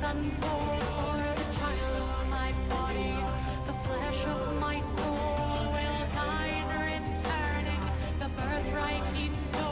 son for the child of my body, the flesh of my soul will die in returning the birthright he stole.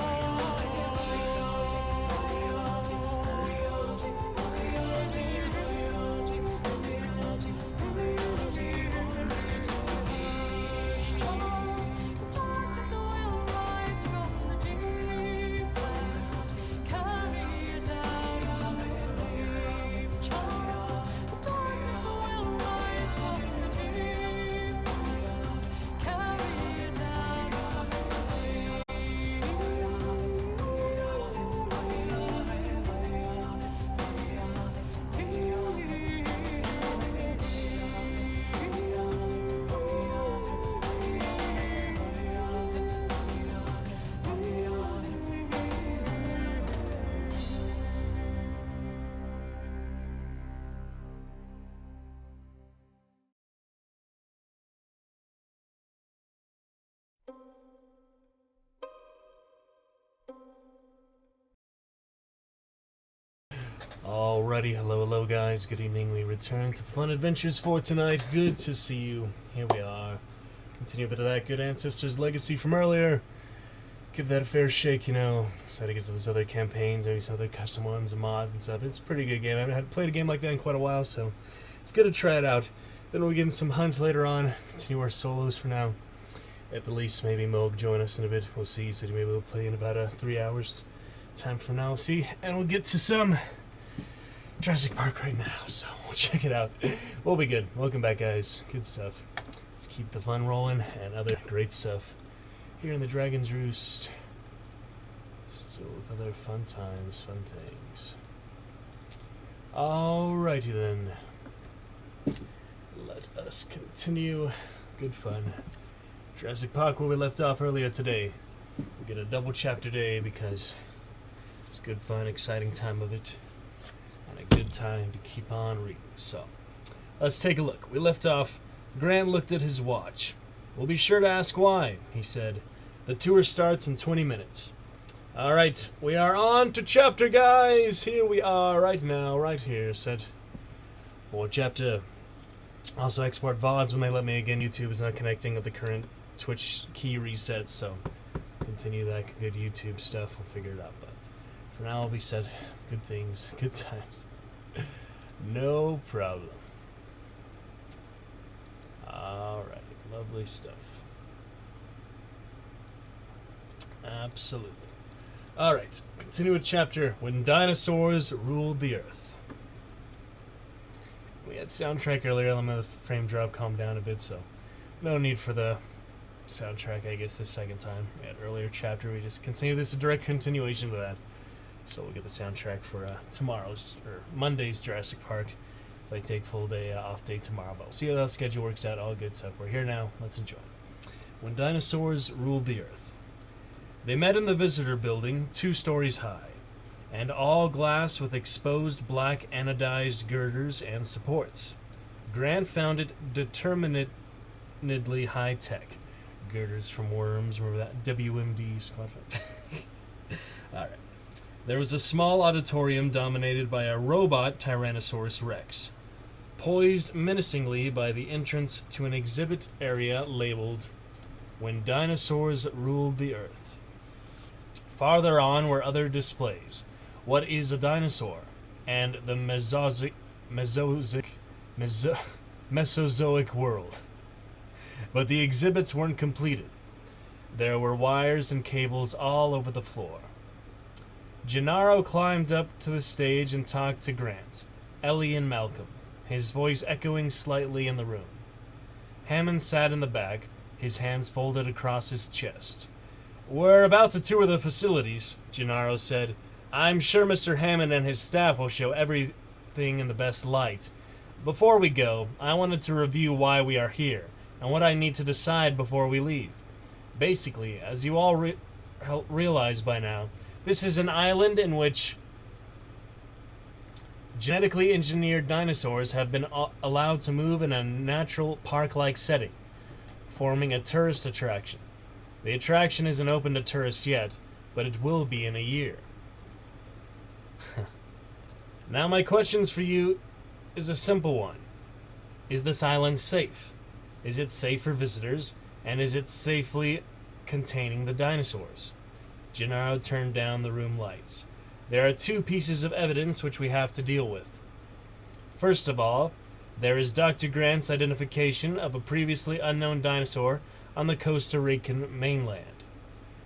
Alrighty, hello guys, good evening. We return to the fun adventures for tonight. Good to see you. Here we are. Continue a bit of that good Ancestors legacy from earlier. Give that a fair shake, you know. Decided to get to those other campaigns, maybe some other custom ones and mods and stuff. It's a pretty good game. I haven't played a game like that in quite a while, so it's good to try it out. Then we'll get in some hunt later on. Continue our solos for now. At the least, maybe Moog join us in a bit. We'll see. He said maybe we'll play in about 3 hours time from now. We'll see. And we'll get to some Jurassic Park right now, so we'll check it out. We'll be good. Welcome back, guys. Good stuff. Let's keep the fun rolling and other great stuff here in the Dragon's Roost. Still with other fun times, fun things. Alrighty then. Let us continue. Good fun. Jurassic Park, where we left off earlier today. We get a double chapter day because it's good fun, exciting time of it. And a good time to keep on reading. So, let's take a look. We left off. Grant looked at his watch. "We'll be sure to ask why," he said. "The tour starts in 20 minutes. Alright, we are on to chapter, guys. Here we are, right now, right here. Set for chapter. Also, export VODs when they let me again. YouTube is not connecting with the current Twitch key resets, so continue that good YouTube stuff. We'll figure it out, but for now, we said good things, good times. No problem. Alright, lovely stuff. Absolutely. Alright, continue with chapter When Dinosaurs Ruled the Earth. We had soundtrack earlier. Let me the frame drop calm down a bit, so no need for the soundtrack, I guess, this second time. We had earlier chapter. We just continue this, a direct continuation to that. So we'll get the soundtrack for tomorrow's, or Monday's Jurassic Park, if I take full day, off day tomorrow. But we'll see how that schedule works out, all good stuff. We're here now, let's enjoy. When Dinosaurs Ruled the Earth. They met in the visitor building, 2 stories high, and all glass with exposed black anodized girders and supports. Grant found it determinedly high-tech. Girders from worms, remember that? WMD squad. Alright. There was a small auditorium dominated by a robot Tyrannosaurus Rex, poised menacingly by the entrance to an exhibit area labeled When Dinosaurs Ruled the Earth. Farther on were other displays. What is a dinosaur? And the Mesozoic world. But the exhibits weren't completed. There were wires and cables all over the floor. Gennaro climbed up to the stage and talked to Grant, Ellie, and Malcolm, his voice echoing slightly in the room. Hammond sat in the back, his hands folded across his chest. "We're about to tour the facilities," Gennaro said. "I'm sure Mr. Hammond and his staff will show everything in the best light. Before we go, I wanted to review why we are here, and what I need to decide before we leave. Basically, as you all realize by now, this is an island in which genetically engineered dinosaurs have been allowed to move in a natural park-like setting, forming a tourist attraction. The attraction isn't open to tourists yet, but it will be in a year." Now my questions for you is a simple one. Is this island safe? Is it safe for visitors? And is it safely containing the dinosaurs? Gennaro turned down the room lights. There are two pieces of evidence which we have to deal with. First of all, there is Dr. Grant's identification of a previously unknown dinosaur on the Costa Rican mainland.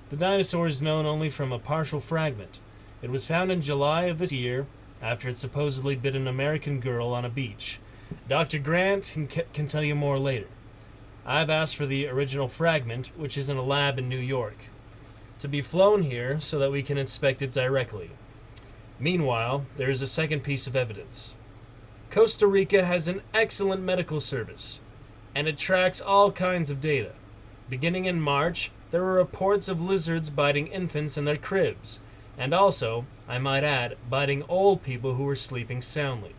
The dinosaur is known only from a partial fragment. It was found in July of this year after it supposedly bit an American girl on a beach. Dr. Grant can tell you more later. I've asked for the original fragment, which is in a lab in New York, to be flown here so that we can inspect it directly. Meanwhile, there is a second piece of evidence. Costa Rica has an excellent medical service, and it tracks all kinds of data. Beginning in March, there were reports of lizards biting infants in their cribs, and also, I might add, biting old people who were sleeping soundly.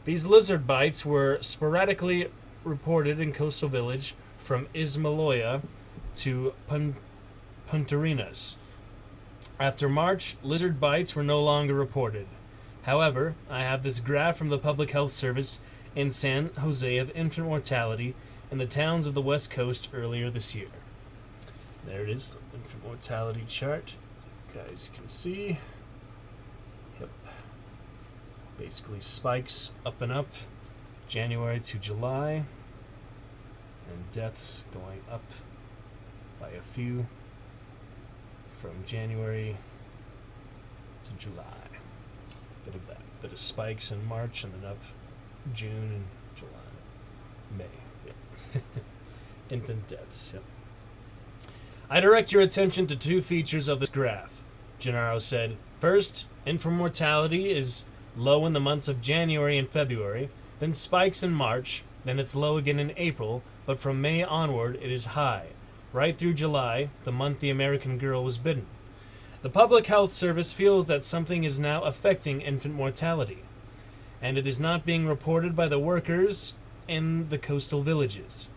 These lizard bites were sporadically reported in coastal village from Ismaloya to Punta-Arenas. After March, lizard bites were no longer reported. However, I have this graph from the Public Health Service in San Jose of infant mortality in the towns of the West Coast earlier this year. There it is, the infant mortality chart. You guys can see. Yep. Basically spikes up and up, January to July, and deaths going up by a few from January to July. Bit of that. Bit of spikes in March and then up June and July. May. Yep. Infant deaths. Yep. I direct your attention to two features of this graph, Gennaro said. First, infant mortality is low in the months of January and February, then spikes in March, then it's low again in April, but from May onward it is high, right through July, the month the American girl was bitten. The Public Health Service feels that something is now affecting infant mortality, and it is not being reported by the workers in the coastal villages.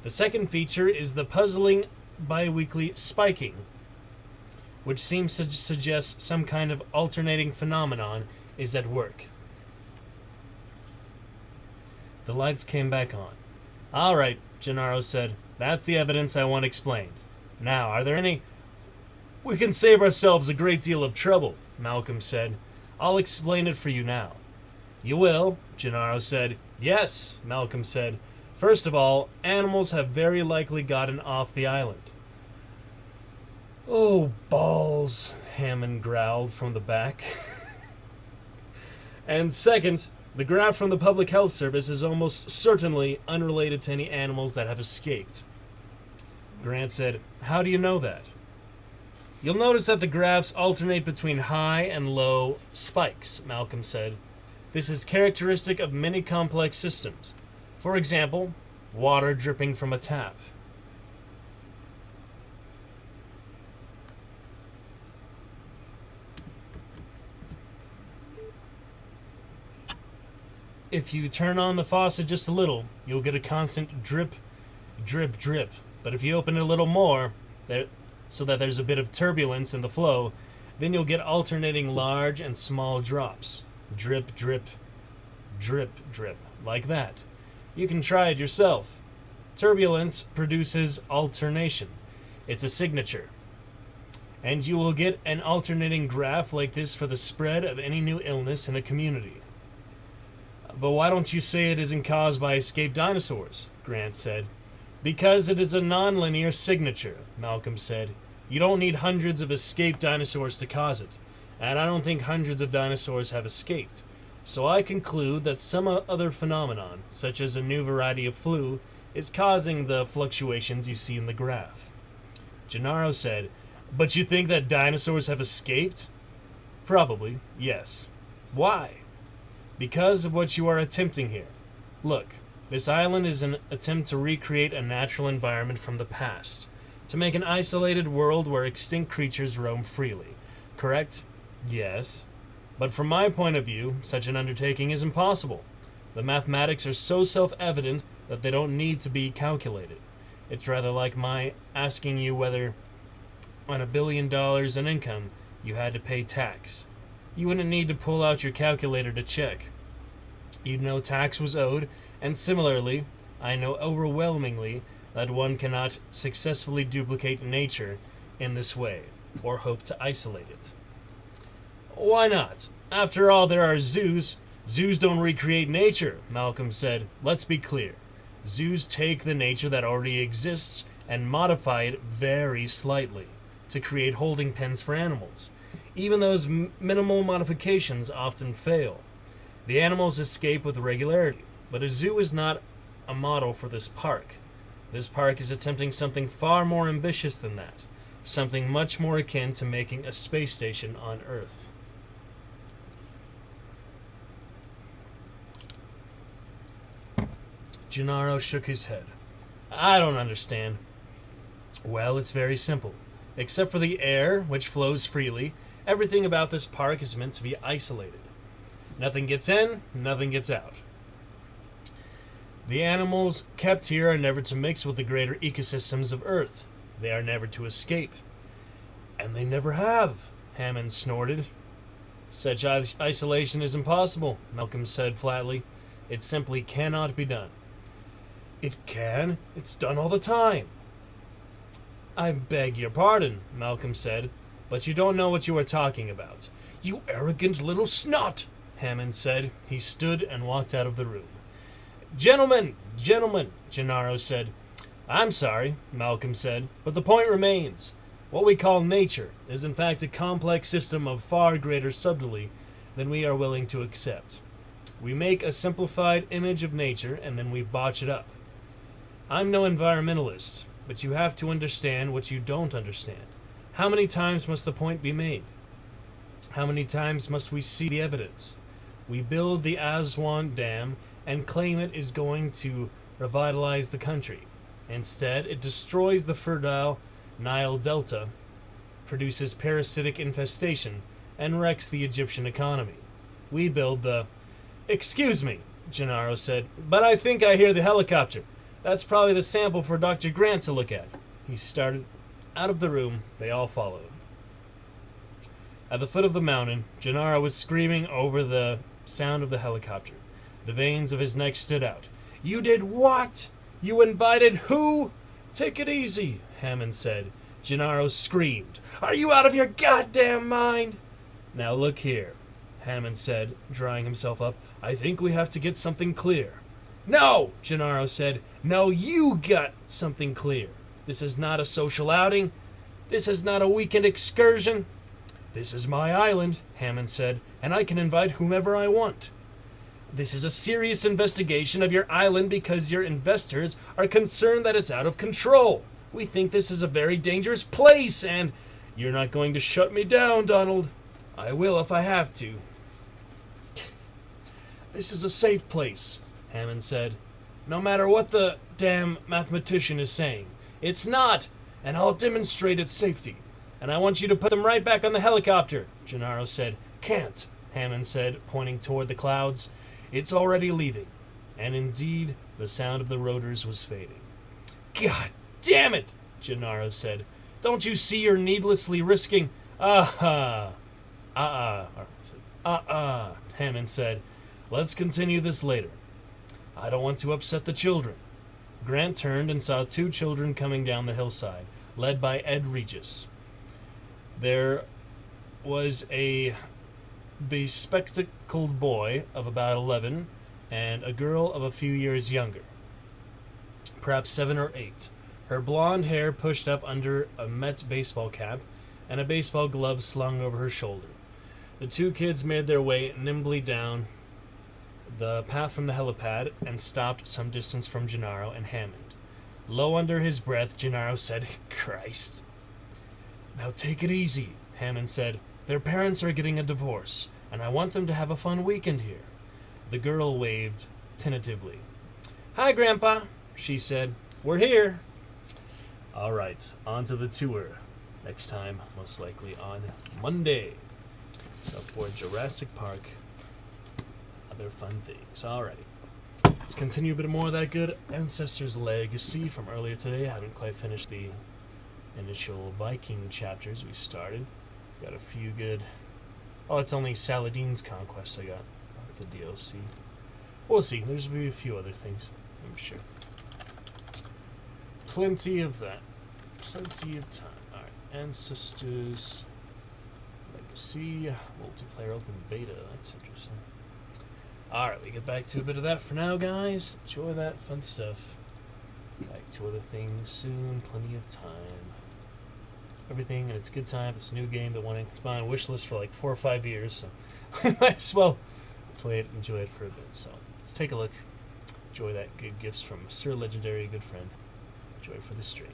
The second feature is the puzzling biweekly spiking, which seems to suggest some kind of alternating phenomenon is at work. The lights came back on. All right, Gennaro said. That's the evidence I want explained. Now, are there any... We can save ourselves a great deal of trouble, Malcolm said. I'll explain it for you now. You will, Gennaro said. Yes, Malcolm said. First of all, animals have very likely gotten off the island. Oh, balls, Hammond growled from the back. And second, the graph from the Public Health Service is almost certainly unrelated to any animals that have escaped. Grant said, How do you know that? You'll notice that the graphs alternate between high and low spikes, Malcolm said. This is characteristic of many complex systems. For example, water dripping from a tap. If you turn on the faucet just a little, you'll get a constant drip, drip, drip. But if you open it a little more, so that there's a bit of turbulence in the flow, then you'll get alternating large and small drops. Drip, drip, drip, drip, like that. You can try it yourself. Turbulence produces alternation. It's a signature. And you will get an alternating graph like this for the spread of any new illness in a community. But why don't you say it isn't caused by escaped dinosaurs? Grant said. Because it is a nonlinear signature, Malcolm said. You don't need hundreds of escaped dinosaurs to cause it, and I don't think hundreds of dinosaurs have escaped. So I conclude that some other phenomenon, such as a new variety of flu, is causing the fluctuations you see in the graph. Gennaro said, But you think that dinosaurs have escaped? Probably, yes. Why? Because of what you are attempting here. Look. This island is an attempt to recreate a natural environment from the past, to make an isolated world where extinct creatures roam freely. Correct? Yes. But from my point of view, such an undertaking is impossible. The mathematics are so self-evident that they don't need to be calculated. It's rather like my asking you whether, on $1 billion in income, you had to pay tax. You wouldn't need to pull out your calculator to check. You'd know tax was owed, and similarly, I know overwhelmingly that one cannot successfully duplicate nature in this way, or hope to isolate it. Why not? After all, there are zoos. Zoos don't recreate nature, Malcolm said. Let's be clear. Zoos take the nature that already exists and modify it very slightly to create holding pens for animals. Even those minimal modifications often fail. The animals escape with regularity, but a zoo is not a model for this park. This park is attempting something far more ambitious than that, something much more akin to making a space station on Earth. Gennaro shook his head. I don't understand. Well, it's very simple. Except for the air, which flows freely, everything about this park is meant to be isolated. Nothing gets in, nothing gets out. The animals kept here are never to mix with the greater ecosystems of Earth. They are never to escape. And they never have, Hammond snorted. Such isolation is impossible, Malcolm said flatly. It simply cannot be done. It can. It's done all the time. I beg your pardon, Malcolm said, but you don't know what you are talking about. You arrogant little snot, Hammond said. He stood and walked out of the room. Gentlemen, Gennaro said. I'm sorry, Malcolm said, but the point remains. What we call nature is in fact a complex system of far greater subtlety than we are willing to accept. We make a simplified image of nature and then we botch it up. I'm no environmentalist, but you have to understand what you don't understand. How many times must the point be made? How many times must we see the evidence? We build the Aswan Dam and claim it is going to revitalize the country. Instead, it destroys the fertile Nile Delta, produces parasitic infestation, and wrecks the Egyptian economy. We build the... Excuse me, Gennaro said, but I think I hear the helicopter. That's probably the sample for Dr. Grant to look at. He started out of the room. They all followed. At the foot of the mountain, Gennaro was screaming over the sound of the helicopter. The veins of his neck stood out. You did what? You invited who? Take it easy, Hammond said. Gennaro screamed. Are you out of your goddamn mind? Now look here, Hammond said, drying himself up. I think we have to get something clear. No, Gennaro said. No, you got something clear. This is not a social outing. This is not a weekend excursion. This is my island, Hammond said, and I can invite whomever I want. This is a serious investigation of your island because your investors are concerned that it's out of control. We think this is a very dangerous place, and you're not going to shut me down, Donald. I will if I have to. This is a safe place, Hammond said. No matter what the damn mathematician is saying. It's not, and I'll demonstrate its safety. And I want you to put them right back on the helicopter, Gennaro said. Can't, Hammond said, pointing toward the clouds. It's already leaving. And indeed, the sound of the rotors was fading. God damn it, Gennaro said. Don't you see you're needlessly risking... Hammond said. Let's continue this later. I don't want to upset the children. Grant turned and saw two children coming down the hillside, led by Ed Regis. There was a bespectacled boy of about 11 and a girl of a few years younger, perhaps 7 or 8. Her blonde hair pushed up under a Mets baseball cap and a baseball glove slung over her shoulder. The two kids made their way nimbly down the path from the helipad and stopped some distance from Gennaro and Hammond. Low under his breath, Gennaro said, Christ. Now take it easy, Hammond said. Their parents are getting a divorce, and I want them to have a fun weekend here. The girl waved tentatively. Hi, Grandpa, she said. We're here. All right, on to the tour. Next time, most likely on Monday. So for Jurassic Park, other fun things. Alrighty. Let's continue a bit more of that good Ancestors Legacy from earlier today. I haven't quite finished the initial Viking chapters we started. Got a few good Oh, it's only Saladin's conquest I got. That's the DLC. We'll see. There's going to be a few other things, I'm sure. Plenty of that. Plenty of time. Alright, Ancestors... Legacy... Multiplayer open beta. That's interesting. Alright, we get back to a bit of that for now, guys. Enjoy that fun stuff. Back to other things soon. Plenty of time. Everything in its good time. It's a new game that it's been on my wish list for like 4 or 5 years, so I might as well play it, enjoy it for a bit. So let's take a look. Enjoy that. Good gifts from Sir Legendary, a good friend. Enjoy for the stream.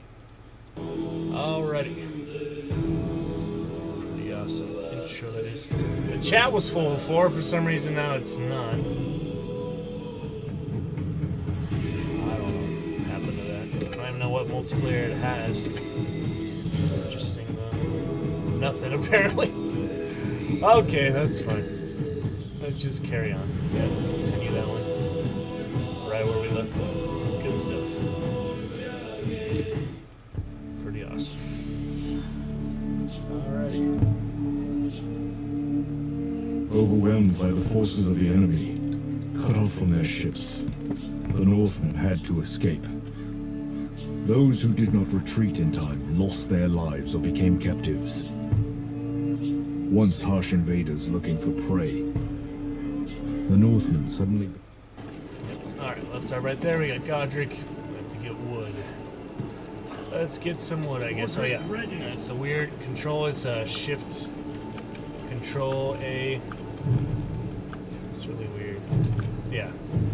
Alrighty. Pretty awesome intro that is. The chat was full before, for some reason now it's not. I don't know what happened to that. I don't even know what multiplayer it has. It's interesting though. Nothing apparently. Okay, that's fine. Let's just carry on. Yeah, continue that one. Right where we left off. Good stuff. Pretty awesome. Alrighty. Overwhelmed by the forces of the enemy, cut off from their ships, the Northmen had to escape. Those who did not retreat in time lost their lives or became captives. Once harsh invaders looking for prey, the Northmen suddenly... Alright, left right there, we got Godric. We have to get wood. Let's get some wood, I guess. Oh yeah, it's the weird control is shift, control A. It's really weird. Yeah,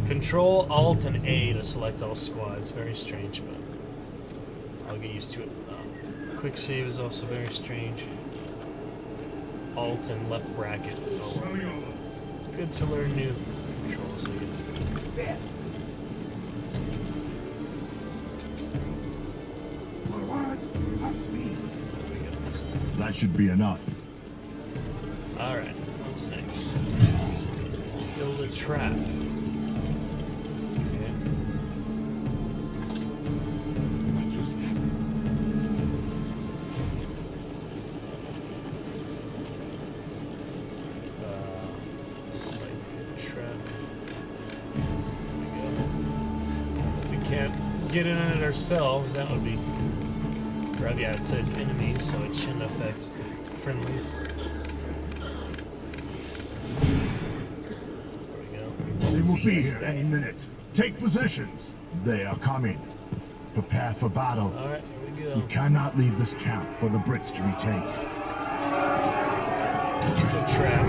control Alt and A to select all squads. Very strange, but I'll get used to it. Quick save is also very strange. Alt and left bracket. Oh, good to learn new controls, I guess. That should be enough. Alright, what's next? Build a trap. Okay. What just happened? This might be a trap. There we go. We can't get in it ourselves, that would be... Yeah, it says enemies, so it shouldn't affect friendly. There we go. They will be here any minute. Take positions. They are coming. Prepare for battle. Alright, here we We go. cannot leave this camp for the Brits to retake. It's a trap.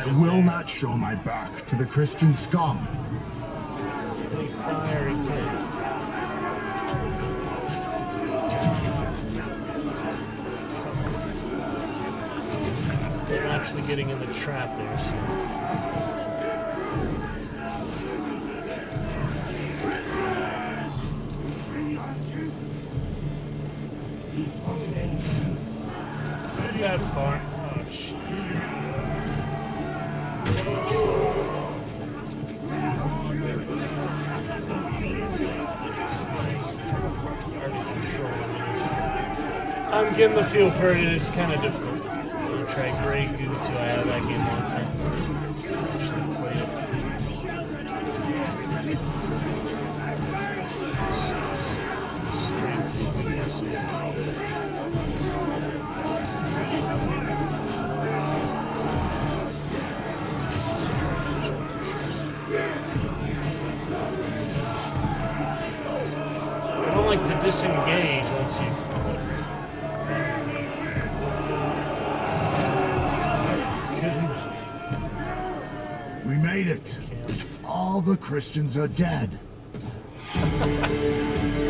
I will not show my back to the Christian scum. Really fire again. They're actually getting in the trap there, so. Not that far. Oh, shit. I'm getting the feel for it. It's kind of difficult. I'm gonna try Grey Goo till I have that game one time. Actually play it. Strength. I don't like to disengage once you. We made it. All the Christians are dead.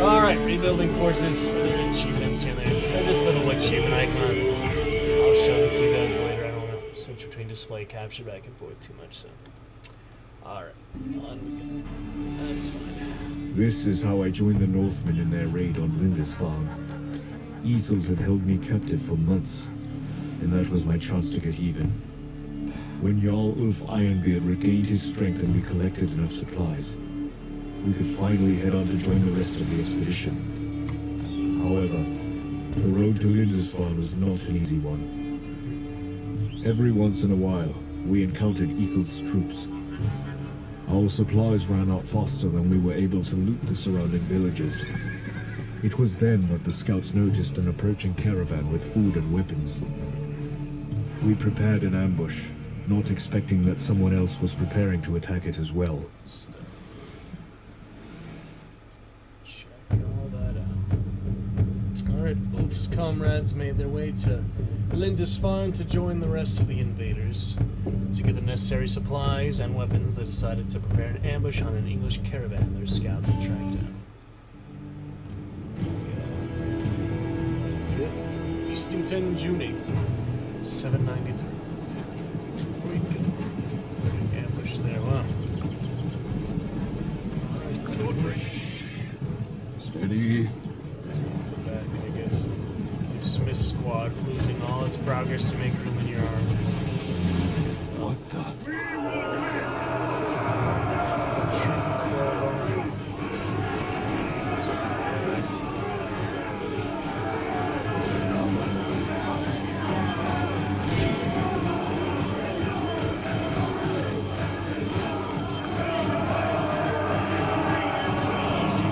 Alright, rebuilding forces. There are achievements here and there. They're just little achievement icon. I'll show them to you guys later. I don't want to switch between display capture back and forth too much, so. Alright, on we go. That's fine. This is how I joined the Northmen in their raid on Lindisfarne. Ethild had held me captive for months, and that was my chance to get even. When Jarl Ulf Ironbeard regained his strength and we collected enough supplies, we could finally head on to join the rest of the expedition. However, the road to Lindisfarne was not an easy one. Every once in a while, we encountered Ethel's troops. Our supplies ran out faster than we were able to loot the surrounding villages. It was then that the scouts noticed an approaching caravan with food and weapons. We prepared an ambush, not expecting that someone else was preparing to attack it as well. Stuff. Check all that out. Alright, Ulf's comrades made their way to Lindisfarne to join the rest of the invaders. To get the necessary supplies and weapons, they decided to prepare an ambush on an English caravan their scouts had tracked down. Eastington, June 8th, 793. We can ambush there, wow. Steady. Go back, I guess. Dismiss squad, losing all its progress to make room in your army. What the? Retreat for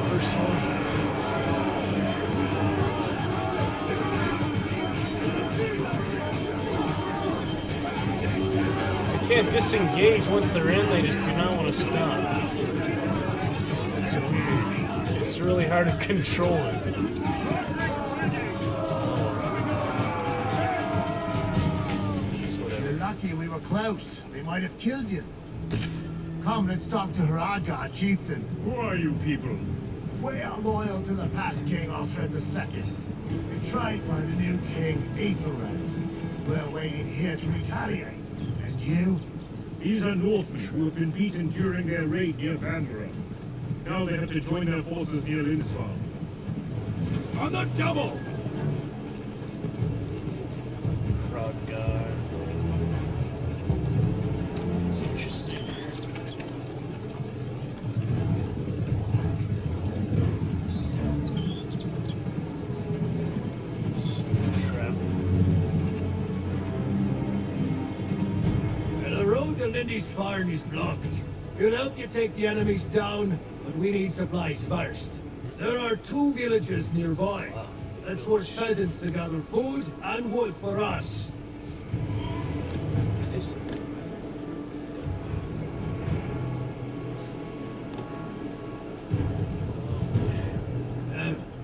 first one. They can't disengage once they're in, they just do not want to stop. It's weird. It's really hard to control it. It's whatever. You're lucky we were close. They might have killed you. Come, let's talk to Hraga, chieftain. Who are you people? We are loyal to the past king Osred II. Betrayed by the new king, Aethelred. We're waiting here to retaliate. And you? These are Northmen who have been beaten during their raid near Banbury. Now they have to join their forces near Lindisfarne. On the double! Hraga. Interesting. Trap. The road to Lindisfarne is blocked. We'll help you take the enemies down, but we need supplies first. There are 2 villages nearby. Let's force peasants to gather food and wood for us. Is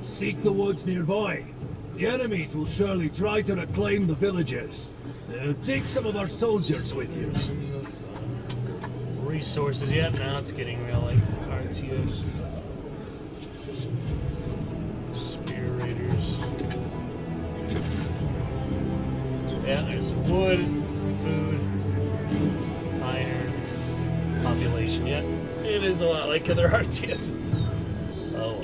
Seek the woods nearby. The enemies will surely try to reclaim the villages. Take some of our soldiers with you. resources yet. Now it's getting real like RTS. Spear Raiders. Yeah, there's wood, food, iron, population. Yep, it is a lot like other RTS. Oh,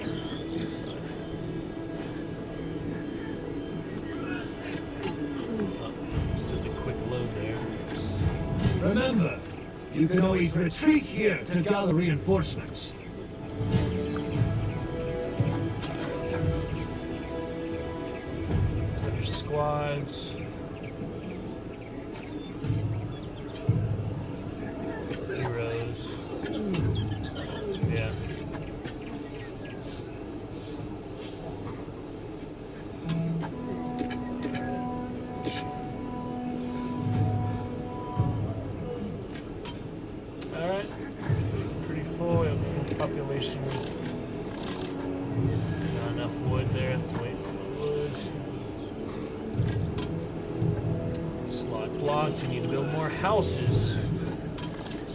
just did a quick load there. Remember, you can always retreat here to gather reinforcements. There's squads. Heroes. Yeah. Alright. Pretty full. We have population. Not enough wood there. Have to wait for the wood. Slot blocks. You need to build more houses.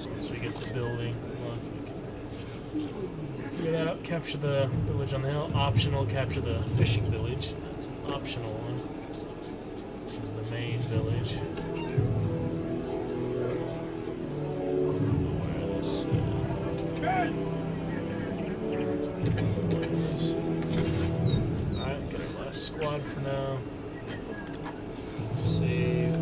Once we get the building. Figure that out. Capture the village on the hill. Optional. Capture the fishing village. That's an optional one. This is the main village. Where this? Alright, get our last squad for now. Save.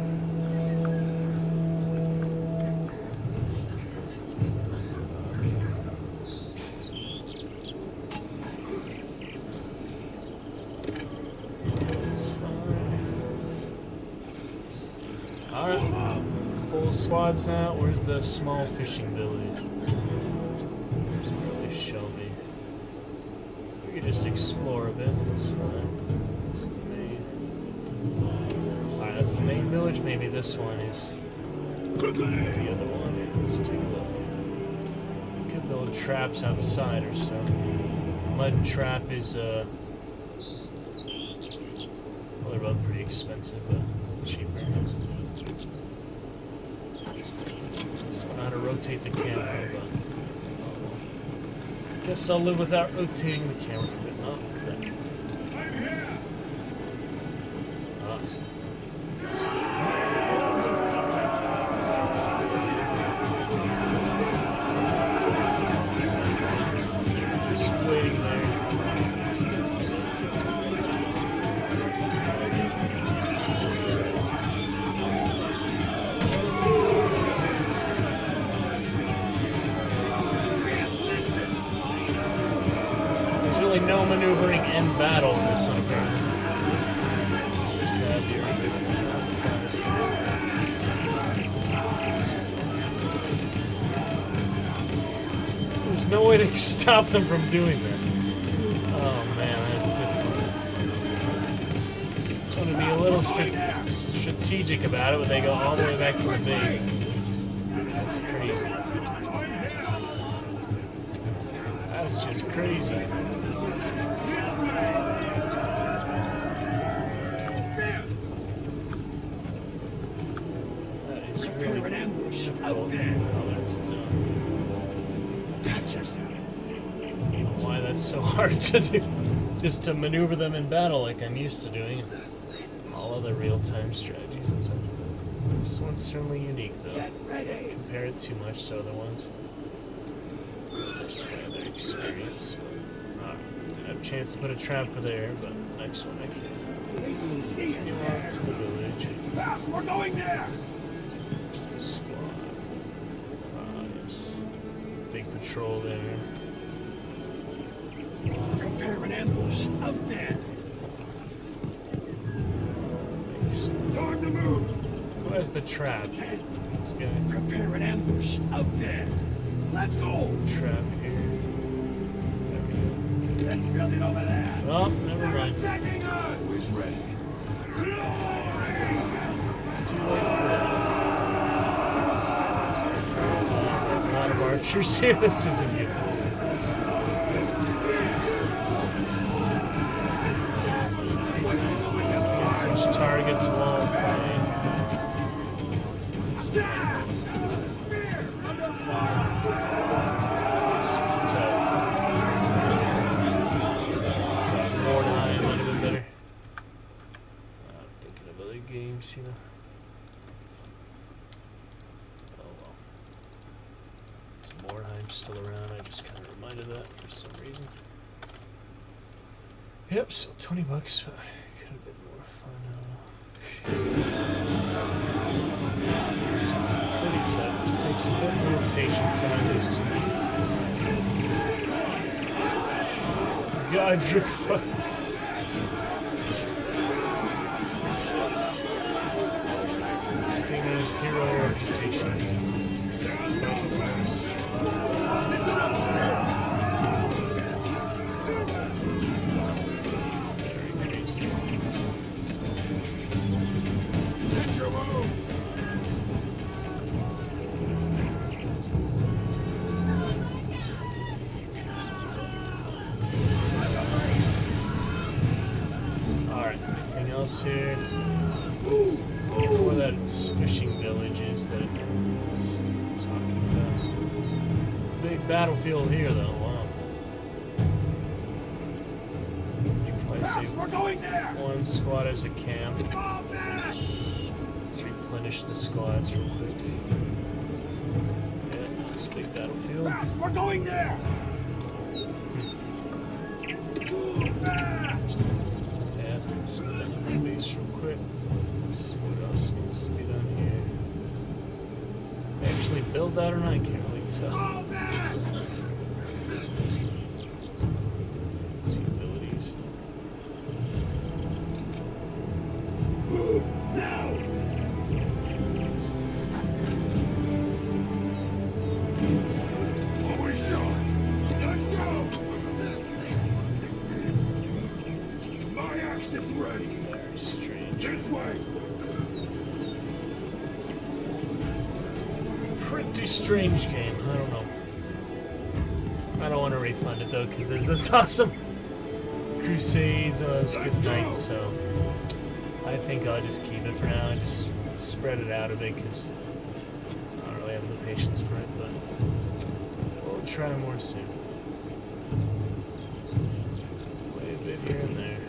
full squads now? Where's the small fishing village? Doesn't really show me. We could just explore a bit. That's fine. That's the main. Alright, that's the main village. Maybe this one is the other one. Let's take a look. We could build traps outside or so. Mud trap is probably both pretty expensive, but cheaper. Don't know how to rotate the camera, but guess I'll live without rotating the camera for a bit. Oh, crap. Ah. Just waiting there. There's really no maneuvering in battle in this one, apparently. Just have your There's no way to stop them from doing that. Oh man, that's difficult. Just want to be a little strategic about it when they go all the way back to the base. That's crazy. That's just crazy. That is really difficult. How that's done. Why that's so hard to do. Just to maneuver them in battle like I'm used to doing. All other real-time strategies and stuff. This one's certainly unique though. Compare it too much to other ones. Just my other experience. Didn't have a chance to put a trap for there, but next one I can. Continue on to the village. We're going there! There's the squad. Yes. Big patrol there. Prepare an ambush out there! Thanks. Time to move! Who has the trap? Let's get a Prepare an ambush out there! Let's go! trap here. There we go. Let's build it over there! Oh, never mind. Attacking us! Who is ready? Too late for that. A lot of archers here. This isn't good. Can't switch targets while fighting. This is tough. Mordheim might have been better. I'm thinking of other games, you know. Oh well. Is Mordheim still around? I just kind of reminded that for some reason. Yep, so $20, but could have been more fun. I don't know. It's pretty tough. This takes a bit more patience than I'm used to. Godric fuck. His hero reputation. Very crazy. Alright, anything else here? Where that fishing village is that it's talking about. Big battlefield here, though. Wow. You can probably see one squad as a camp. Let's replenish the squads real quick. Yeah, it's a big battlefield. We're going there! Yeah, so back to base real quick. See what else needs to be done here. Actually build that or not, I can't really tell. Fancy abilities. Move now! strange. This way! Pretty strange game. I don't know. I don't want to refund it though, because there's this awesome Crusades and those good nights, so I think I'll just keep it for now and just spread it out a bit, because I don't really have the patience for it, but we'll try more soon. Play a bit here and there.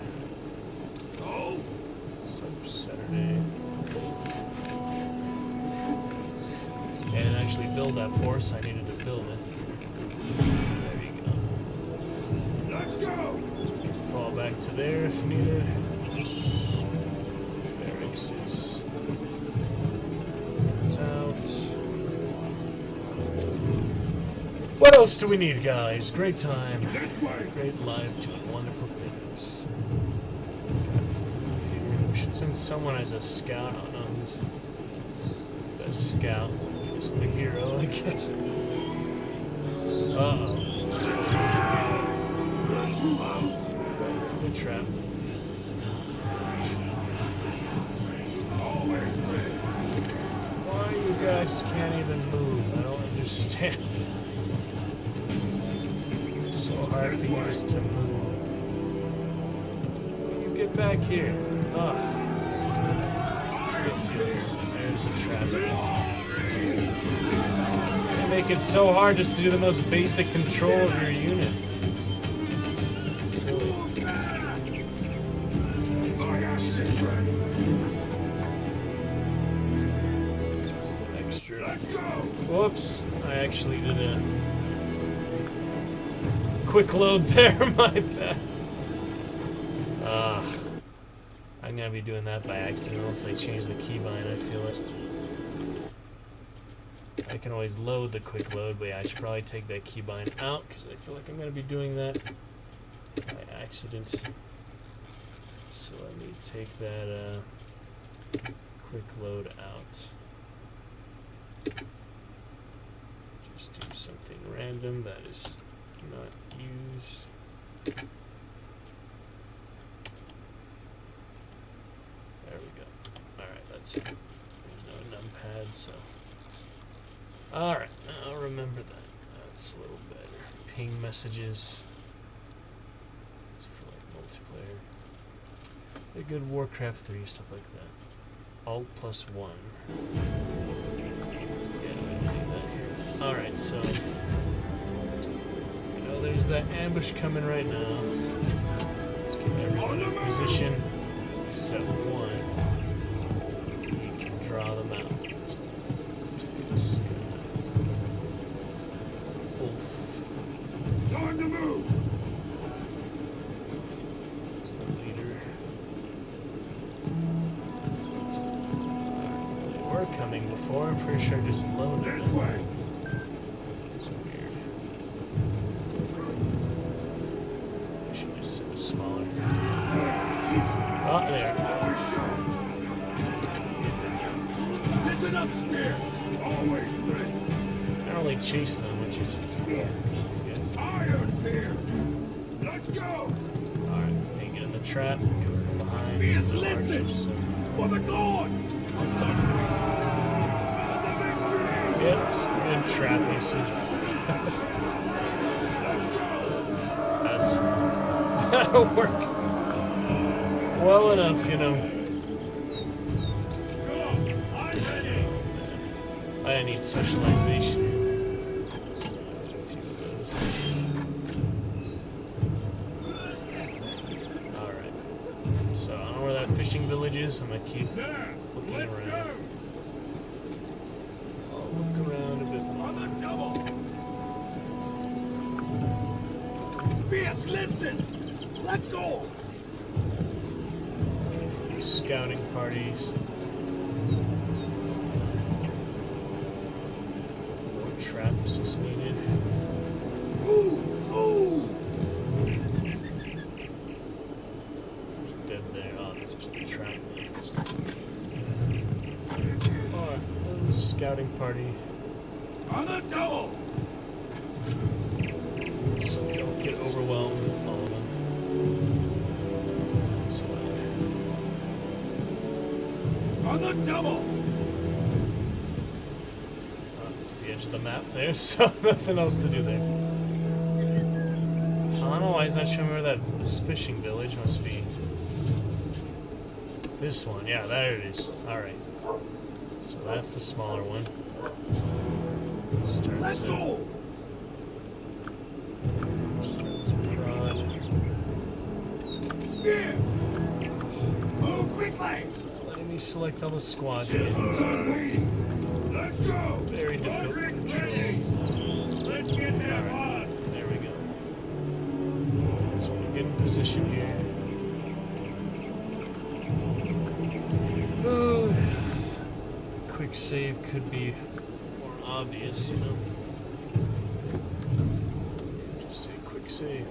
Oh! Sub Saturday. And actually build that force, I needed to build it. There you go. Let's go! Fall back to there if needed. Barracks is out. What else do we need, guys? Great time. This way! Great life doing wonderful things. We should send someone as a scout on us. A scout is the hero, I guess. Uh-oh. Back to the trap. Why you guys can't even move? I don't understand. So hard for you just to move. You get back here. Ugh. Ridiculous. There's the trap. They make it so hard just to do the most basic control of your units. It's silly. Just an extra. Whoops. I actually did a quick load there, my bad. I'm gonna be doing that by accident unless I change the keybind, I feel it. I can always load the quick load, but yeah, I should probably take that keybind out because I feel like I'm gonna be doing that by accident. So let me take that quick load out. Just do something random that is not used. There we go. Alright, that's fine. There's no numpad, so. Alright, I'll remember that. That's a little better. Ping messages. It's for like multiplayer. A good Warcraft 3, stuff like that. Alt +1. Yeah, we don't need that here. Alright, so. You know, there's that ambush coming right now. Let's get everyone in position except one. You can draw them out. Time to move! That's the leader. They were coming before. I'm pretty sure I just loaded This them. way! It's weird. I should just send it smaller. Oh, there. Listen up, Spear! Always ready! I only chase them, which is weird. Iron Spear! Let's go! Alright, they get in the trap, come from behind. Spears, the listen! archers, so. For the God! For the victory! Yep, some good trap usage. Let's go! That'll work well enough, you know. Go! I'm ready! I need specialization. A few of those. Alright. So I don't know where that fishing village is. I'm gonna keep There! looking Let's around. go! I'll look around a bit more. On the double! Spears, listen! Let's go! These scouting parties. More traps is needed. Ooh! Ooh! Who's dead there? Oh, that's just the trap. Alright, scouting party. On the double! So we don't get overwhelmed with all of them. That's fine. On the double! It's the edge of the map there, so nothing else to do there. I don't know why he's not showing me where this fishing village must be. This one, yeah, there it is. Alright. So that's the smaller one. Let's go! Start to prod. Spear! Move quickly! It's not letting me select all the squads yet. Let's go! Very difficult to control. Let's get there fast! There we go. So we get in position here. Oh, quick save could be more obvious, you know. Just say quick save.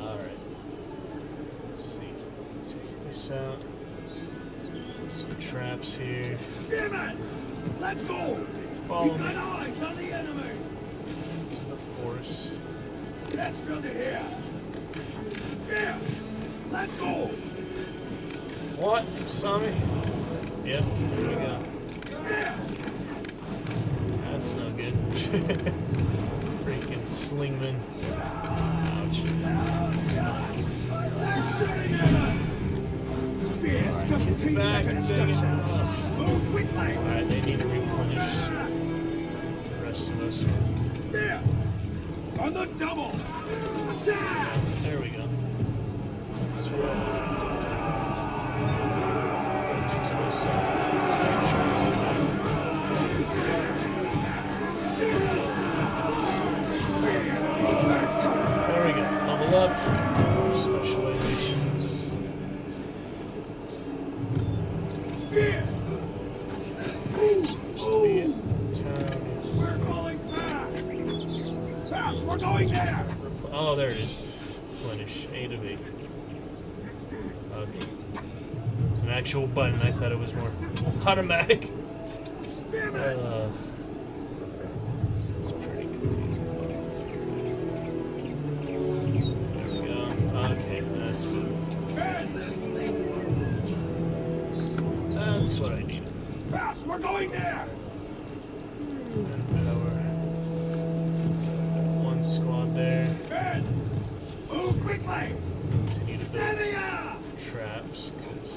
Alright. Let's see. Take this out. Put some traps here. Spearman! Let's go! Follow Keep me an eye on the enemy! to the forest. Let's build it here! Spear! Let's go! What? You saw me? Yep, there we go. Spear! That's no good. Freaking slingman. Ouch. Spears, just Get keep back, that dang it. construction. Move quickly! Alright, they need to replenish the rest of us. Spear! On the double! Attack! There we go. That's what I was. Choose myself. There we go. Level up. Specializations. Spear! Supposed to be it. Town is. We're calling back! Fast, we're going there! Oh, there it is. Replenish. 8 of 8. Okay. It's an actual button. I thought it was more automatic. Spearman! This is pretty confusing. There we go. Okay, that's good. That's what I need. Fast, we're going there! And power. One squad there. Men! Move quickly! Continue to There build they are! traps. 'Cause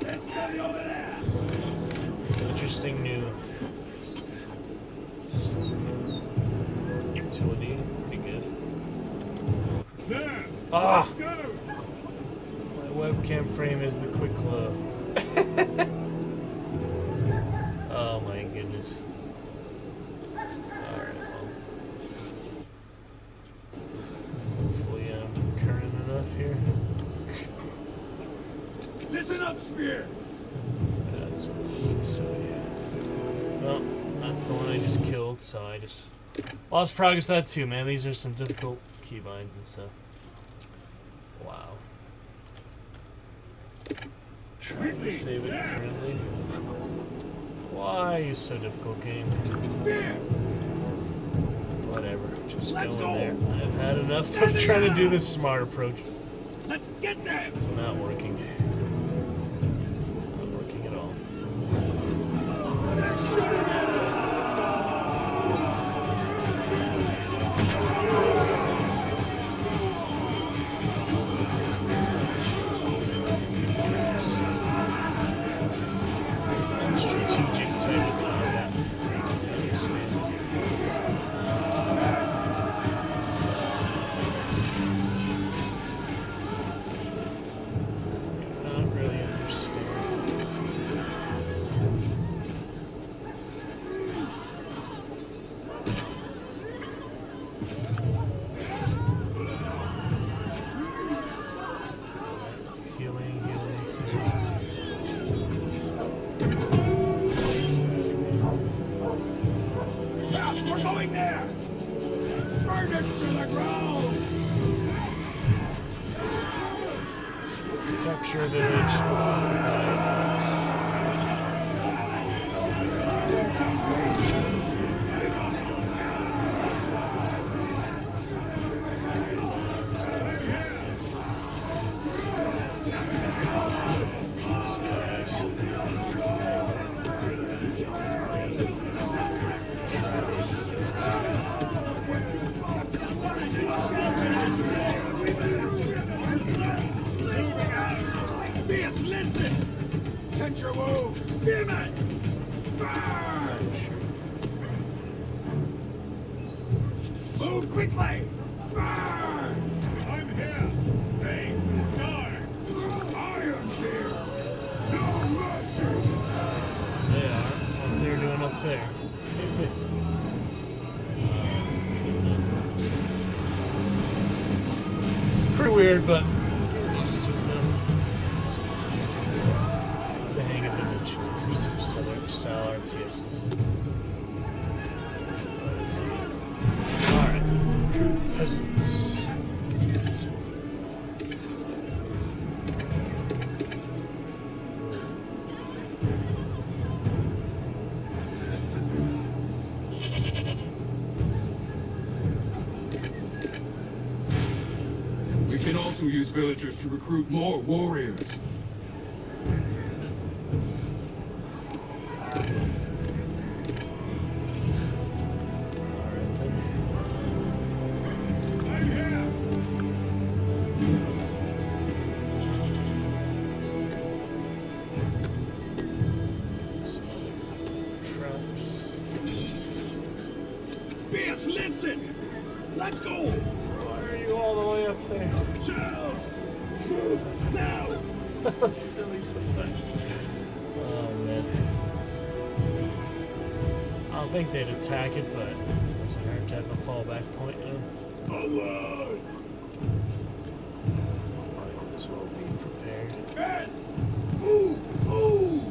Let's go over there! it's an interesting new utility. Pretty good. There! Ah! Let's go! My webcam frame is the quick load. Oh my goodness. Alright, well. Hopefully I'm current enough here. Listen up, Spear! That's a little silly. Well, that's the one I just killed, so I just lost progress with that too, man. These are some difficult keybinds and stuff. Wow. Trying to save it currently. Why are you so difficult, game? Spear! Whatever, just go Let's in go. there. I've had enough of trying to do this smart approach. Let's get them! It's not working. Not working at all. Strategic type of combat. I understand. Not really understand. Healing, Fast, we're going there! Burn it to the ground! capture a village. This guy quickly! I'm here. They will die. Iron Spear. No mercy. They are. What they're doing up there. Pretty weird, but getting used to it now. The hang of image. Used to their style RTSs. Alright. Recruit peasants. We can also use villagers to recruit more warriors. Alright then. I'm here. Some traps. Pierce, listen! Let's go! Why are you all the way up there? Charles! Move now! Silly sometimes. Oh man. I don't think they'd attack it, but doesn't hurt to have a fallback point, you know? Forward! Might as well be prepared. Men! Move! Move!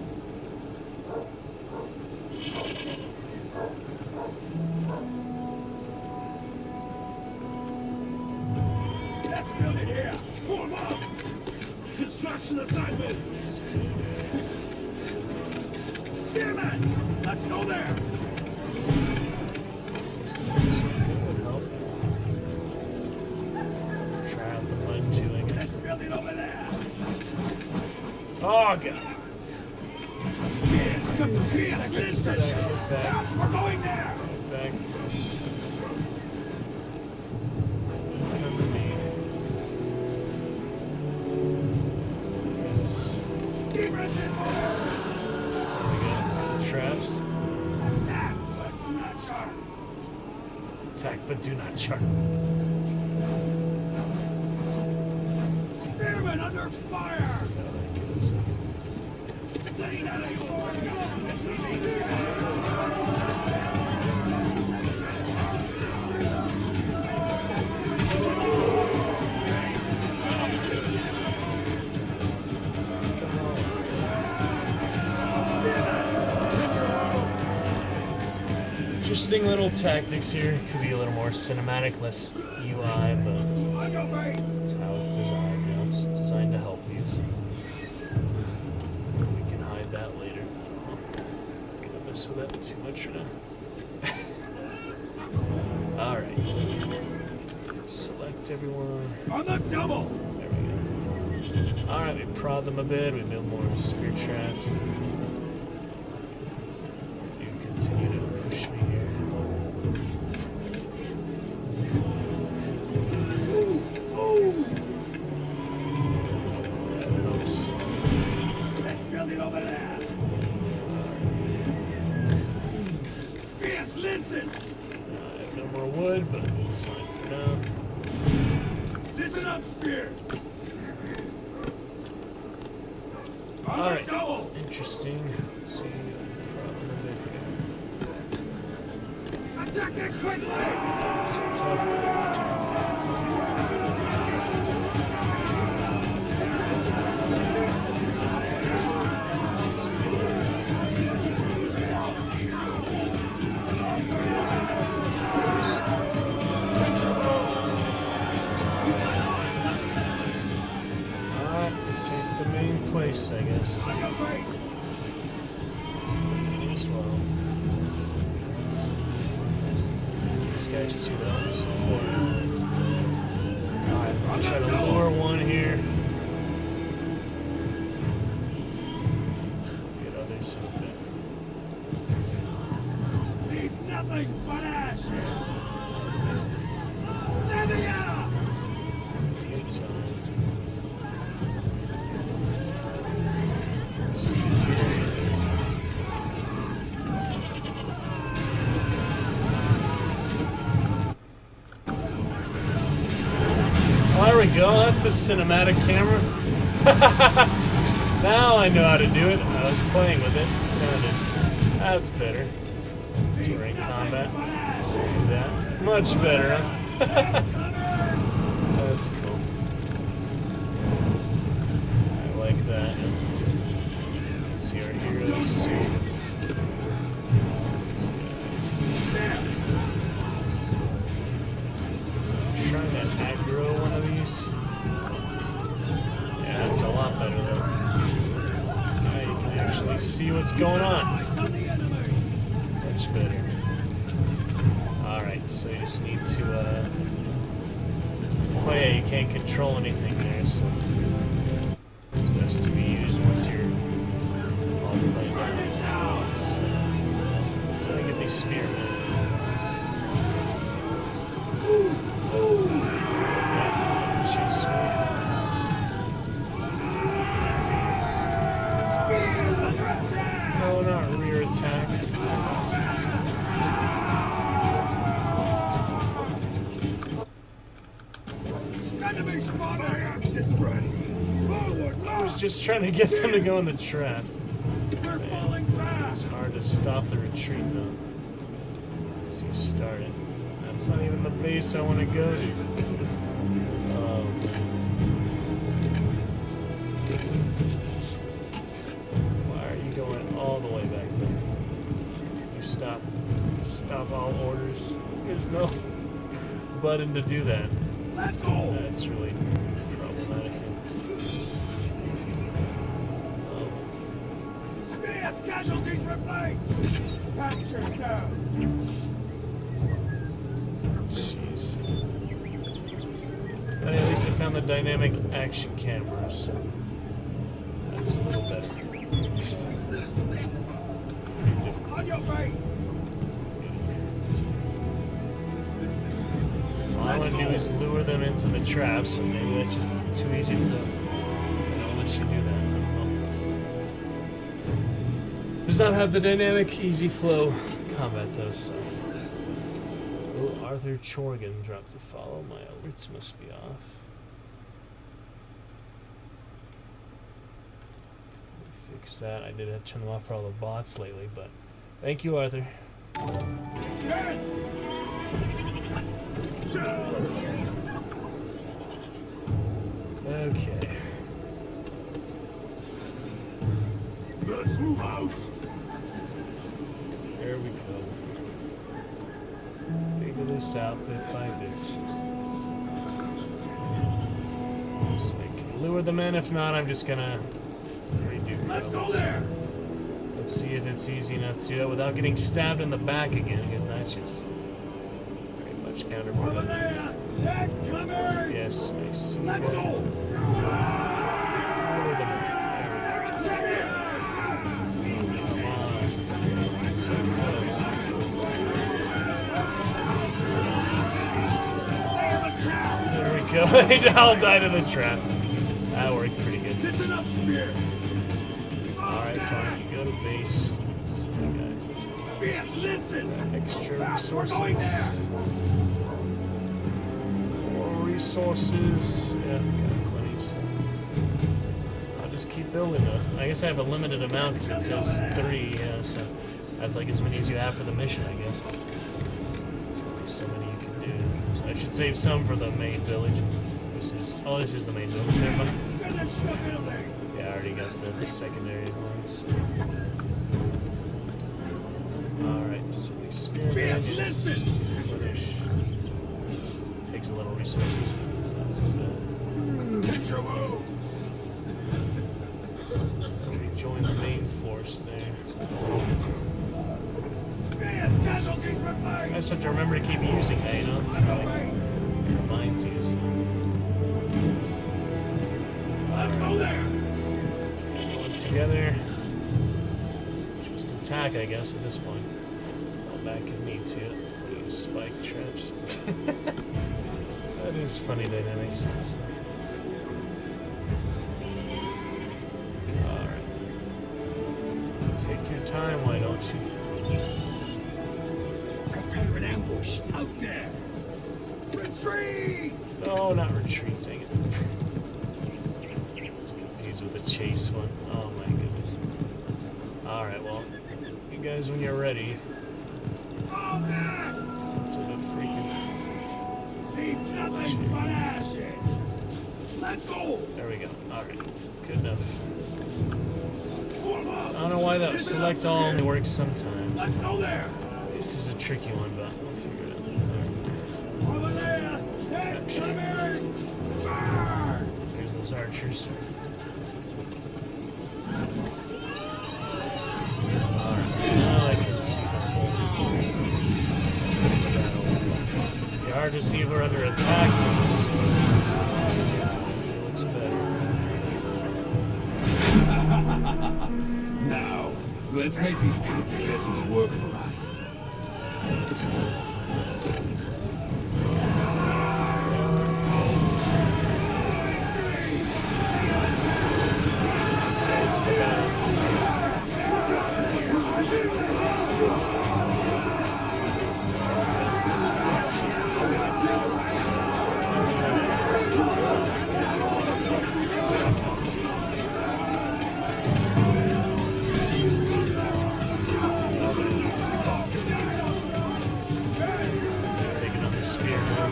Let's build it here! Form up! Construction assignment! Spearman! Let's go there! Something would help. Try out the mine too, I guess. Let's build it over there! Oh god! Yes, come here! Listen! Get back. We're going there! Get back. Come to me. Defense. Keep pressing forward! There we go. Traps. Attack, but not sharp! Attack, but do not charge. Spearman under fire! Getting out of your Interesting little tactics here. Could be a little more cinematic, less UI, but on your way! that's how it's designed. You know, it's designed to help you. So we can hide that later. I don't know. Gonna mess with that too much for now. Alright. Select everyone. On the double! There we go. Alright, we prod them a bit. We build more spear trap. You continue to push me here. Move! Move! That helps. Let's build it over there! Pierce, listen! I have no more wood, but it's fine for now. Listen up, Spear! On the Alright. double! Interesting. Let's see. Problem a bit here. Attack it quickly! So tough. Alright, take the main place, I guess. On your way! As well. These guys too, though. So alright, I'll try to lure one here. Get others in a bit. Leave nothing but ash! Indiana! Few times. Oh, that's the cinematic camera. Now I know how to do it. I was playing with it. Found it. That's better. That's we're in combat. Do that. Much better, huh? That's cool. I like that. Let's see our heroes too. I'm trying to aggro one of these. Yeah, that's a lot better though. Now you can actually see what's going on. Much better. Alright, so you just need to, oh yeah, you can't control anything there, so it's best to be used once you're all played out. So I get these spearmen. Yeah, she's no, not rear attack. I was just trying to get them to go in the trap. Man, it's hard to stop the retreat though. Once you start it. That's not even the base I want to go to. Oh man. Why are you going all the way back there? You stop all orders. There's no button to do that. Let's go! That's really problematic. Spears, casualties replaced! Patch yourself! Jeez. But at least I found the dynamic action cameras. That's a little better. Pretty difficult. On your feet! All I want to do is lure them into the traps, and maybe that's just too easy to. I don't let you do that. Does not have the dynamic, easy flow combat though, so. Oh, Arthur Chorgan dropped to follow. My alerts must be off. Fix that. I did have to turn them off for all the bots lately, but thank you, Arthur. Okay. Let's move out! There we go. Figure this out bit by bit. So I can lure them in. If not, I'm just gonna redo. Let's go there! Let's see if it's easy enough to do that without getting stabbed in the back again, because that's just pretty much counterproductive. Yes, I see that. Let's go! Lure them in. Come on. So close. There we go. They all died in the trap. That worked pretty good. Listen up, Spear! Alright, fine. You go to base. Let's see, guys. Spears, listen! Extra We're resources. going there! More resources. Yeah, got plenty. So I'll just keep building those. I guess I have a limited amount because it says 3. Yeah, so that's like as many as you have for the mission, I guess. There's only so many you can do. So I should save some for the main village. This is the main village. Never mind. Yeah, I already got the secondary ones. Alright, so these spear magnets finish. Takes a little resources, but it's not so bad. We join the main force there. I just have to remember to keep using that, you know? It's like, it reminds you. So. Let's go there! Going together. Just attack, I guess, at this point. Fall back if need to. Putting spike traps. That is funny dynamics, honestly. Alright. Take your time, why don't you? Prepare an ambush out there! Retreat! Oh, not retreat, dang it. Confused with the chase one. Oh my goodness. Alright, well, you guys, when you're ready, Fall back! to the freaking... Leave nothing but ashes! Let's go! There we go. Alright, good enough. Form up! I don't know why that Listen select up all here. only works sometimes. Let's go there! This is a tricky one, but we'll figure it out. Over there! Hey, come here! Burn! There's those archers. Alright, now I can see the full battle. It's hard to see if we're under attack. It looks better. Now, let's make these beautiful vessels work for us. Taking on the spear now.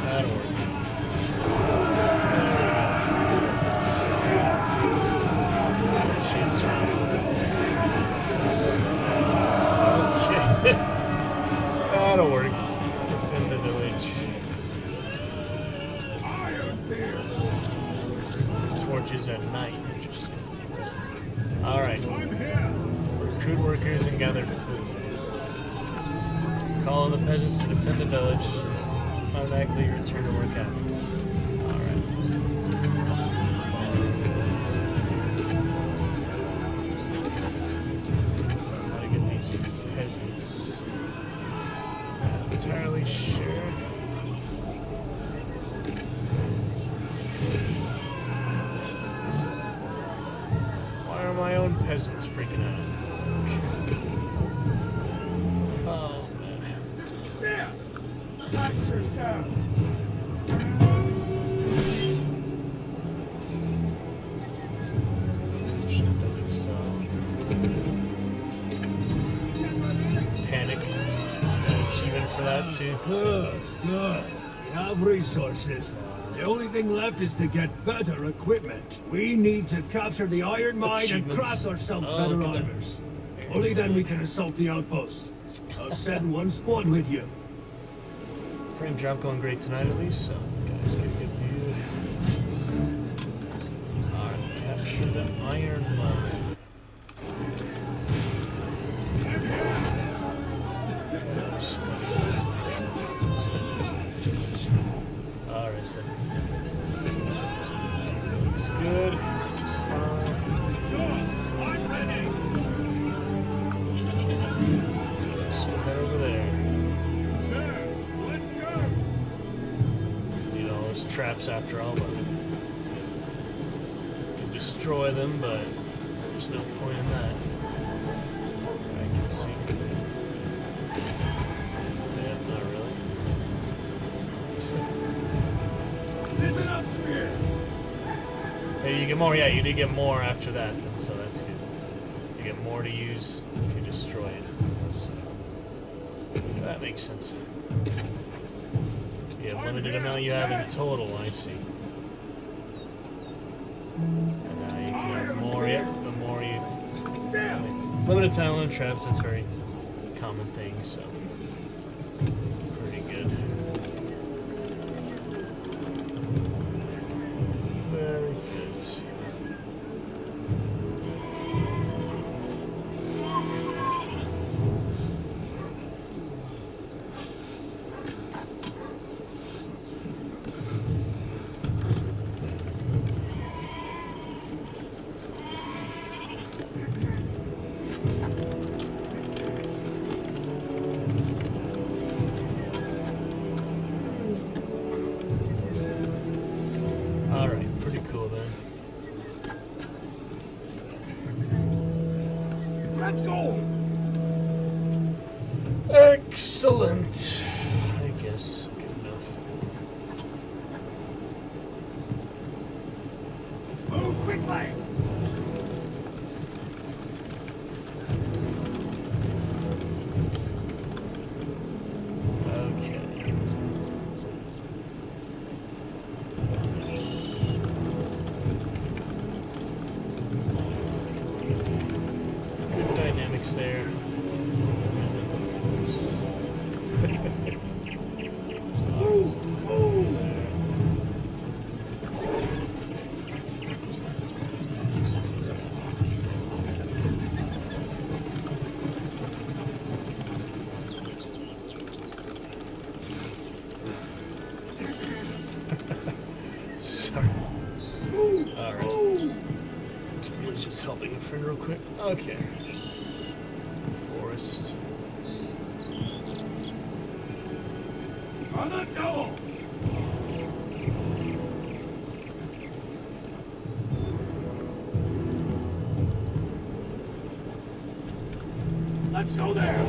That'll work. Chance okay. That'll work. Defend the village. Torches at night. Interesting. Alright. Recruit workers and gather food. Call on the peasants to defend the village. Automatically return to work after. Alright. How to get these peasants? Not entirely sure. Why are my own peasants freaking out? Oh man. Yeah! Watch yourself! Panic. Got an achievement for that too. Good, good. We have resources. The only thing left is to get better equipment. We need to capture the iron mine and Achievements. craft ourselves Oh, better look at that. armors. Only then we can assault the outpost. I'll send one squad with you. Frame drop going great tonight at least, so guys get a good view. Alright, capture the iron mine. Alright then. Looks good. Looks fine. I'm ready. So head over there. There, let's go. Need all those traps after all, but can destroy them, but there's no point in that. I can see. Yeah, not really. Listen up, Spear! Hey, you get more. Yeah, you did get more after that, then, so that's good. You get more to use if you destroy it. So, yeah, that makes sense. You have limited amount you have in total, I see. And now you can have more. Yep, the more you. Limited time, limited traps. That's a very common thing. So pretty good. Very good. Let's go! Excellent. I guess good enough. Move quickly! Okay. Good dynamics there. Sorry. Alright. Was just helping a friend real quick. Okay. Forest. On the double! Let's go there!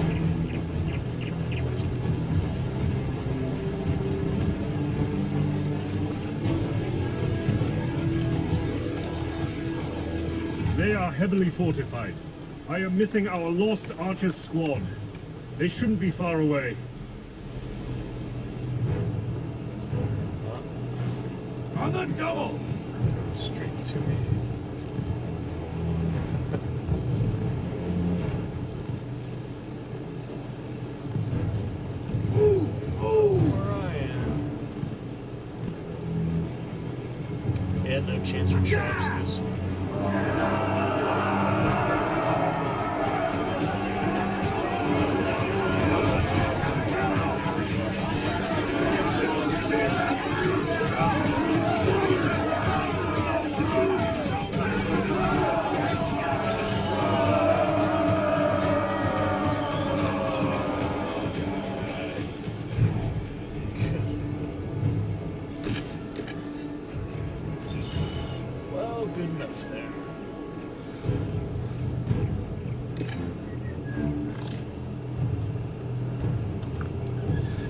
They are heavily fortified. I am missing our lost archers squad. They shouldn't be far away. On the double! Straight to me. Where I am. Yeah, no chance for traps this one. Well, good enough there.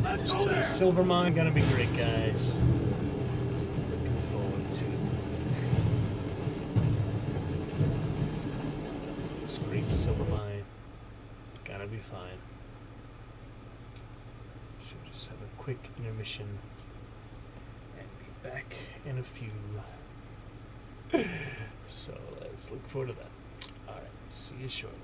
Let's go To the there! silver mine, gonna be great, guys. Looking forward to this great silver mine. Gonna be fine. Should just have a quick intermission and be back in a few. So let's look forward to that. Alright, see you shortly.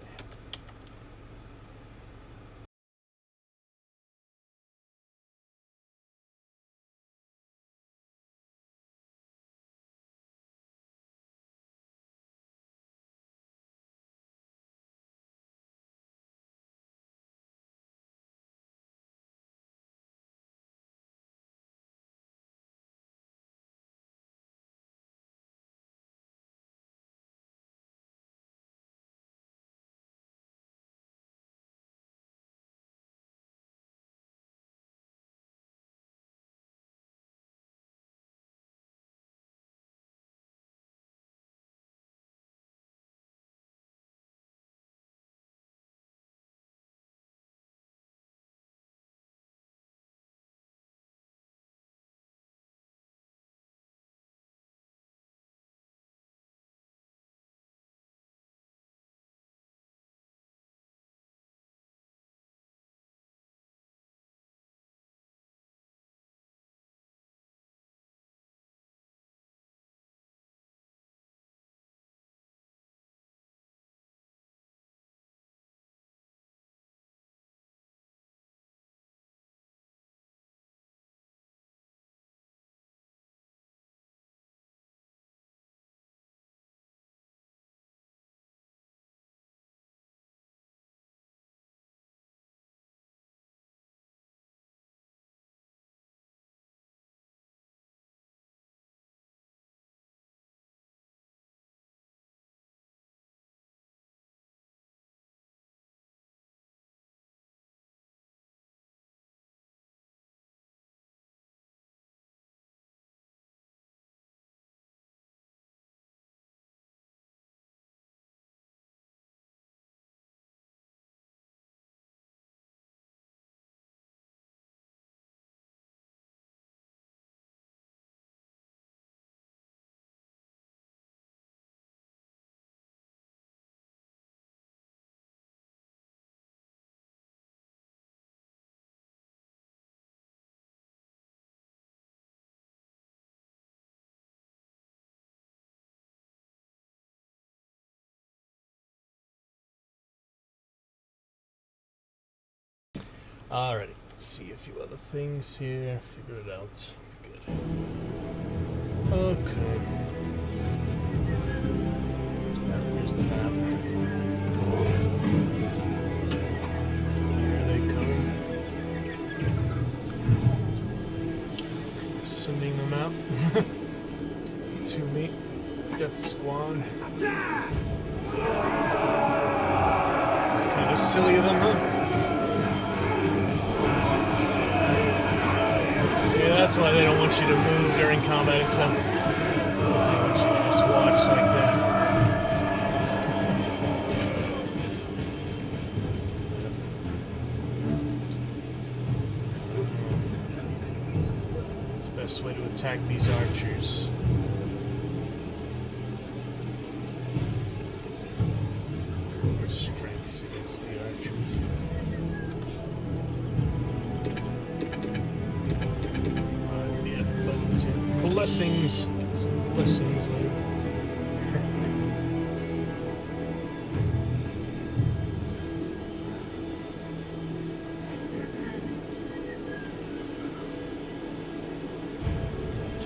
Alrighty, let's see a few other things here. Figure it out. Good. Okay. Here's the map. Here they come. Sending them out to me. Death Squad. It's kind of silly of them, huh? Yeah, that's why they don't want you to move during combat and stuff. Because they want you to just watch like that. It's the best way to attack these archers. Strengths against the archers. There's the F buttons here. Blessings. Get some blessings later.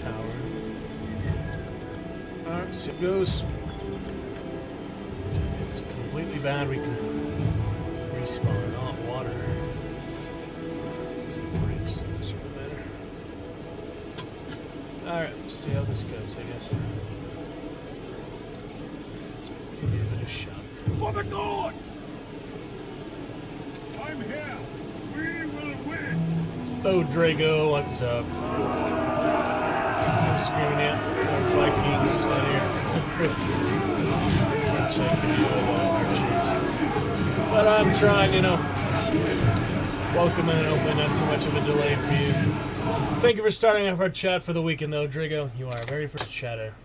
Tower. Alright, so it goes. It's completely bad. We can respawn on water. It's the brakes things are better. Alright, we'll see how this goes, I guess. Give it a shot. For the Nord! I'm here. We will win. Oh, Drago, what's up? I'm screaming at our Vikings out here. Which I can do about archers. But I'm trying, you know. Welcome and hopefully not too much of a delay for you. Thank you for starting off our chat for the weekend, though, Drago. You are our very first chatter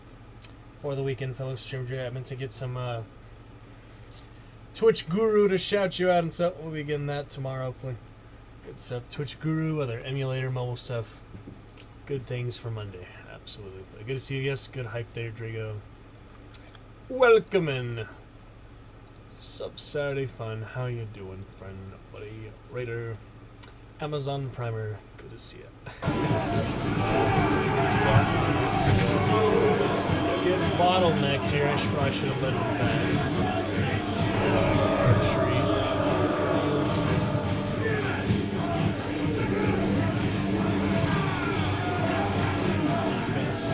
for the weekend, fellow streamer. I meant to get some Twitch Guru to shout you out and stuff. We'll be getting that tomorrow, hopefully. Good stuff. Twitch Guru, other emulator, mobile stuff. Good things for Monday. Absolutely. But good to see you. Yes, good hype there, Drago. Welcome in. Sub Saturday Fun. How you doing, friend, buddy? Raider. Amazon Primer. Good to see you. Getting bottlenecked here. I probably should have let him back. Archery. Defense.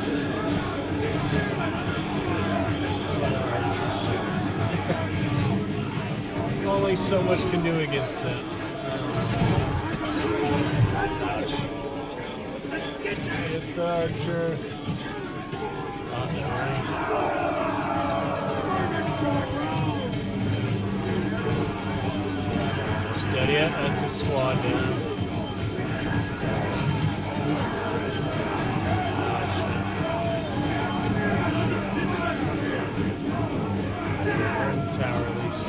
Archers. Only so much can do against that. Get the archer. Steady it. That's a squad down. We're in the tower at least.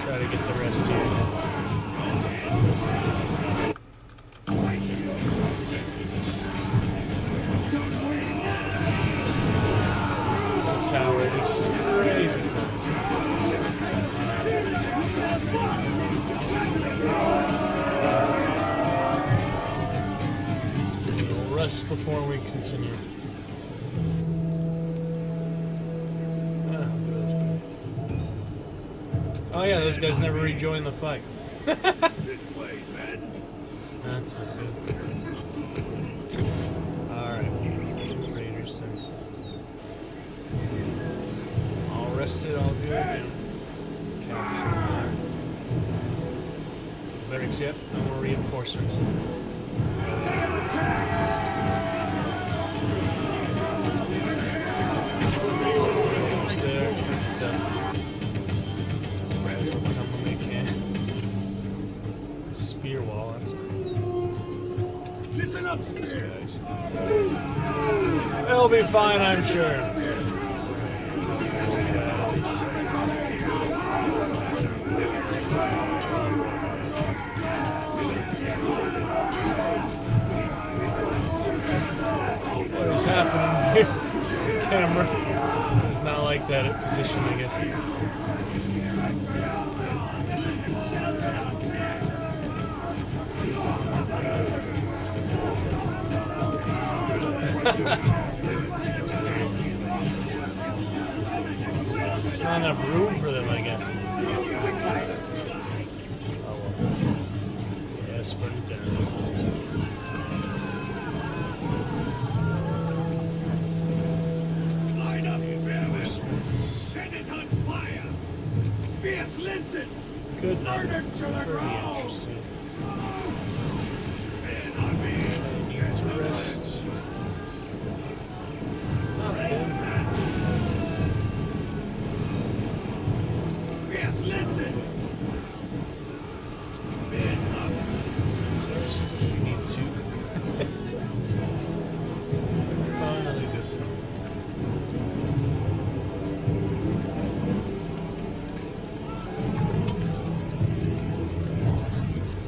Try to get the rest here. Tower, these crazy times. We'll rush before we continue. Oh yeah, those guys never rejoined the fight. That's not good. Alright, Raiders then. All rested, all good. And capture there. Barracks, yep, no more reinforcements. Almost there, good stuff. Guys will come when they can. Spear wall, that's cool. Listen up. These guys. They'll be fine, I'm sure. What is happening here? The camera is not like that at position, I guess. Not enough room for them, I guess. Oh well. Yeah, spread it down. Line up, Spearman. Set it on fire. Fierce, listen. Good Burn number. it to the Very ground. interesting. Men on me. I need to rest. Not bad. Fierce, listen. Men up. Rest if you need to. Finally good.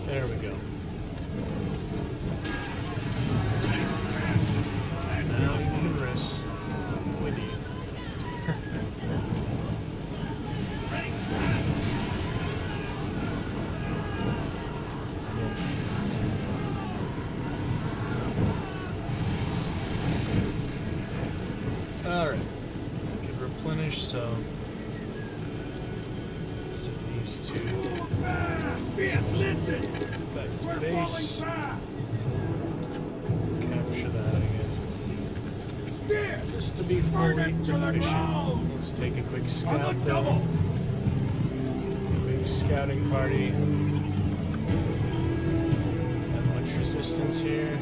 There we go. Now you can rest. We need. Alright. We can replenish, so let's set these two Fierce, listen. back to We're base. falling back. Capture that again. Spear. Just to be fully efficient. Let's take a quick scout though. Quick scouting party. Got much resistance here?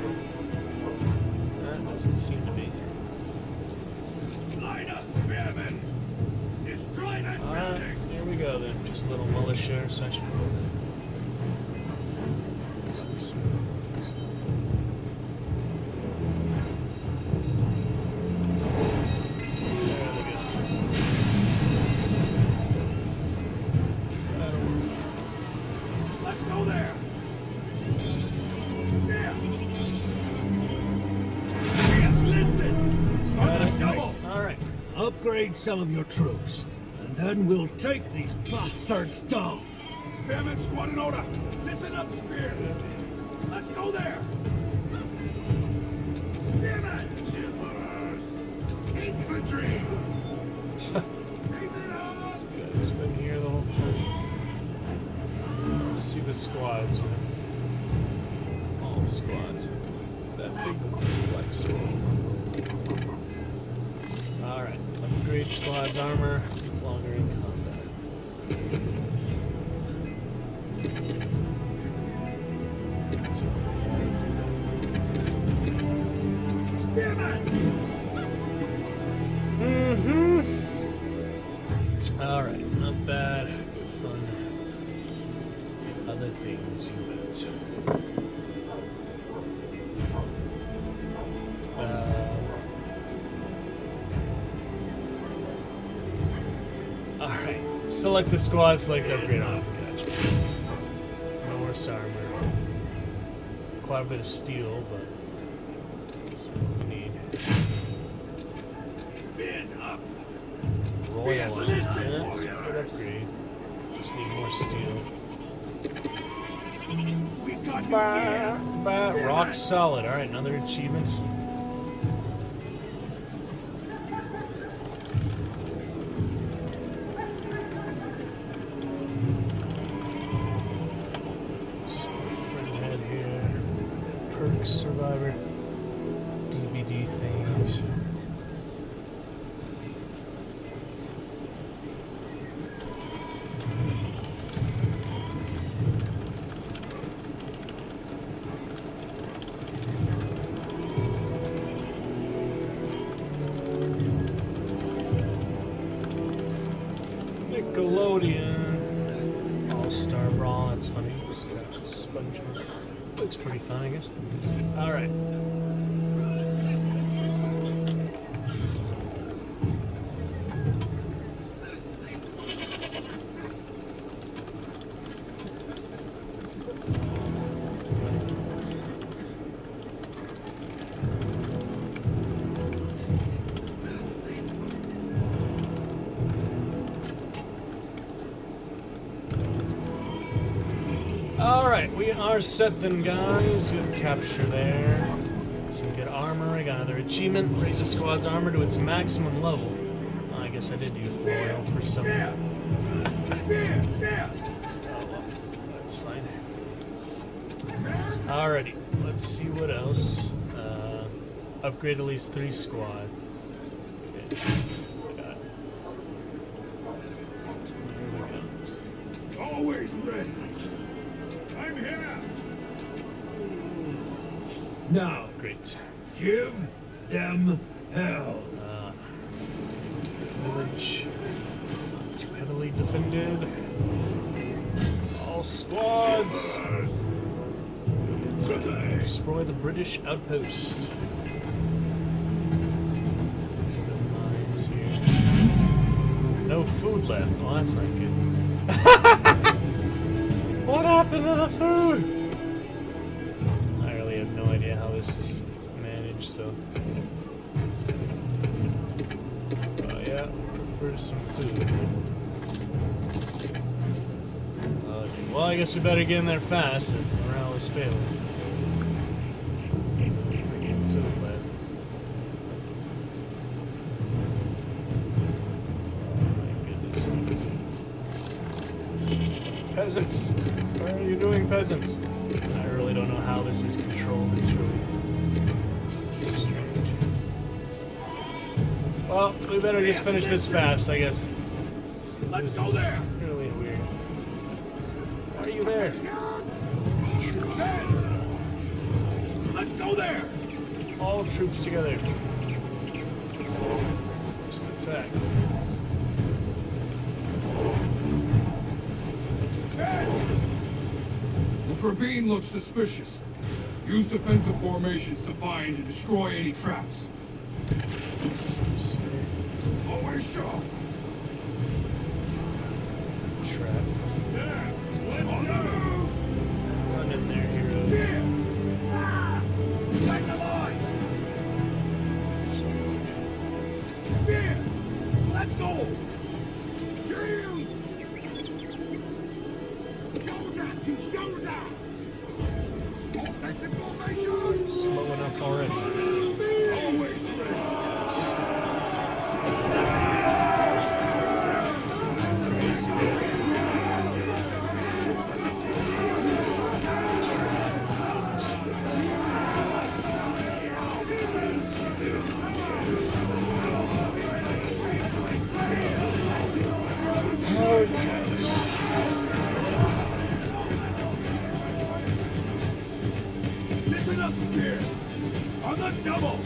That doesn't seem to be. Line up, Spearman. Destroy that Alright, building. here we go then. Just a little militia or such. There we go. That'll work. Let's go there. Spear. Fierce, listen. On Got the it. double. Alright. Upgrade some of your troops, and then we'll take these bastards down. Spearman squad in order. Listen up, Spear. Let's go there. Spearman. Shippers. Infantry. Keep it up. It's been here the whole time. Let's see the squads. All the squads. It's that big black squad. Alright. Upgrade squad's armor. Longer in combat. Spearman. Alright, not bad. Good fun. Other things, you bet. Alright. Select the squad, select upgrade armor. Gotcha. Norse armor. Quite a bit of steel, but that's what we need. Spear's up. Royal armor. Listen, That's a warriors. good upgrade. Just need more steel. We got you here. Rock solid. Alright, another achievement. Friend head here. Perks, survivor. DVD things. Nickelodeon. All-Star Brawl, that's funny. Just got a SpongeBob. Looks pretty fun, I guess. Alright. Alright, we are set then, guys. Good capture there. Some good armor. I got another achievement. Raise the squad's armor to its maximum level. I guess I did use oil for some. Oh, well, that's fine. Alrighty, let's see what else. Upgrade at least 3 squad. Okay. Got it. There we go. Always ready. I'm here. Now, Great. give them hell. Village. Too heavily defended. All squads. Destroy the British outpost. Some good mines here. No food left. Oh, that's not good. What happened to the food? I really have no idea how this is managed, so. Yeah, prefer some food. Okay, well, I guess we better get in there fast if morale is failing. Freaking food left. Oh my goodness. Peasants! What are you doing, peasants? I really don't know how this is controlled. It's really strange. Well, we better just finish this fast, I guess. Let's go there. Really weird. Why are you there? Let's go there. All troops together. Just attack. This ravine looks suspicious. Use defensive formations to find and destroy any traps. Always sharp. Trap. Yeah. Let's move. Run in there, hero. Take the line. Spear. Let's go. Shields. Shoulder to shoulder. Offensive formation. Slow enough already. Always ready. Oh, gosh. Listen up here. On the double.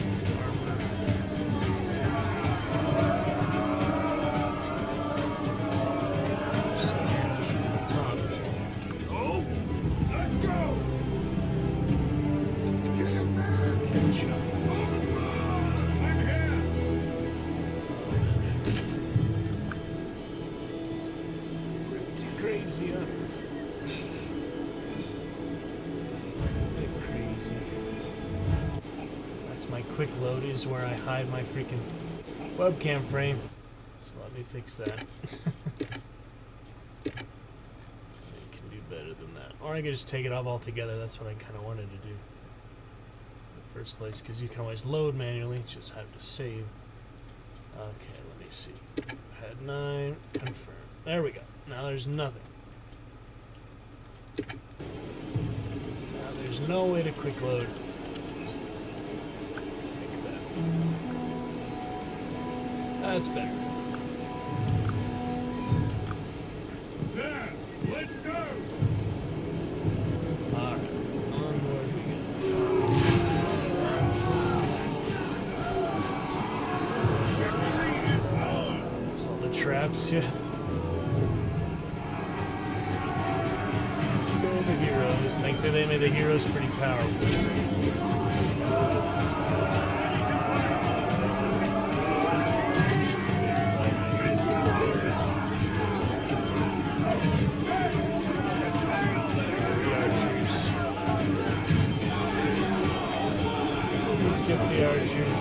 Oh, let's go. Catch up. I'm here. Pretty crazy, huh? Bit crazy. That's my quick load is where I hide my freaking webcam frame. So let me fix that. I can do better than that. Or I could just take it off altogether. That's what I kind of wanted to do in the first place, because you can always load manually, just have to save. Okay, let me see. Pad 9, confirm. There we go. Now there's nothing. Now there's no way to quick load. Like that. That's better. There. Let's go. Alright, onward we go. There's all the traps, yeah. The heroes. Thankfully they made the heroes pretty powerful. Skip the archers.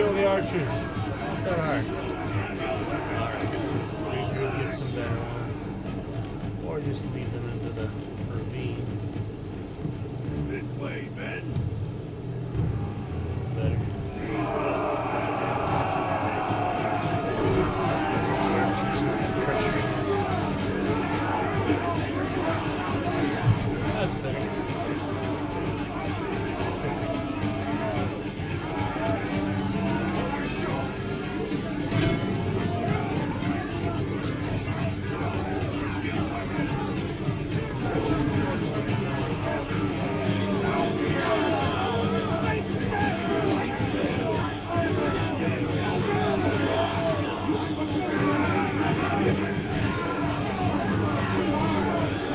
kill the archers. Not that hard. Alright. Regroup, get some better one. Or just leave them into the ravine. This way, men. Better. Archers are pressuring us. That's better.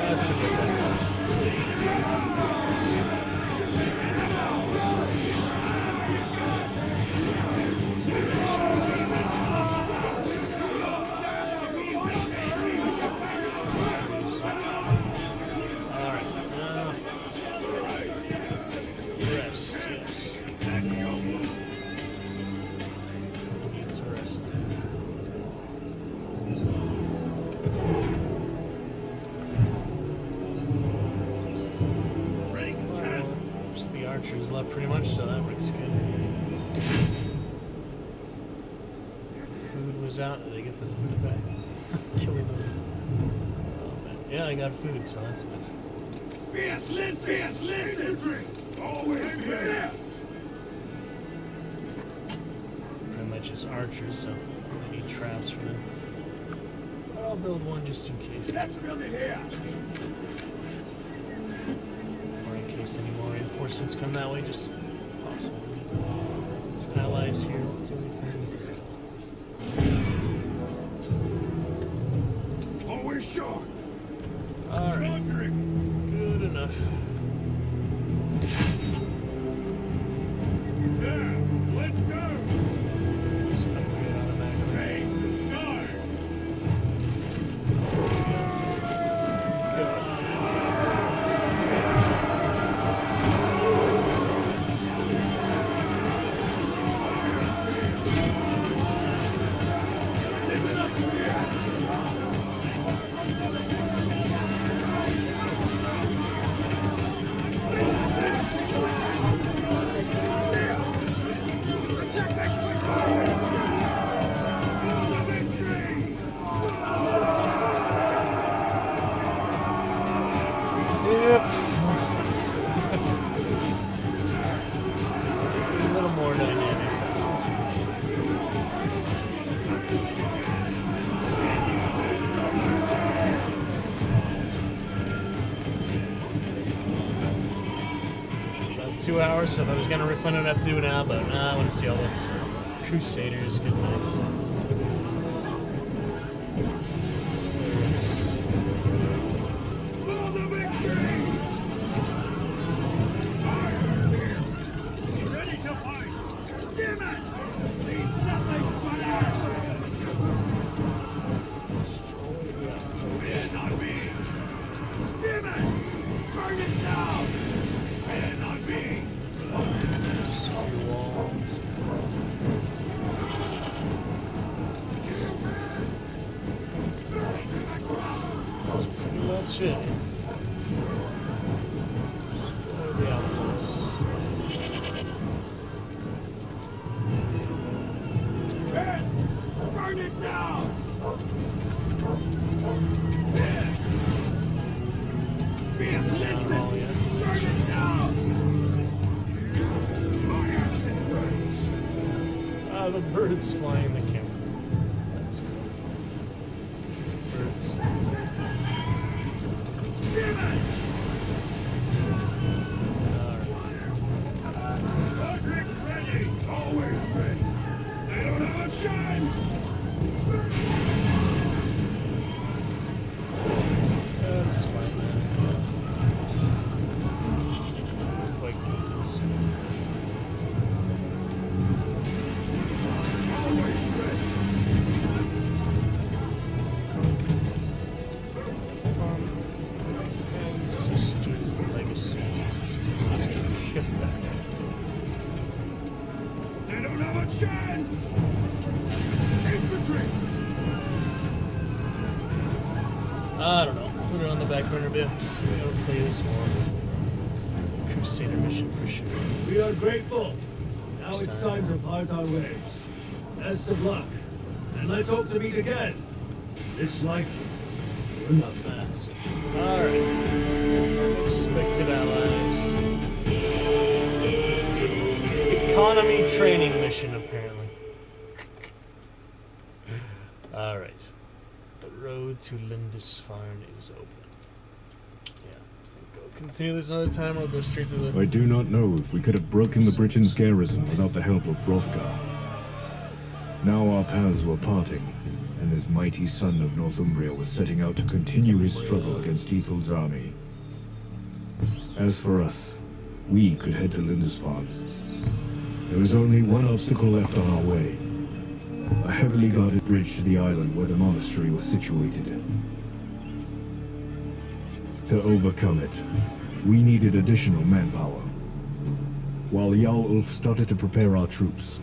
That's a good one. Alright, rest, yes. We need to rest there. Well, just the archers left pretty much, so that works good. Food was out. Did they get the food back? Killing them. Oh, man. Yeah, I got food, so that's nice. Yes, listen. Always there. Pretty much just archers, so I need traps for them. But I'll build one just in case. Let's build it here. Or in case any more reinforcements come that way, just possible. These allies here won't do anything. Always sharp. Alright, Roderick. good enough. There. Let's go. Just upgrade automatically. Hey, guard. Listen up here. Yep. We'll see. A little more dynamic. About 2 hours, so if I was gonna refund it, I'd have to do it now, but nah, I want to see all the Crusaders. Good nights. For the victory! Ready to fight! Damn it! Leave nothing but Men on me! Damn it! Burn it down! Men on me! Walls. That's pretty much it. Destroy the outposts. Men! Burn it down! Men! Beers, Not listen! all yet. Burn it down! My axe is ready! Ah, the birds flying the camera. That's cool. Birds. Damn it! Alright. Roderick ready! Always ready! They don't have a chance! That's fine, man. Quite good. Always ready! I don't know. Put it on the back burner a bit. See if we don't play this one. Crusader mission for sure. We are grateful. Now it's time to part our ways. Best of luck. And let's hope to meet again. This life or not. That's it. Alright. Expected allies. Economy training mission, apparently. Alright. The road to Lindisfarne is open. Yeah, I think I'll continue this another time or I'll go straight to the... I do not know if we could have broken the Britain's garrison without the help of Hrothgar. Now our paths were parting, and this mighty son of Northumbria was setting out to continue his struggle against Ethel's army. As for us, we could head to Lindisfarne. There was only one obstacle left on our way. A heavily guarded bridge to the island where the monastery was situated. To overcome it, we needed additional manpower. While Jarl Ulf started to prepare our troops,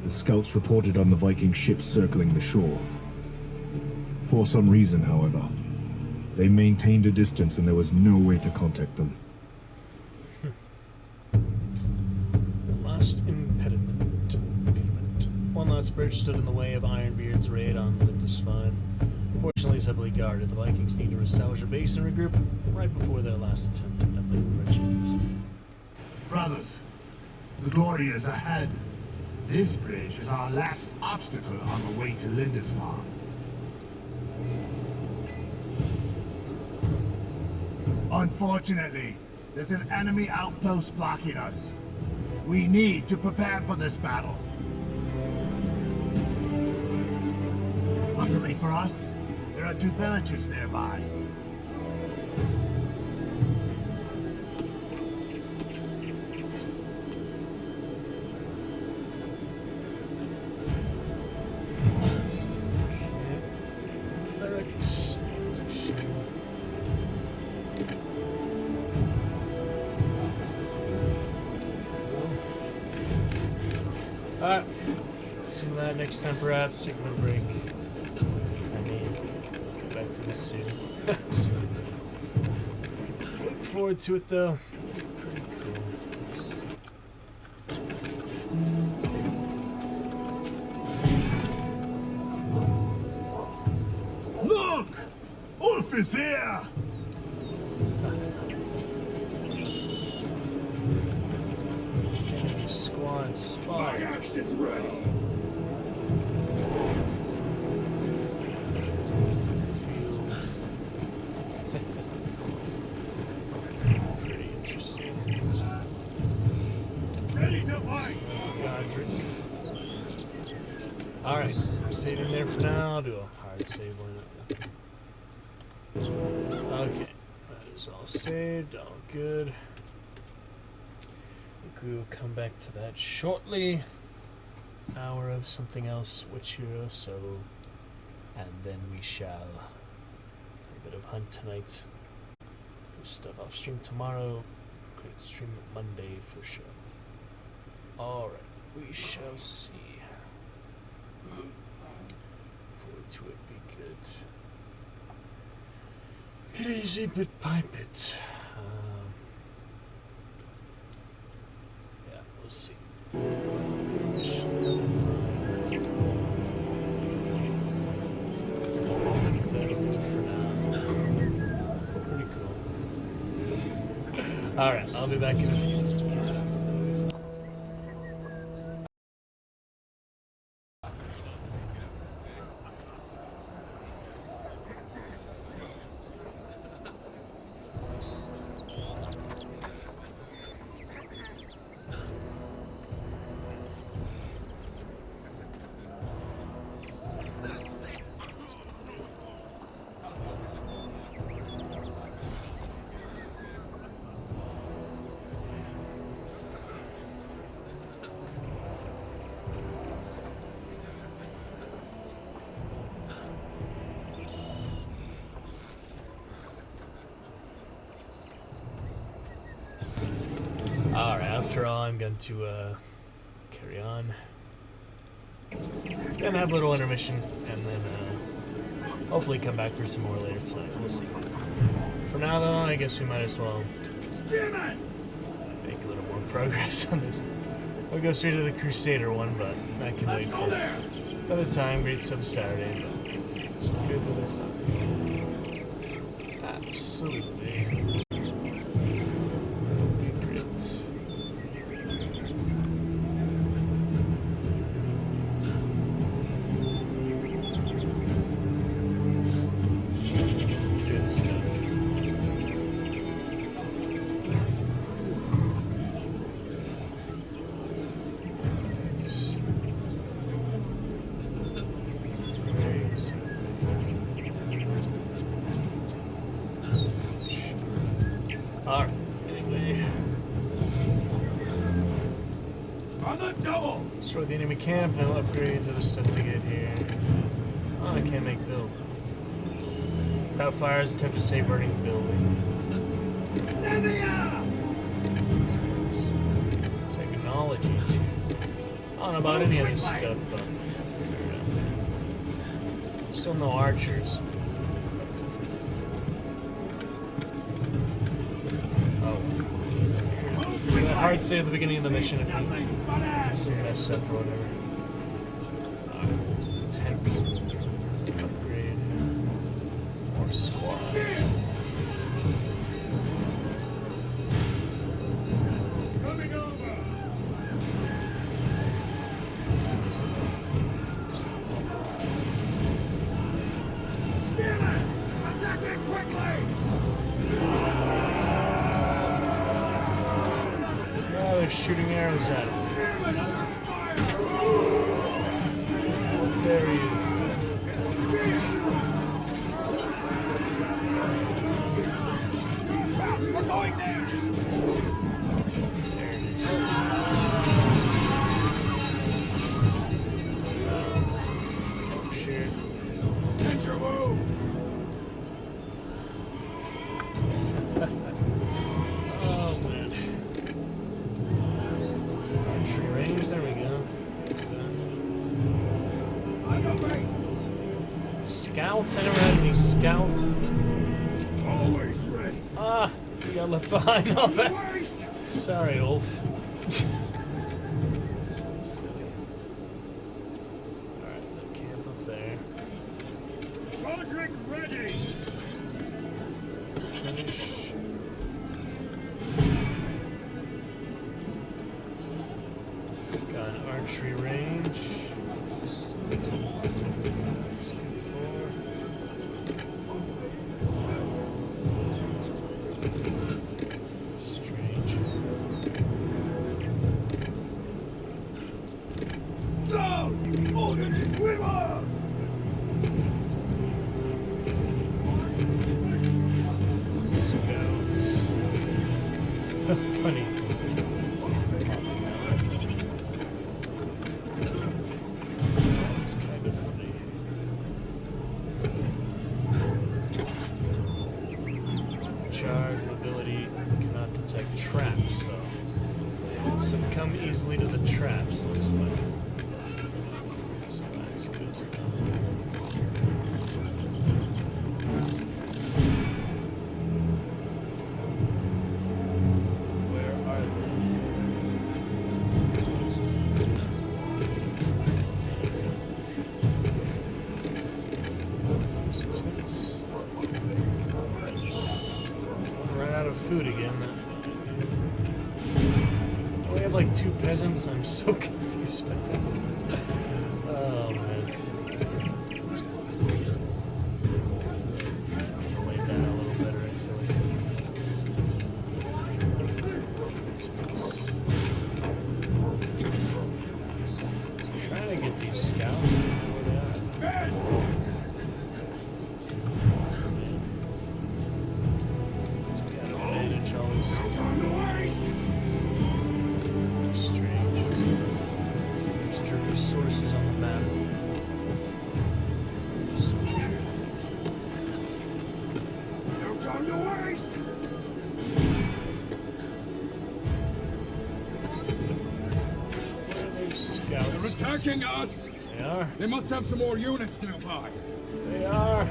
the scouts reported on the Viking ships circling the shore. For some reason, however, they maintained a distance and there was no way to contact them. The last impediment. One last bridge stood in the way of Ironbeard's raid on Lindisfarne. Fortunately, it's heavily guarded. The Vikings need to establish a base and regroup right before their last attempt at the Riches. Brothers, the glory is ahead. This bridge is our last obstacle on the way to Lindisfarne. Unfortunately, there's an enemy outpost blocking us. We need to prepare for this battle. Luckily for us, there are 2 villages nearby. Barracks. Alright. Some of that next time perhaps. Take a little break. Get back to this soon. Look forward to it though. Pretty cool. Look! Ulf is here! Enemy squad My spotted. axe is ready. Pretty interesting. Ready to fight! Godric. Alright, I'm saving there for now. I'll do a hard save on it. Okay, that is all saved, all good. I think we will come back to that shortly. Hour of something else, Witch Hero, so. And then we shall play a bit of Hunt tonight. Do stuff off stream tomorrow. Great stream Monday for sure. Alright, we shall see. Forward to it, be good. Get easy bit by bit. Yeah, we'll see. That'll do it for now. Pretty cool. Alright, I'll be back in a few. Alright, after all, I'm going to carry on. Gonna have a little intermission, and then Hopefully come back for some more later tonight. We'll see. For now, though, I guess we might as well make a little more progress on this. We'll go straight to the Crusader one, but I can wait for another time. Great sub Saturday, but good with it. Absolutely. Be great. Good stuff. Alright, anyway. On the double! Destroy the enemy camp, no upgrades, other stuff to get here. Oh, I can't make build. Without fires, attempt to save burning building. Technology. I don't know about any of this stuff, but still no archers. Oh. Hard save at the beginning of the mission if you mess up or whatever. There's the tanks. Upgrade. More squad. Coming over! Spearman! Attack it quickly! Oh, they're shooting arrows at him. There he is. We're going there! There it is. Oh, shit. Take your move! Oh, man. Archery range, there we go. On the way! Scouts? I never had any scouts. Always ready. Ah, you got left behind all that. Waste! Sorry, Ulf. So silly. Alright, the camp up there. Roderick ready! Finish. Got an archery range. Let's go forward. Strange. Stop! Odin is with us! Scouts. The funny thing. That's kind of funny. Charge mobility cannot detect traps, so they won't succumb easily to the traps, looks like. So that's good to know. Where are they? Ran out of food again. Oh, we have like 2 peasants. I'm so confused by that. Oh man. Could've laid that out a little better, I feel like. Trying to get these scouts. Where they at? So we gotta manage all this strange extra resources on the map. So weird. No time to waste! Where are those They're scouts? attacking us! They are. They must have some more units nearby. They are.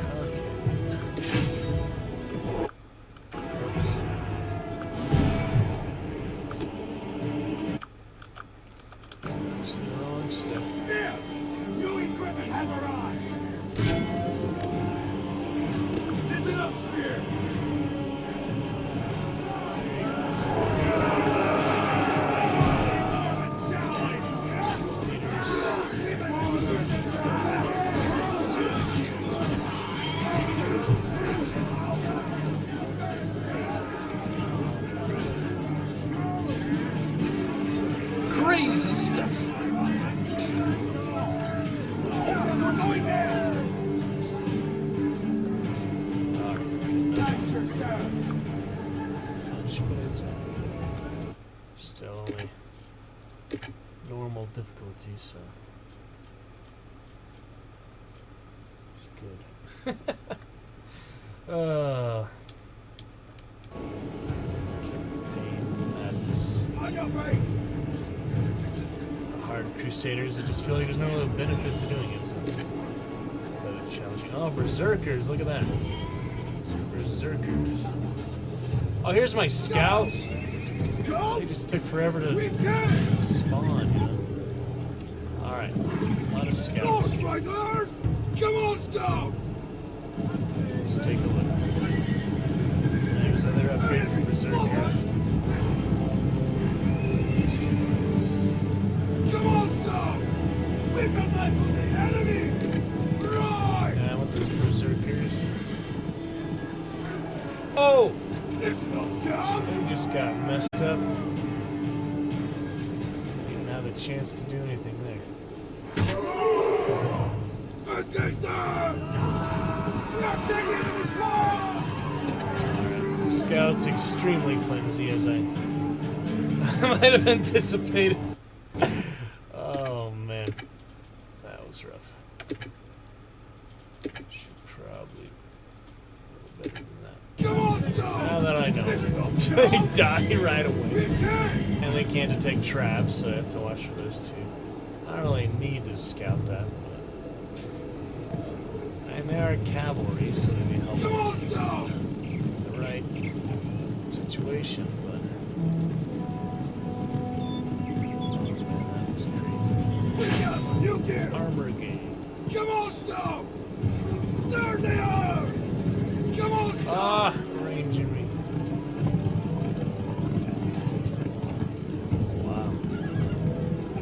crazy stuff. Still only normal difficulty, so it's good. Campaign madness. Hard Crusaders, I just feel like there's no real benefit to doing it. So challenging. Oh, Berserkers, look at that. Some Berserkers. Oh, here's my scouts. They just took forever to spawn, you know. Alright, a lot of scouts. Come on, scouts! Let's take a look. There's another upgrade for Berserker. Come on, scouts! We've got that from the enemy! Right! Yeah, I want those Berserkers. Oh! Listen up, scouts! They just got messed up. Didn't even have a chance to do anything there. Against them! We are taking enemy fire! Scouts extremely flimsy, as I might have anticipated. Oh man, that was rough. Should probably a little better than that. Come on, scouts! Now that I know, they die right away, and they can't detect traps, so I have to watch for those two. I don't really need to scout that, but and they are cavalry, so they may help Come on, scouts! the right situation. But that was crazy. We got them! You get Armor game. Come on, scouts! There they are! Come on, scouts! Ah, ranging me. Wow.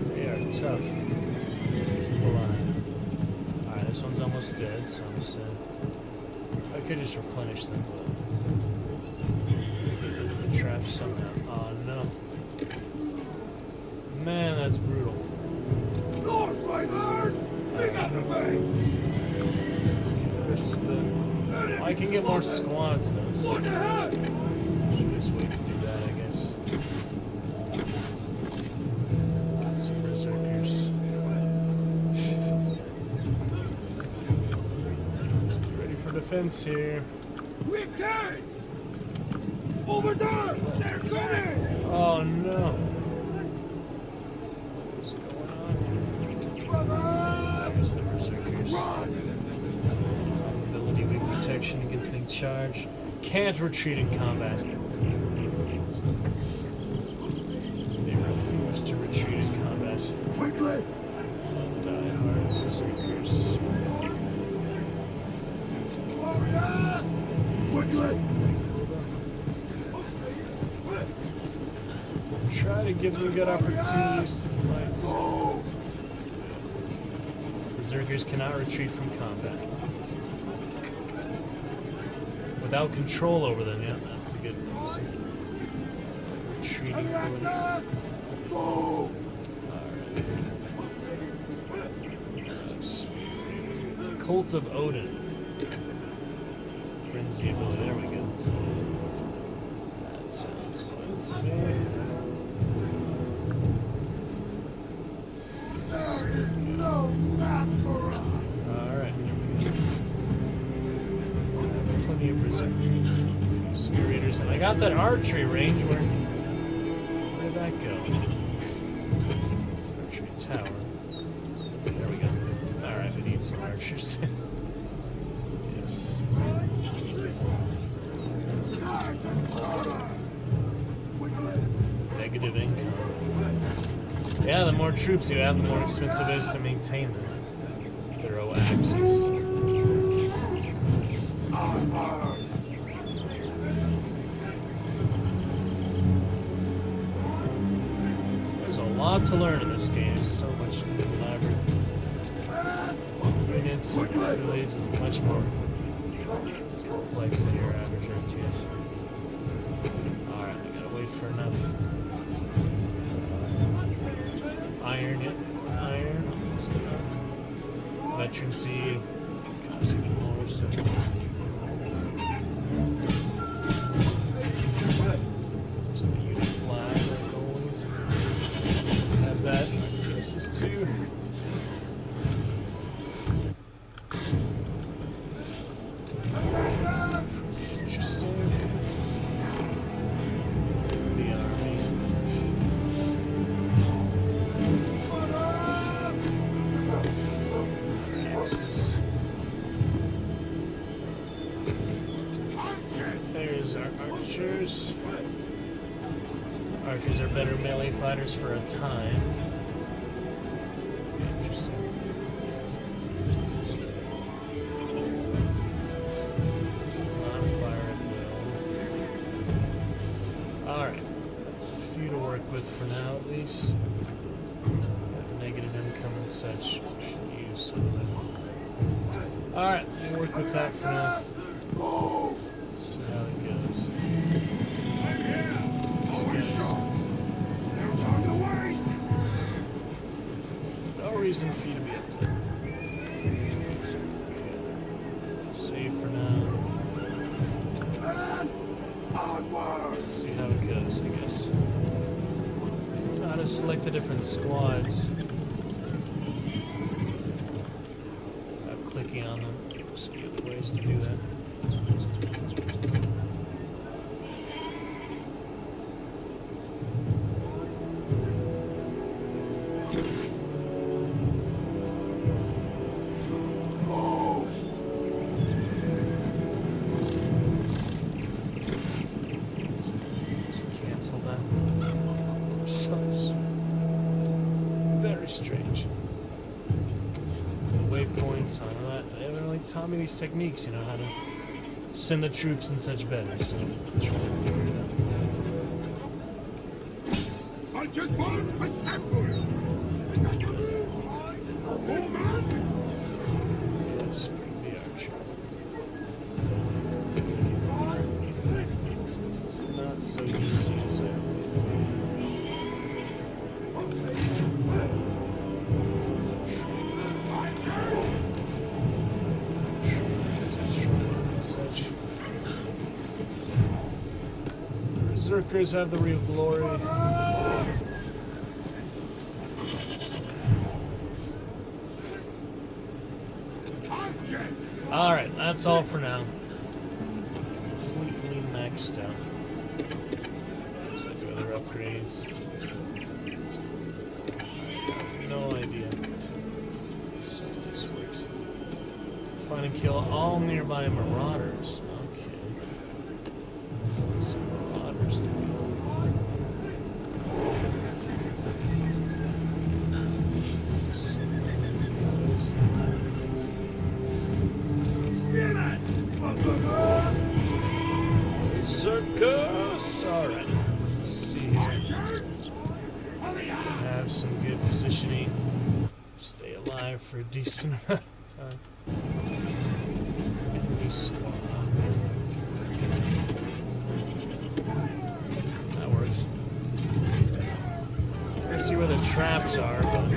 They are tough. Keep alive. Alright, this one's almost dead, so I'm sad. I could just replenish them, but get rid of the traps somehow. Oh no. Man, that's brutal. North Riders! We got the base! Let's get this I can get more squads though, so Look ahead! should just wait to do that, I guess. Got some berserkers. Let's get ready for defense here. We've guys! Over there! They're coming! Oh no! What's going on? There's the berserkers. Ability weak protection against being charged. Can't retreat in combat. They refuse to retreat in combat. Quickly! Die hard berserkers. Quickly! Try to give them good opportunities to fight. Berserkers cannot retreat from combat. Without control over them, yeah, that's the good news. Retreating ability. Alright. Cult of Odin. Frenzy ability, there we go. That sounds fun for me. Alright, here we go. Plenty of berserkers. A few spear-eaters. And I got that archery range. Where did that go? Archery tower. There we go. Alright, we need some archers. Yes. Negative income. Yeah, the more troops you have, the more expensive it is to maintain them. Thorough axes. There's a lot to learn in this game. There's so much elaborate units and abilities is much more complex than your average RTS. Alright, I gotta wait for enough iron it. Iron, almost enough. Veterancy costs even more, so. Just the unit flag, like always. Have that. TSS 2. Interesting. The army. Axes. There's our archers. Archers are better melee fighters for a time. Interesting. Fire at will. Alright. That's a few to work with for now, at least. Negative income and such. Should use some of it. Alright, we'll work with that for now. See how it goes. No reason for you to be up there. Save for now. Let's see how it goes, I guess. Know how to select the different squads. Without clicking on them. Must be other ways to do that. Cancel that. Sucks. Very strange. The waypoints on that. They haven't really taught me these techniques, you know, how to send the troops and such better, so I'm trying to figure it out. Archers bolt assemble! Yes, bring the archer. It's not so easy as I such. Berserkers have the real glory. Alright, that's all for now. Completely maxed out. Let's do other upgrades. No idea. So this works. Find and kill all nearby marauders. Okay. What's some marauders to do? Berserkers! Alright. Let's see here. Can have some good positioning. Stay alive for a decent amount of time. Enemy squad. That works. I see where the traps are, but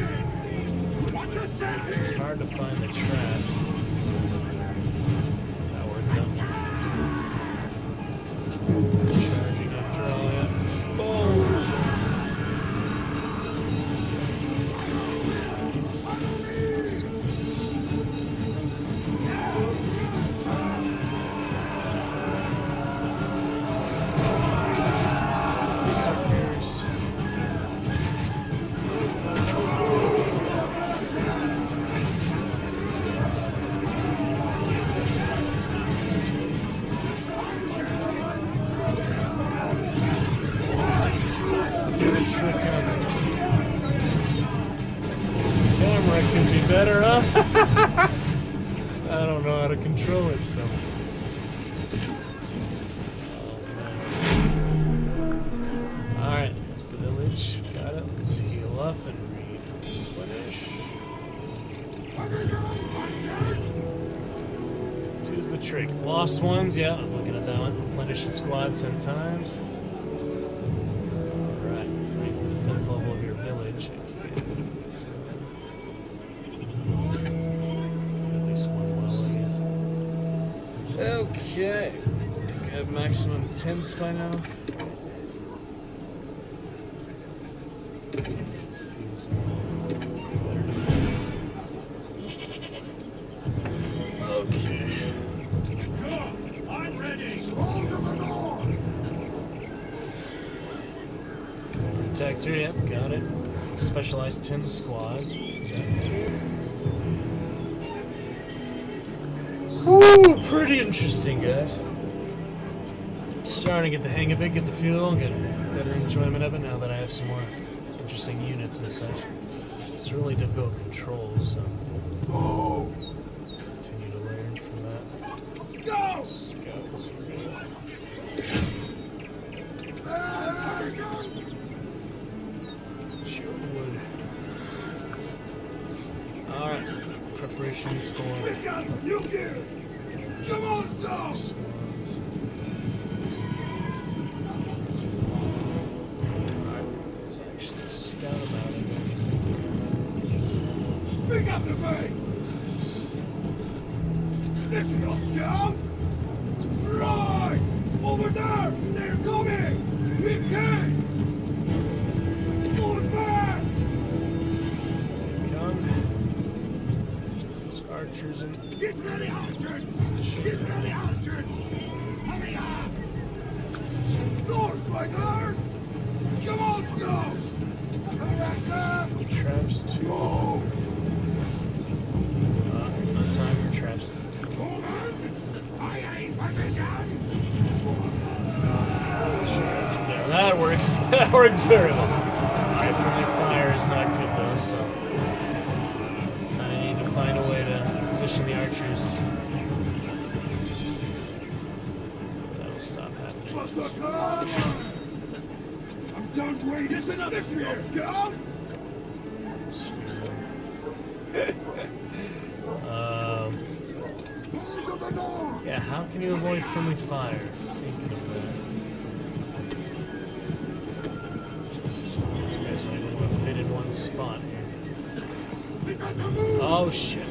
it's hard to find the trap. That worked out. Charging after all that. Boom! Camera can be better, huh? I don't know how to control it, so. Alright, there's the village. Got it. Let's heal up and replenish. Two's the trick. Lost ones, yeah, I was looking at that one. Replenish the squad 10 times. Alright, raise the defense level of your village. Okay. I think I have maximum tents by now. Okay. Sure, I'm ready. All to the north! Protector, yep, got it. Specialized 10 squads. Ooh, pretty interesting, guys. Starting to get the hang of it, get the feel, get better enjoyment of it now that I have some more interesting units and such. It's really difficult controls, so Oh! continue to learn from that. Go! Scouts. Wood. Alright, preparations for We got new gear! Come on, Snow! let's actually scout about it. Pick up the base! This is your scouts! Right! Over there! They're coming! We can't! Pull it back! Come. There's archers and Get ready, archers! Get ready, archers! Hurry up! North, Strikers! Come on, Snow! traps too. No time for traps. There, that works. That worked very well. Alright, friendly fire is not good though, so I need to find a way to position the archers. That'll stop happening. I'm done waiting. It's another spear, Scout! Yeah, how can you avoid friendly fire? Thinking of that. These guys don't even want to fit in one spot here. Oh shit.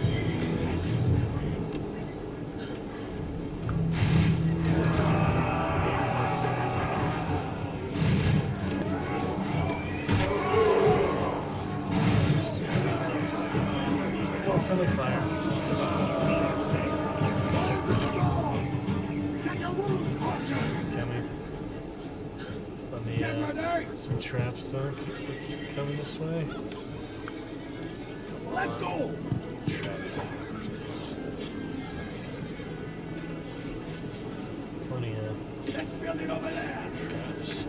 Oh, friendly fire. Coming. Let me get some traps though, in case they keep coming this way. Let's go! Trap. Plenty of Let's build it over there! traps.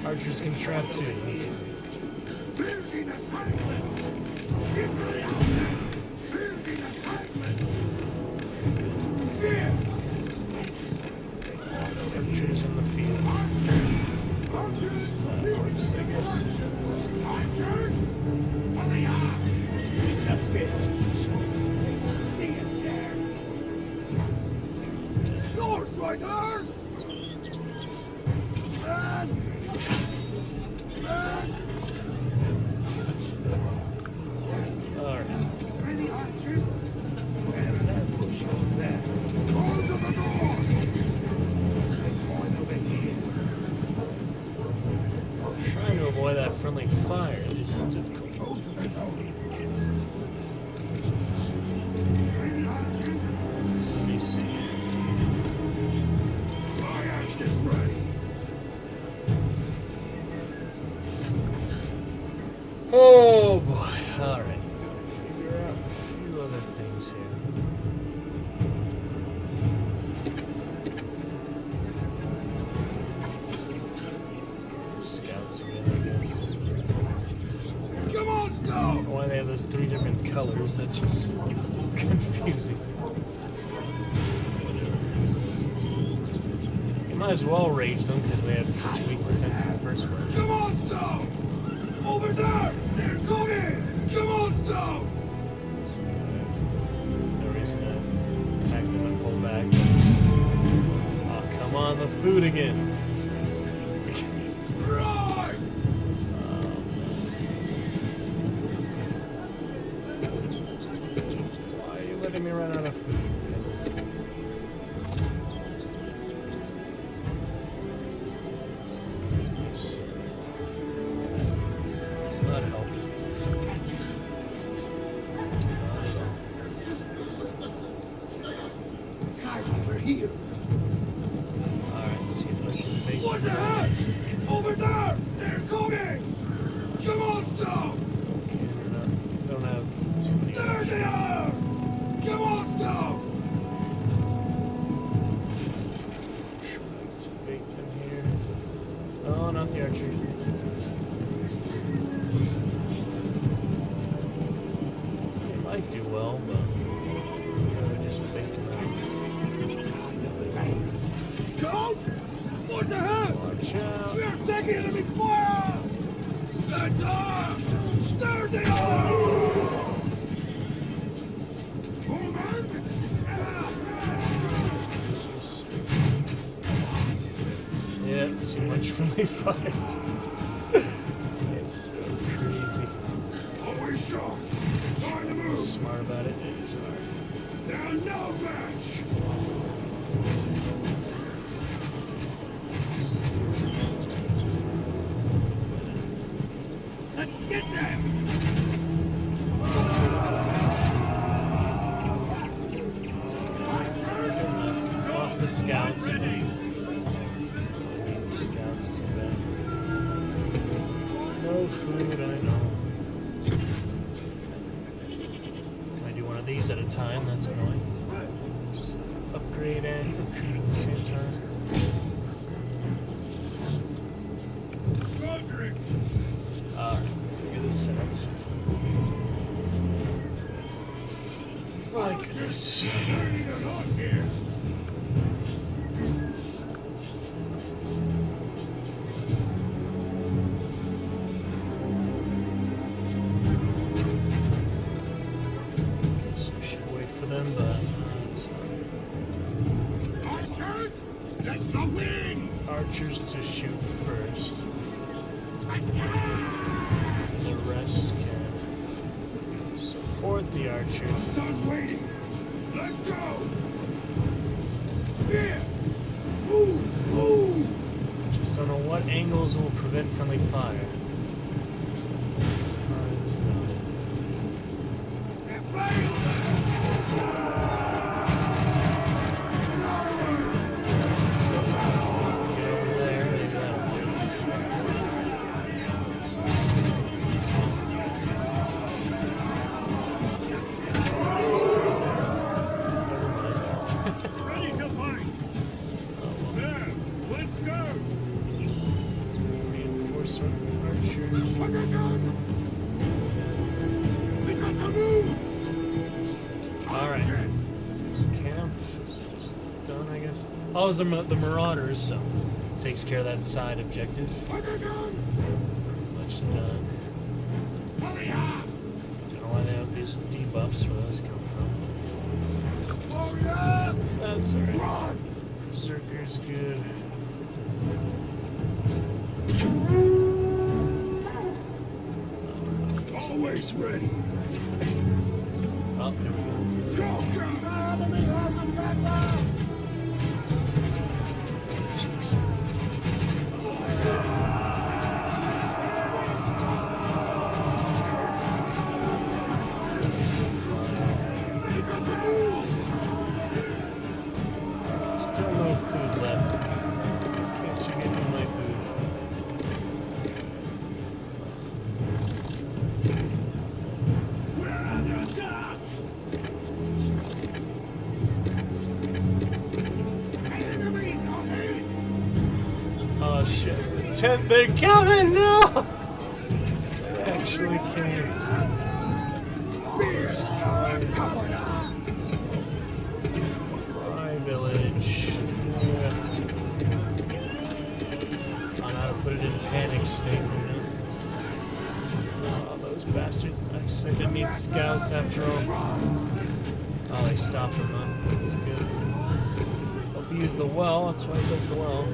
Archers can trap too. That's good. Building a cyclone! Get ready, archers! Building a cyclone! Spear! Archers in the field. Archers! That works, I guess. Archers! Hurry up! See us there! North Riders! Alright. Ready, archers? And that push over there. All to the north! Let's point over here. Trying to avoid that friendly fire is difficult. All to the north. Ready, archers? Let me see. My axe is ready. Oh boy. Alright. Figure out a few other things here. Scouts again, I guess. Come on, Snow! Why they have those three different colors, that's just confusing. You might as well rage them because they have such weak defense in the first place. Come on, Snow! Over there! They're coming! Come on, Snow! No reason to attack them and pull back. Oh, come on, the food again. Right! Why are you letting me run out of food, peasants? time we're here. Alright, see if I can bait Watch them out. ahead! Over there! They're coming! Come on, Stones! Don't have too many There options. they are! Come on, Stones! Trying to bait them here. Oh, not the archer. They might do well, but I'd just bait them out. Stones! Watch ahead! Watch out. We are taking enemy fire! That's up! There they are! Yeah, too much friendly fire. It's so crazy. Always sharp! Time to move! Smart about it. It's hard. They're no match! Let's get them! Lost the scouts. I need the scouts too bad. No food, I know. Can I do one of these at a time? That's annoying. Just upgrade and retreat at the same time. Roderick! Alright, figure this out. My goodness. Turning it on here! Guess we should wait for them, but Archers! Let the wind! archers to shoot first. Attack! The rest can support the archers. Stop waiting! Let's go! Spear! Move! Move! Just don't know what angles will prevent friendly fire. It's hard to know. They're flying! Get over there, maybe that'll do. Ready to fight! There! Let's go! Reinforcement archers. Positions! We got to move! Alright. This camp is just done, I guess. Oh, it's the Marauders, so takes care of that side objective. Positions! Much done. Hurry up! Don't know why they have these debuffs, where those come from. Hurry up! That's alright. Run! Berserker's good. Always ready! Oh, there we go. Go! Go! Enemy has attacked us! Jeez. We got to move! Still no food left. Can't you get me my food? We're under attack! Enemies ahead! Oh shit. They're coming! No! They actually came. My village. Yeah. I know how to put it in panic state right now. Oh, those bastards. I guess I didn't need scouts after all. Oh, they stopped them, huh? That's good. Hope you use the well. That's why I built the well.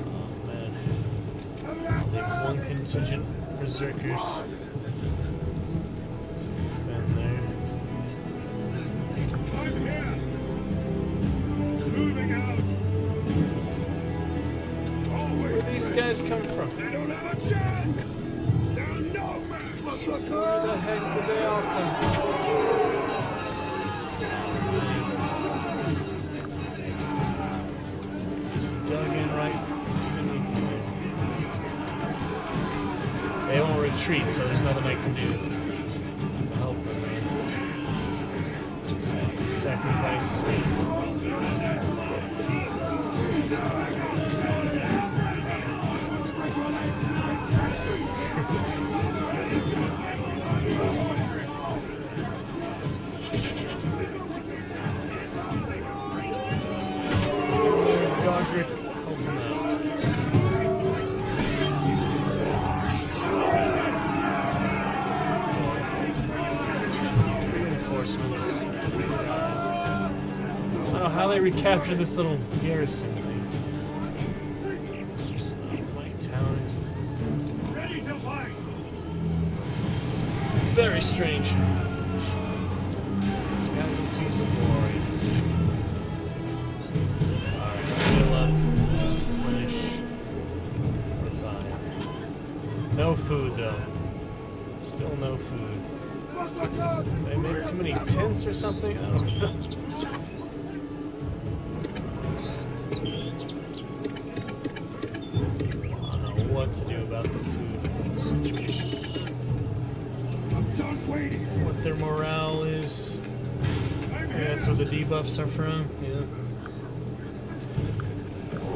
Oh, man. I'll take one contingent berserkers. Defend there. I'm here! Moving out! Where do these guys come from? They don't have a chance! They're no match! Where the heck do they all come from? retreat, so there's nothing I can do to help them. Man. Just have to sacrifice. Godric, help him out. Reinforcements. I don't know how they recaptured this little garrison thing. It's just my town. Ready to fight! Very strange. Casualties of war. Alright, heal up. Finish. We're fine. No food though. Still no food. They made too many tents or something? I don't know. I don't know what to do about the food situation. I'm done waiting. What their morale is. Maybe that's where the debuffs are from. Yeah.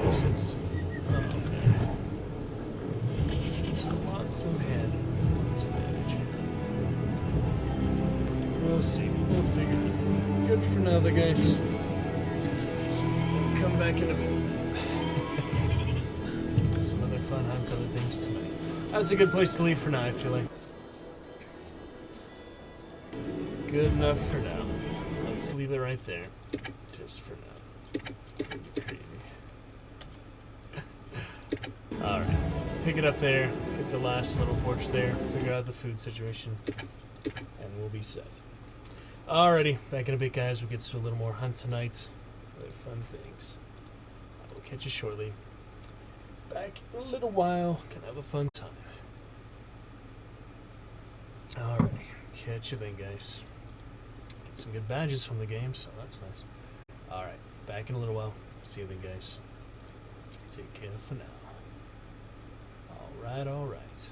Makes sense. Oh, okay. So lots of head. Lots of damage. We'll see. We'll figure it out. Good for now, the guys. We'll come back in a bit. Some other fun hunts, other things tonight. That's a good place to leave for now, I feel like. Good enough for now. Let's leave it right there. Just for now. Crazy. Alright. Pick it up there. Get the last little fortress there. Figure out the food situation. And we'll be set. Alrighty. Back in a bit, guys. We'll get to a little more hunt tonight. Other fun things. I will catch you shortly. Back in a little while. Can have a fun time. Alrighty. Catch you then, guys. Get some good badges from the game, so that's nice. Alright. Back in a little while. See you then, guys. Take care for now. Alright, alright.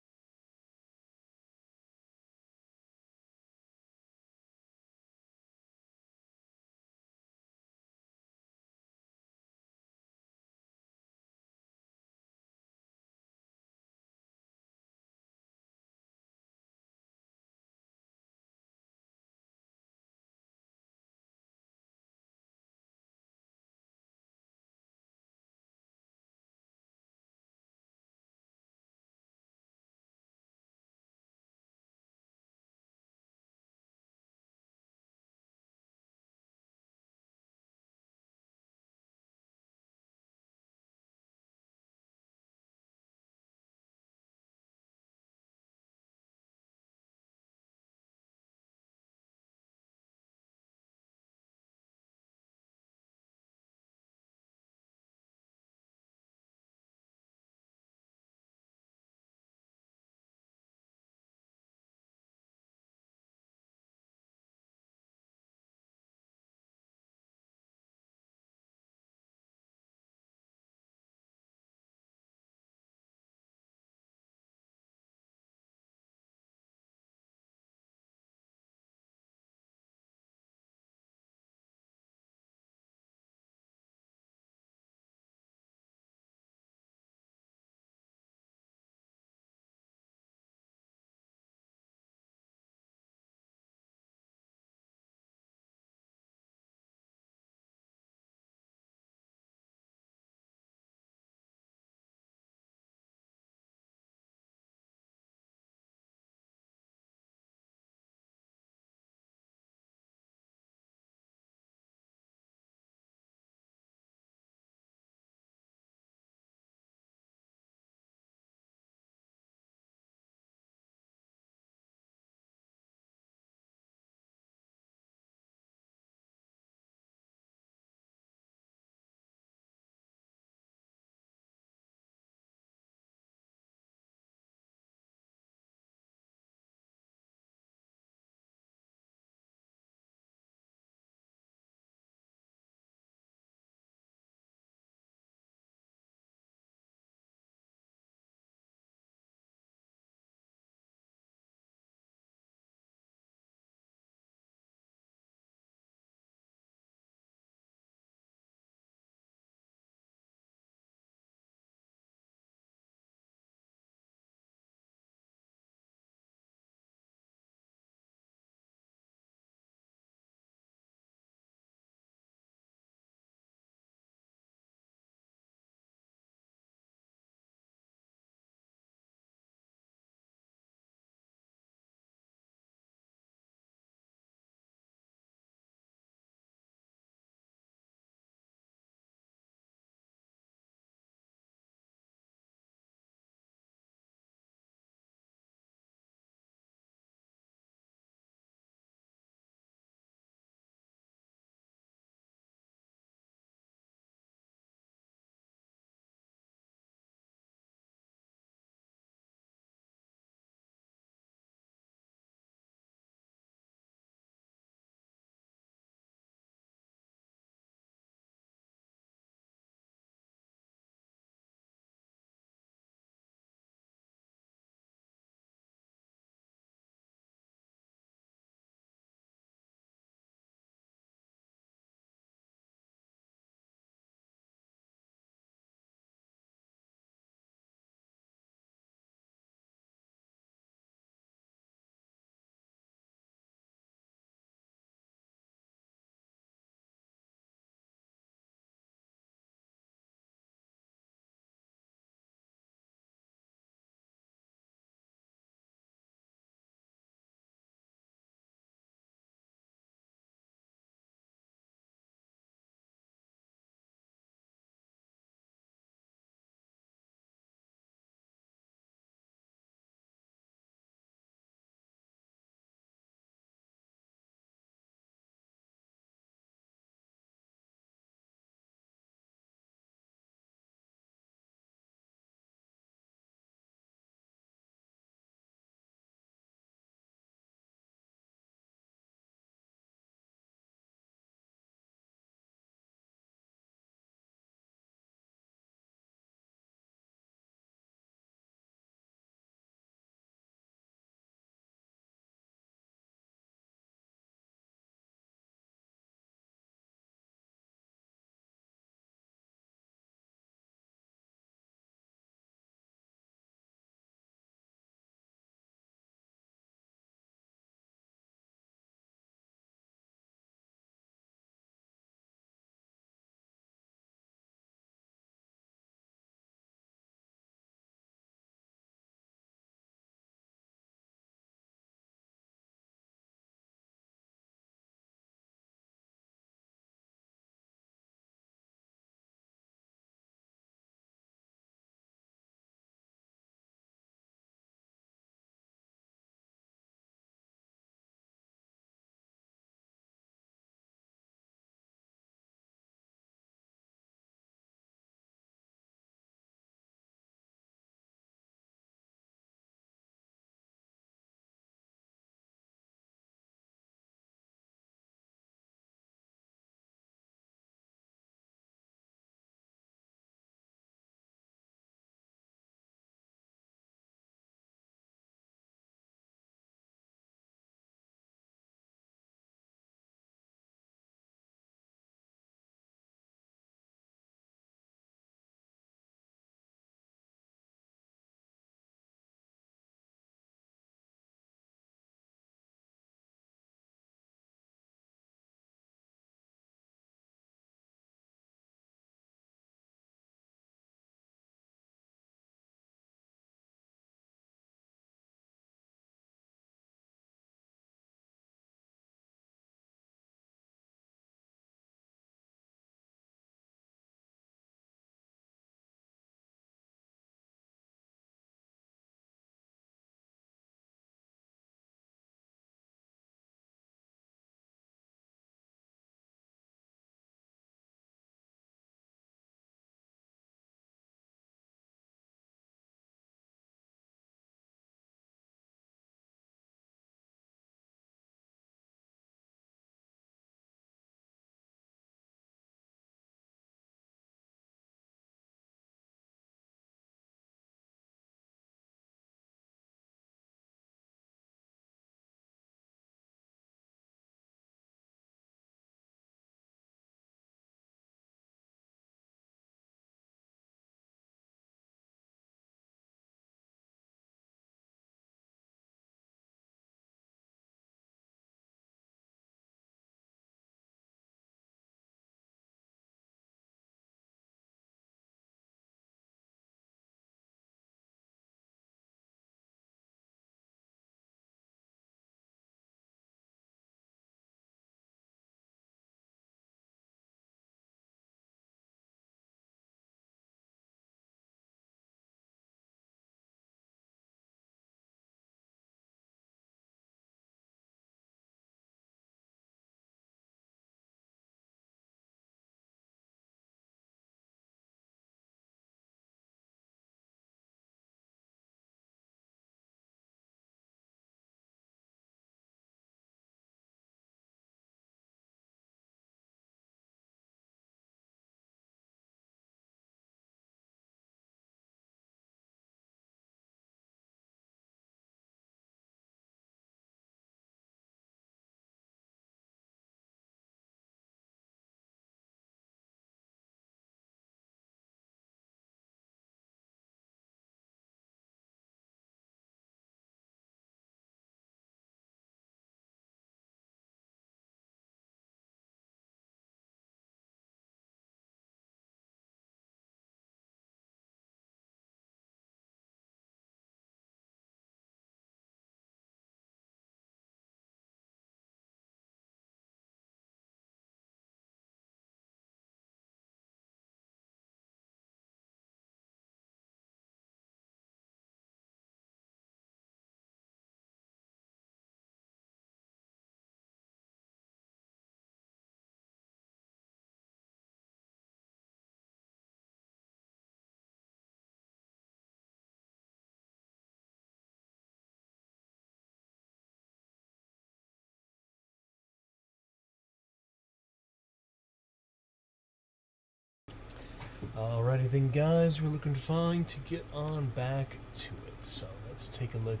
Alrighty then, guys, we're looking fine to get on back to it. So let's take a look,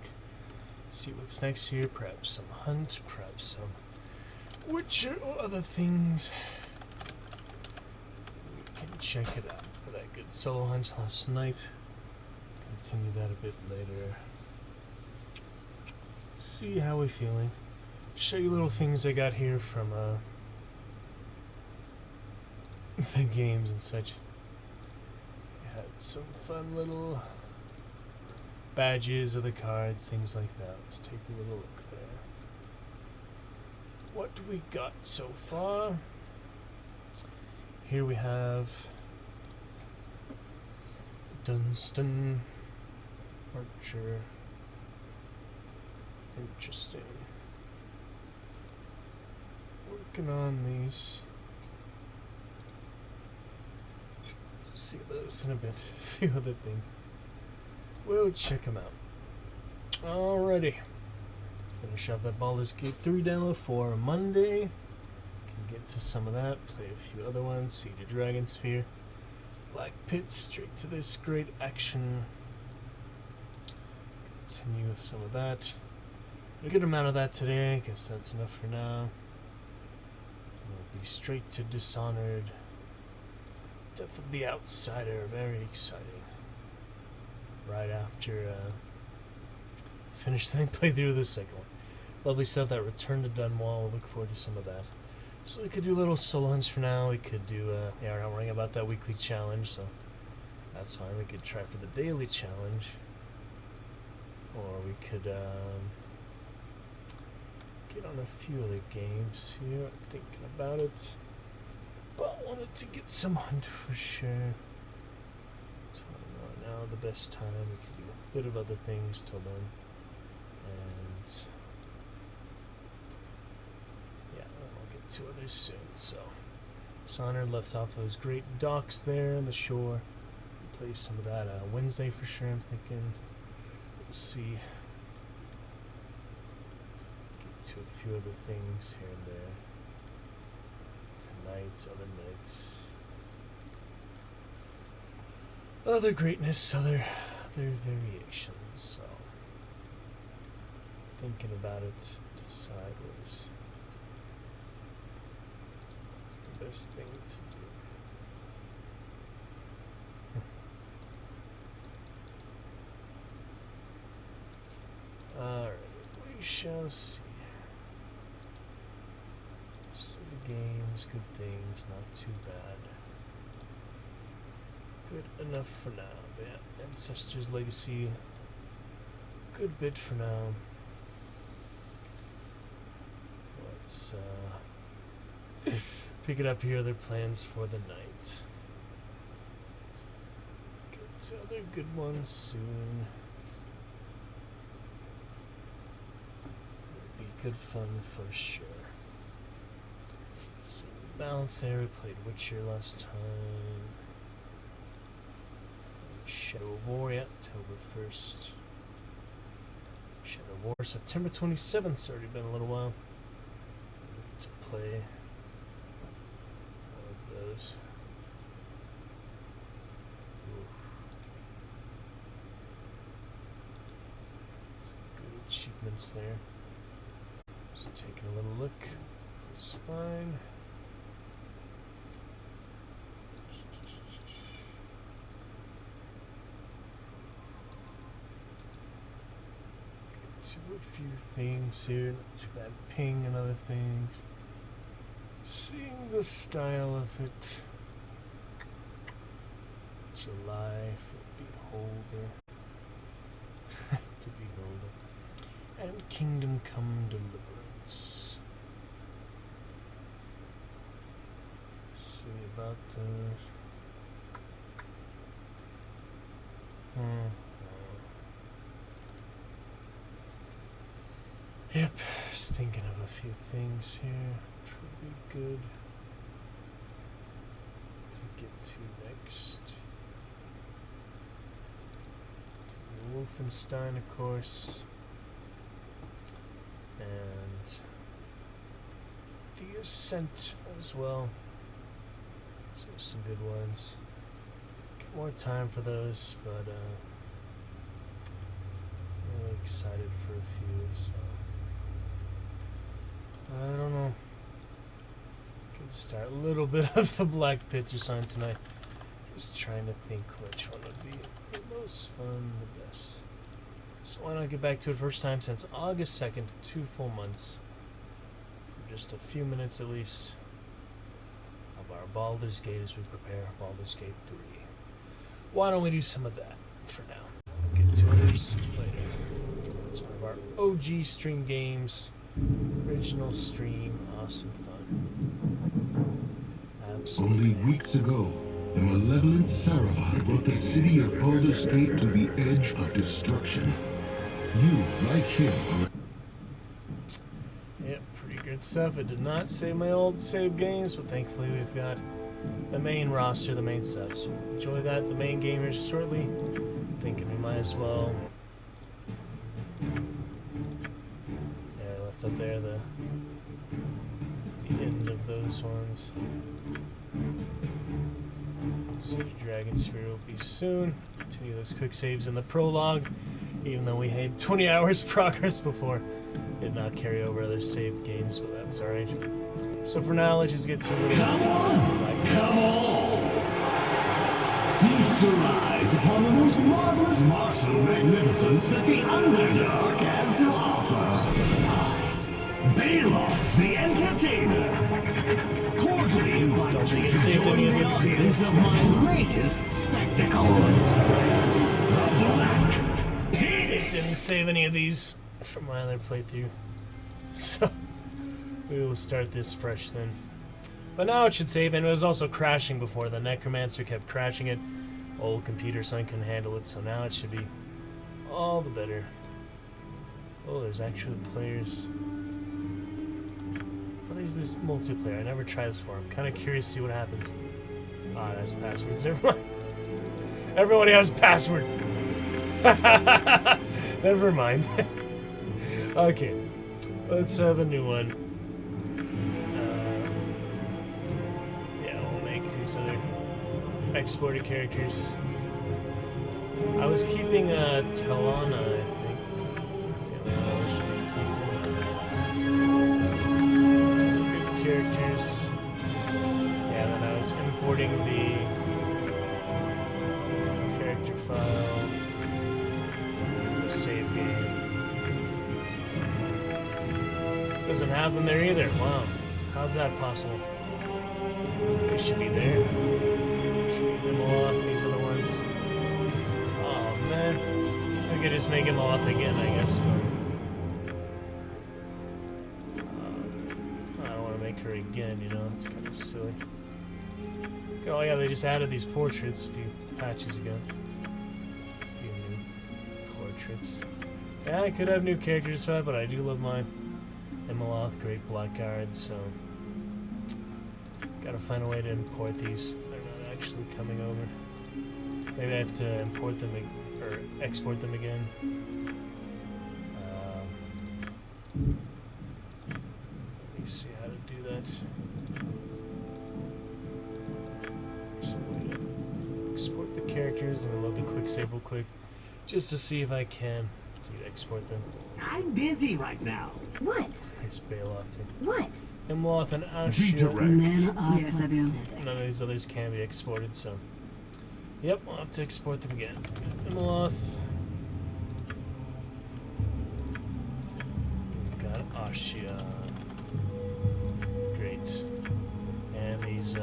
see what's next here. Perhaps some hunt, perhaps some Witcher or other things. We can check it out for that good solo hunt last night. Continue that a bit later. See how we're feeling. Show you little things I got here from the games and such. Had some fun little badges of the cards, things like that. Let's take a little look there. What do we got so far? Here we have Dunstan Archer. Interesting. Working on these. See those in a bit. A few other things. We'll check them out. Alrighty. Finish off that Baldur's Gate 3 download for Monday. Can get to some of that. Play a few other ones. Seeded Dragon Spear. Black Pit. Straight to this great action. Continue with some of that. A good amount of that today. I guess that's enough for now. We'll be straight to Dishonored. Death of the Outsider, very exciting. Right after finish the playthrough of the second one. Lovely stuff. That Return to Dunwall. We'll look forward to some of that. So we could do little solo hunts for now. We could do yeah, we're not worrying about that weekly challenge, so that's fine. We could try for the daily challenge, or we could get on a few other games here. I'm thinking about it. But I wanted to get some hunt for sure. So I don't know, now the best time. We can do a bit of other things till then. And yeah, I'll get to others soon. So Sonner left off those great docks there on the shore. We'll play some of that Wednesday for sure, I'm thinking. We'll see. Get to a few other things here and there. Nights, other nights, other greatness, other variations. So, thinking about it, decide what's the best thing to do. Alright, we shall see. Silly games, good things, not too bad. Good enough for now. But yeah, Ancestors Legacy, good bit for now. Let's pick it up here. Other plans for the night. Get to other good ones soon. It'll be good fun for sure. So balance there. We played Witcher last time. Shadow of War, yeah, October 1st. Shadow of War, September 27th. It's already been a little while to play all of those. Ooh. Some good achievements there. Just taking a little look. It's fine. To a few things here, not too bad. Ping and other things. Seeing the style of it. July for Beholder. To Beholder. And Kingdom Come Deliverance. See about those. Yep, just thinking of a few things here, which would be good to get to next. To Wolfenstein, of course, and The Ascent as well. So some good ones. more time for those, but really excited for a few, so I don't know. Could start a little bit of the Black Pits or something tonight. Just trying to think which one would be the most fun, the best. So why not get back to it first time since August 2nd, 2 full months. For just a few minutes at least of our Baldur's Gate as we prepare Baldur's Gate 3. Why don't we do some of that for now? Get to others later. It's one of our OG stream games. Original stream, awesome fun. Absolutely. Only weeks ago, the malevolent Saravar brought the city of Baldur's Gate to the edge of destruction. You, like him, Yep, pretty good stuff. It did not save my old save games, but thankfully we've got the main roster, the main stuff. So enjoy that, the main gamers shortly. Thinking we might as well. Yeah, I left up there the end of those ones. So the Dragon Spear will be soon. Continue those quick saves in the prologue, even though we had 20 hours progress before. Did not carry over other save games, but that's alright. So for now, let's just get to a little. Come on! Feast your eyes upon the most marvelous martial magnificence that the Underdark has to offer. Baloth, the Entertainer. Cordially invite you to join the audience of my latest spectacle. The Black Pits. Didn't save any of these from my other playthrough, so we will start this fresh then. But now it should save, and it was also crashing before. The Necromancer kept crashing it. Old computer son couldn't handle it, so now it should be all the better. Oh, there's actually players. What is this multiplayer? I never tried this before. I'm kind of curious to see what happens. Ah, that's passwords. Never mind. Everybody has password. Never mind. Okay, let's have a new one. Yeah, we'll make these other exported characters. I was keeping Talana, I think. Let's see how I should keep some good characters. Yeah, then I was importing the character file, the save game. Doesn't have them there either. Wow. How's that possible? They should be there. Should be them all off. These are the ones. Oh man. I could just make him off again, I guess. But, I don't want to make her again, you know. It's kind of silly. Oh yeah, they just added these portraits a few patches ago. A few new portraits. Yeah, I could have new characters for that, but I do love my Imaloth, Great Blackguard, so gotta find a way to import these. They're not actually coming over. Maybe I have to import them or export them again. Let me see how to do that. So I'm gonna export the characters and load the quick save real quick, just to see if I can export them. I'm busy right now. What? There's Baloth too. What? Imloth and Ashia. Yes, I will. None of these others can be exported, so. Yep, we'll have to export them again. Imloth. We've got Ashia. Great. And these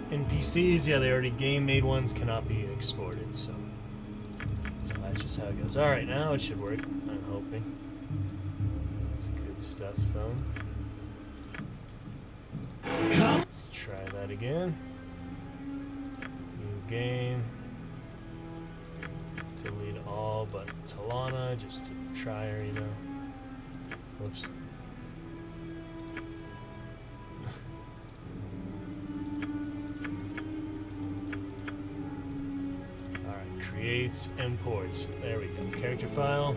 NPCs, yeah, they already game-made ones, cannot be exported, so. That's just how it goes. Alright, now it should work, I'm hoping. It's good stuff, though. Let's try that again. New game. Delete all but Talana, just to try her, you know. Whoops. Create, import. There we go. Character file.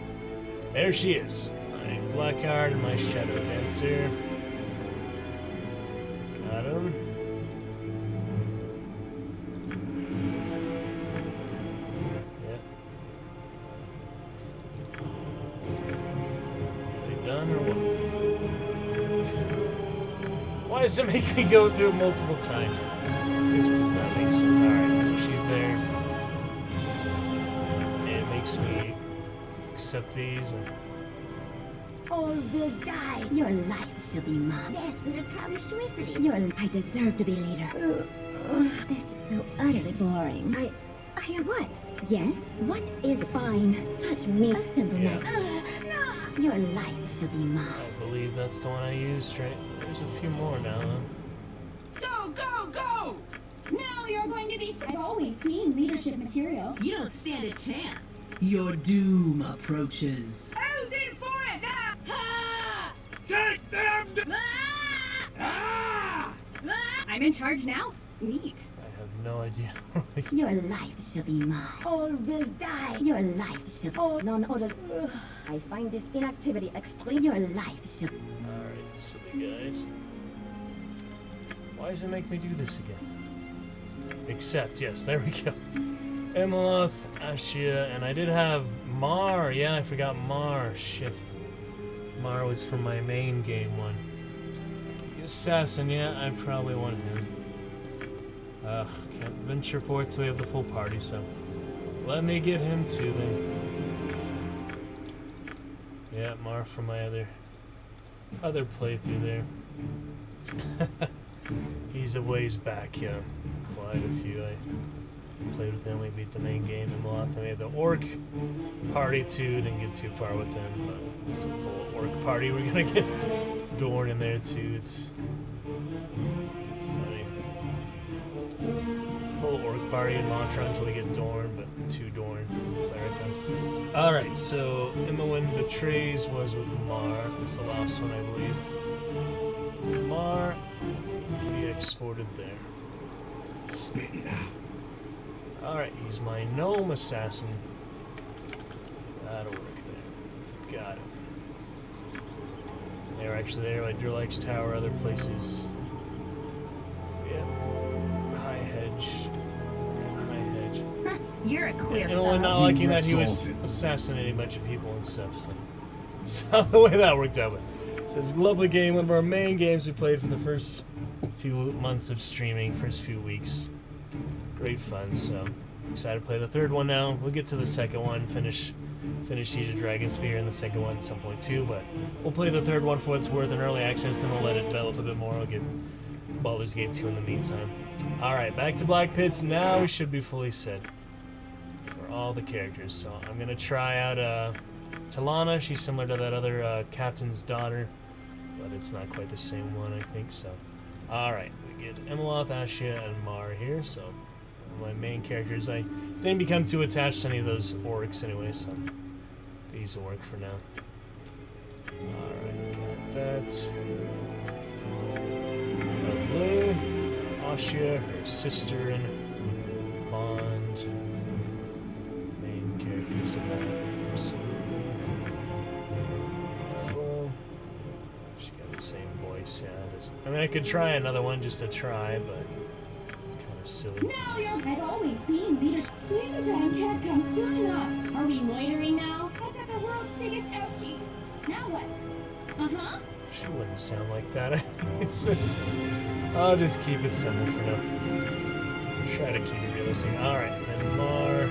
There she is. My Blackguard and my Shadow Dancer. Got him. or what? Why does it make me go through it multiple times? This does not make sense. Alright, she's there. It makes me accept these and All will die. Your life shall be mine. Death will come swiftly. I deserve to be leader. This is so utterly boring. I am what? Yes? What is fine? Such me. A simple night. No. Your life shall be mine. I believe that's the one I used, right? There's a few more now, huh? Go, go, go! Now you're going to be always being leadership material. You don't stand a chance. Your doom approaches. Who's in for it now? Ha! Take them! Ah! I'm in charge now? Neat. I have no idea. Your life shall be mine. All will die. Your life shall. All none others. I find this inactivity extreme. Your life shall. Alright, silly guys. Why does it make me do this again? Except, yes, there we go. Emeloth, Ashia, and I did have Mar. Yeah, I forgot Mar. Shit. Mar was from my main game one. The assassin, yeah, I probably want him. Ugh, can't venture forth till we have the full party, so let me get him too then. Yeah, Mar from my other playthrough there. He's a ways back, yeah. Quite a few. I played with him, we beat the main game in Meloth. We had the Orc party too, didn't get too far with him, but it's a full Orc party. We're gonna get Dorn in there too. It's funny. Full Orc party in Mantra until we get Dorn, but 2 Dorn Clericons. Alright, so Imoen Betrays was with Mar. That's the last one, I believe. Mar can be exported there. Spit it out. Alright, he's my gnome assassin. That'll work there. Got it. They're actually there by Durlax's Tower, other places. Yeah. High Hedge. High Hedge. You're a queer And only fellow. not liking that he was assassinating a bunch of people and stuff, so the way that worked out. But so it's a lovely game, one of our main games we played for the first few months of streaming, first few weeks. Great fun, so excited to play the third one now. We'll get to the second one, finish Siege of Dragonspear in the second one at some point too, but we'll play the third one for what it's worth in early access, then we'll let it develop a bit more. We'll get Baldur's Gate 2 in the meantime. Alright, back to Black Pits. Now we should be fully set for all the characters. So I'm going to try out Talana. She's similar to that other captain's daughter, but it's not quite the same one, I think. So, alright, we get Emeloth, Ashia, and Mar here, so my main characters. I didn't become too attached to any of those orcs anyway, so these will work for now. Alright, got that. Lovely. Ashia, her sister in Bond. Main characters of that, absolutely. Well, she got the same voice, yeah. I mean, I could try another one just to try, but it's kind of silly. Now you're I'd always being leadership. Sleepy time can't come soon enough. Are we loitering now? I've got the world's biggest ouchie. Now what? Uh-huh. She wouldn't sound like that. It's just, I'll just keep it simple for now. Try to keep it realistic. Alright, and Mar.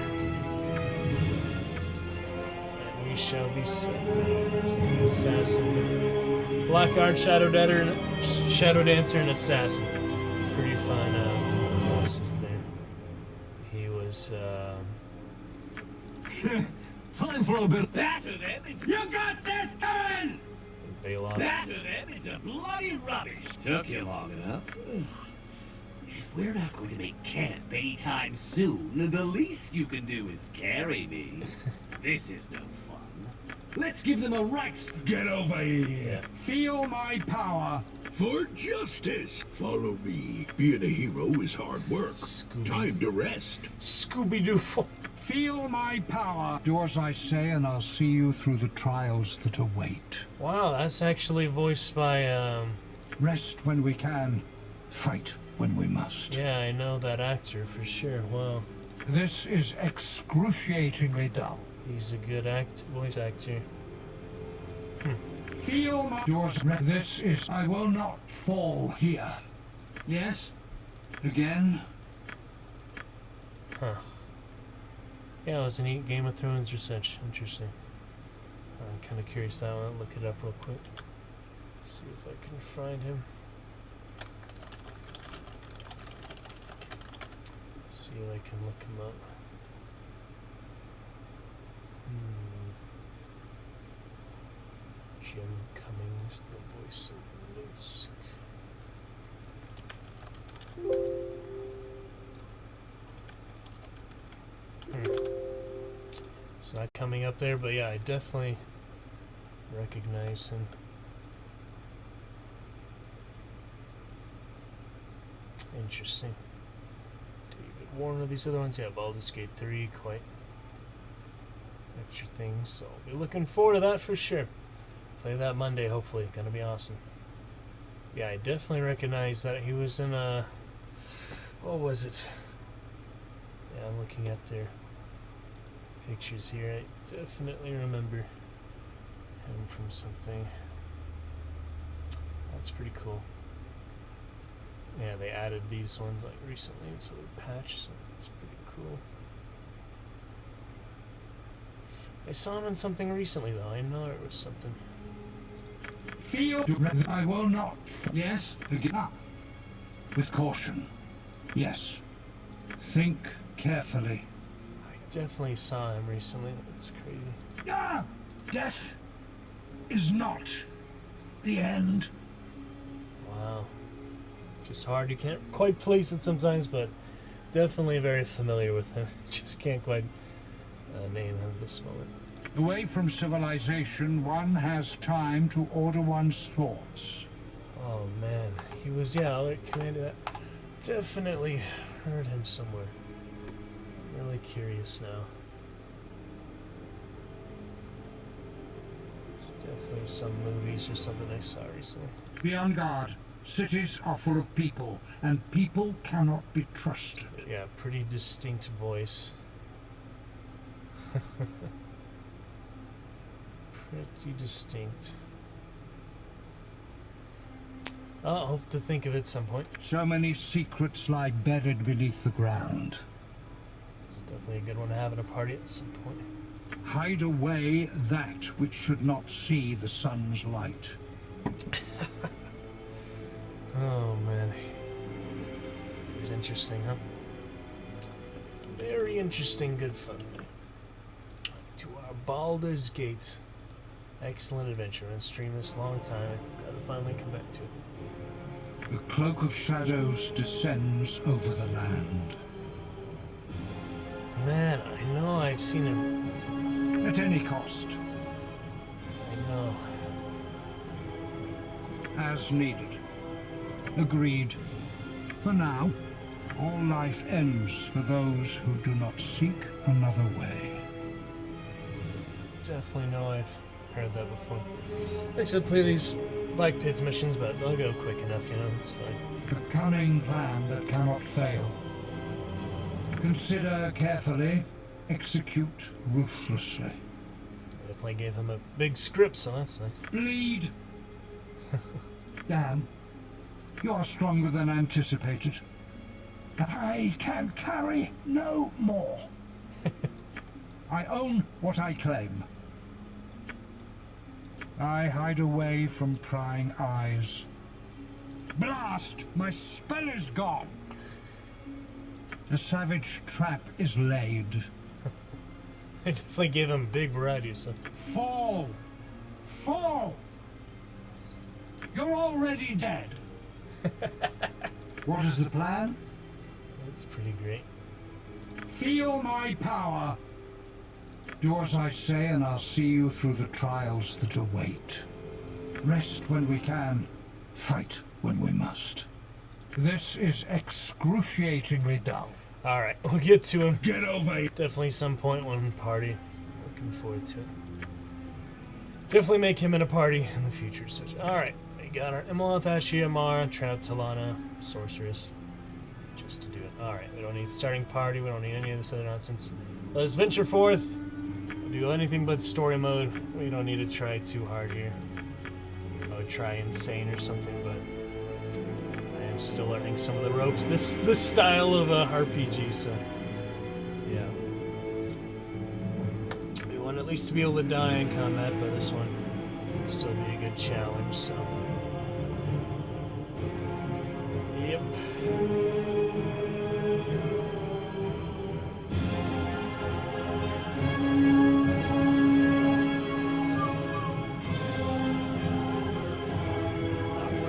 And we shall be set. There's the assassin. Blackguard, Shadow Dancer, and Assassin. Pretty fun classes there. He was, Time for a bit. That of them, it's... You got this coming! Balog. That of them, it's a bloody rubbish. Took you long enough. If we're not going to make camp anytime soon, the least you can do is carry me. This is no fun. Let's give them a right. Get over here. Feel my power. For justice. Follow me. Being a hero is hard work. Time to rest. Scooby-Doo. Feel my power. Do as I say, and I'll see you through the trials that await. Wow, that's actually voiced by, Rest when we can. Fight when we must. Yeah, I know that actor for sure. Wow. This is excruciatingly dull. He's a good voice actor. Feel my doors. This is. I will not fall here. Yes? Again? Huh. Yeah, it was a neat Game of Thrones research. Interesting. I'm kind of curious now. I'll look it up real quick. See if I can find him. See if I can look him up. Jim Cummings, the voice of Lusk. It's not coming up there, but yeah, I definitely recognize him. Interesting. David Warner, these other ones, yeah, Baldur's Gate 3, quite extra things, so I'll be looking forward to that for sure. Play that Monday, hopefully. Gonna be awesome. Yeah, I definitely recognize that he was in a... What was it? Yeah, I'm looking at their pictures here. I definitely remember him from something. That's pretty cool. Yeah, they added these ones like recently into the patch, so that's pretty cool. I saw him in something recently, though. I know it was something. Feel. I will not. Yes? Again. Ah. With caution. Yes. Think carefully. I definitely saw him recently. It's crazy. Ah! Death is not the end. Wow. Just hard. You can't quite place it sometimes, but definitely very familiar with him. Just can't quite name him at this moment. Away from civilization, one has time to order one's thoughts. Oh man, he was, yeah, Alert Commander. Definitely heard him somewhere. I'm really curious now. There's definitely some movies or something I saw recently. Be on guard. Cities are full of people, and people cannot be trusted. Yeah, pretty distinct voice. Pretty distinct. I'll hope to think of it at some point. So many secrets lie buried beneath the ground. It's definitely a good one to have at a party at some point. Hide away that which should not see the sun's light. Oh man. It's interesting, huh? Very interesting, good fun. To our Baldur's Gate. Excellent adventure. I've been streaming this a long time. Gotta finally come back to it. The cloak of shadows descends over the land. Man, I know I've seen him. At any cost. I know. As needed. Agreed. For now, all life ends for those who do not seek another way. Definitely know I've heard that before. I said play these Black Pits missions, but they'll go quick enough, you know, it's fine. A cunning plan that cannot fail. Consider carefully, execute ruthlessly. Definitely gave him a big script, so that's nice. Bleed! Dan, you're stronger than anticipated. I can carry no more. I own what I claim. I hide away from prying eyes. Blast! My spell is gone! The savage trap is laid. I definitely gave him a big variety of stuff. Fall! Fall! You're already dead. What is the plan? That's pretty great. Feel my power. Do as I say and I'll see you through the trials that await. Rest when we can, fight when we must. This is excruciatingly dull. Alright, we'll get to him. Get over it. Definitely some point one party. Looking forward to it. Definitely make him in a party in the future. Alright, we got our Immoth, Ashia, Mara, Trout, Talana, Sorceress. Just to do it. Alright, we don't need starting party, we don't need any of this other nonsense. Let us venture forth. We'll do anything but story mode. We don't need to try too hard here. try insane or something, but I am still learning some of the ropes. This style of RPG, so yeah. We want at least to be able to die in combat, but this one will still be a good challenge. So, yep.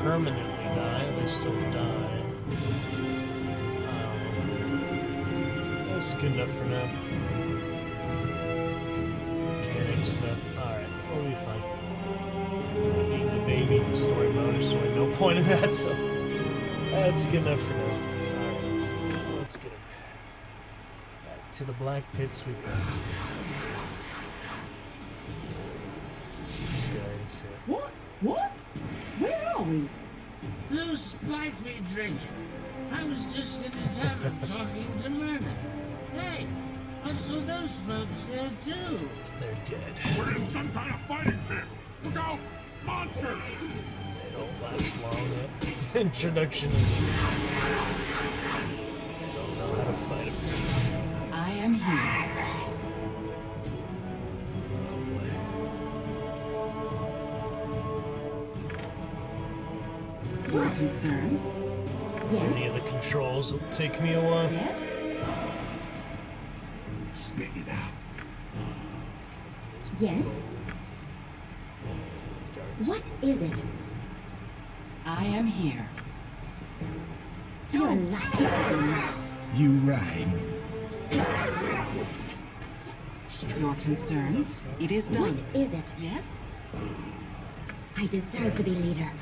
Permanently die, they still die. That's good enough for now. Mechanics stuff. Alright, we'll be fine. Need the baby story mode, there's really no point in that, so that's good enough for now. Alright, let's get him. Back to the black pits we go. This guy's What? What? Where are we? You spiked me, Drink. I was just in the tavern talking to Myrna. Hey, I saw those folks there too. They're dead. We're in some kind of fighting pit. Look out! Monsters! They don't last long. That introduction is... They don't know how to fight them. I am here. Your concern? Any of the controls will take me a while. Yes? Spit it out. Yes? What is it? I am here. You're lying. You rhyme. Your concern? It is done. What is it? Yes? I deserve to be leader.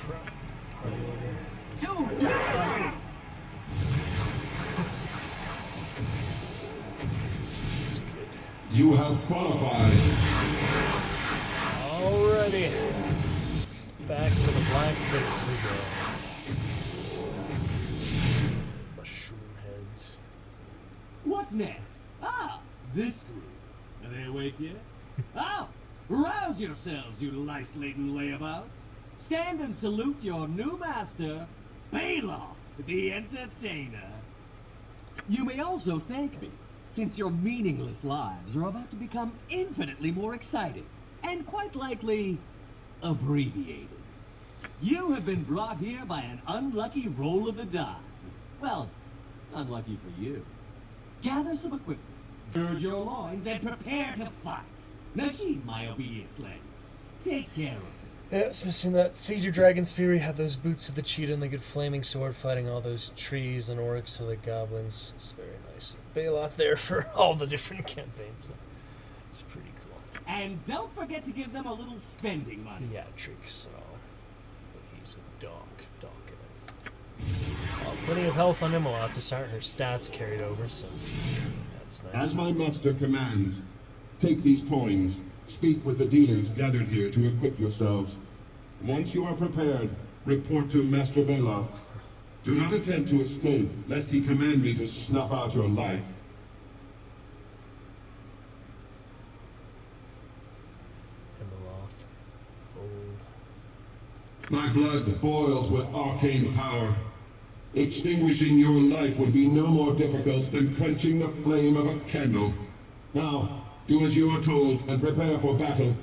You have qualified. Alrighty. Back to the black pits we go. Mushroom heads. What's next? Ah, this group. Are they awake yet? Oh, rouse yourselves, you lice-laden layabouts. Stand and salute your new master, Baloth, the Entertainer. You may also thank me, since your meaningless lives are about to become infinitely more exciting, and quite likely, abbreviated. You have been brought here by an unlucky roll of the die. Well, unlucky for you. Gather some equipment, gird your loins, and prepare to fight. Nasheed, my obedient slave. Take care of it. Yeah, it's missing that. Siege of Dragon Spear, he had those boots of the cheetah and the good flaming sword fighting all those trees and orcs and the goblins. It's very nice. Baloth there for all the different campaigns, so it's pretty cool. And don't forget to give them a little spending money. Theatrics and all. But he's a dog. Plenty of health on him, a lot to start. Her stats carried over, so that's nice. As my master commands, take these coins, speak with the dealers gathered here to equip yourselves. Once you are prepared, report to Master Baloth. Do not attempt to escape, lest he command me to snuff out your life. Himmeloth. Bold. My blood boils with arcane power. Extinguishing your life would be no more difficult than quenching the flame of a candle. Now, do as you are told and prepare for battle.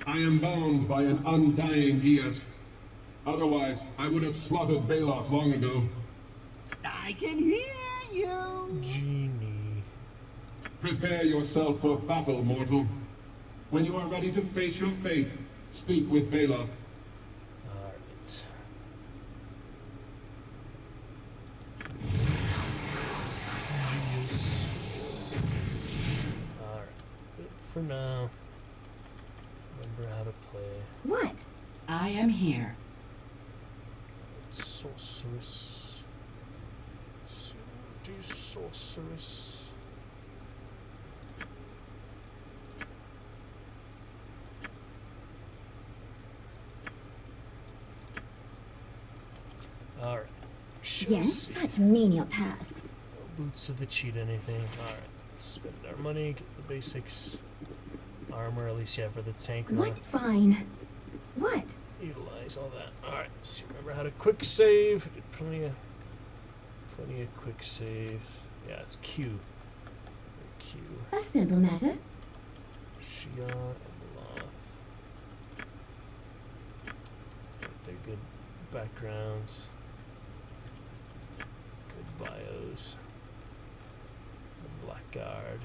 I am bound by an undying Geas. Otherwise, I would have slaughtered Baloth long ago. I can hear you! Genie. Prepare yourself for battle, mortal. When you are ready to face your fate, speak with Baloth. Alright. Alright. For now. Remember how to play. What? I am here. Sorceress. Do sorceress. Alright. Yes, such menial tasks. No boots of the cheat anything. Alright. Spend our money, get the basics. armor, at least yeah, for the tank. What? Fine. What? Utilize all that. Alright, so remember how to quick save. Did plenty of quick save. Yeah, it's Q. Q. A simple matter. Shion and Loth. They're good backgrounds. Good bios. The Blackguard.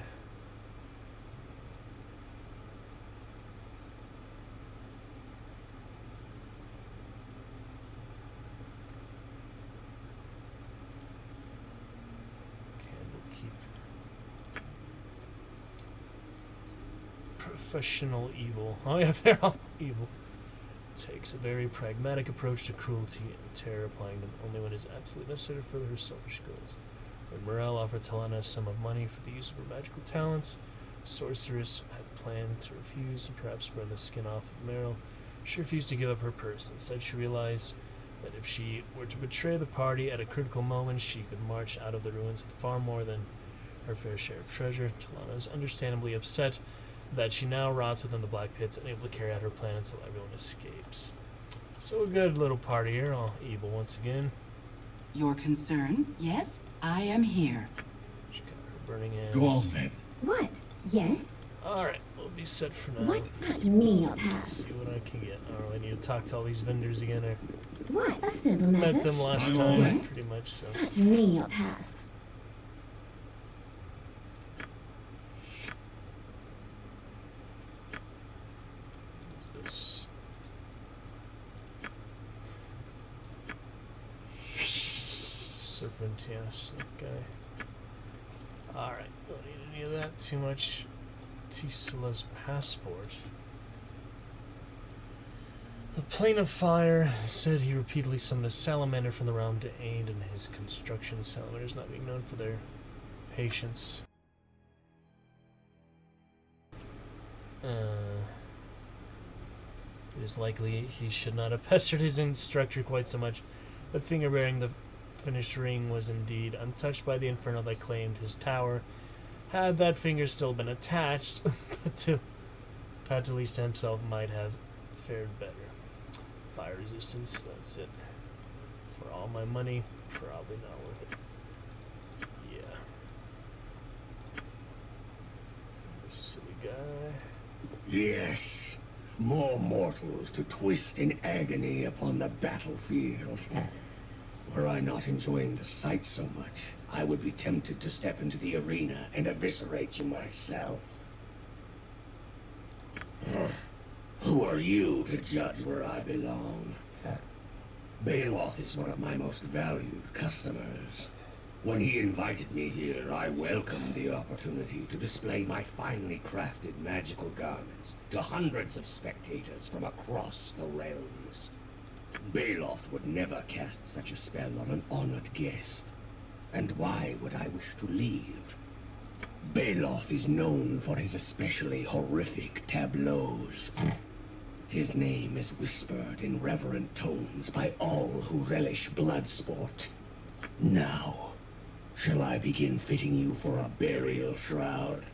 Professional evil. Oh yeah, they're all evil. Takes a very pragmatic approach to cruelty and terror, applying them only when it is absolutely necessary to further her selfish goals. When Morel offered Talana a sum of money for the use of her magical talents, Sorceress had planned to refuse and perhaps burn the skin off of Meryl. She refused to give up her purse. Instead, she realized that if she were to betray the party at a critical moment, she could march out of the ruins with far more than her fair share of treasure. Talana is understandably upset that she now rots within the Black Pits, unable to carry out her plan until everyone escapes. So a good little party here, all evil once again. Your concern? Yes, I am here. She got her burning hands. Go on then. What? Yes? Alright, we'll be set for now. What's that menial task? See what I can get. I don't really need to talk to all these vendors again. I What? A simple matter. met them last time, pretty much, so. Such menial tasks. This serpent, yeah, snake guy. Alright, don't need any of that too much. Tisola's passport. The Plane of Fire said he repeatedly summoned a salamander from the realm to aid in his construction. Salamanders not being known for their patience. It is likely he should not have pestered his instructor quite so much. The finger bearing the finished ring was indeed untouched by the inferno that claimed his tower. Had that finger still been attached, Patalista himself might have fared better. Fire resistance, that's it. For all my money, probably not worth it. Yeah. This silly guy. Yes. More mortals to twist in agony upon the battlefield. Were I not enjoying the sight so much, I would be tempted to step into the arena and eviscerate you myself. Who are you to judge where I belong? Beloth is one of my most valued customers. When he invited me here, I welcomed the opportunity to display my finely crafted magical garments to hundreds of spectators from across the realms. Beloth would never cast such a spell on an honored guest. And why would I wish to leave? Beloth is known for his especially horrific tableaus. His name is whispered in reverent tones by all who relish blood sport. Now, shall I begin fitting you for a burial shroud?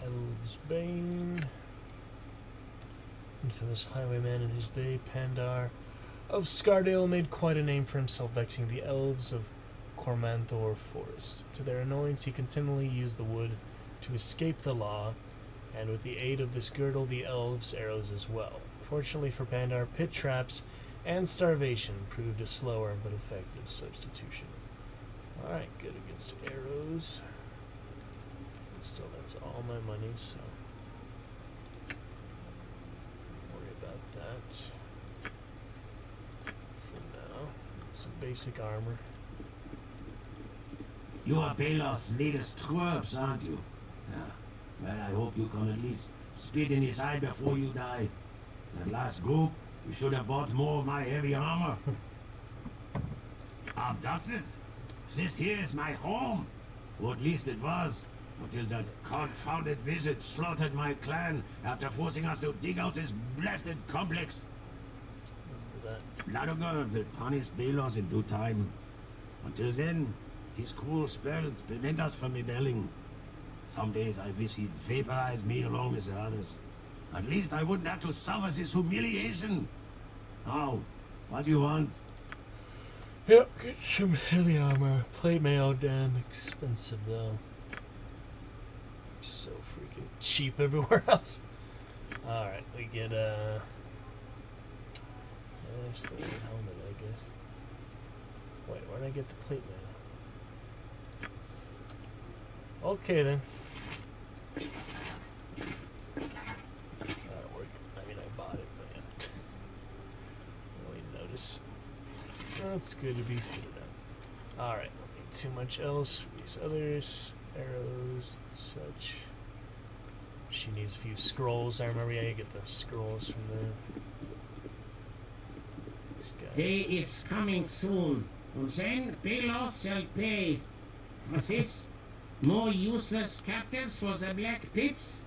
Elves Bane. Infamous highwayman in his day, Pandar of Scardale made quite a name for himself, vexing the elves of Cormanthor Forest. To their annoyance, he continually used the wood to escape the law, and with the aid of this girdle, the elves' arrows as well. Fortunately for Pandar, pit traps and starvation proved a slower but effective substitution. Alright, good against arrows. But still, that's all my money, so don't worry about that for now. Some basic armor. You are Beloth's latest troops, aren't you? Yeah. Well, I hope you can at least spit in his eye before you die. That last group, you should have bought more of my heavy armor. Abducted? This here is my home. Or at least it was, until that confounded wizard slaughtered my clan after forcing us to dig out this blasted complex. Ladogar will punish Beloth in due time. Until then, his cruel spells prevent us from rebelling. Some days I wish he'd vaporize me along with the others. At least I wouldn't have to suffer this humiliation. Now, what do you want? Yep, get some heavy armor. Plate mail, damn expensive though. So freaking cheap everywhere else. Alright, we get there's the helmet, I guess. Wait, where did I get the plate mail? Okay then. That'll work. I mean, I bought it, but yeah. Really notice. That's good to be fitted out. Alright, don't need too much else for these others. Arrows and such. She needs a few scrolls. I remember, yeah, you get the scrolls from there. Day is coming soon, and then Belos shall pay. What's this? More useless captives for the Black Pits?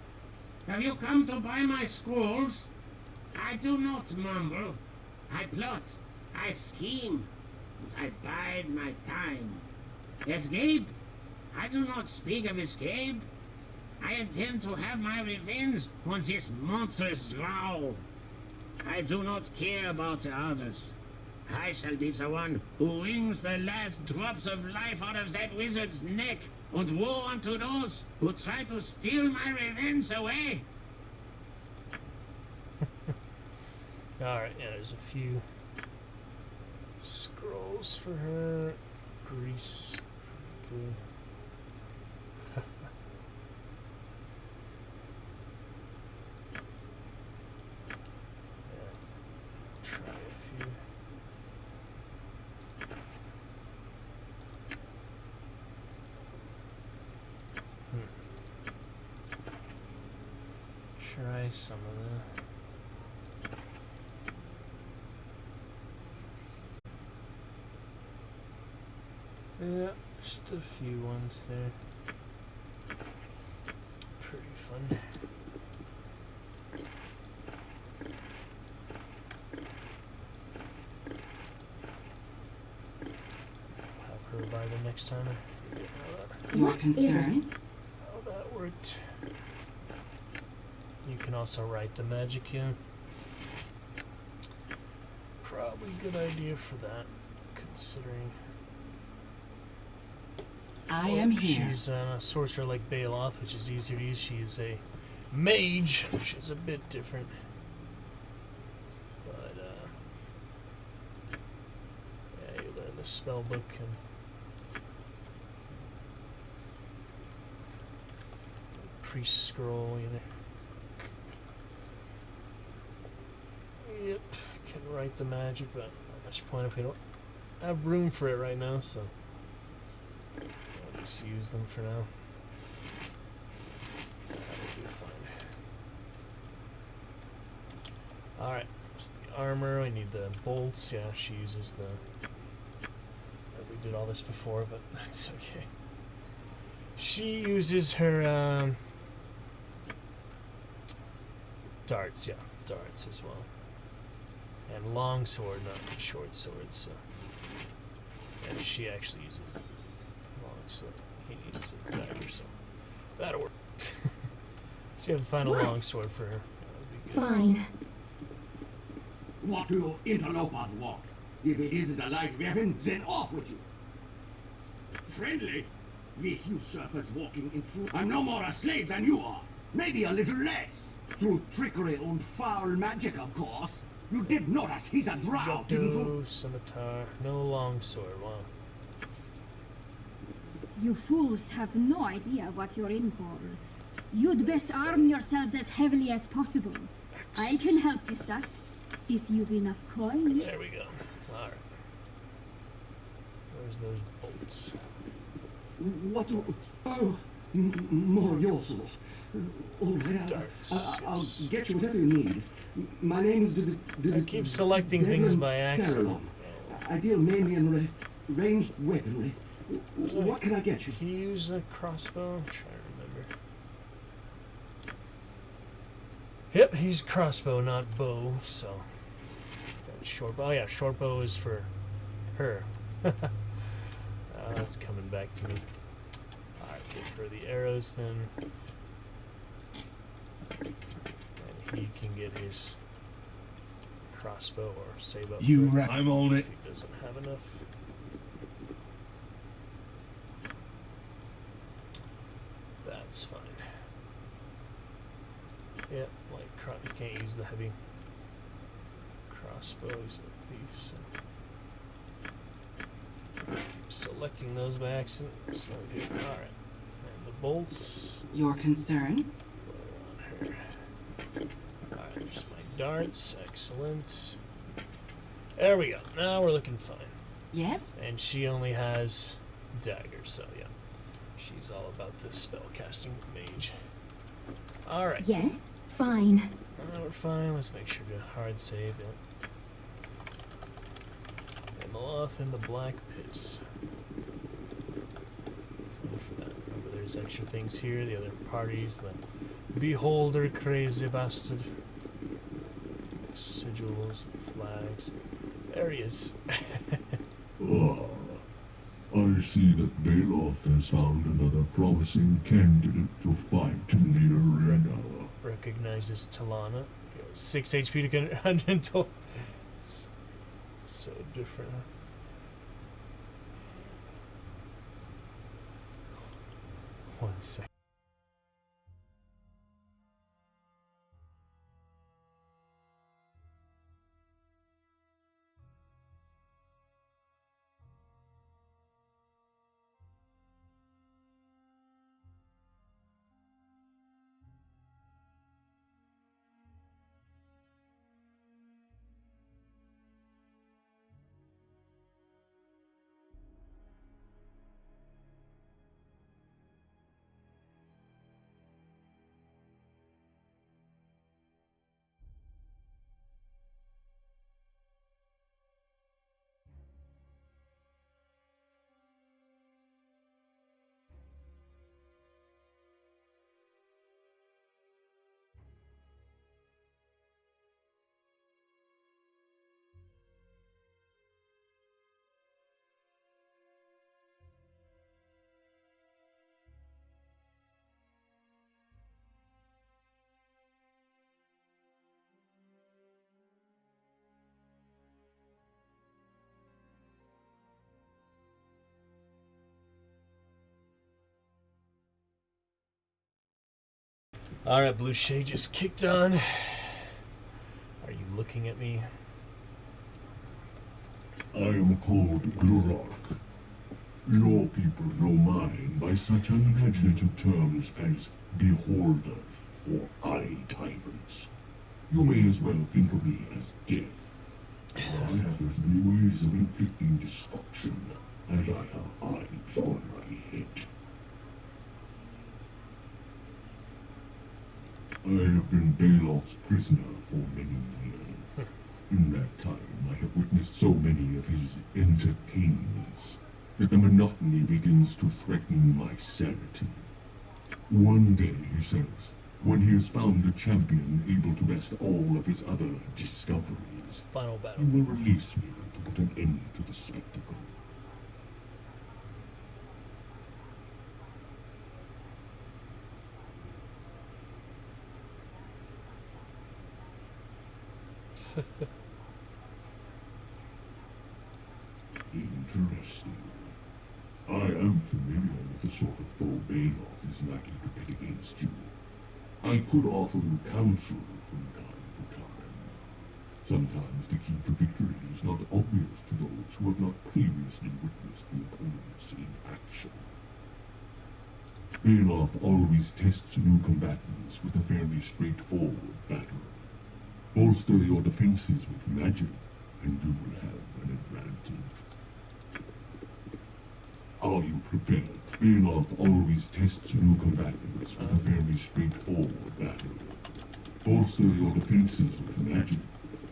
Have you come to buy my scrolls? I do not mumble. I plot. I scheme. And I bide my time. Escape? I do not speak of escape. I intend to have my revenge on this monstrous drow. I do not care about the others. I shall be the one who wrings the last drops of life out of that wizard's neck, and woe unto those who try to steal my revenge away. Alright, yeah, there's a few scrolls for her. Grease. Good. Try a few. Try some of that. Yeah, just a few ones there. Pretty fun. Have her by the next time. I forget Your concern? how that worked. You can also write the magic in. Probably a good idea for that, considering. I am here. She's a sorcerer like Baloth, which is easier to use. She is a mage, which is a bit different. But, yeah, you learn the spell book and priest scroll, you know. Yep, can write the magic, but not much point if we don't have room for it right now, so I'll just use them for now. That'll be fine. Alright, there's the armor, we need the bolts. Yeah, she uses the... We did all this before, but that's okay. She uses her darts, yeah, darts as well. And long sword, not short sword, so. And she actually uses long sword. He needs a dagger, so that'll work. So you have to find a long sword for her. That would be good. Fine. What do you interlopers want? If it isn't a light weapon, then off with you. Friendly? This usurper's walking in truth. I'm no more a slave than you are. Maybe a little less. Through trickery and foul magic, of course. You did notice he's a drow, didn't you? Scimitar, no long sword, wow. You fools have no idea what you're in for. You'd best arm yourselves as heavily as possible. I can help you, that, if you've enough coins. There we go. Alright. Where's those bolts? What? Oh, more your sort. All right, I'll get you whatever you need. My name is I keep selecting things by accident. I deal mainly in ranged weaponry. What can I get you? He used a crossbow? I'm trying to remember. Yep, he's crossbow, not bow, so. Got short bow. Oh, yeah, short bow is for her. That's coming back to me. Alright, give her the arrows then. And he can get his crossbow or save up You for it I'm on if it. he doesn't have enough. That's fine. Yeah, like you can't use the heavy crossbow. He's a thief, so keep selecting those by accident. It's no good. All right, and the bolts. Your concern? On her. All right, there's my darts. Excellent. There we go. Now we're looking fine. Yes? And she only has daggers, so yeah. She's all about this spell casting mage. Alright. Yes? Fine. We're fine. Let's make sure to hard save it. Emeloth and the Black Pits. For that. Remember, there's extra things here. The other parties. The Beholder, crazy bastard. Sigils and flags. There he is. I see that Baloth has found another promising candidate to fight in the arena. Recognizes Talana. 6 HP to 112. It's so different. Huh? One second. Alright, Blue Shade just kicked on. Are you looking at me? I am called Glurok. Your people know mine by such unimaginative terms as beholders or eye tyrants. You may as well think of me as death. I have as many ways of inflicting destruction as I have eyes on my head. I have been Baloth's prisoner for many years. In that time, I have witnessed so many of his entertainments that the monotony begins to threaten my sanity. One day, he says, when he has found a champion able to best all of his other discoveries, Final battle. he will release me to put an end to the spectacle. Interesting. I am familiar with the sort of foe Baloth is likely to pit against you. I could offer you counsel from time to time. Sometimes the key to victory is not obvious to those who have not previously witnessed the opponents in action. Baloth always tests new combatants with a fairly straightforward battle. Bolster your defenses with magic, and you will have an advantage. Are you prepared? Baloth always tests new combatants with a fairly straightforward battle. Bolster your defenses with magic,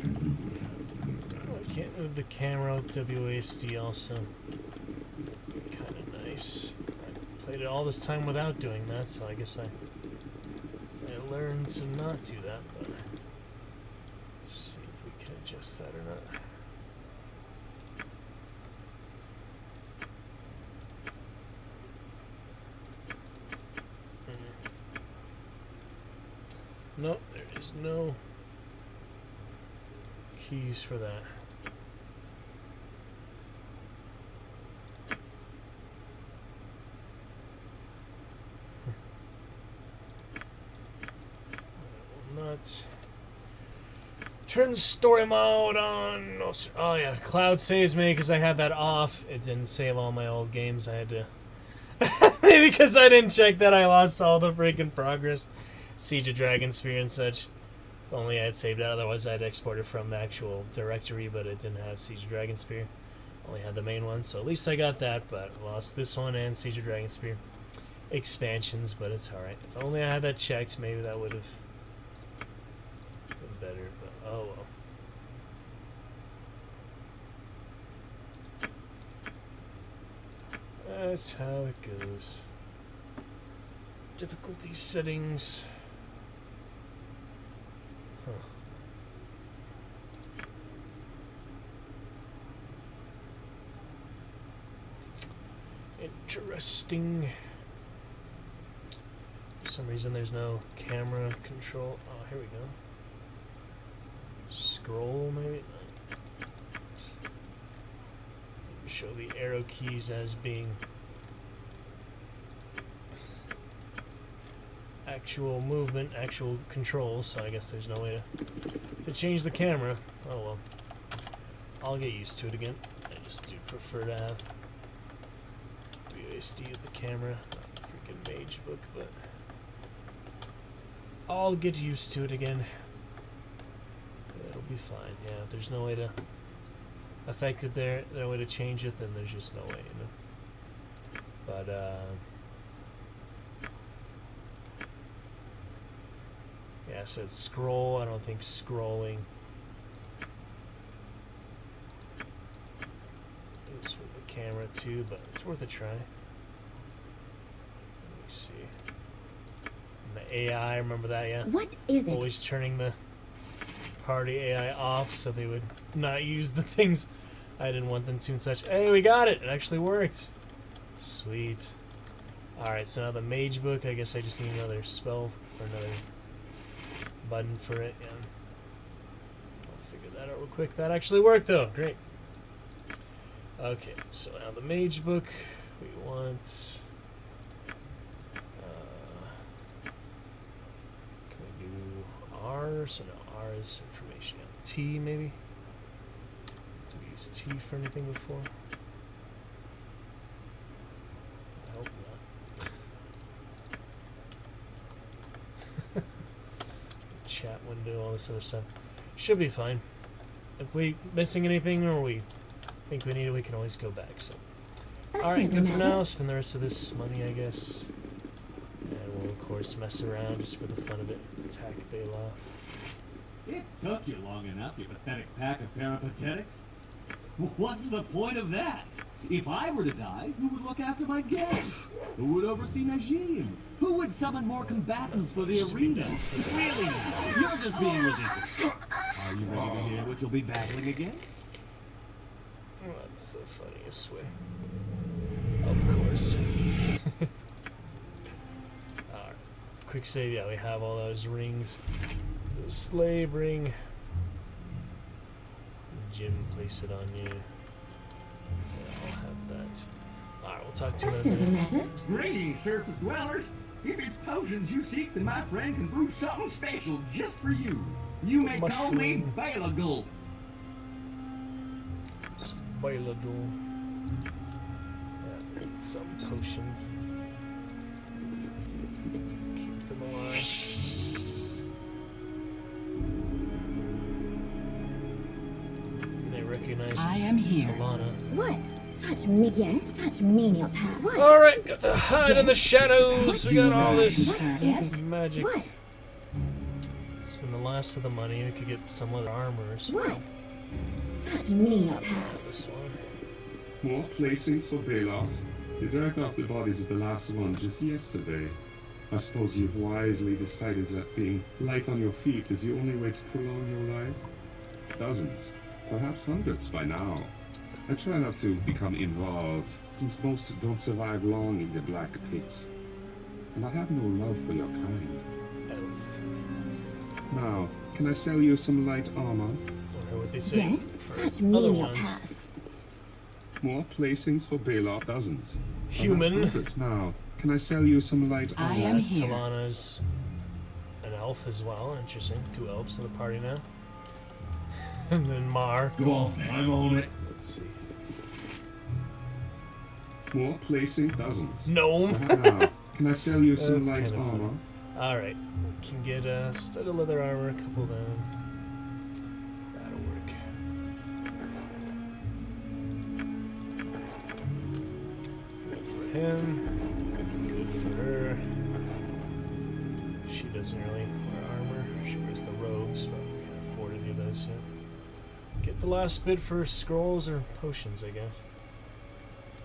and you will have an advantage. I can't move the camera. WASD also. Kind of nice. I played it all this time without doing that, so I guess I learned to not do that, but let's see if we can adjust that or not. Nope, there is no keys for that. Not turn story mode on. Oh yeah, cloud saves me because I had that off. It didn't save all my old games. I had to maybe because I didn't check that. I lost all the freaking progress, Siege of Dragonspear and such. If only I had saved that. Otherwise, I'd exported from the actual directory, but it didn't have Siege of Dragonspear. Only had the main one, so at least I got that. But I lost this one and Siege of Dragonspear expansions. But it's all right. If only I had that checked, maybe that would have better, but oh well. That's how it goes. Difficulty settings. Huh. Interesting. For some reason there's no camera control. Oh, here we go. Scroll, maybe? Show the arrow keys as being actual movement, actual control, so I guess there's no way to change the camera. Oh well. I'll get used to it again. I just do prefer to have WASD with the camera, not freaking Mage Book, but I'll get used to it again. It'll be fine. Yeah, if there's no way to affect it there, no way to change it, then there's just no way, you know. But yeah, it says scroll. I don't think scrolling is with the camera too, but it's worth a try. Let me see. And the AI, remember that? Yeah. What is it? Always turning the party AI off so they would not use the things I didn't want them to and such. Hey, we got it! It actually worked. Sweet. Alright, so now the Mage Book, I guess I just need another spell or another button for it. Yeah. I'll figure that out real quick. That actually worked though. Great. Okay, so now the Mage Book, we want can we do R? So no, R is information. T maybe? Did we use T for anything before? I hope not. Chat window, all this other stuff. Should be fine. If we missing anything or we think we need it, we can always go back. So, alright, good for now. Spend the rest of this money, I guess. And we'll, of course, mess around just for the fun of it. Attack Baloth. It took you long enough, you pathetic pack of peripatetics. What's the point of that? If I were to die, who would look after my guests? Who would oversee Najim? Who would summon more combatants for the arena? Really now? You're just being ridiculous. Are you ready to hear what you'll be battling against? Oh, that's the funniest way. Of course. Alright. Quick save, yeah, we have all those rings. The slave ring. Jim, place it on you. Yeah, I'll have that. Alright, we'll talk to him in a minute. Greetings, surface dwellers. If it's potions you seek, then my friend can brew something special just for you. You may call me Balagul. Balagul. Yeah, some potions. Keep them alive. They recognize I am here. Talana. What? Such menial task. What? Alright, got the hide in the shadows. We got all this magic. What? Spend the last of the money. We could get some other armor or something. What? Such menial task. This one. More placings for Baloth. They dragged off the bodies of the last one just yesterday. I suppose you've wisely decided that being light on your feet is the only way to prolong your life? Dozens, perhaps hundreds by now. I try not to become involved, since most don't survive long in the black pits. And I have no love for your kind. Now, can I sell you some light armor? Wonder what they say Yes, for such other menial ones. tasks. More placings for Balor. Dozens. Human. Perhaps hundreds. Now, can I sell you some light armor? I am here. Talana's an elf as well. Interesting. 2 elves in the party now. And then Mar. Go on, I'm on it. Let's see. More placing. Dozens. Gnome. Now, can I sell you some That's light kind of funny. armor? Alright. We can get a stud of leather armor, a couple of them. That'll work. Good for him. Good for her. She doesn't really wear armor. She wears the robes, but we can't afford any of those yet. Get the last bit for scrolls or potions, I guess.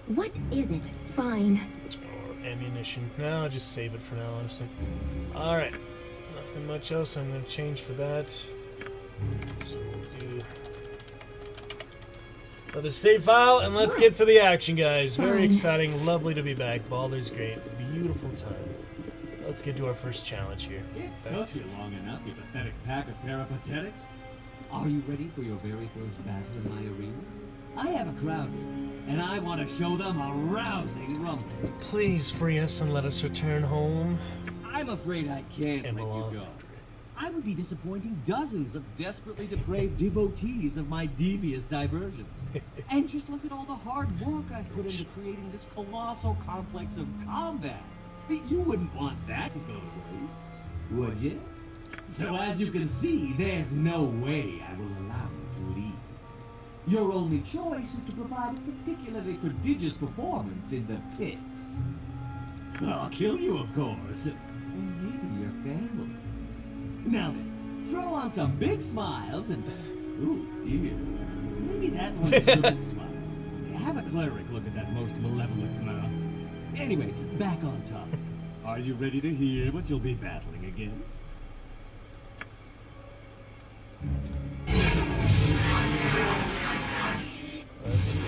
What is it? Fine. Or ammunition. No, I'll just save it for now, honestly. Alright. Nothing much else I'm going to change for that. So we'll do another save file, and let's get to the action, guys. Very exciting. Lovely to be back. Baldur's Gate. Beautiful time. Let's get to our first challenge here. It took you long enough, you pathetic pack of peripatetics. Are you ready for your very first battle in my arena? I have a crowd here, and I want to show them a rousing rumble. Please free us and let us return home. I'm afraid I can't let you go. I would be disappointing dozens of desperately depraved devotees of my devious diversions. And just look at all the hard work I've put into creating this colossal complex of combat. You wouldn't want that to go to waste, would you? So as you can see, there's no way I will allow you to leave. Your only choice is to provide a particularly prodigious performance in the pits. I'll kill you, of course, and maybe your families. Now then, throw on some big smiles and... Ooh, dear. Maybe that one shouldn't smile. Have a cleric look at that most malevolent mouth. Anyway, back on top. Are you ready to hear what you'll be battling against? Let's see.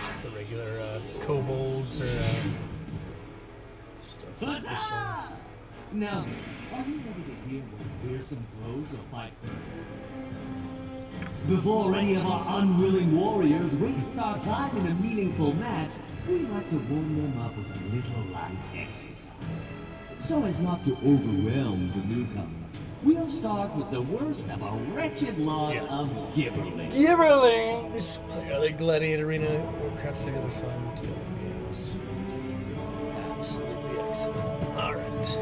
Just the regular kobolds or stuff like this one. Now, are you ready to hear what fearsome foes will fight for? Before any of our unwilling warriors wastes our time in a meaningful match, we like to warm them up with a little light exercise. So as not to overwhelm the newcomers, we'll start with the worst of a wretched lot of gibberlings. Gibberlings! Play other Gladiator Arena, Warcraft, the other fun TLO games. Absolutely excellent. Alright.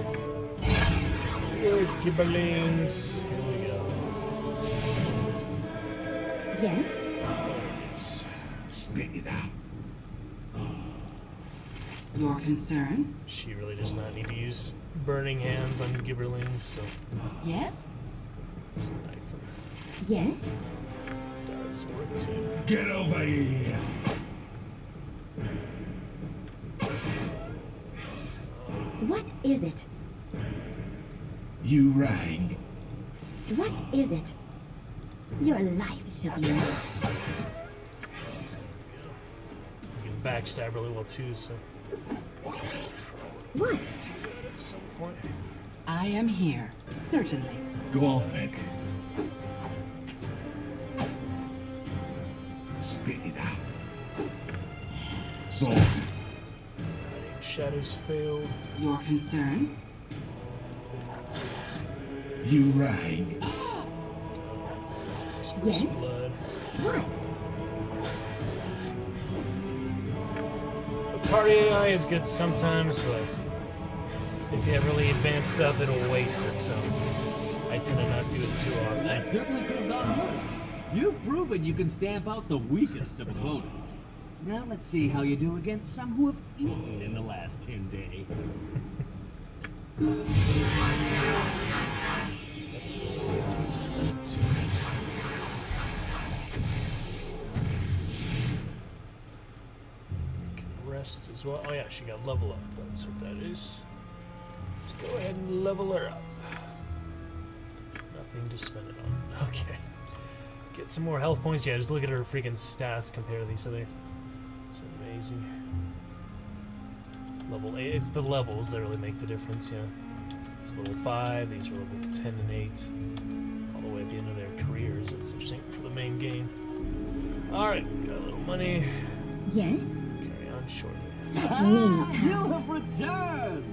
Good Gibberlings. Here we go. Yes? Spit it out. Your concern? She really does not need to use burning hands on Gibberlings, so... Yes? Just knife them. Yes? Dart sword too. Get over here. What is it? You rang. What is it? Your life shall be mine. You can backstab really well too, so... What? At some point. I am here. Certainly. Go on, then. Spit it out. Salt. Shadows failed. Your concern? You rang. Yes? Blood. What? The party AI is good sometimes, but if you have really advanced stuff, it'll waste it, so I tend to not do it too often. That certainly could have gone worse. You've proven you can stamp out the weakest of opponents. Now let's see how you do against some who have eaten in the last 10 days. Rest as well. Oh yeah, she got level up. That's what that is. Let's go ahead and level her up. Nothing to spend it on. Okay. Get some more health points. Yeah, just look at her freaking stats. Compare these other. It's amazing. Level 8. It's the levels that really make the difference. Yeah. He's level 5, these are level 10 and 8. All the way at the end of their careers. That's interesting for the main game. Alright, got a little money. Yes? Carry on shortly. You have returned!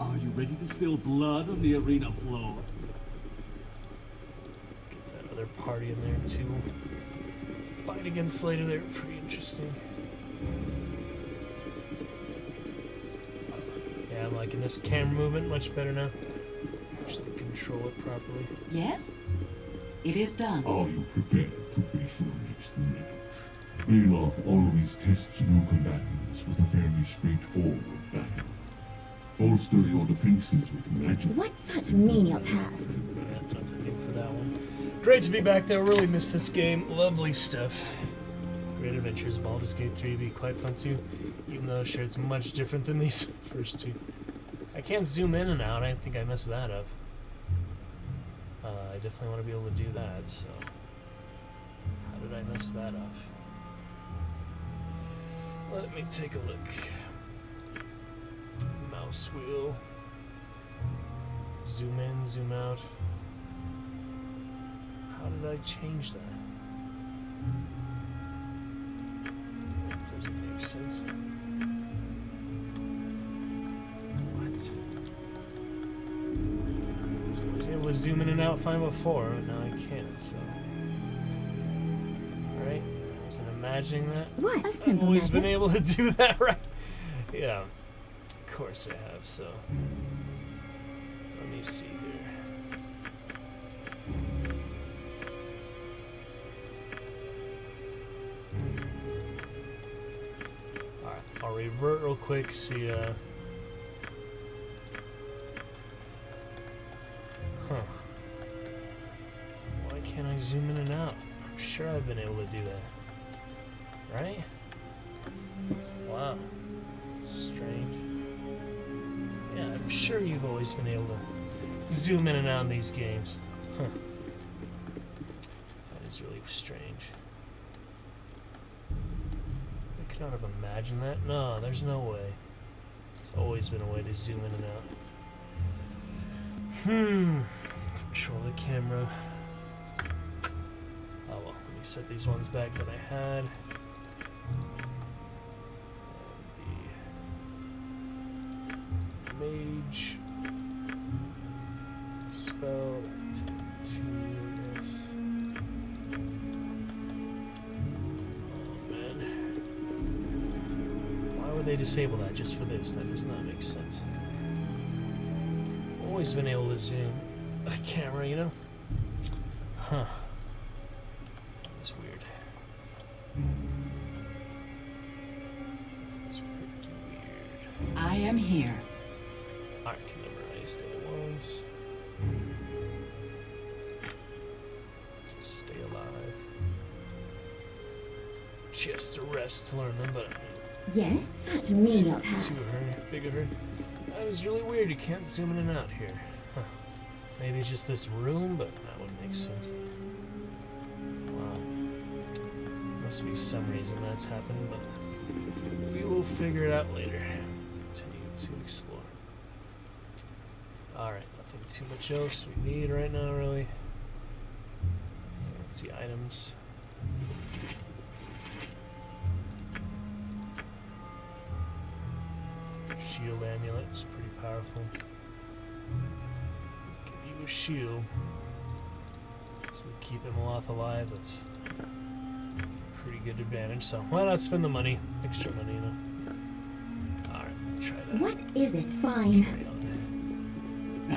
Are you ready to spill blood on the arena floor? Get that other party in there too. Fight against later there, pretty interesting. Yeah, I'm liking this camera movement much better now. Actually control it properly. Yes? It is done. Are you prepared to face your next match? Bailoff always tests new combatants with a fairly straightforward battle. Bolster your defenses with magic. What such menial tasks? Yeah, nothing new for that one. Great to be back though, really missed this game. Lovely stuff. Great Adventures, Baldur's Gate 3 be quite fun too, even though sure it's much different than these first two. I can't zoom in and out, I think I messed that up. I definitely want to be able to do that, so... How did I mess that up? Let me take a look. Mouse wheel. Zoom in, zoom out. How did I change that? That doesn't make sense. What? So I was able to zoom in and out fine before, but now I can't, so... Alright, I wasn't imagining that. What? A I've simple always method. been able to do that right. Yeah, of course I have, so... Let me see here. Alright, I'll revert real quick, see, Huh. Why can't I zoom in and out? I'm sure I've been able to do that. Right? Wow. That's strange. Yeah, I'm sure you've always been able to zoom in and out in these games. Huh. That is really strange. I could not have imagined that. No, there's no way. There's always been a way to zoom in and out. Control the camera. Oh well, let me set these ones back that I had. And the mage spell. Yes. Oh man. Why would they disable that just for this? That does not make sense. Always been able to zoom a camera, you know? Huh. That was weird. That was pretty weird. I am here. I can memorize the other ones. Just stay alive. Just to rest to learn them, but Yes, such menial tasks. too hurry, big a hurry. That is really weird. You can't zoom in and out here. Huh. Maybe it's just this room, but that wouldn't make sense. Wow. Must be some reason that's happened, but we will figure it out later. Continue to explore. Alright, nothing too much else we need right now, really. Fancy items. Shield amulet is pretty powerful. Give you a shield. So we keep Imaloth alive. That's a pretty good advantage. So why not spend the money? Extra money, you know. Alright, try that. What is it? Let's Fine. carry on.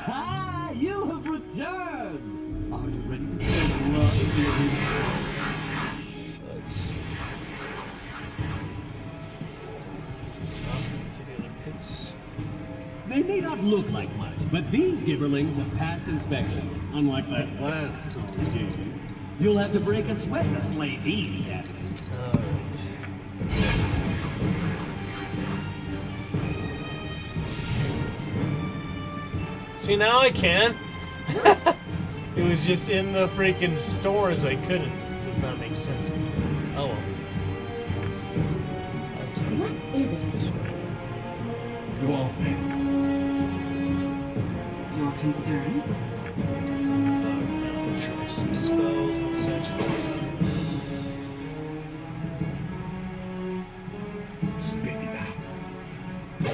Ah, you have returned! Are you ready to spill blood on the arena? Let's see. To the other pits. They may not look like much, but these Giverlings have passed inspection. Unlike that last soldier, you'll have to break a sweat to slay these savages. Alright. See, now I can. It was just in the freaking stores I couldn't. It does not make sense. Oh well. That's fine. What is it? That's fine. You all think Your concern? Try some spells and such. Spit it out.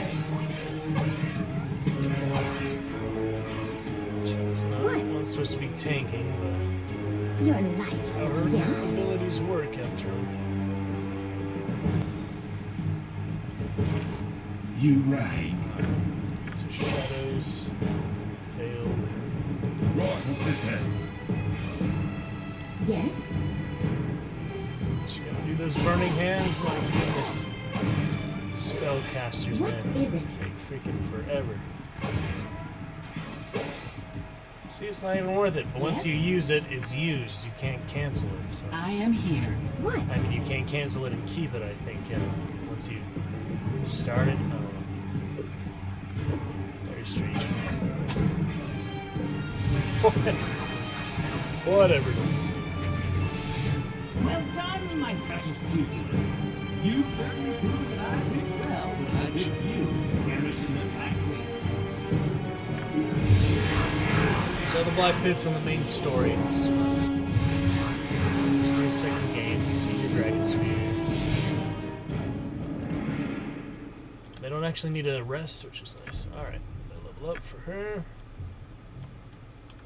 She's not supposed to be tanking, but Your light, that's how her yes? abilities work after all. You right. To shadows. Failed. Right, what's this then? Yes? She gotta do those burning hands, my goodness. Spellcasters, What man. is it? Take freaking forever. See, it's not even worth it, but once you use it, it's used. You can't cancel it. So. I am here. What? I mean, you can't cancel it and keep it, I think, once you start it. I don't know. Very strange. Whatever. Well done, my precious fugitive. You certainly proved that I did well when I did you to garrison the Black Pits. So the Black Pits on the main story. It's the second game. See your Dragon Spear. They don't actually need a rest, which is nice. Alright, level up for her.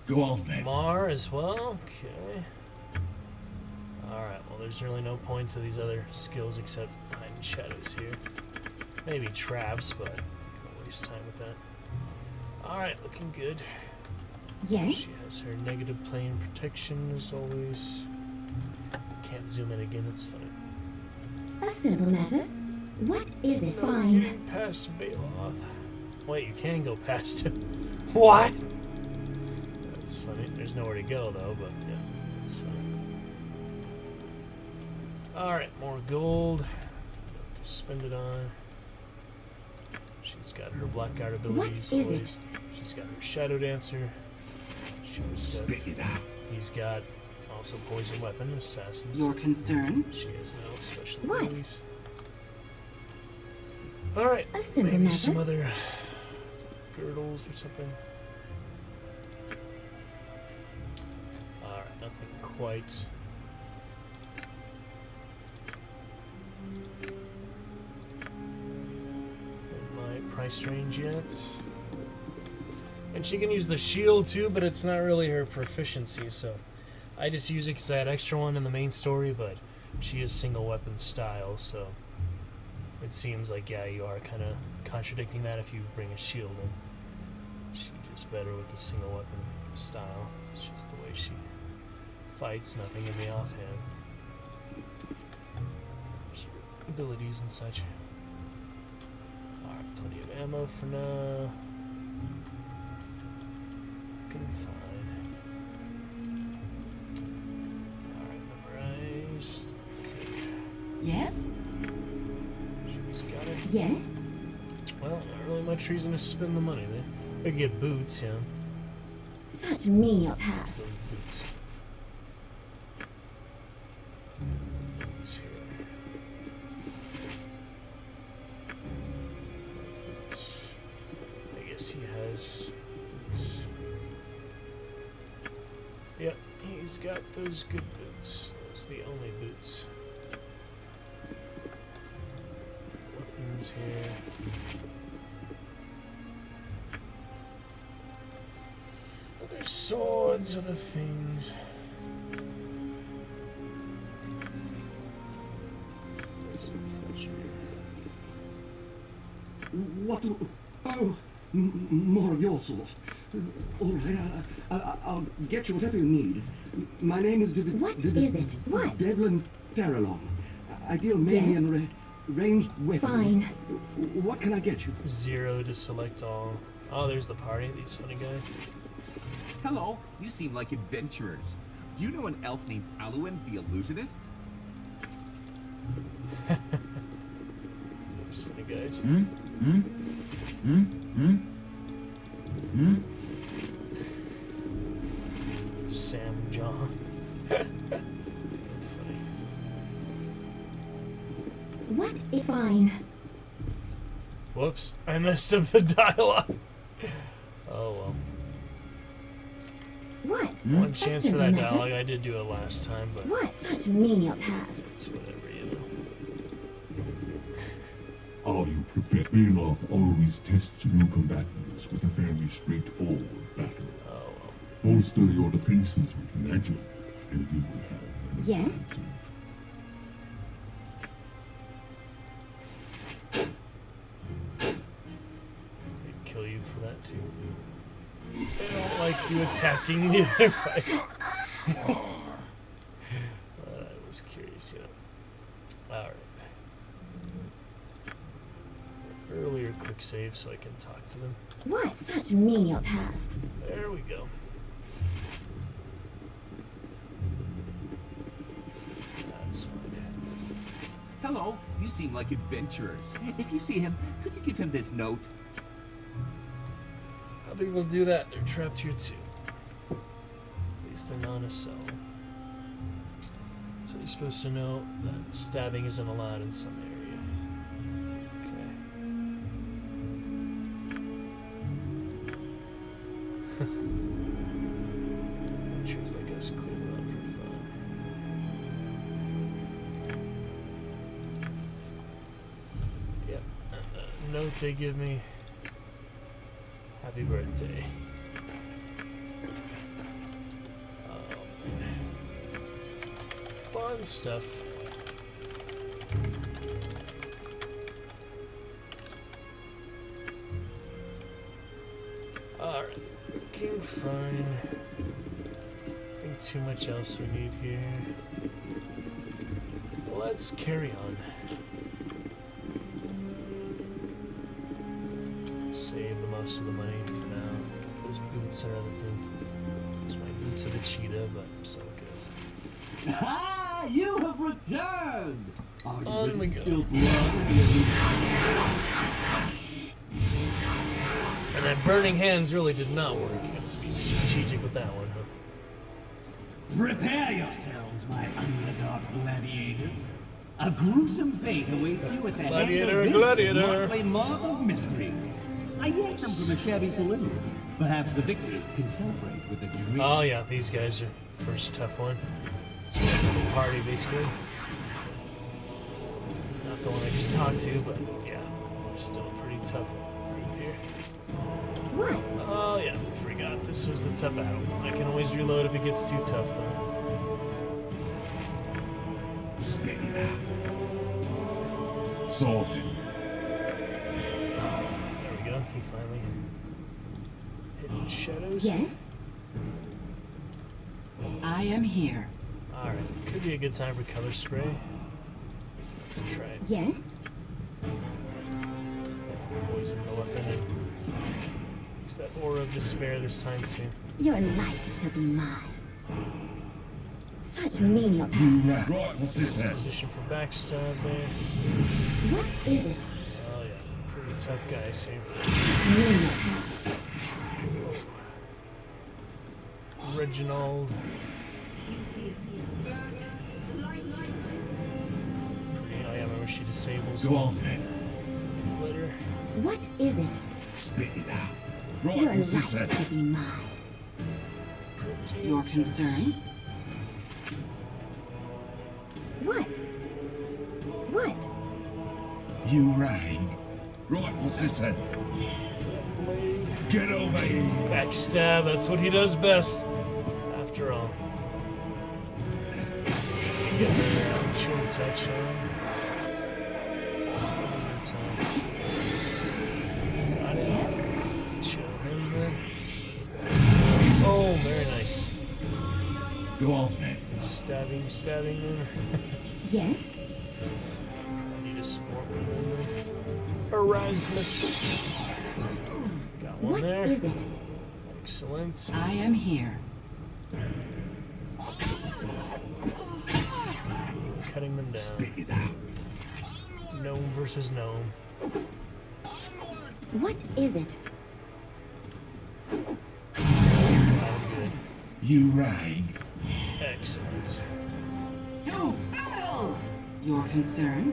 Go on then. Mar as well. Okay. Alright, well there's really no point to these other skills except hiding shadows here. Maybe traps, but I'm gonna waste time with that. Alright, looking good. Yes? She has her negative plane protection as always. Can't zoom in again, it's funny. A simple matter. What is it? No Fine. getting past Baloth. Wait, you can go past him. What? That's funny. There's nowhere to go though, but yeah, that's funny. Alright, more gold. To spend it on. She's got her Blackguard abilities What is always. She's got her Shadow Dancer. Spit it out. He's got also Poison Weapon, Assassins. Your concern? She has no special What? abilities. Alright, A simple maybe matter. some other girdles or something. Alright, nothing quite. In my price range yet. And she can use the shield too, but it's not really her proficiency, so I just use it because I had extra one in the main story, but she is single weapon style, so it seems like, yeah, you are kind of contradicting that if you bring a shield in. She's just better with the single weapon style. It's just the way she fights, nothing in the offhand. There's her abilities and such. Alright, plenty of ammo for now. Fine. Alright, memorized. Okay. Yes? She's got it. Yes? Well, not really much reason to spend the money there. We could get boots, yeah. Such menial tasks. Those boots. Boots here. Boots. I guess he has boots. Yep, he's got those good boots. Those are the only boots. Weapons here. Other swords, other things. What do... Oh, more of your sort. All right, I'll get you whatever you need. My name is What is it? What? Devlin Terralong. I deal mainly Yes? in ranged weaponry. Fine. What can I get you? 0 to select all. Oh, there's the party, these funny guys. Hello, you seem like adventurers. Do you know an elf named Aluin the Illusionist? These funny guys. Sam John. Funny. What if fine? Whoops, I messed up the dialogue. Oh well. What? One chance for that doesn't matter. dialogue. I did do it last time, but What? Such menial tasks. it's whatever, you know. Are you prepared? Bailoff always tests new combatants with a fairly straightforward battle. Bolster your defenses with magic, and you will have an Yes? I'd kill you for that too. I don't like you attacking the other fighter. I was curious, you know. Alright. Earlier quick save so I can talk to them. What? Such menial tasks. There we go. That's fine. Hello, you seem like adventurers. If you see him, could you give him this note? How big will do that? They're trapped here too. At least they're not in a cell. So you're supposed to know that stabbing isn't allowed in some area. Adventures like us clear them out for fun. Yep, and the note they give me. Happy birthday. Fun stuff. Alright, looking fine. Nothing too much else we need here. Let's carry on. Save the most of the money for now. Those boots and everything. Those my boots are the cheetah, but so good. Ah, you have returned! Are you On we ready to go. spill blood? And that burning hands really did not work. You have to be strategic with that one, huh? Prepare yourselves, my underdog gladiator. A gruesome fate awaits you at the Gladiator, head of this gladiator. motley mob of mysteries. I yanked them from a shabby saloon. Perhaps the victors can celebrate with a drink. Oh yeah, these guys are first tough one. It's just another party, basically. Not the one I just talked to, but yeah, they're still a pretty tough group here. What? Oh yeah, forgot this was the tough battle. I can always reload if it gets too tough, though. Spit it out. Salted. There we go. He finally hidden shadows. Yes? I am here. All right, could be a good time for color spray. Let's try it. Yes? Poison the weapon and use that aura of despair this time too. Your life shall be mine. Such menial tasks. Right, what's this then? Position for backstab there. What is it? Oh yeah, pretty tough guys here. Menial tasks. Reginald. Pretty, oh yeah, remember she disables. Go on then. Later. What is it? Spit it out. Your Right, what's this life then? shall be mine. Your concern? What? What? You rang. Right, what's this then? Get over here. Backstab, that's what he does best. After all. Get the chill touch on. Got it. Chill him then. Oh, very nice. Go on then. Stabbing then. Yes? I need a support one of them then. Erasmus. Got one What there. is it? I Excellent. am here. Cutting them down. Spit it out. Gnome versus gnome. What is it? Good. You rang. Excellent. To battle! Your concern?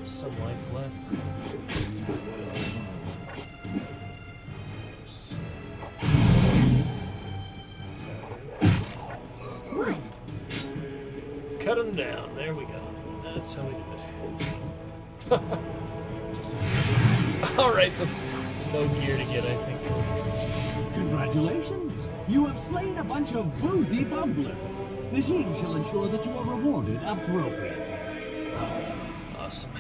Some life left. Yes. cut him down. There we go. That's how we do it. Alright, no gear to get, I think. Congratulations! You have slain a bunch of boozy bumblers. Machine shall ensure that you are rewarded appropriately. Awesome.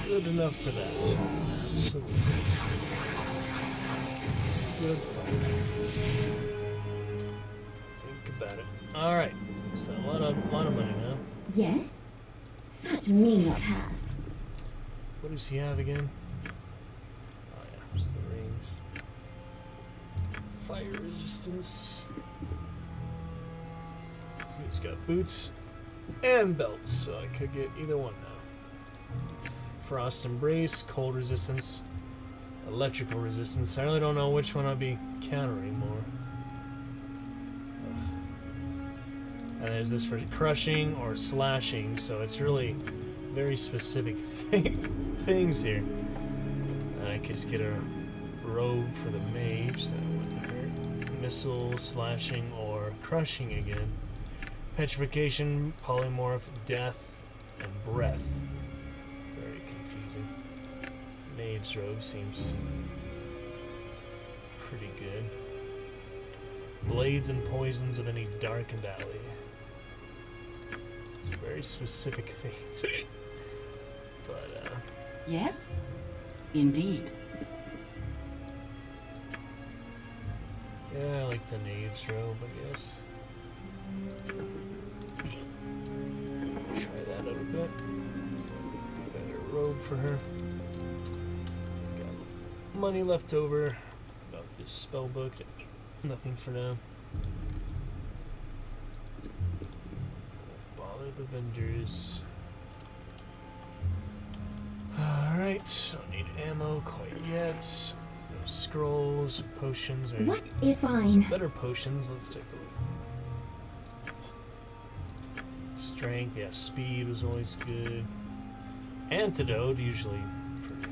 Good enough for that. Absolutely. Good fun. Think about it. Alright. Is that a lot of money now? Yes? Such menial tasks. What does he have again? Oh yeah, just the rings. Fire resistance. He's got boots and belts, so I could get either one now. Frost Embrace, cold resistance, electrical resistance. I really don't know which one I'll be countering more. And there's this for crushing or slashing, so it's really very specific things here. I could just get a robe for the mage, so that wouldn't hurt. Missile, slashing, or crushing again. Petrification, polymorph, death, and breath. Very confusing. Mage's robe seems pretty good. Blades and poisons of any darkened alley. It's very specific things. But, Yes? Indeed. yeah, I like the Knave's robe, I guess. Try that out a bit. Better robe for her. Got money left over. About this spell book. Nothing for now. Bother the vendors. Alright, don't need ammo quite yet. No scrolls, potions, or What if I'm... some better potions. Let's take a look. Strength, yeah, speed was always good. Antidote, usually pretty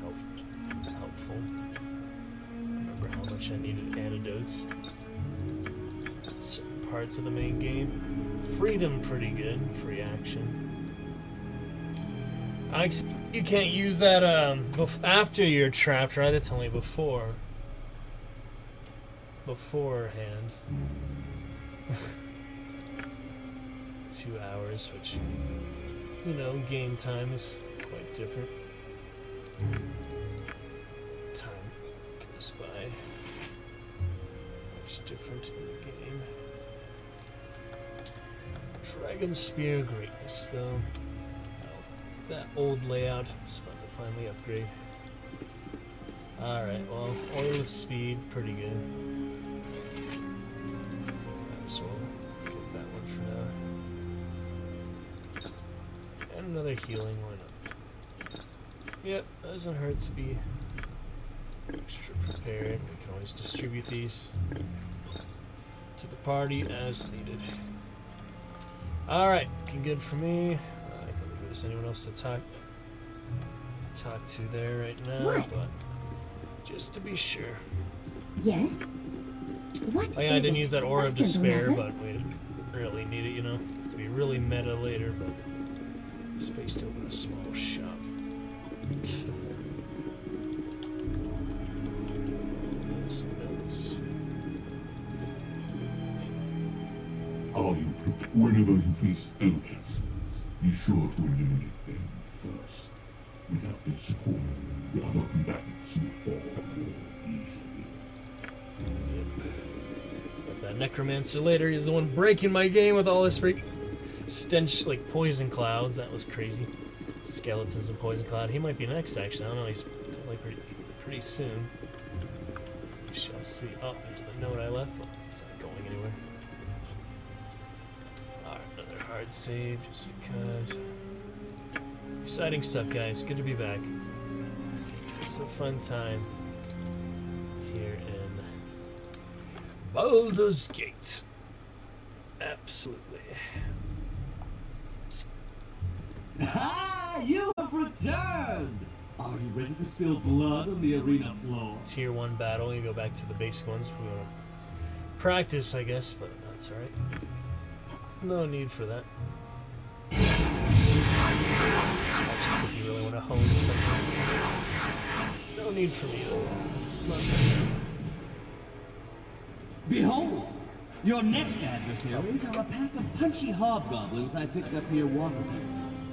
helpful. Remember how much I needed antidotes. Certain parts of the main game. Freedom, pretty good. Free action. You can't use that after you're trapped, right? It's only beforehand. 2 hours, which, you know, game time is quite different. Time goes by much different in the game. Dragon Spear greatness, though. That old layout is fun to finally upgrade. Alright, well, oil of speed, pretty good. Might as well get that one for now. And another healing, why not? Yep, doesn't hurt to be extra prepared. We can always distribute these to the party as needed. Alright, looking good for me. I don't think there's anyone else to talk to there right now, What? but just to be sure. Yes? What Oh yeah, I is didn't it? use that Aura of What's the Despair, matter? but we didn't really need it, you know? Have to be really meta later, but space to open a small shop. Those notes. Whenever you face Elcasters, be sure to eliminate them first. Without their support, the other combatants will fall more easily. Got that Necromancer later. He's the one breaking my game with all this freaking stench, like poison clouds. That was crazy. Skeletons and poison cloud. He might be next, actually. I don't know. He's definitely pretty soon. We shall see. Oh, there's the note I left. But it's not going anywhere. Alright, another hard save just because. Exciting stuff, guys. Good to be back. It's a fun time here in Baldur's Gate. Absolutely. Ah, you have returned! Are you ready to spill blood on the arena floor? Tier 1 battle, you go back to the basic ones if we want to practice, I guess, but that's alright. No need for that. That's just if you really want to hone something. No need for me to. Behold! Your next adversaries are a pack of punchy hobgoblins I picked up near Waterdeep.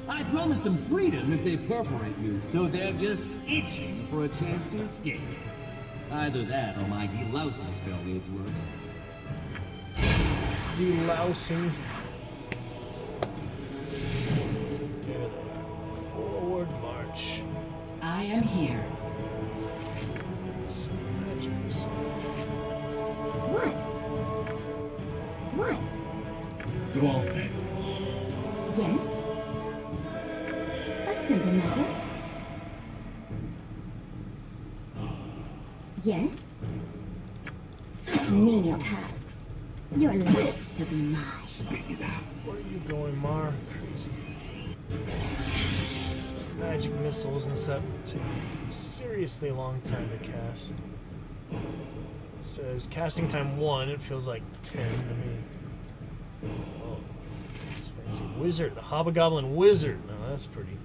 I promised them freedom if they perforate you, so they're just itching for a chance to escape. Either that or my delousing spell needs work. Delousing. There they are. Forward march. I am here. Some magic missile. What? What? Go on then. Yes? A simple matter. Yes? Such menial tasks. Your life shall be mine. Spit it out. Where are you going, Mar? Crazy. Some magic missiles and stuff take a seriously long time to cast. It says casting time 1, it feels like 10 to me. Oh, it's fancy. Wizard, the Hobgoblin Wizard. No, that's pretty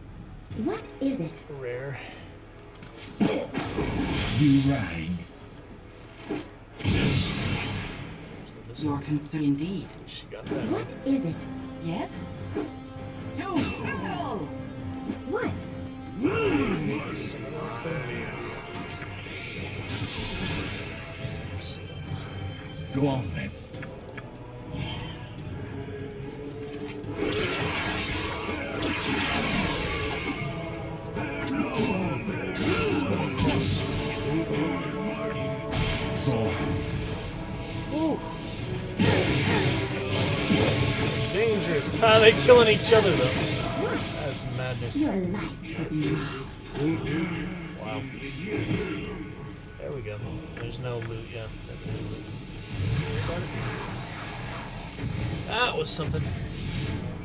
What is it? rare. You rang. You're concerned indeed. She got that. What is it? Yes? To battle! What? Excellent. Go on then. Dangerous. Ah, they killing each other though. That's madness. Your life shall be mine. Wow. There we go. There's no loot. Yeah. That was something.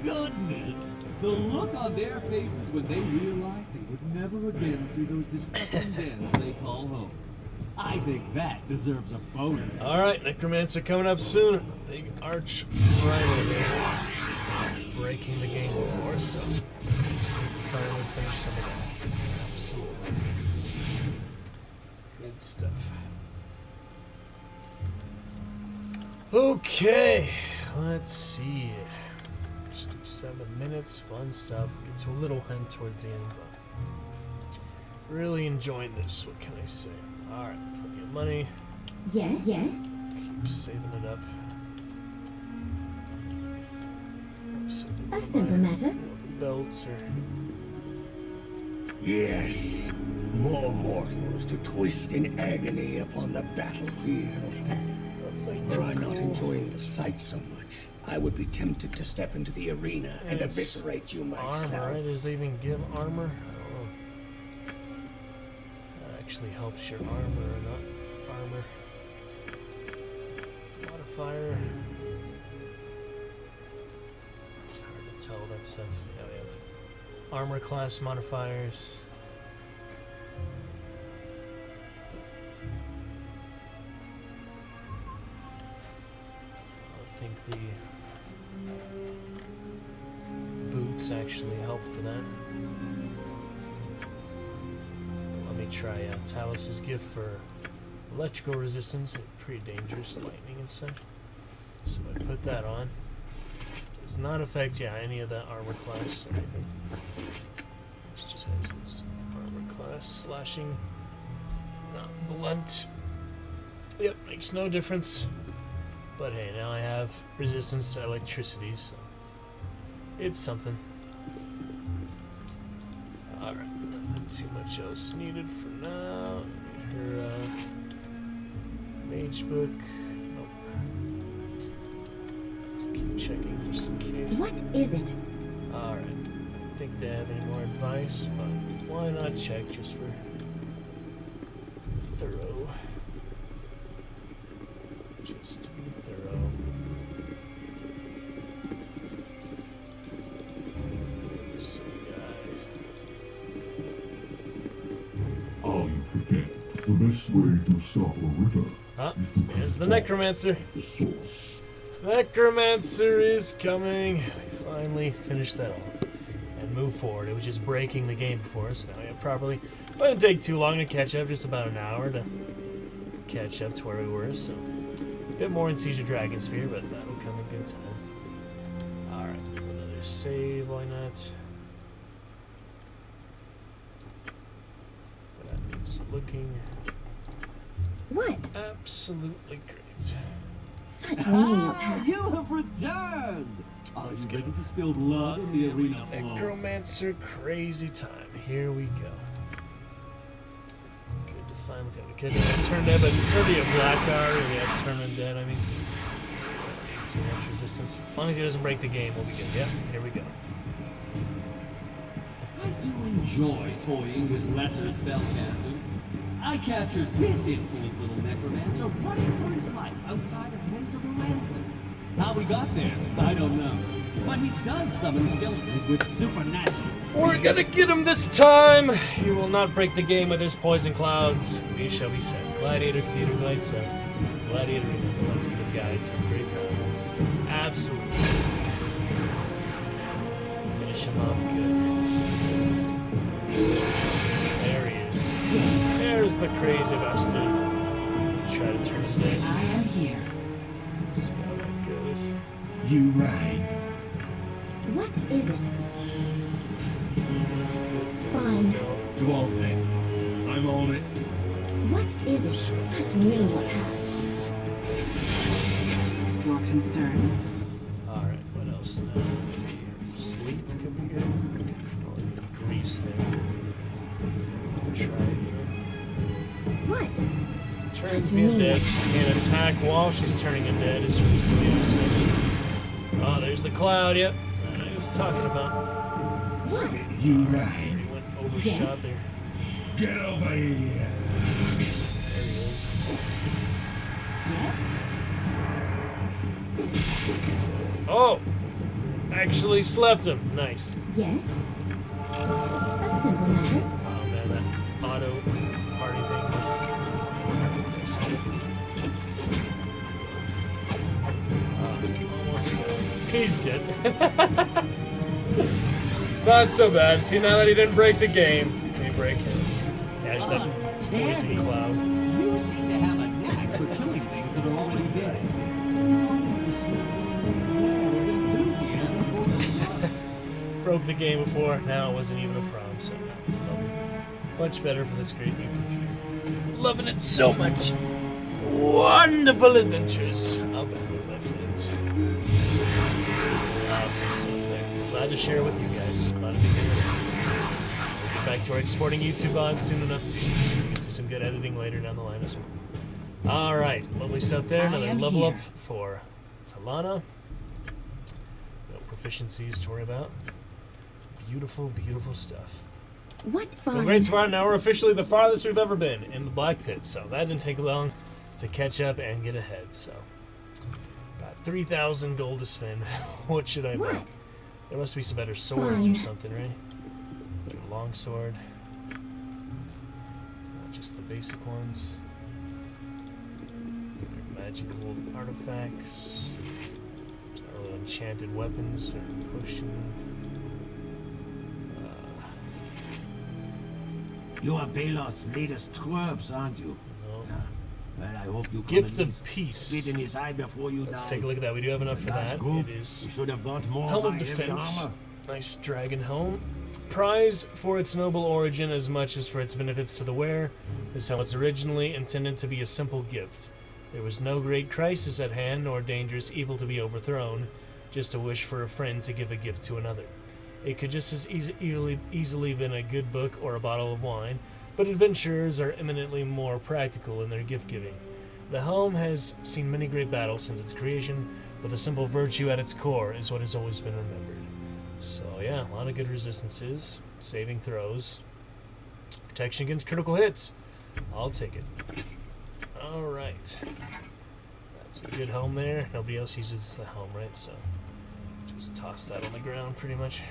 Goodness! The look on their faces when they realized they would never again see those disgusting dens they call home. I think that deserves a bonus. Alright, Necromancer coming up soon. Big arch rival there. Breaking the game for us, so need to finally finish some of that. Absolutely. Good stuff. Okay, let's see. 67 minutes, fun stuff. Get to a little hint towards the end, but really enjoying this. What can I say? Alright, plenty of money. Yes, yes. Keep saving it up. A simple matter. Belts or. Yes. More mortals to twist in agony upon the battlefield. Were I not enjoying the sight so much, I would be tempted to step into the arena and It's eviscerate you myself. Armor, right? Does they even give armor? I don't know. If that actually helps your armor or not. Armor. Modifier. It's hard to tell that stuff. Yeah, we have armor class modifiers. I think the boots actually help for that. Let me try Talus's gift for electrical resistance. Pretty dangerous, lightning and such. So I put that on. Does not affect any of the armor class or anything. This just has its armor class slashing, not blunt. Yep, makes no difference. But hey, now I have resistance to electricity, so it's something. Alright, nothing too much else needed for now. Need her mage book. Nope. Just keep checking just in case. What is it? Alright. I don't think they have any more advice, but why not check just for thorough? Just to be thorough. So, guys. Are you prepared? The best way to stop a river There's the Necromancer. the source. Necromancer is coming. We finally finished that all. And move forward. It was just breaking the game before us. Now we have properly. It didn't take too long to catch up, just about an hour to catch up to where we were, so a bit more in Siege of Dragonspear, but that'll come in good time. Alright, another save, why not? That is looking What? absolutely great. Such menial tasks. You have returned! Are you ready to spill blood in the arena floor? Necromancer crazy time. Here we go. Good to finally we could have turned dead, but turned to a Blackguard, or we had turn undead, I mean. 18 inch resistance. As long as he doesn't break the game, we'll be good. Yep, here we go. I do enjoy toying with lesser spellcasters. I captured this insolent little necromancer running for his life outside of Miserable Ransom. How we got there, I don't know. But he does summon skeletons with supernatural speed. We're gonna get him this time! He will not break the game with his poison clouds. We shall be set. Gladiator, Computer, Glide stuff. Gladiator, let's get him, guys. Have a great time. Absolutely. Finish him off good. There he is. There's the crazy bastard. Try to turn him dead. I am here. See how that goes. You rang. What is it? Let's go Fine. stealth. Go on then. I'm on it. What is it? Such menial tasks. Your concern. Alright, what else now? Maybe sleep could be good. Or grease there. Try it. What? Turns the undead. She can't attack while she's turning undead. It's really silly. Oh, there's the cloud, yep. That I was talking about. You rang. He went overshot there. Get over here. There he is. Oh! Actually slept him. Nice. Yes? A simple matter. Oh man, that auto party thing was almost he's dead. Not so bad. See, now that he didn't break the game, he break him. Yeah, just that poison cloud. You seem to have a knack for killing things that are already dead. Broke the game before, now it wasn't even a problem, so that was lovely. Much better for this great new computer. Loving it so much. Wonderful adventures. How about it, my friends? Awesome stuff there. Glad to share with you guys. Glad to be here. We'll get back to our exporting YouTube VOD soon enough to get to some good editing later down the line as well. Alright, lovely stuff there. Another level up for Talana. No proficiencies to worry about. Beautiful, beautiful stuff. What fun. Well, great Spartan, now we're officially the farthest we've ever been in the Black Pit, so that didn't take long to catch up and get ahead, so. About 3,000 gold to spend. What should I buy? There must be some better swords or something, right? Better longsword. Not just the basic ones. Better magical artifacts. Or enchanted weapons or potion. You are Balos' latest troops, aren't you? No. Yeah. Well, I hope you Gift of Peace. spit in his eye before you Let's die. take a look at that. We do have enough for that. It is You should have bought more Helm by of heavy Defense. armor. Nice dragon helm. Prized for its noble origin as much as for its benefits to the wearer, this helm was originally intended to be a simple gift. There was no great crisis at hand, nor dangerous evil to be overthrown, just a wish for a friend to give a gift to another. It could just as easily been a good book or a bottle of wine, but adventurers are eminently more practical in their gift-giving. The helm has seen many great battles since its creation, but the simple virtue at its core is what has always been remembered. So yeah, a lot of good resistances, saving throws, protection against critical hits. I'll take it. Alright. That's a good helm there. Nobody else uses the helm, right? So just toss that on the ground pretty much.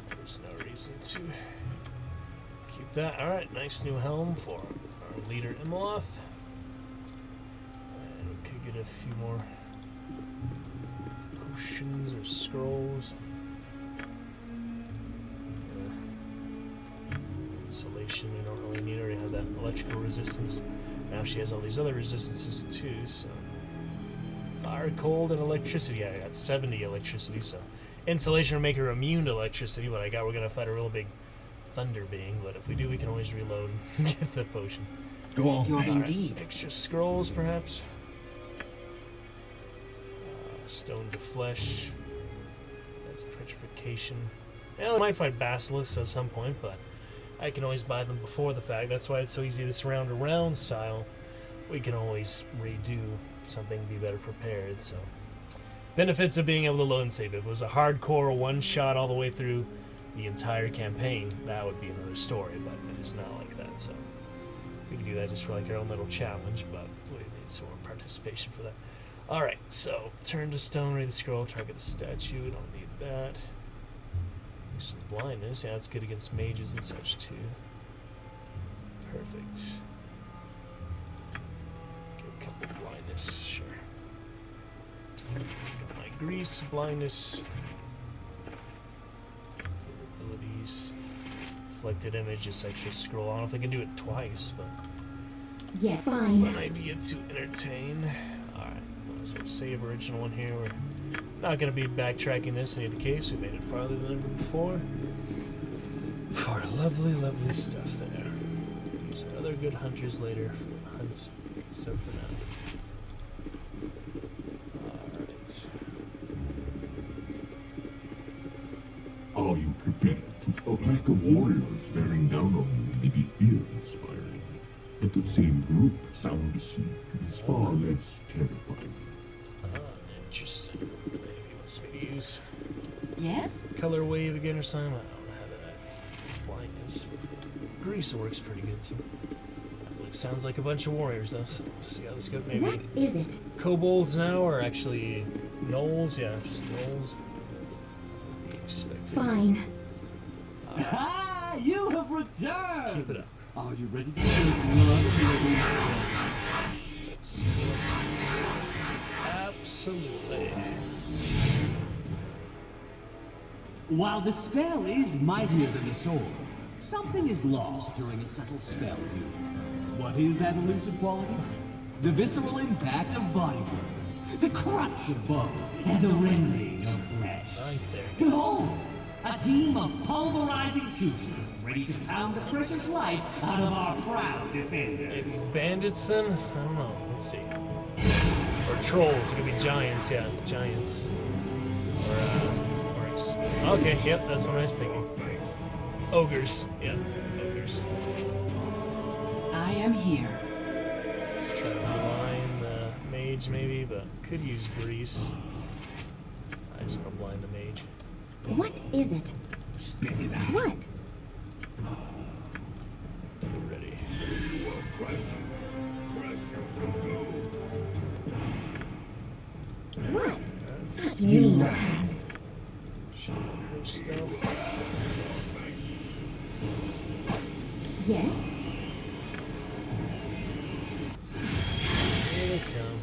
There's no reason to keep that. Alright, nice new helm for our leader Imoloth. And Could get a few more potions or scrolls. Insulation, you don't really need. Already have that electrical resistance. Now she has all these other resistances too, so. Fire, cold, and electricity. Yeah, I got 70 electricity, so. Insulation will make her immune to electricity, but I got we're gonna fight a real big thunder being, but if we do, we can always reload and get the potion. Go on, indeed. Right, extra scrolls, perhaps. Stone to flesh. That's petrification. Yeah, I might fight basilisks at some point, but I can always buy them before the fact. That's why it's so easy. This round around style, we can always redo something, be better prepared. So, benefits of being able to load and save. If it was a hardcore one-shot all the way through the entire campaign, that would be another story, but it is not like that. So, we can do that just for like our own little challenge, but we need some more participation for that. Alright, so turn to stone, ready to scroll, target a statue, don't need that. Use some blindness, yeah, it's good against mages and such too. Perfect. Give a couple of blindness, sure. Got my grease, blindness. Abilities. Reflected image, just extra scroll. I don't know if I can do it twice, but. Yeah, fine. Fun idea to entertain. So we'll save original one here. We're not going to be backtracking this in any case. We made it farther than ever before. For lovely, lovely stuff there. Use other good hunters later for hunt. So for now. Alright. Are you prepared? A pack of warriors bearing down on you may be fear-inspiring, but the same group sound asleep is far less terrifying. Interesting. Maybe he wants me to use Yes? color wave again or something. I don't have that blindness. Grease works pretty good too. That sounds like a bunch of warriors though, so let's see how this goes. Maybe What is it? kobolds now, or actually gnolls? Yeah, just gnolls. Be expected. Fine. Ah, you have returned! Let's keep it up. Are you ready to Let's see. Absolutely. While the spell is mightier than the sword, something is lost during a subtle spell, dude. What is that elusive quality? The visceral impact of body blows, the crunch of bone, and the rending of flesh. Right there. Behold, a team of pulverizing creatures ready to pound the precious life out of our proud defenders. Bandits then? I don't know. Let's see. Or trolls. It could be giants, yeah. Giants. Or orcs. Okay, yep, that's what I was thinking. Ogres. Yeah, ogres. I am here. Let's try to blind the mage maybe, but could use grease. I just want to blind the mage. What is it? Spit it out. What? Get ready. What? Such mean ass. Should her stuff. Yes? Here they come.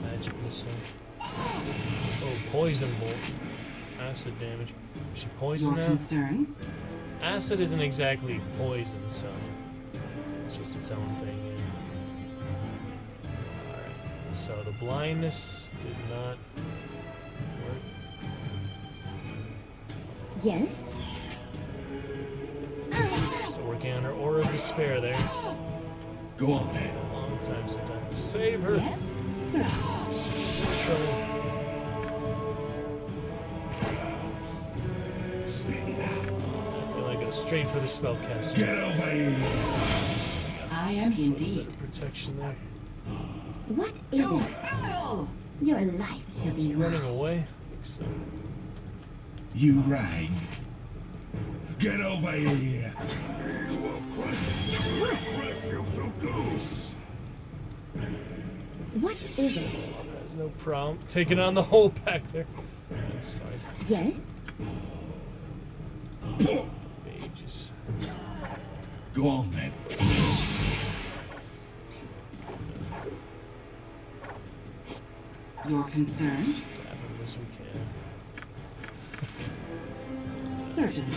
Magic missile. Oh, poison bolt. Acid damage. Is she poisoned Your now? concern? Acid isn't exactly poison, so it's just its own thing. Yeah. Alright. So the blindness did not work. Yes? Still working on her aura of despair there. Go on, Take a long time sometimes. Save her. Yes, sir. She's in trouble. Spit it out. I go straight for the spellcaster. Get over here. I am indeed. Protection there. What is it? Your life shall Is be he running mine. away? I think so. You rang. Get over here. What is it? There's no problem. Taking on the whole pack there. That's fine. Yes? Mages. Go on then. Your concern? Stab him as we can. Certainly.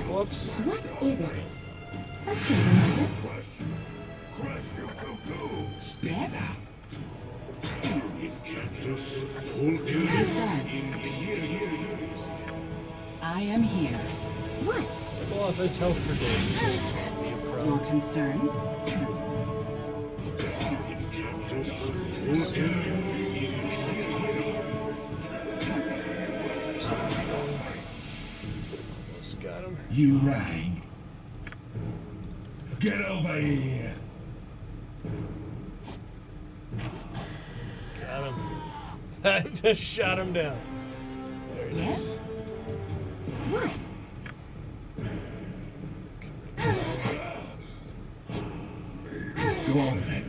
Whoops. What is it? Speak now. I am here. What? Well, off his health for days, so it can't be a problem. Your concern? Almost got him. You rang. Get over here. Got him. That just shot him down. There it is. What? Go on then.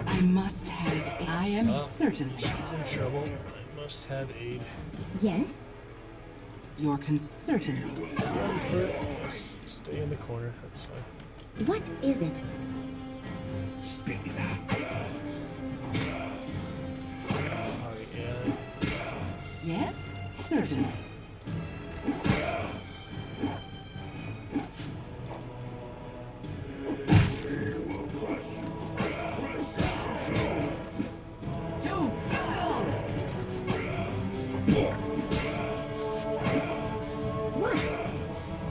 I must have. I am certainly. She's in trouble. I must have aid. Yes? Your certainly. Run for it. Yes, stay in the corner. That's fine. What is it? Spit it out. Alright, yeah. Yes? Certainly.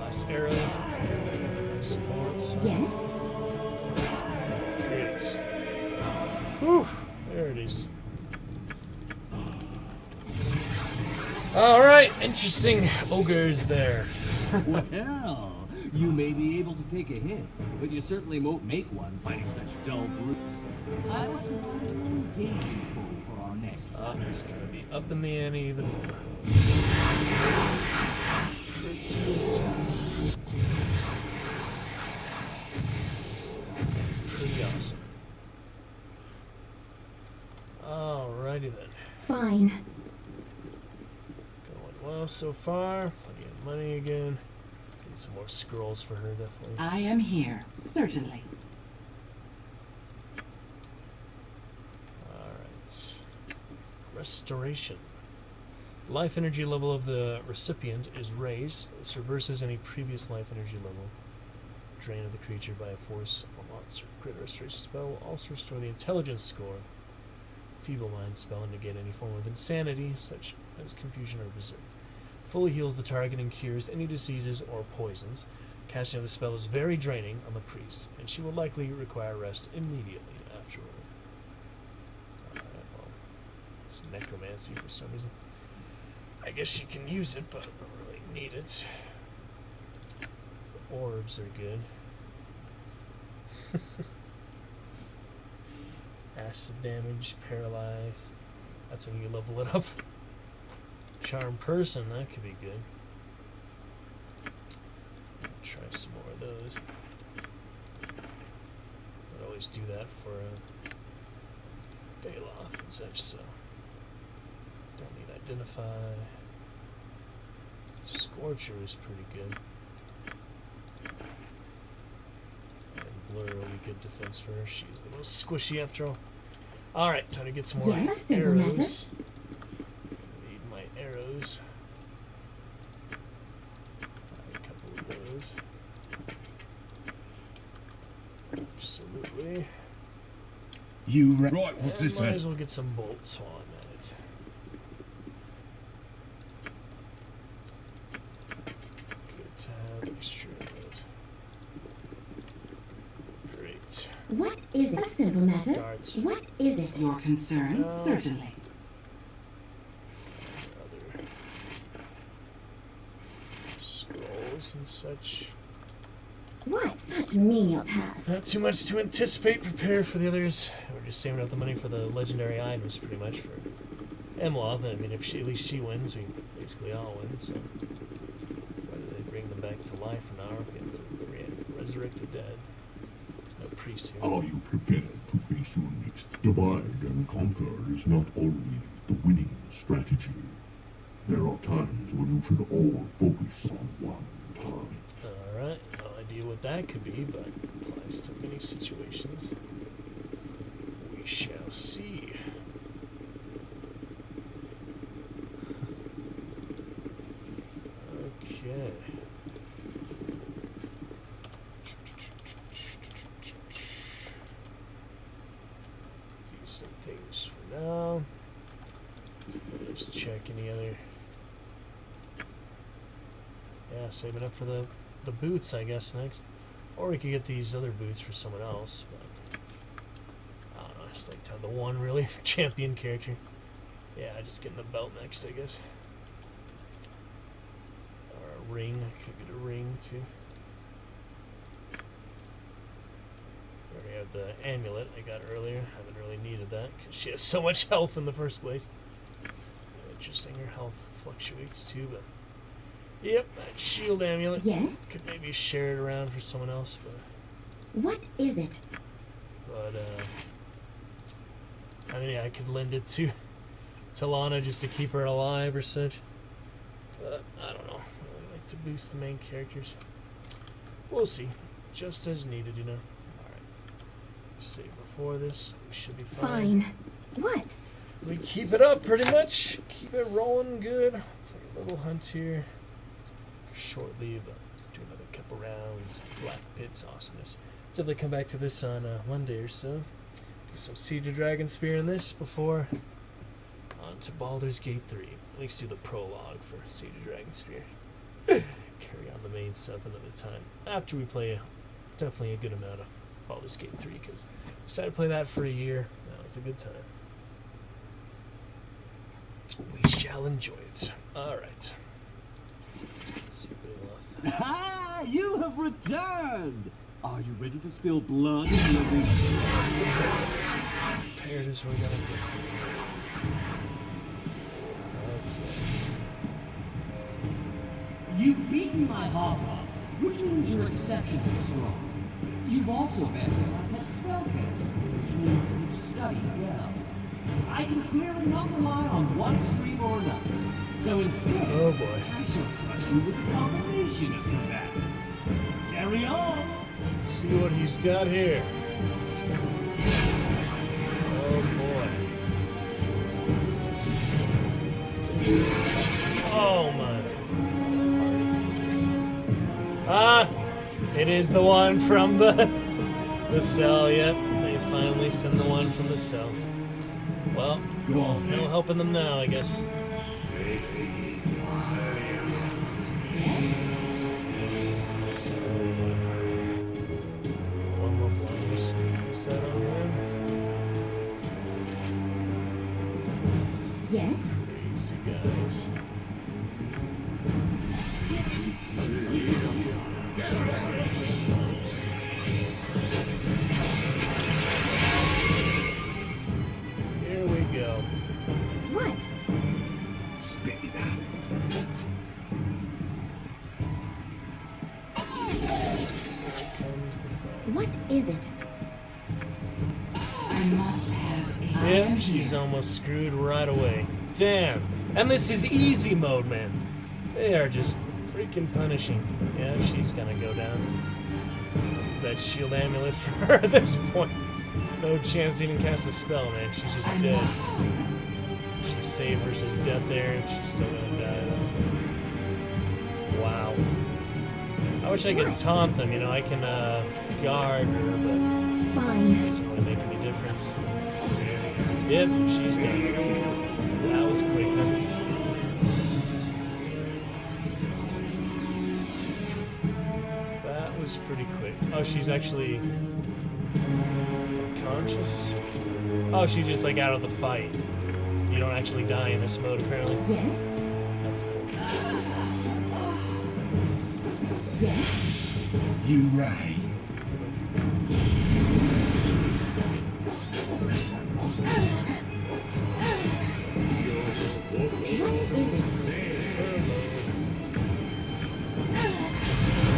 Last arrow. Nice bullets. Yes? Great. Whew. There it is. Alright, interesting ogres there. Well, you may be able to take a hit, but you certainly won't make one fighting such dull brutes. I will survive to engage you for our next fight. It's gonna be up in the ante even more. Pretty awesome. Alrighty then. Fine. Going well so far. Plenty of money again. Need some more scrolls for her, definitely. I am here. Certainly. Alright. Restoration. Life energy level of the recipient is raised. This reverses any previous life energy level. Drain of the creature by a force or monster. Crit restoration spell will also restore the intelligence score. Feeble mind spell and negate any form of insanity, such as confusion or berserk. Fully heals the target and cures any diseases or poisons. Casting of the spell is very draining on the priest, and she will likely require rest immediately afterward. Alright, well, it's necromancy for some reason. I guess you can use it, but I don't really need it. Orbs are good. Acid damage, paralyzed. That's when you level it up. Charm person, that could be good. Try some more of those. I'd always do that for Baloth and such, so don't need identify. Scorcher is pretty good. And Blur will be good defense for her. She's the most squishy after all. Alright, time to get some more arrows. Gonna need my arrows. A couple of those. Absolutely. Right, what's this Might then? as well get some bolts while I'm at it. Good to have extra of those. Great. What is it? A simple matter. Darts. What is it? Your concern? No. Certainly. Other scrolls and such. What? Such menial tasks. Not too much to anticipate. Prepare for the others. We're just saving up the money for the legendary items, pretty much, for Emloth. I mean, if she, at least she wins, we basically all win. So whether they bring them back to life or not, or if we have to resurrect the dead. There's no priest here. Are you prepared to face your next divide and conquer is not always the winning strategy. There are times when you should all focus on one target. Alright, no, I idea what that could be, but applies to many situations. We shall see. Okay. Decent things for now. Just check any other. Yeah, saving up for the boots, I guess, next. Or we could get these other boots for someone else, but I don't know, I just like to have the one really champion character. Yeah, just getting the belt next, I guess. Or a ring, I could get a ring too. We already have the amulet I got earlier. Haven't really needed that because she has so much health in the first place. Interesting, her health fluctuates too, but yep, that shield amulet. Yes? Could maybe share it around for someone else, but What is it? I mean, yeah, I could lend it to Lana just to keep her alive or such. But I don't know. I really like to boost the main characters. We'll see. Just as needed, you know. Alright. Save before this. We should be fine. Fine. What? We keep it up pretty much. Keep it rolling good. Play a little hunt here. Shortly, but let's do another couple rounds. Black Pit's awesomeness. So if they come back to this on Monday or so, get some Siege of Dragonspear in this before on to Baldur's Gate 3. At least do the prologue for Siege of Dragonspear. Carry on the main stuff another time. After we play definitely a good amount of Baldur's Gate 3, because I decided to play that for a year. That was a good time. We shall enjoy it. Alright. Let's see, Ah, you have returned! Are you ready to spill blood in your big... Prepared as we're gonna be. You've beaten my hobgoblin, which means you're exceptionally strong. You've also mastered my pet spellcaster, which means that you've studied well. I can clearly not rely on one extreme or another. So instead, oh boy, I shall trust you with a combination of combatants. Carry on! Let's see what he's got here. Oh boy. Oh my. Ah! It is the one from the cell, yep. They finally send the one from the cell. Well, no helping them now, I guess. One more blindness set on him. Yes? Crazy guys. Here we go. What? Spit it out. Comes the fight. What is it? I must have a Yep, she's almost screwed right away. Damn. And this is easy mode, man. They are just freaking punishing. Yeah, she's gonna go down. Use that shield amulet for her at this point. No chance to even cast a spell, man. She's just dead. She's safe versus death there, and she's still gonna die, though. Wow. I wish I could taunt them, you know. I can guard her, but Fine. it doesn't really make any difference. Yep, she's done. That was quick, huh? That was pretty quick. Oh, she's actually unconscious? Oh, she's just like out of the fight. You don't actually die in this mode, apparently. Yes? That's cool. Yes? You right.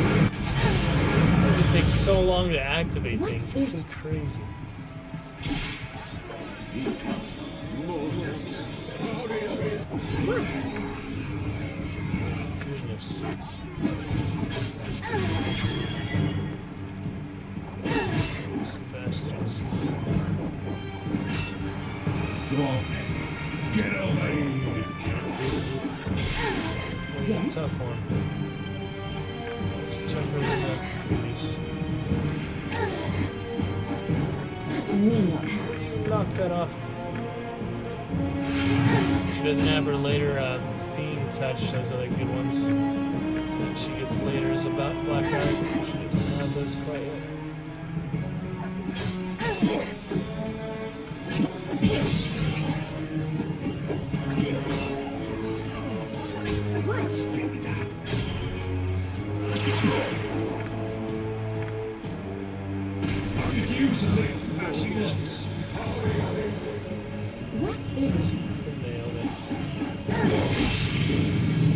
Why does it take so long to activate What things? is It's it? crazy. Goodness. These bastards. Go on, then. Get over here. Yes. Tough one. It's tougher than that previous. Knock that off. She doesn't have her later Fiend touch, those other good ones. That she gets later is about Blackguard. She doesn't have those quite yet. What? Spit it out. I could use a little passion. What is it? Nailed it.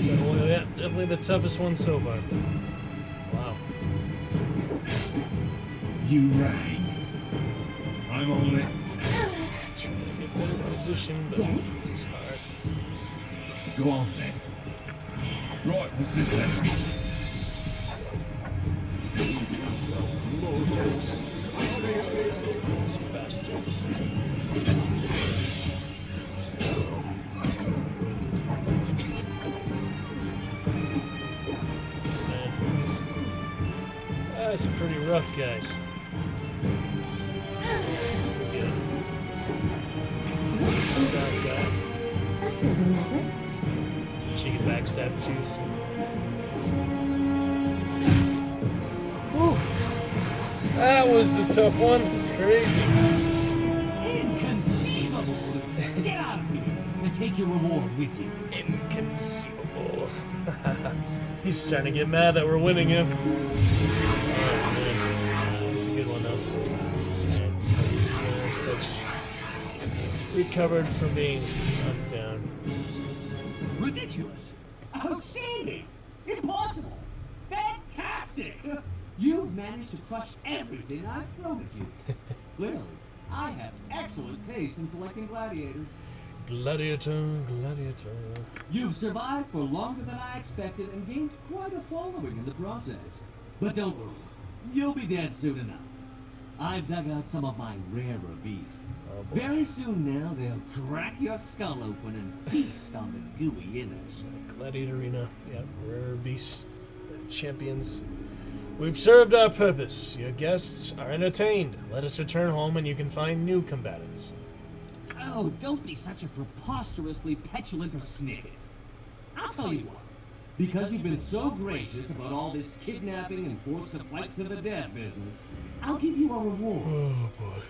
So, well, yeah, definitely the toughest one so far. Wow. You rang. I'm on it. Trying to get better position, but it's hard. Go on, then. Right, what's this then? These bastards. Man. That's pretty rough, guys. Yeah. That guy. She can backstab too, so. Whew. That was a tough one. Crazy. Inconceivable! Get out of here and take your reward with you. Inconceivable. He's trying to get mad that we're winning him. Oh, man. That's a good one, though. And such recovered from being knocked down. Ridiculous! Outstanding! Impossible! Fantastic! You've managed to crush everything I've thrown at you. Clearly, I have excellent taste in selecting gladiators. Gladiator, gladiator. You've survived for longer than I expected and gained quite a following in the process. But don't worry, you'll be dead soon enough. I've dug out some of my rarer beasts. Oh, very soon now, they'll crack your skull open and feast on the gooey innards. Gladiator Arena. Yep, rare beasts, champions. We've served our purpose. Your guests are entertained. Let us return home and you can find new combatants. Oh, don't be such a preposterously petulant snippet. I'll tell you what. Because you've been so gracious about all this kidnapping and forced to fight to the death business, I'll give you a reward. Oh, boy.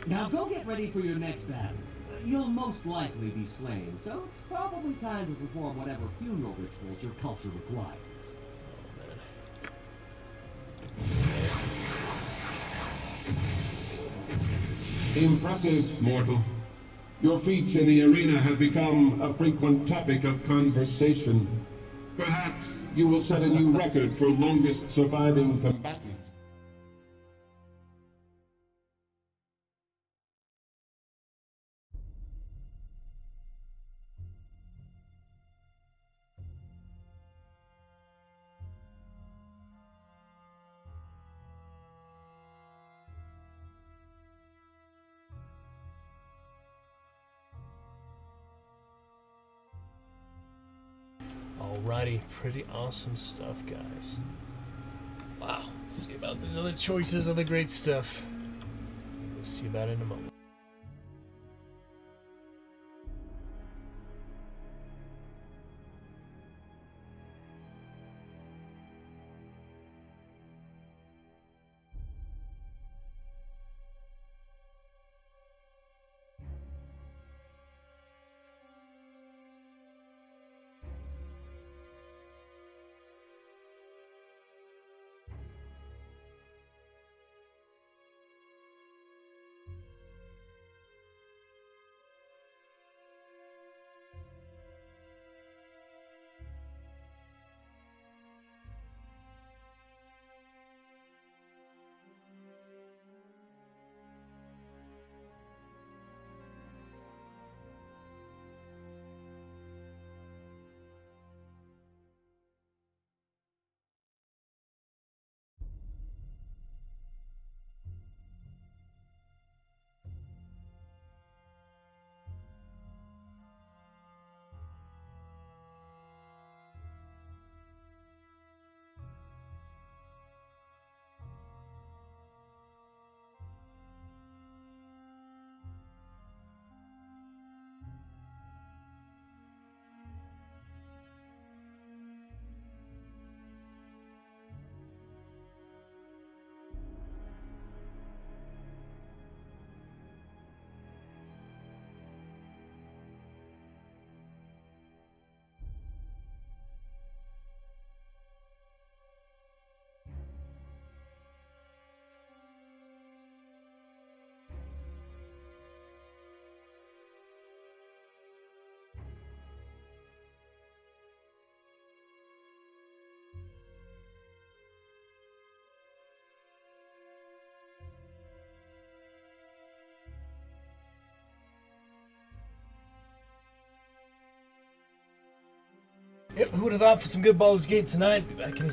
Now go get ready for your next battle. You'll most likely be slain, so it's probably time to perform whatever funeral rituals your culture requires. Impressive, mortal. Your feats in the arena have become a frequent topic of conversation. Perhaps you will set a new record for longest surviving combatant. Alrighty, pretty awesome stuff, guys. Wow, let's see about these other choices of the great stuff. We'll see about it in a moment. Yep, who would have thought for some good Baldur's Gate tonight? Be back in a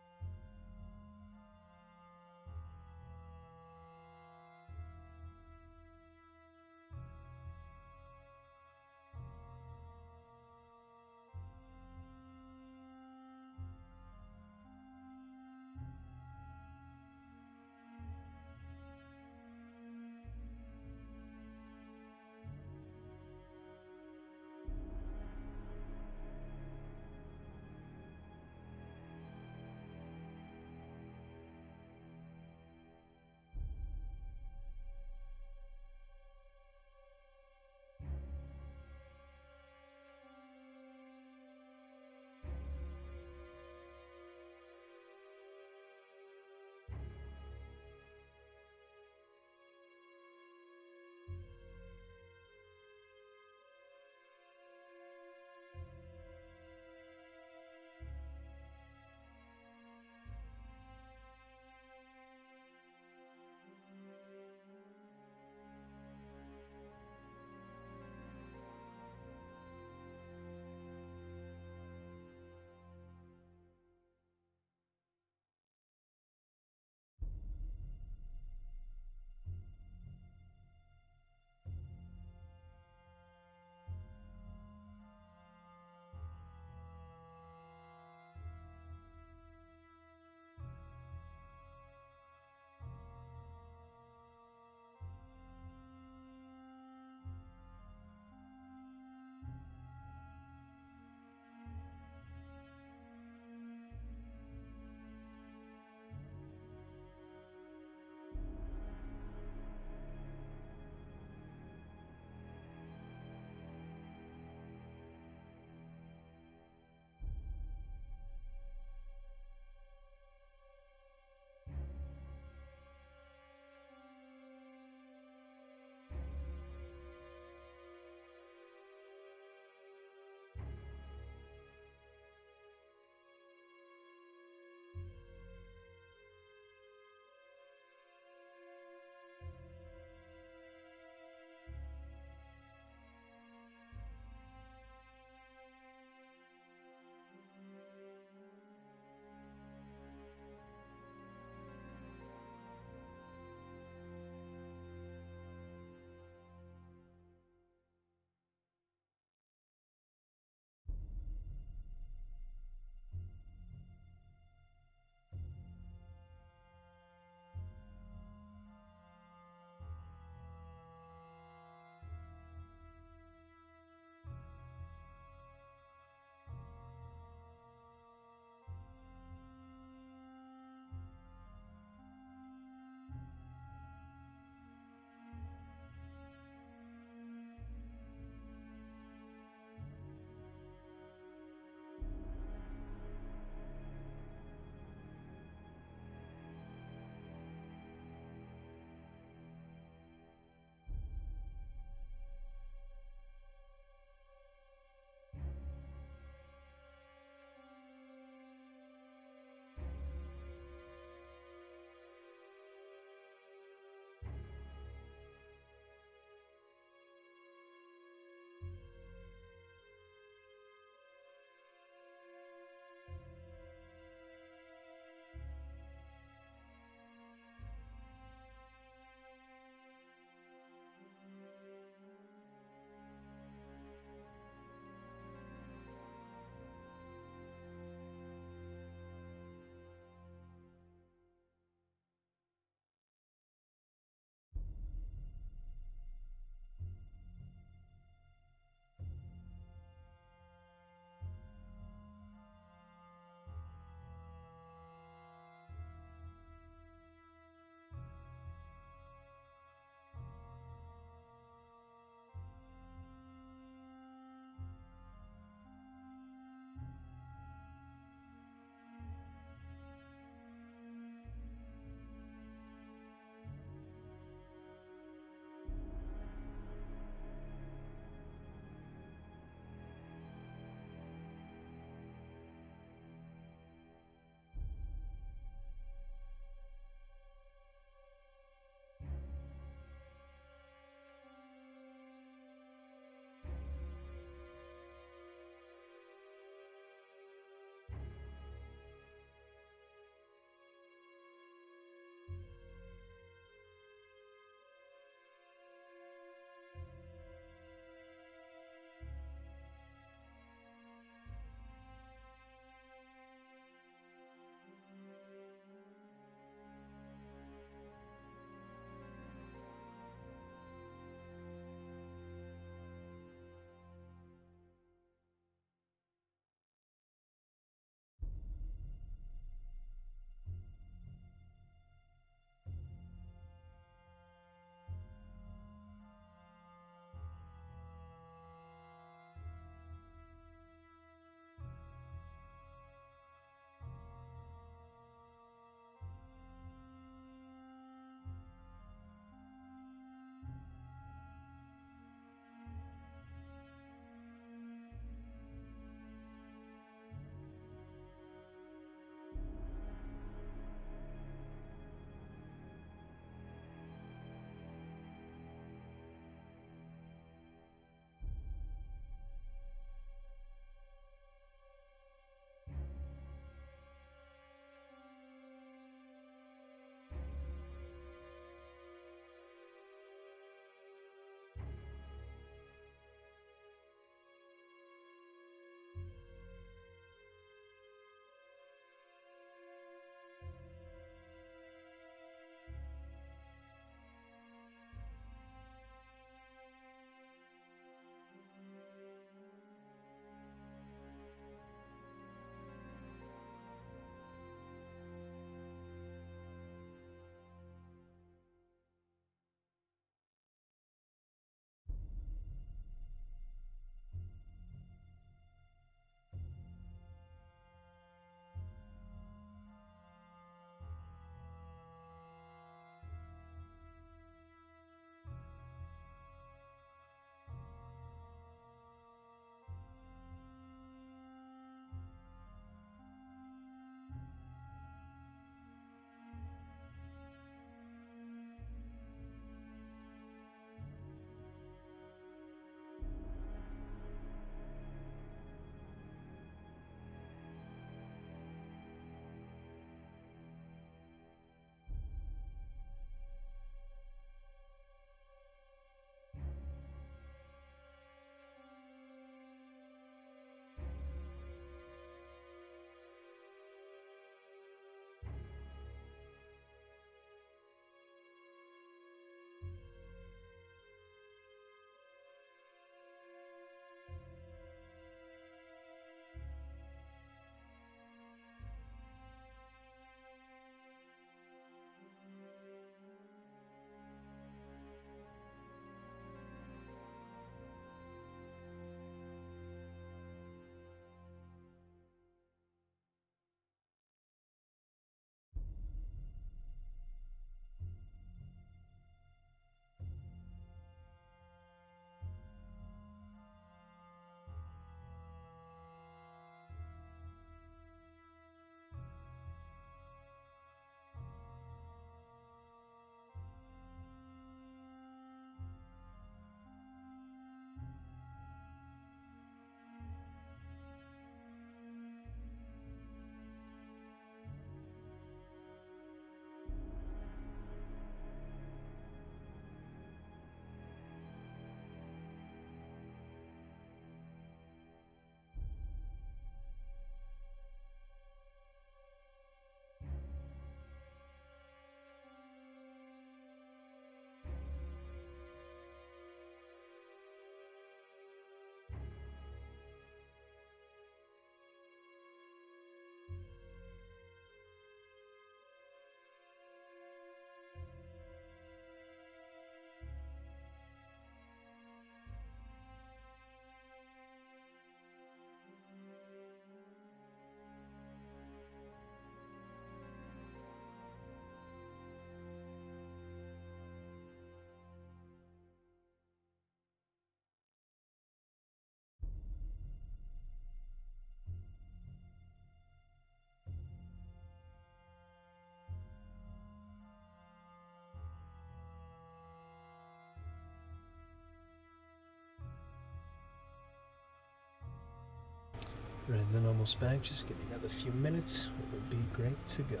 Right, then almost back. Just give me another few minutes. We'll be great to go.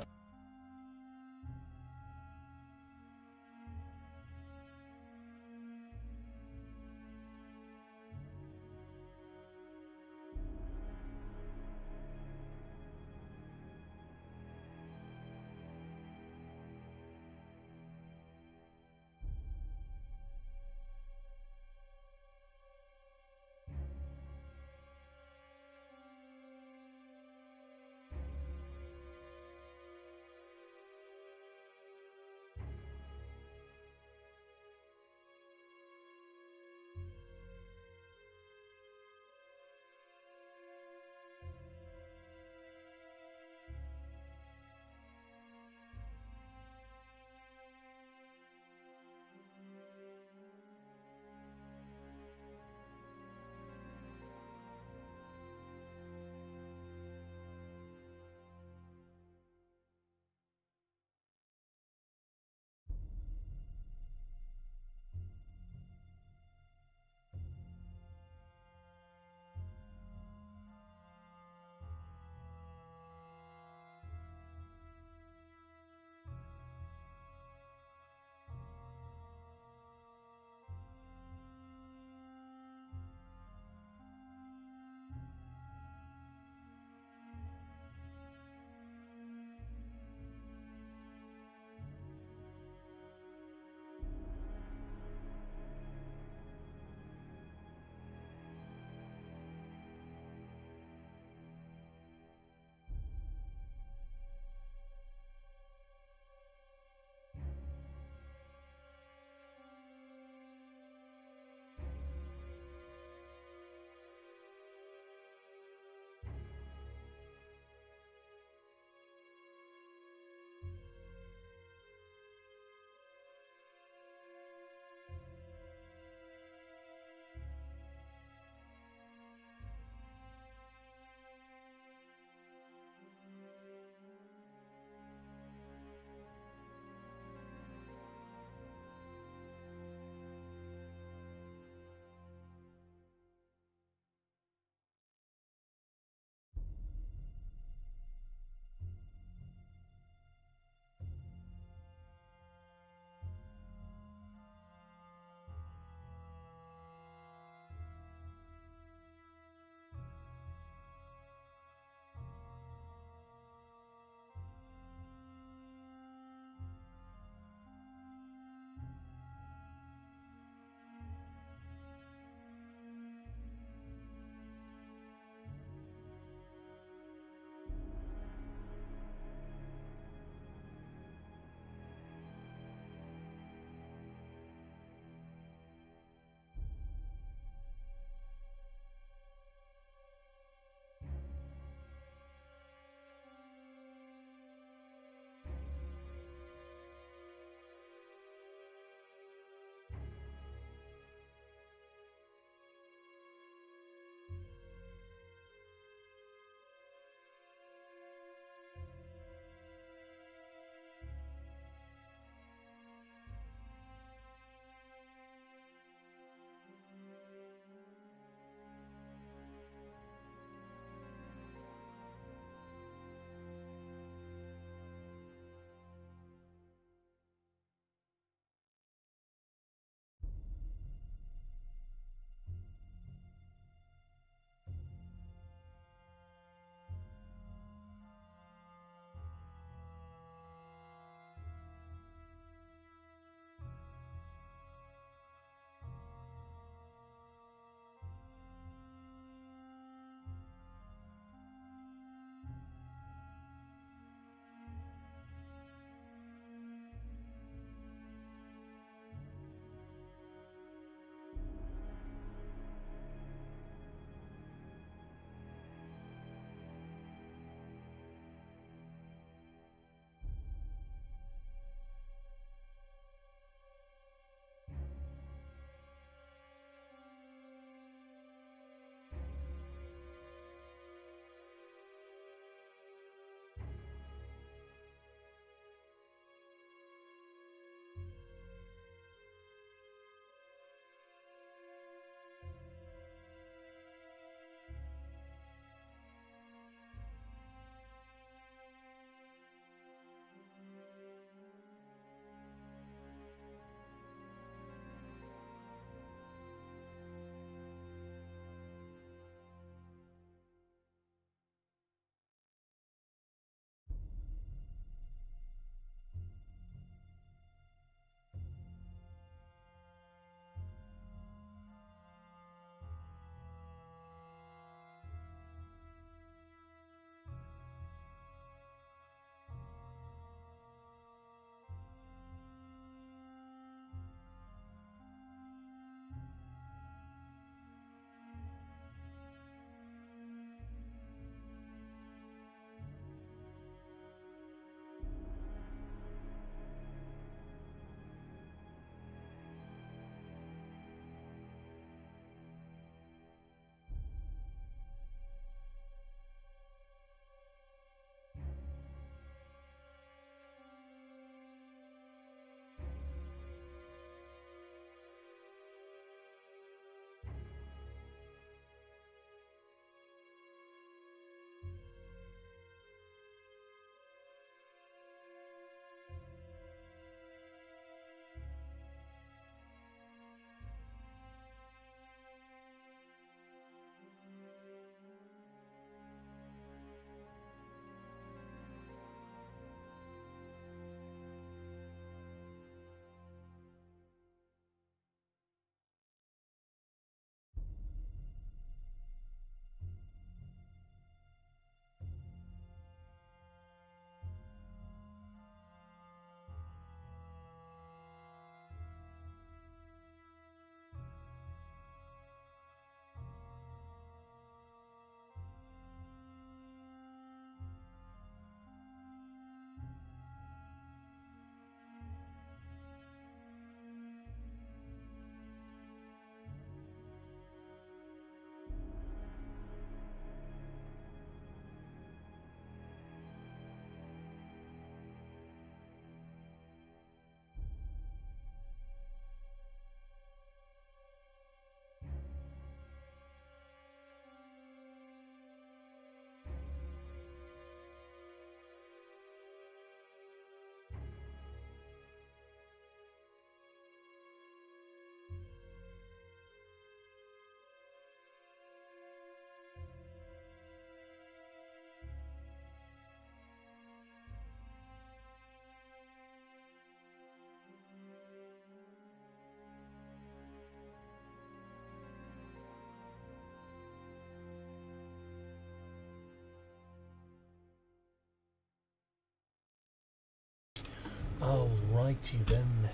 Alrighty then.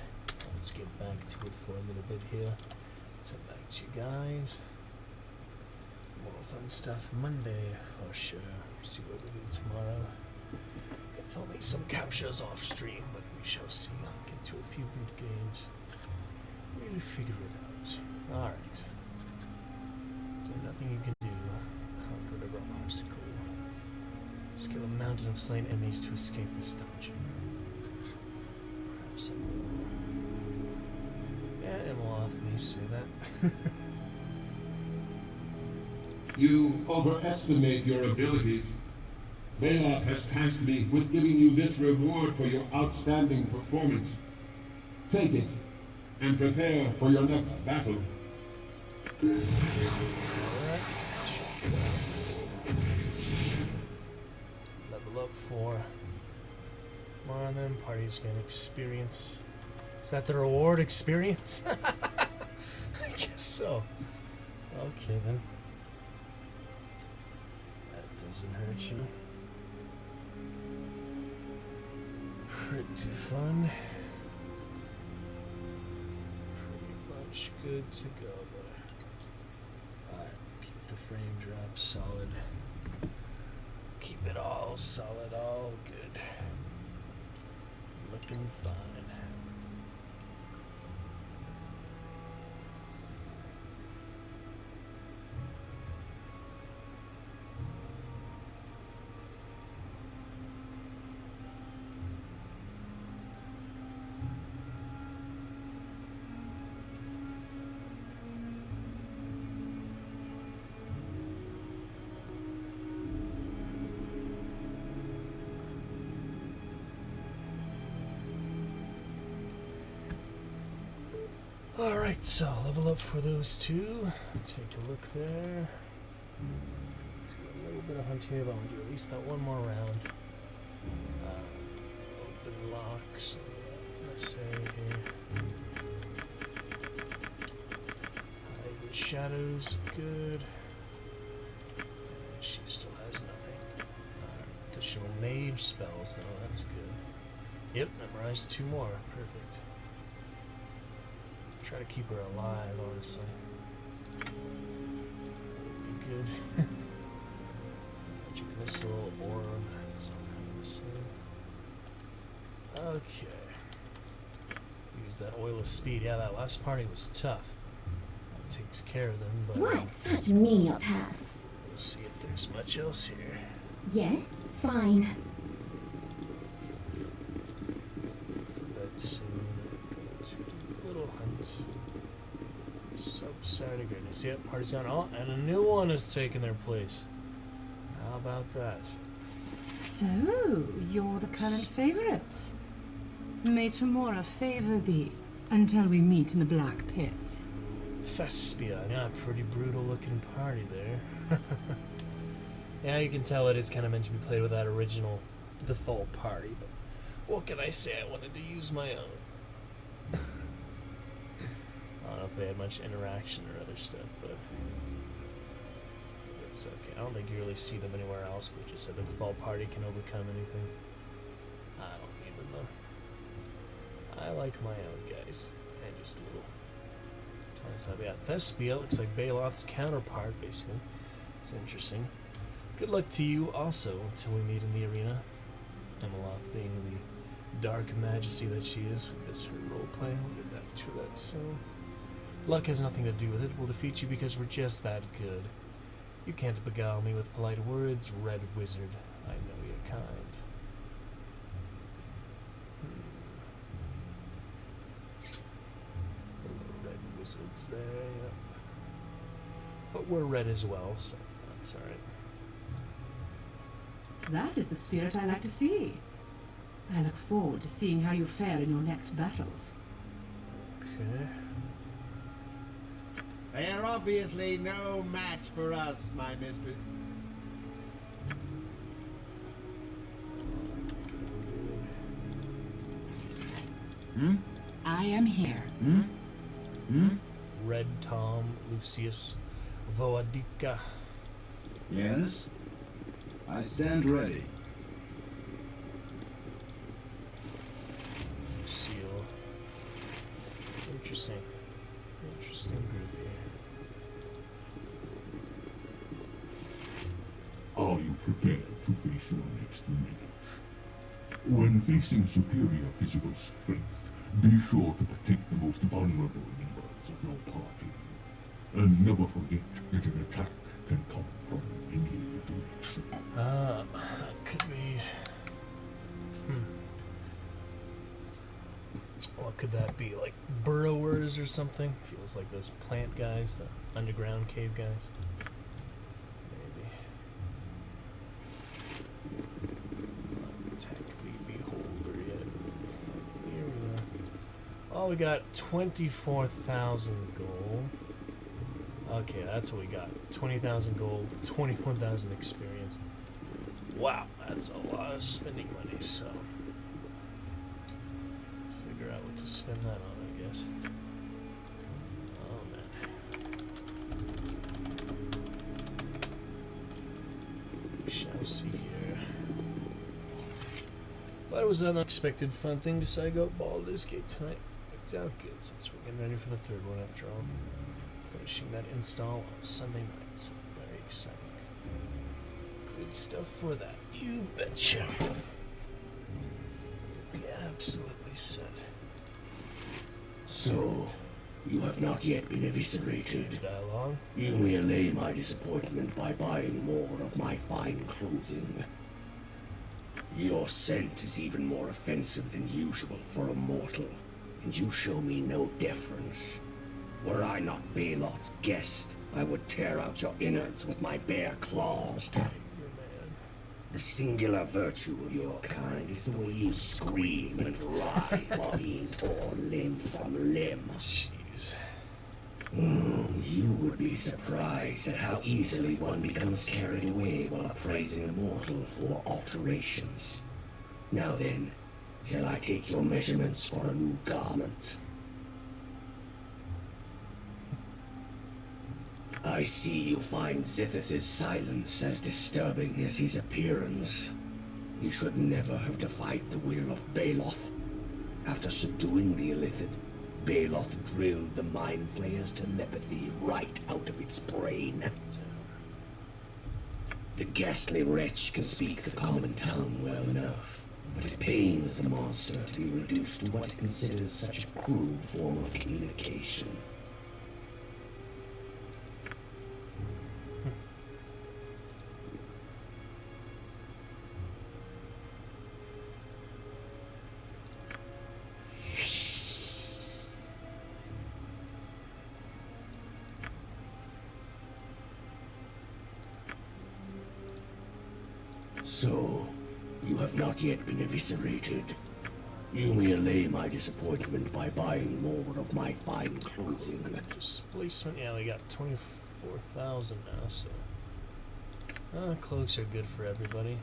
Let's get back to it for a little bit here. Send back to you guys. More fun stuff Monday for sure. See what we do tomorrow. If only some captures off stream, but we shall see. Get to a few good games. Really figure it out. Alright. Is there nothing you can do? Conquer the obstacle. Scale a mountain of slain enemies to escape this dungeon. Perhaps I will. Yeah, Imloth may say that. You overestimate your abilities. Baloth has tasked me with giving you this reward for your outstanding performance. Take it, and prepare for your next battle. Level up 4. Come on then, parties gain experience. Is that the reward, experience? I guess so. Okay then. That doesn't hurt you. Pretty fun. Pretty much good to go there. Alright, keep the frame drop solid. Keep it all solid, all good. Looking fine. Alright, so level up for those two. Take a look there. Do a little bit of hunting here, but I'm going to do at least that one more round. Open locks. Let's say here. Hide with shadows. Good. And she still has nothing. Alright, does she have mage spells though? That's good. Yep, memorized 2 more. Perfect. Try to keep her alive, honestly. Would be good. Magic missile, orb, it's all kind of the same. Okay. Use that oil of speed. Yeah, that last party was tough. That takes care of them, but What? Such menial tasks. We'll see if there's much else here. Yes, fine. Side of goodness. Yep, party's gone. Oh, and a new one has taken their place. How about that? So, you're the current favorite. May Tamora favor thee until we meet in the Black Pits. Thespia. Yeah, pretty brutal looking party there. Yeah, you can tell it is kind of meant to be played with that original default party, but what can I say? I wanted to use my own. I don't know if they had much interaction or other stuff, but it's okay. I don't think you really see them anywhere else, but just said the default party can overcome anything. I don't need them though. I like my own guys. And just a little nice up. Yeah, Thespia looks like Baloth's counterpart, basically. It's interesting. Good luck to you also until we meet in the arena. Imloth being the dark majesty that she is, is her role playing. We'll get back to that soon. Luck has nothing to do with it. We'll defeat you because we're just that good. You can't beguile me with polite words, Red Wizard. I know you're kind. Hello, Red Wizards there, yep. But we're red as well, so that's alright. That is the spirit I like to see. I look forward to seeing how you fare in your next battles. Okay. They are obviously no match for us, my mistress. I am here. Red Tom, Lucius, Voadica. Yes? I stand ready. Interesting. Interesting group here. Are you prepared to face your next match? When facing superior physical strength, be sure to protect the most vulnerable members of your party. And never forget that an attack can come from any direction. Could be... What could that be? Like burrowers or something? Feels like those plant guys, the underground cave guys. Maybe. Not attack the beholder yet. Here we are. Oh, we got 24,000 gold. Okay, that's what we got. 20,000 gold, 21,000 experience. Wow, that's a lot of spending money, so... figure out what to spend that on, I guess. Oh, man. We shall see here. But it was an unexpected fun thing to say go Baldur's Gate tonight. It's out good since we're getting ready for the third one after all. Finishing that install on Sunday nights. Very exciting. Good stuff for that. You betcha. Be absolutely set. So, you have not yet been eviscerated. Dialogue? You may allay my disappointment by buying more of my fine clothing. Your scent is even more offensive than usual for a mortal, and you show me no deference. Were I not Baloth's guest, I would tear out your innards with my bare claws. The singular virtue of your kind is the way you scream and writhe while being torn limb from limb. Jeez. You would be surprised at how easily one becomes carried away while appraising a mortal for alterations. Now then, shall I take your measurements for a new garment? I see you find Zithus' silence as disturbing as his appearance. He should never have defied the will of Baloth. After subduing the Illithid, Baloth drilled the Mind Flayer's telepathy right out of its brain. The ghastly wretch can speak the common tongue well enough, but it pains the monster to be reduced to what it considers such a crude form of communication. So, you have not yet been eviscerated. You may allay my disappointment by buying more of my fine clothing. Displacement, yeah, we got 24,000 now, so... cloaks are good for everybody.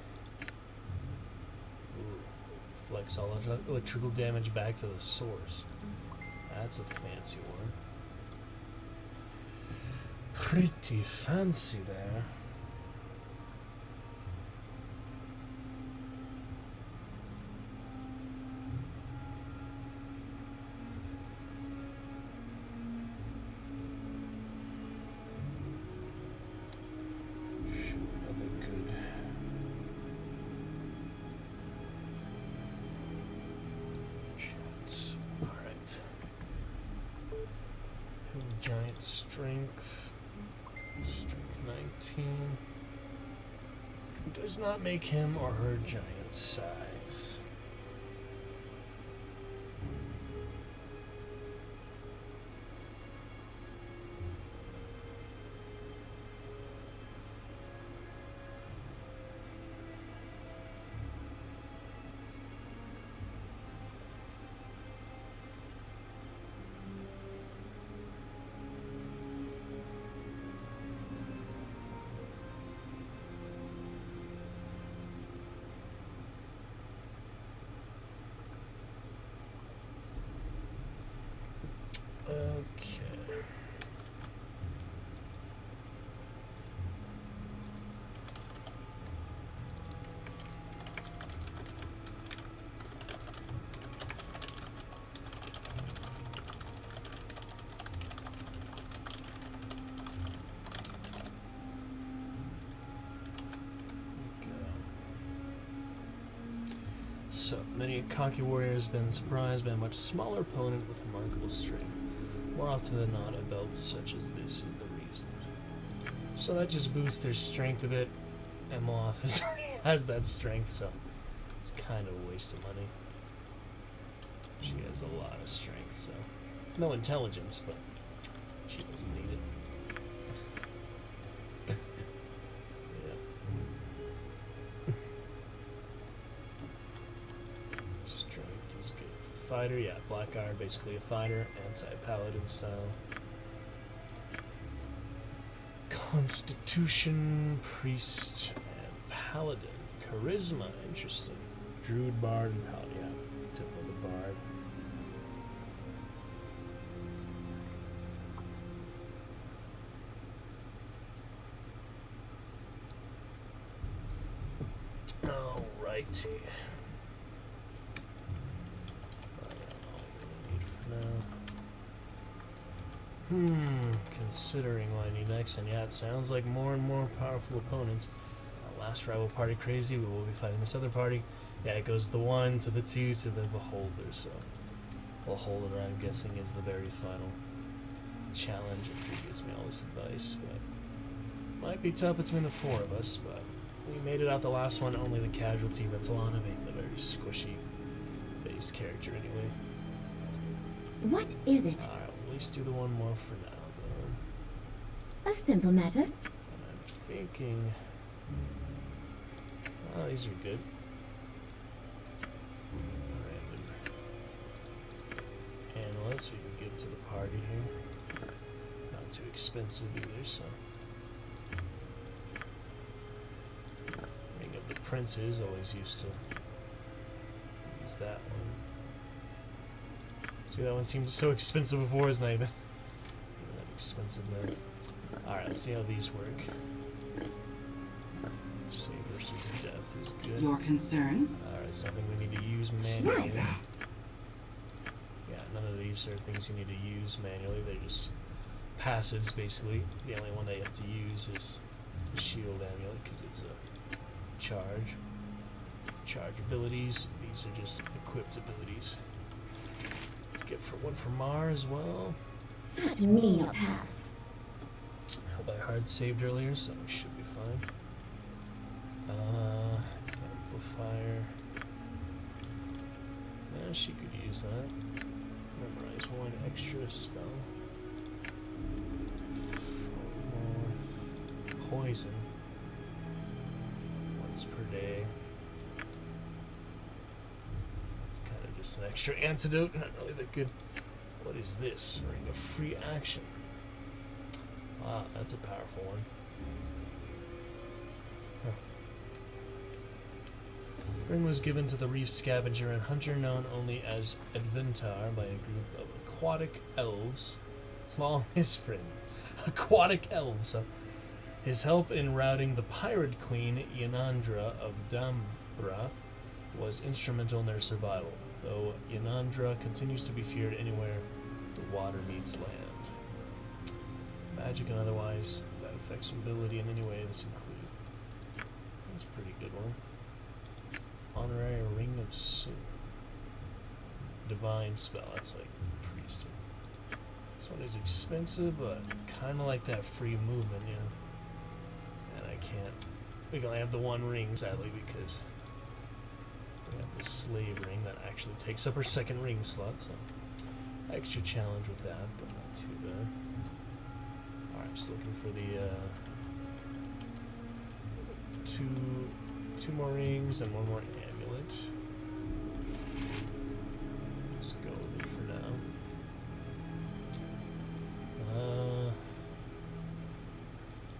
Ooh, flex all electrical damage back to the source. That's a fancy one. Pretty fancy there. Giant strength. Strength 19. Does not make him or her giant size. So, many a cocky warrior has been surprised by a much smaller opponent with remarkable strength. More often than not, a belt such as this is the reason. So that just boosts their strength a bit, and Moth already has that strength, so it's kind of a waste of money. She has a lot of strength, so no intelligence, but she doesn't need it. Strength is good for fighter. Yeah, Blackguard, basically a fighter, anti-paladin style. Constitution, priest, and paladin. Charisma, interesting. Druid, bard, and paladin. Yeah, definitely the bard. Alrighty. Considering what I need next, and yeah, it sounds like more and more powerful opponents. Last rival party crazy, we will be fighting this other party. Yeah, it goes the 1 to the 2 to the Beholder, so Beholder, I'm guessing, is the very final challenge after he gives me all this advice, but might be tough between the 4 of us, but we made it out the last one, only the casualty, Vetalana being the very squishy base character anyway. What is it? Alright, we'll at least do the one more for now, though. A simple matter. And I'm thinking... Oh, these are good. And unless we can get to the party here. Not too expensive either, so. Ring of the Princes, always used to use that one. See, that one seemed so expensive before, it's not even that expensive now. Alright, let's see how these work. Save versus death is good. Your concern? Alright, something we need to use manually. Yeah, none of these are things you need to use manually. They're just passives, basically. The only one that you have to use is Shield Amulet, because it's a charge. Charge abilities. These are just equipped abilities. Let's get one for Mar as well. Such menial tasks. Hope I hard saved earlier, so we should be fine. Amplifier. Yeah, she could use that. Memorize one extra spell. Poison. Once per day. It's kind of just an extra antidote, not really that good. What is this? Ring of free action. Wow, that's a powerful one. Ring was given to the reef scavenger and hunter known only as Adventar by a group of aquatic elves. Long his friend. Aquatic elves. His help in routing the pirate queen Yanandra of Dambrath was instrumental in their survival, though Yanandra continues to be feared anywhere the water meets land. Magic and otherwise that affects mobility in any way this include. That's a pretty good one. Honorary Ring of Soon. Divine spell, that's like priest. This one is expensive, but kinda like that free movement, yeah. And I can't. We can only have the one ring, sadly, because we have the slave ring that actually takes up our second ring slot, so extra challenge with that, but not too bad. Alright, just looking for the two more rings and one more amulet. Just go with it for now.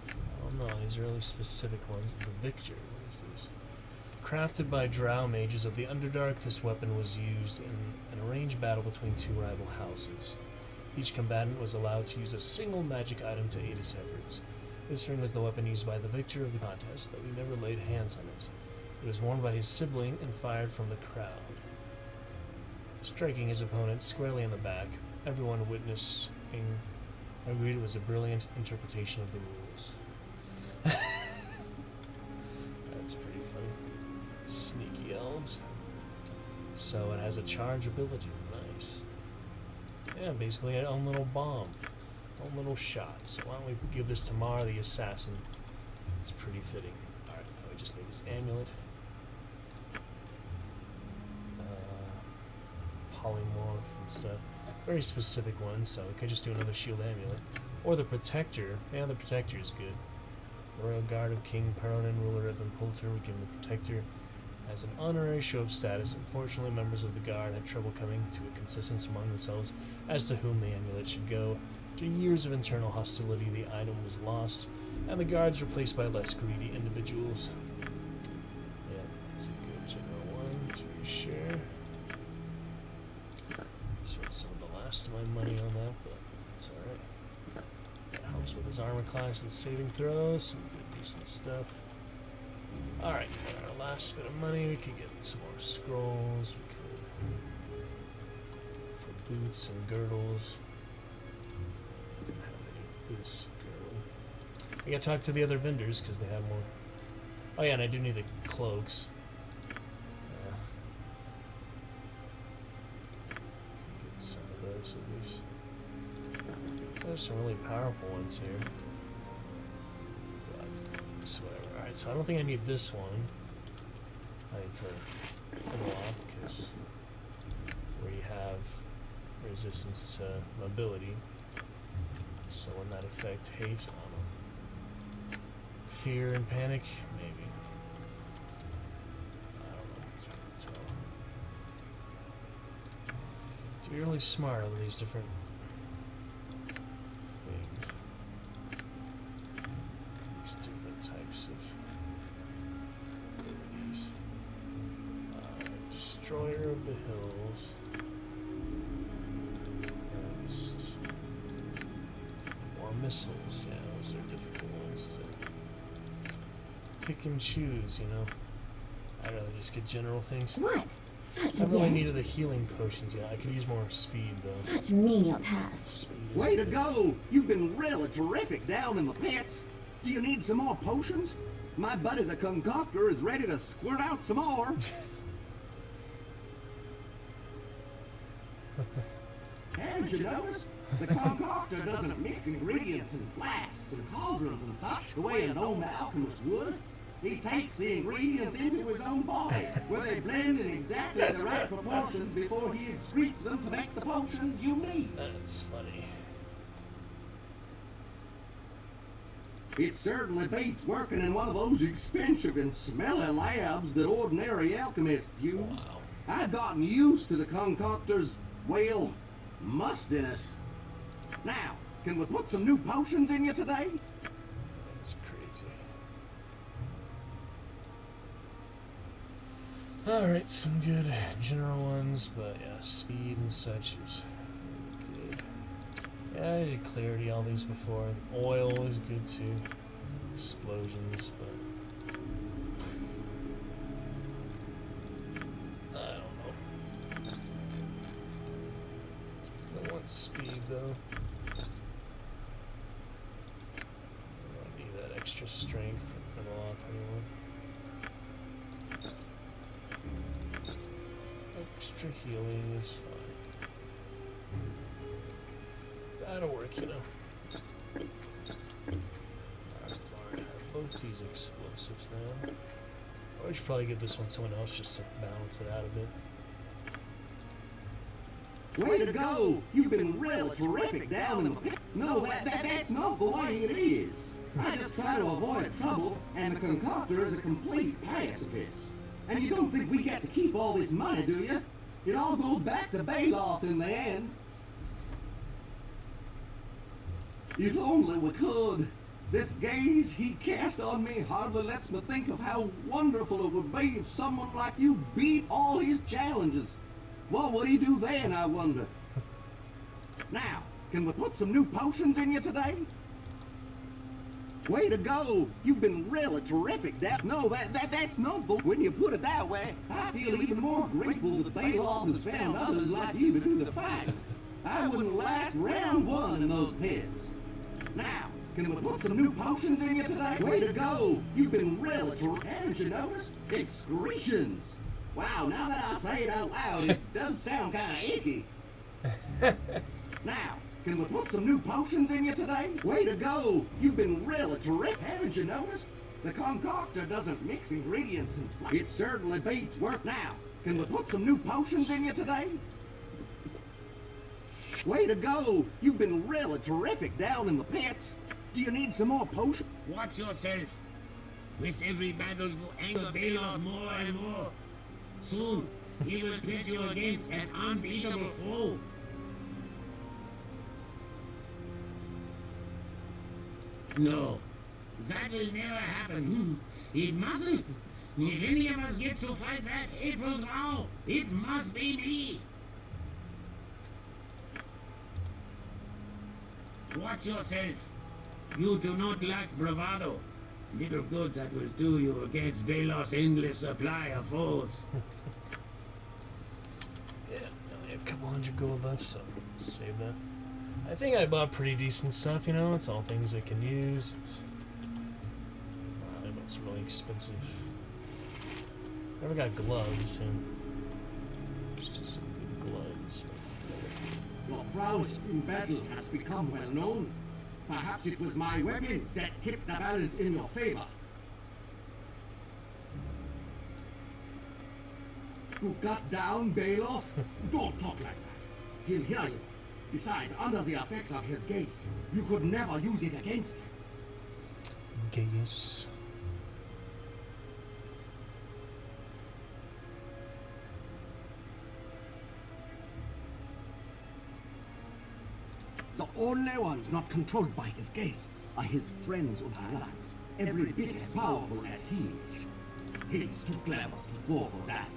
I don't know, these are really specific ones. The Victor, what is this? Crafted by drow mages of the Underdark, this weapon was used in an arranged battle between two rival houses. Each combatant was allowed to use a single magic item to aid his efforts. This ring was the weapon used by the victor of the contest, though he never laid hands on it. It was worn by his sibling and fired from the crowd. Striking his opponent squarely in the back, everyone witnessing agreed it was a brilliant interpretation of the rules. That's pretty funny. Sneaky elves. So it has a charge ability. Nice. Yeah, basically a own little bomb. Own little shot. So why don't we give this to Mar the assassin? It's pretty fitting. Alright, now we just need his amulet. Polymorph and stuff. Very specific ones, so we could just do another shield amulet. Or the Protector. Yeah, the Protector is good. Royal Guard of King Peronin, ruler of Impultor, we give him the Protector as an honorary show of status. Unfortunately, members of the Guard had trouble coming to a consensus among themselves as to whom the amulet should go. After years of internal hostility, the item was lost, and the Guards replaced by less greedy individuals. Yeah, that's a good general one, to be sure. Spent some of the last of my money on that, but that's alright. That helps with his armor class and saving throws, some good decent stuff. Alright, our last bit of money, we could get some more scrolls, we could, for boots and girdles. How many boots, girdle? I gotta talk to the other vendors, because they have more. Oh yeah, and I do need the cloaks. Get some of those at least. There's some really powerful ones here. But it's whatever. Alright, so I don't think I need this one. I mean, for Emeloth, because where you have resistance to mobility. So when that effect hates on them. Fear and panic, maybe. I don't know. It's hard to tell. To be really smart on these different things. These different types of abilities. Destroyer of the Hills. Next. More missiles. Yeah, those are difficult ones to pick and choose, you know. I'd rather just get general things. What? I really needed the healing potions, yeah. I could use more speed, though. Such menial tasks. Speed is Way to good. go! You've been really terrific down in the pits. Do you need some more potions? My buddy the concoctor is ready to squirt out some more. Haven't you noticed? The concoctor doesn't mix ingredients in flasks and cauldrons and such the way a gnome alchemist would. He takes the ingredients into his own body, where they blend in exactly the right proportions before he excretes them to make the potions you need. That's funny. It certainly beats working in one of those expensive and smelly labs that ordinary alchemists use. Wow. I've gotten used to the concoctor's, well, mustiness. Now, can we put some new potions in you today? That's crazy. Alright, some good general ones, but yeah, speed and such is really good. Yeah, I did clarity all these before. And oil is good too. Explosions, but I don't know. Definitely want speed though. I don't need that extra strength from Emeloth anymore. Extra healing is fine. That'll work, you know. Alright, I have both these explosives now. I should probably give this one to someone else just to balance it out a bit. Way to go! You've been really terrific down in the pit. No, that's not the way it is. I just try to avoid trouble, and the concoctor is a complete pacifist. And you don't think we get to keep all this money, do you? It all goes back to Baloth in the end. If only we could. This gaze he cast on me hardly lets me think of how wonderful it would be if someone like you beat all his challenges. What would he do then, I wonder? Now, can we put some new potions in you today? Way to go! You've been really terrific, Dad. No, that's noble. When you put it that way, I feel even more grateful that Baloth has found others like you to do the fighting. I wouldn't last round one in those pits. Now, can we put some new potions in you today? Way to go! You've been really terrific. Haven't you noticed? Excretions! Wow, now that I say it out loud, it does sound kind of icky. Now, can we put some new potions in you today? Way to go! You've been really terrific, haven't you noticed? The concoctor doesn't mix ingredients and it certainly beats work. Now, can we put some new potions in you today? Way to go! You've been really terrific down in the pits. Do you need some more potion? Watch yourself. With every battle you anger Belov more and more. Soon, he will pit you against an unbeatable foe. No, that will never happen. It mustn't. If any of us gets to fight that hateful drow, it must be me. Watch yourself. You do not lack bravado. Little good that will do you against Belov's endless supply of foes. Yeah, only a couple hundred gold left, so save that. I think I bought pretty decent stuff, you know, it's all things we can use. I bought some really expensive. Never got gloves, so just some good gloves. Your prowess in battle has become well known. Perhaps it was my weapons that tipped the balance in your favor. To cut down Belov? Don't talk like that. He'll hear you. Besides, under the effects of his gaze, you could never use it against him. Gaze. The only ones not controlled by his gaze are his friends and allies, every bit as powerful as he is. He's too clever to fall for that.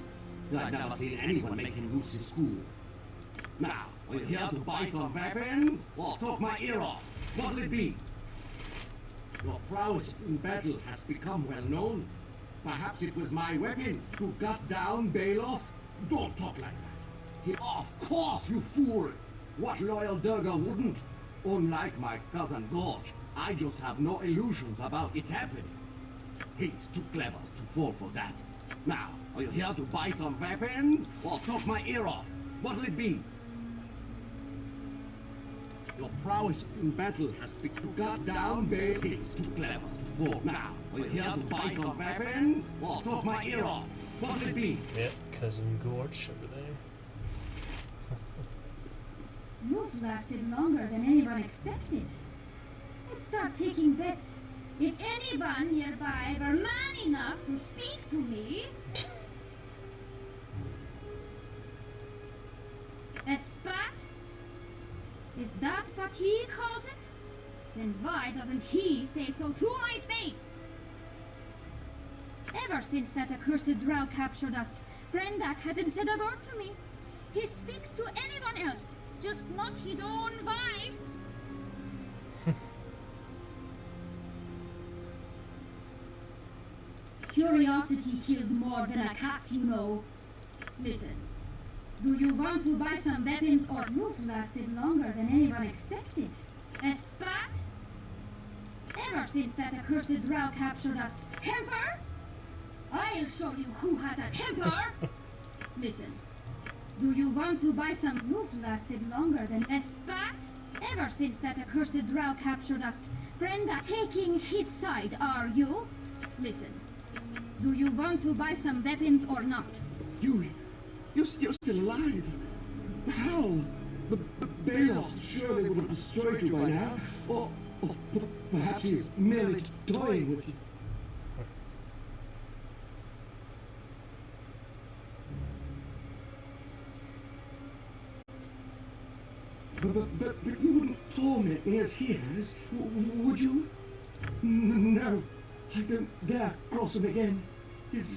I've never seen anyone make him lose his cool. Now, are you here to buy some weapons, or talk my ear off? What'll it be? Your prowess in battle has become well known. Perhaps it was my weapons to cut down Belov? Don't talk like that. Of course, you fool! What loyal Durga wouldn't? Unlike my cousin Gorge, I just have no illusions about it's happening. He's too clever to fall for that. Now, are you here to buy some weapons, or talk my ear off? What'll it be? Your prowess in battle has been to cut down Bay. He's too clever to fall. Now, are you here to buy some weapons, or talk my ear off? What'll it be? Yep, cousin Gorge over there. You've lasted longer than anyone expected. Let's start taking bets. If anyone nearby were man enough to speak to me... A spat? Is that what he calls it? Then why doesn't he say so to my face? Ever since that accursed drow captured us, Brendak hasn't said a word to me. He speaks to anyone else, just not his own wife. Curiosity killed more than a cat, you know. Listen, do you want to buy some weapons, or you've lasted longer than anyone expected? A spat? Ever since that accursed drow captured us, temper? I'll show you who has a temper. Listen, do you want to buy some? You've lasted longer than a spat? Ever since that accursed drow captured us, Brenda taking his side, are you? Listen, do you want to buy some weapons or not? You're still alive. How? Belov surely would have destroyed you by now. Or perhaps he's merely toying with you. But you wouldn't torment me as he has, would you? No, I don't dare cross him again. His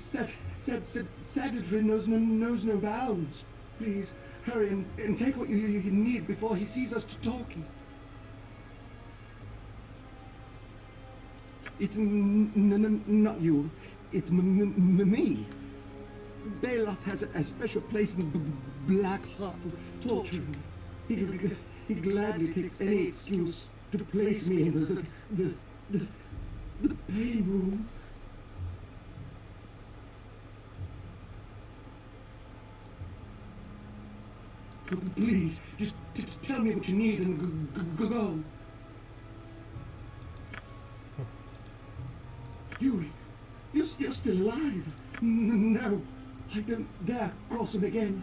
savagery knows no bounds. Please, hurry and take what you need before he sees us talking. It's not you. It's me. Belov has a special place in his black heart for torturing me. He gladly takes any excuse to place me in the pain room. Please, just tell me what you need and go. You're still alive. No, I don't dare cross him again.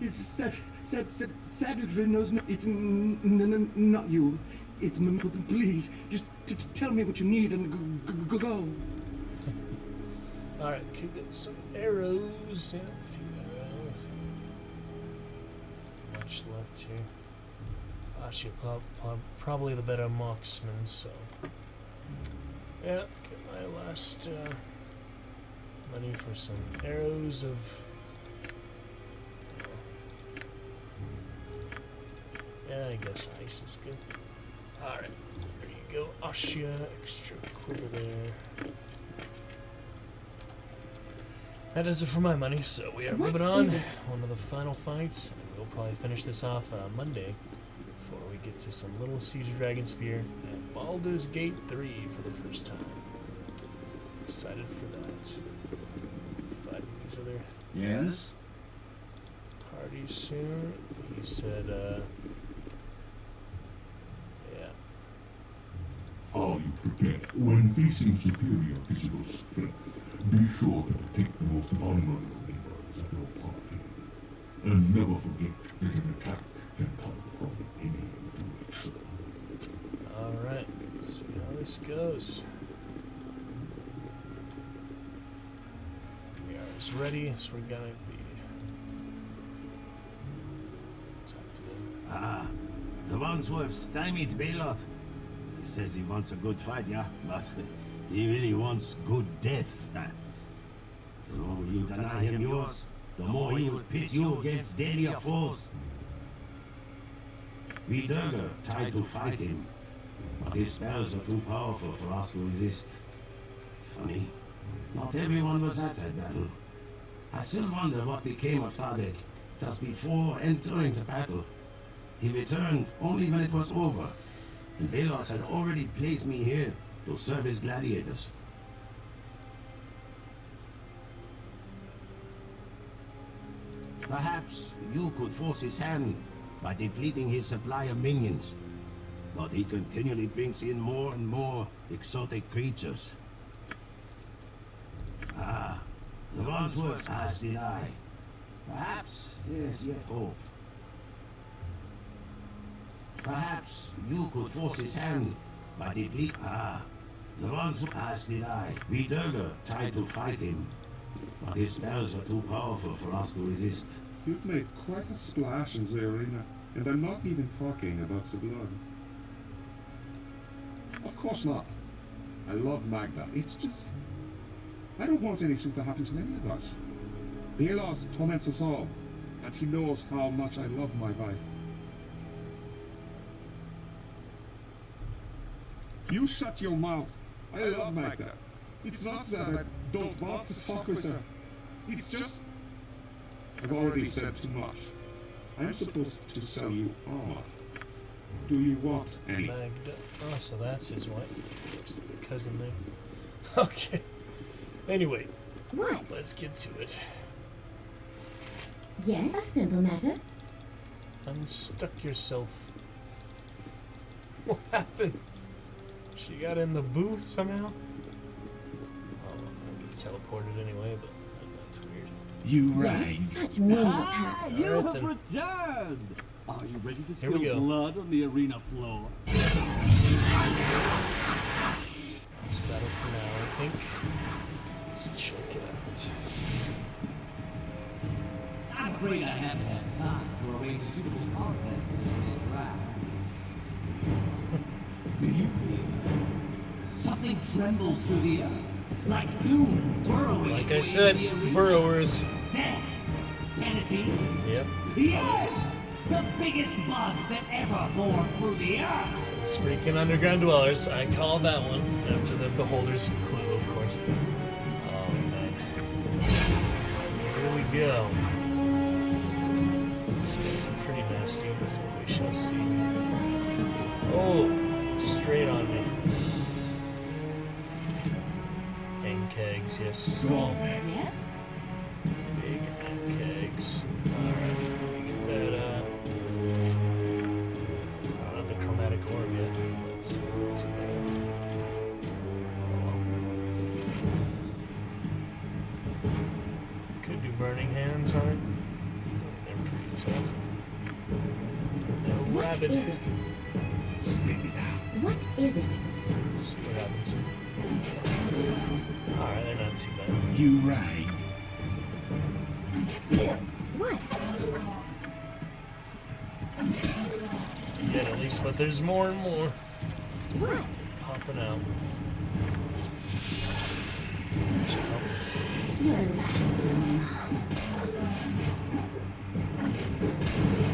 His savagery knows no. It's not you. It's me. Please, just tell me what you need and go. Alright, could get some arrows. Yeah, a few arrows. Much left here. Actually, probably the better marksman, so. Yeah, get my last money for some arrows of. Yeah, I guess ice is good. Alright, there you go. Ashia, extra quiver there. That does it for my money, so we are moving on. One of the final fights. We'll probably finish this off Monday before we get to some little Siege of Dragon Spear and Baldur's Gate 3 for the first time. Excited for that. Fighting these other parties soon. He said, yeah. Are you prepared? When facing superior physical strength, be sure to protect the most vulnerable members of your party. And never forget that an attack can come from any direction. Alright, let's see how this goes. We are as ready as we're gonna be. Talk to them. Ah, the ones who have stymied Baelot. He says he wants a good fight, yeah, but he really wants good death. So you deny him yours, the more he will pit you against deadlier foes. We Durga tried to fight him, but his spells are too powerful for us to resist. Funny, not everyone was at that battle. I still wonder what became of Tadek just before entering the battle. He returned only when it was over, and Baelot had already placed me here to serve his gladiators. Perhaps you could force his hand by depleting his supply of minions, but he continually brings in more and more exotic creatures. Ah, the ones who have passed did I. Perhaps there's yet hope. Perhaps you could force his hand by depleting. Ah, the ones who passed did I. We Durga tried to fight him, but his spells are too powerful for us to resist. You've made quite a splash in the arena, and I'm not even talking about the blood. Of course not. I love Magda. It's just... I don't want anything to happen to any of us. Baelos torments us all, and he knows how much I love my wife. You shut your mouth. I love Magda. It's not that I don't want to talk with her. It's just... I've already said too much. I'm supposed to sell you armor. Do you want any? Magda. Oh, so that's his wife. It's the cousin there. Okay. Anyway. What? Let's get to it. Yes, a simple matter. Unstuck yourself. What happened? She got in the booth somehow? Oh, I'm getting teleported anyway, but that's weird. You rang. Such mean Ah, you Alright, have then. returned! Are you ready to Here we spill go. blood on the arena floor? This battle for now, I think. Let's check it out. I'm afraid I haven't had time to arrange a suitable contest in the draft. Do you feel something trembles through the earth? Like doom burrowing. Like I through said, the arena? burrowers. There. Can it be? Yep. Yes! The biggest bugs that ever bored through the earth! These freaking underground dwellers. I called that one after the Beholder's clue, of course. Oh, man. Here we go. These guys are pretty nasty, so we shall see. Oh, straight on me. Hang kegs, yes. Yes? Big hang kegs. Alright, let me get that, What is it? Spit it out. What is it? See what happens. Alright, they're not too bad. You right. What? Yeah, at least, but there's more and more. What? Popping out. You're lying.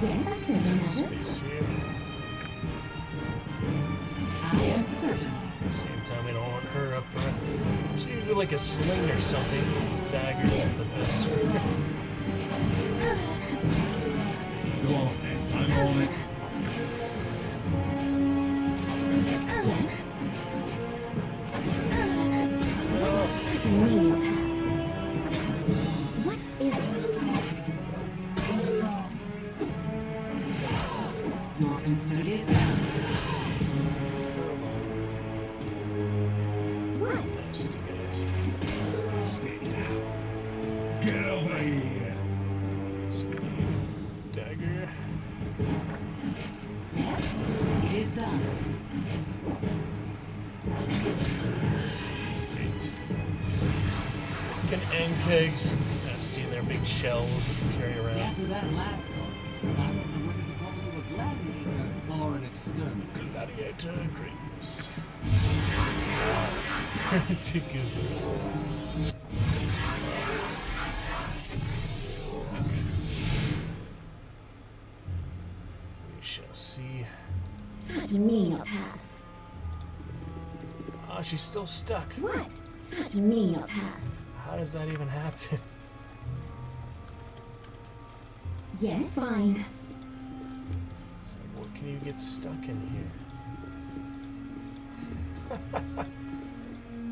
Yes, there's Some another. space here. I am certain. At the same time, we don't want her up front. She needs to do like a sling or something. Daggers are the best. Go on then. I'm on it. What is it? Your concern is down. What? Nice to get it. Spit it out. Get over here. Dagger. It is done. Fucking end kegs. Nasty in their big shells that you carry around. After that last one, I don't know whether to call you a gladiator or an exterminator. Gladiator greatness. Ridiculous. We shall see. Such menial tasks. Oh, she's still stuck. What? Such menial tasks. How does that even happen? Yes, fine. So what can you get stuck in here?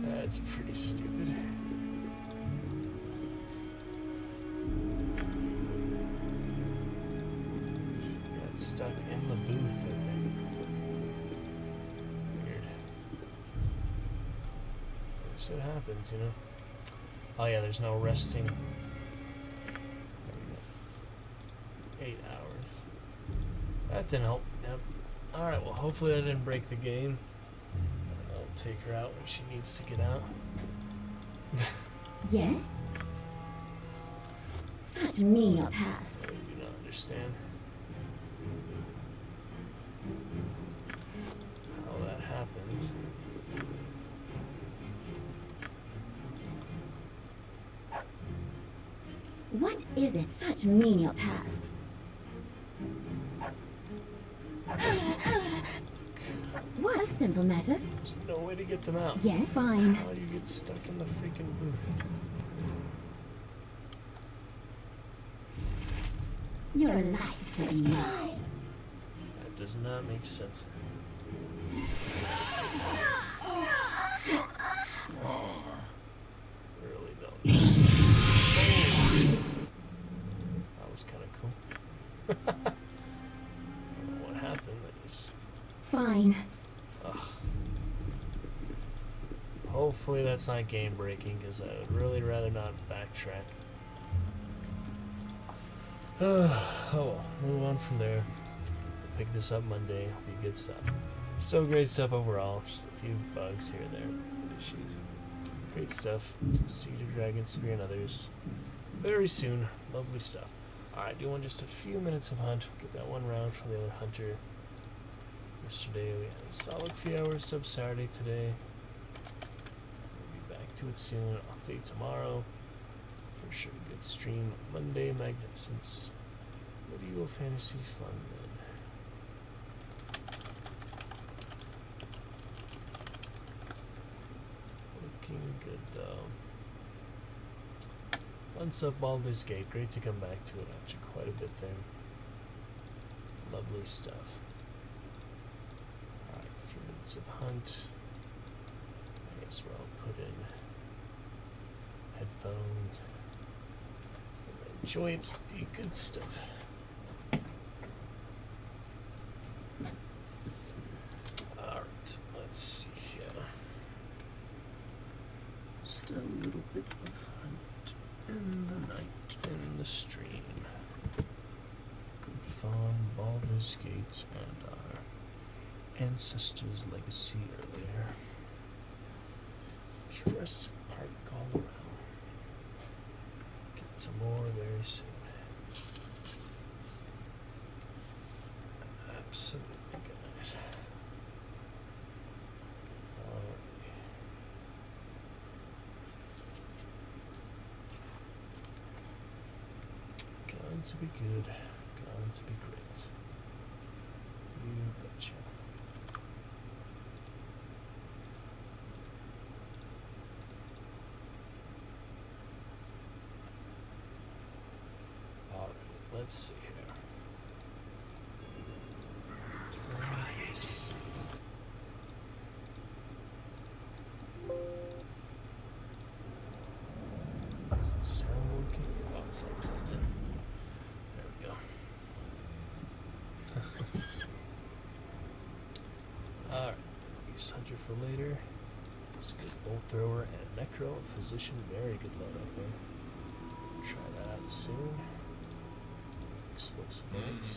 That's pretty stupid. She got stuck in the booth, I think. Weird. This it happens, you know? Oh yeah, there's no resting. There we go. 8 hours. That didn't help. Yep. Alright, well hopefully that didn't break the game. I'll take her out when she needs to get out. Yes? Such menial tasks. I do not understand how that happens. What is it? Such menial tasks. What a simple matter. There's no way to get them out. Yeah, fine. How do you get stuck in the freaking booth? Your life shall be mine. That does not make sense. Really don't. That was kind of cool. I don't know what happened. I just... Fine. Ugh. Hopefully that's not game breaking, because I would really rather not backtrack. Oh well, move on from there. Pick this up Monday. Be good stuff. Still great stuff overall. Just a few bugs here and there. Issues. Great stuff. Seed of Dragon Spear and others. Very soon. Lovely stuff. Alright, doing just a few minutes of hunt. Get that one round from the other hunter. Yesterday we had a solid few hours sub Saturday today. We'll be back to it soon. Update tomorrow. For sure, good stream. Monday, Magnificence. Medieval Fantasy Fun then. Looking good though. Fun stuff, Baldur's Gate. Great to come back to it after quite a bit there. Lovely stuff. Alright, a few minutes of hunt. I guess where I'll put in headphones. Enjoy it. Be good stuff. Alright, let's see here. Just a little bit of hunt in the night in the stream. Good Gython, Baldur's Gate, and our ancestors' legacy earlier. Jurassic Park all around. Get to more very soon. Absolutely, guys. Alrighty. Going to be good. Going to be great. You betcha. Alright, let's see here. Is the sound working? Oh, it's not plugged in. There we go. Alright, Beast Hunter for later. Skip Bolt Thrower and Necro Physician. Very good load up there. Try that out soon. Explosive bullets.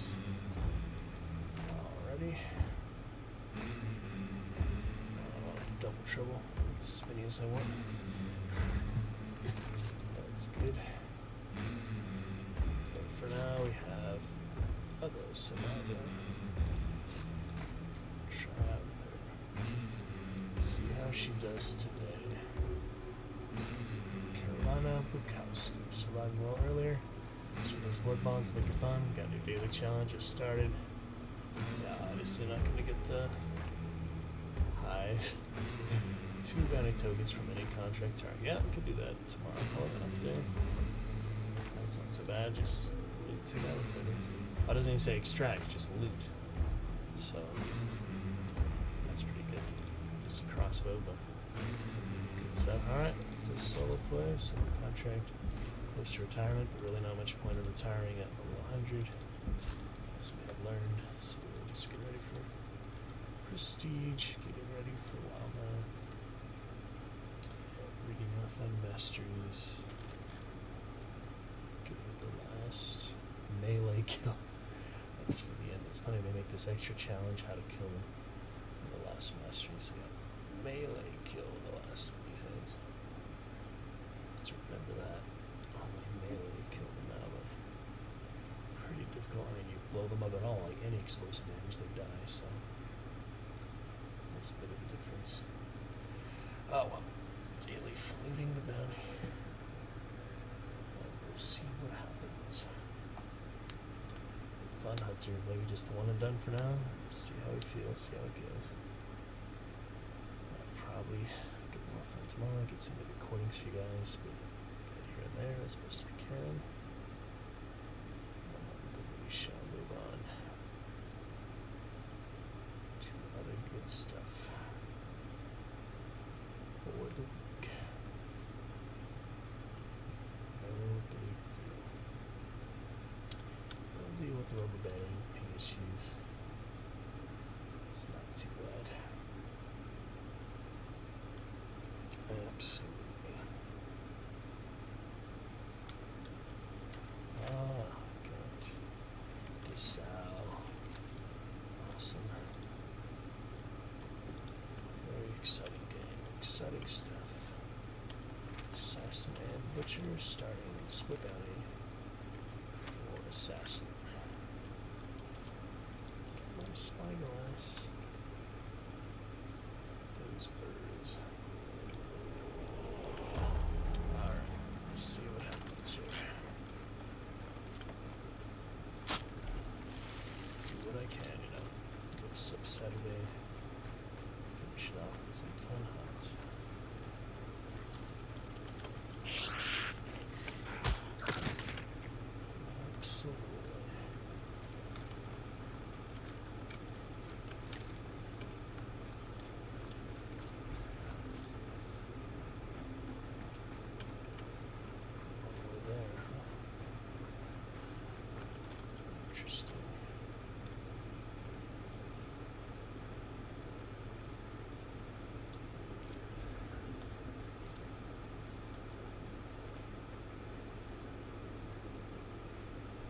Alrighty. Double trouble. As many as I want. That's good. But for now we have other Samaga. Try out with her. See how she does today. Carolina Bukowski. Surviving well earlier. Some of those blood bonds make it fun. Got a new daily challenge just started. Yeah, obviously not gonna get the hive. 2 bounty tokens from any contract target. Yeah, we could do that tomorrow. Call it an update. That's not so bad. Just loot 2 bounty tokens. Oh, it doesn't even say extract, just loot. So that's pretty good. Just a crossbow, but good stuff. Alright, it's a solo play, solo contract. Close to retirement, but really not much point in retiring at level 100. As we have learned. So we'll just get ready for prestige, getting ready for a while now. Reading off on masteries. Getting the last melee kill. That's for the end. It's funny they make this extra challenge how to kill them in the last mastery. So yeah, melee kill the last meatheads. Let's remember that. Only melee kill them now, but pretty difficult. I mean, you blow them up at all, like any explosive damage, they die. So there's a bit of a difference. Oh well. Daily for looting the bounty. And we'll see what happens. Fun Hunter, maybe just the one and done for now. See how he feels, see how it goes. I'll probably get more fun tomorrow, get some good recordings for you guys, but get here and there as best I can. And we shall move on to other good stuff for the week. No big deal. We'll deal with the rubber banding PSUs. It's not too bad. Absolutely. Ah, good. DeSalle. Awesome. Very exciting game. Exciting stuff. Assassin and Butcher starting split bounty for Assassin. Get my spyglass. Those birds. Alright, let's see what happens here. Do what I can, you know. Do a sub Saturday. Finish it off with some fun hunt. Absolutely. All the way there, huh? Interesting.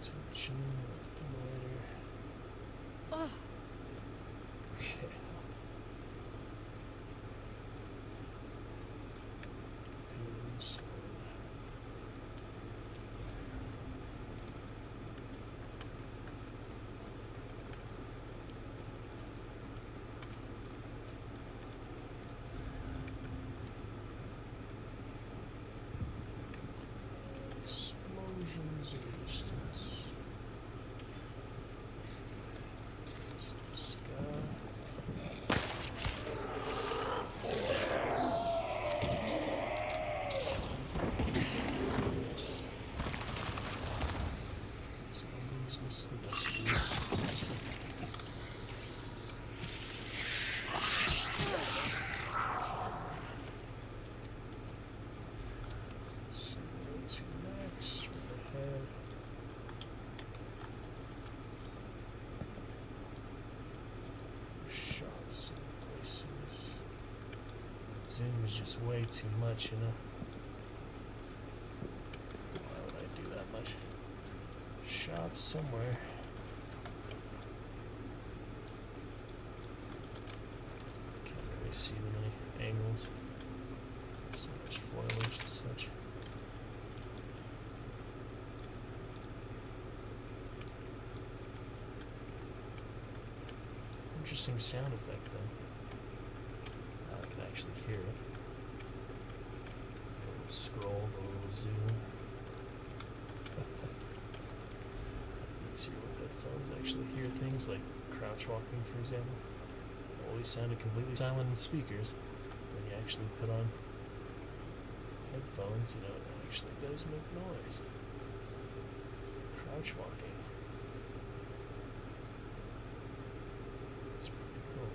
Tension, emulator. Assassins resistance. This guy. Zombies miss the mysteries. Zoom is just way too much, you know. Why would I do that much? Shots somewhere. Can't really see them any angles. So much foliage and such. Interesting sound effect though. I can actually hear it. A little scroll, a little zoom. Easier with headphones. Actually hear things like crouch walking, for example. It always sounded completely silent in speakers. Then you actually put on headphones, you know, it actually does make noise. Crouch walking. It's pretty cool.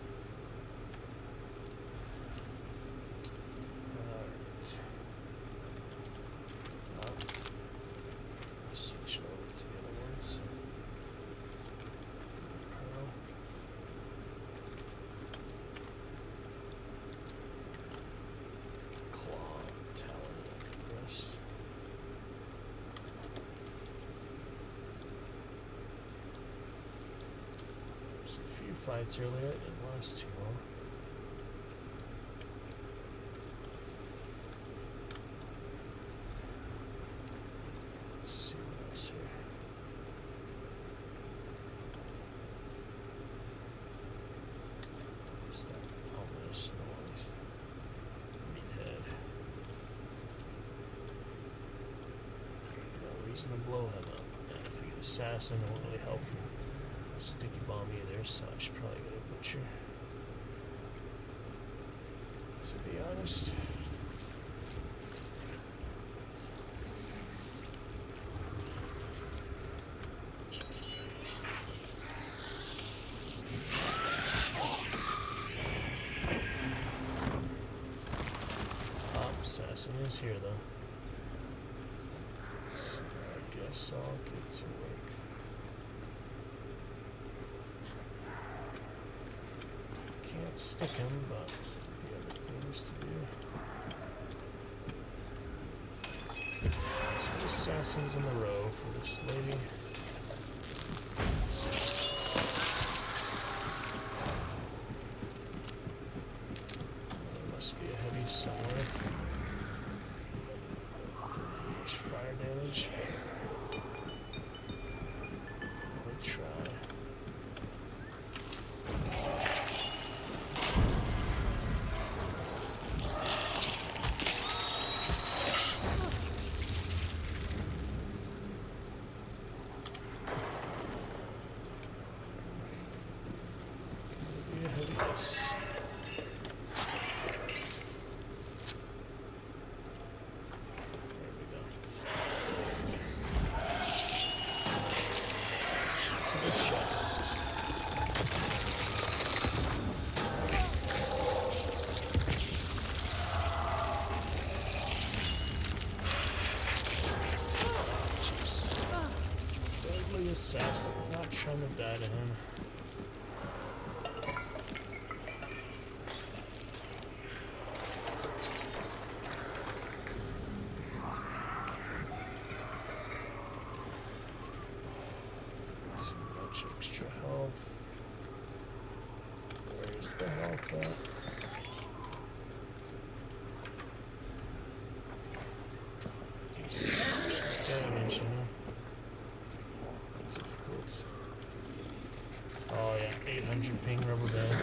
Switch over to the other ones. Pearl. Claw, talon, breast. There's a few fights earlier, it didn't last too long. To blow him up. And if I get assassin, it won't really help from sticky bomb either, so I should probably go to butcher. To be honest. Assassin is here though. Guess I'll get to work. Can't stick him, but the other things to do. Two assassins in a row for this lady. There must be a heavy somewhere. Huge fire damage. Try. Assassin, I'm not trying to die to him. Too much extra health. Where's the health at? Damage, you know. Oh yeah, 800 ping rubber band.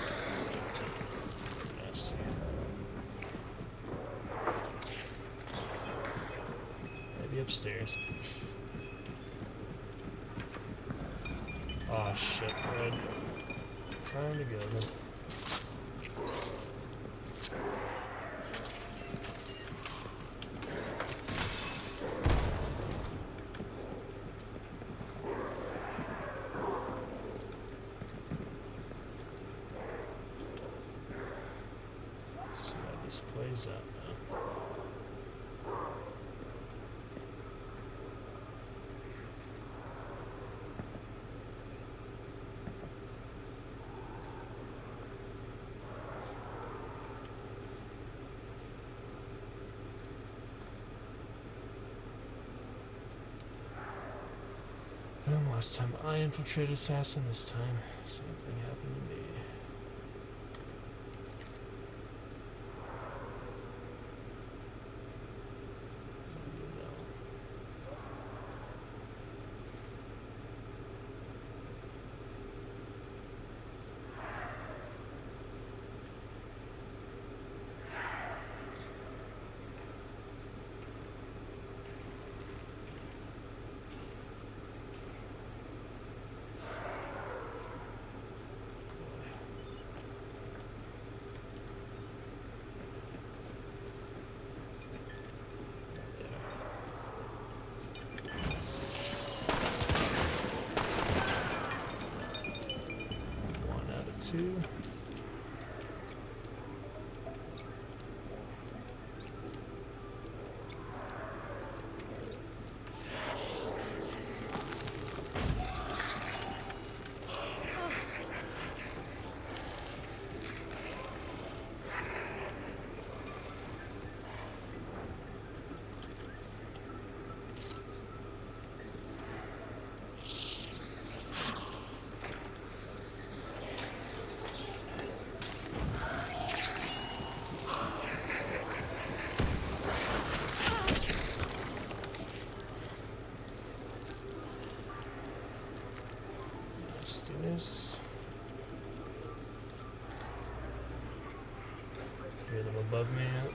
Nasty. Maybe upstairs. shit, Red. Time to go then. See how this plays out now. Then last time I infiltrated Assassin, this time same thing happened to me. Two. Nastiness. Hear them above me yet?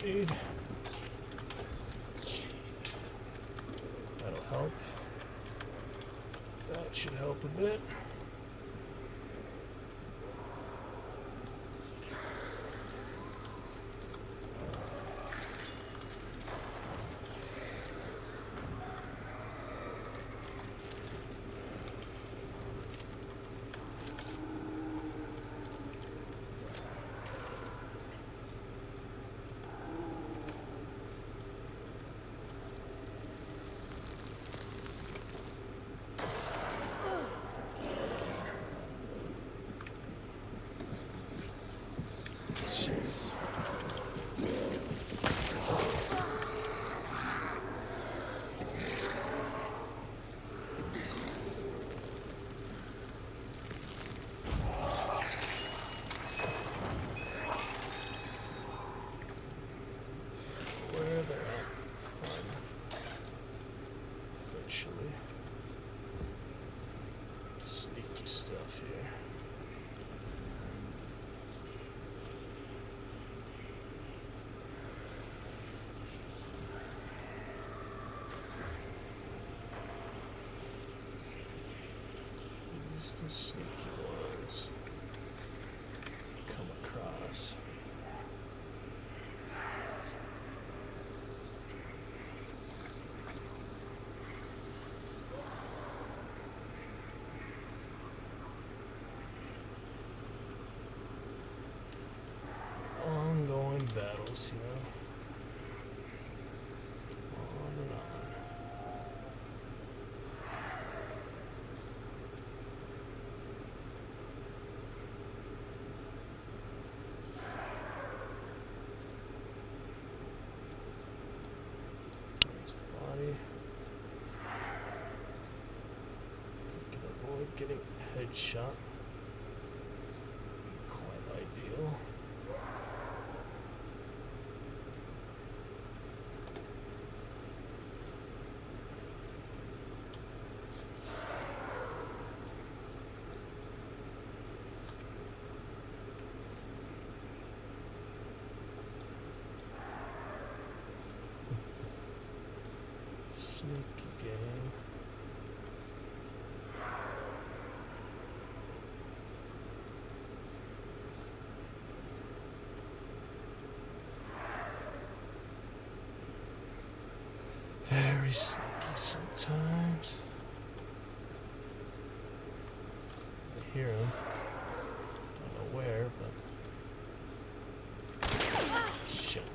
Need. That'll help. That should help a bit. Sneaky stuff here. These the sneaky ones come across. Ongoing battles, you know. On and on. getting a headshot. Quite ideal. Sneaky game. Very sneaky sometimes. I hear him. Don't know where, but shit.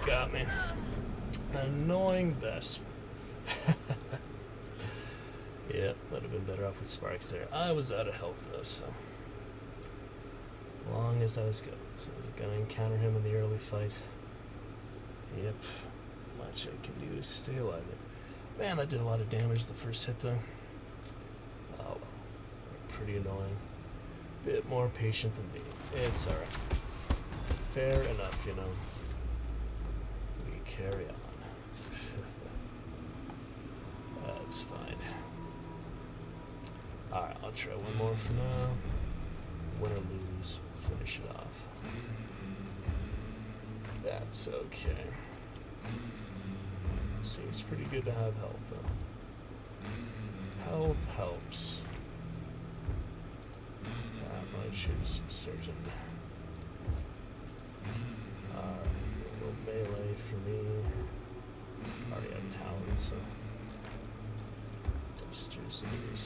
Got me. Annoying bastard. Yep, would have been better off with sparks there. I was out of health though, so long as I was good. So I was gonna encounter him in the early fight. Yep, much I can do to stay alive there. Man, that did a lot of damage the first hit though. Oh well, pretty annoying. Bit more patient than me. It's alright. Fair enough, you know. Carry on. That's fine. Alright, I'll try one more for now. Win or lose, finish it off. That's okay. Seems pretty good to have health, though. Health helps. That much is certain. Melee for me. Already have talent, so let's just do this.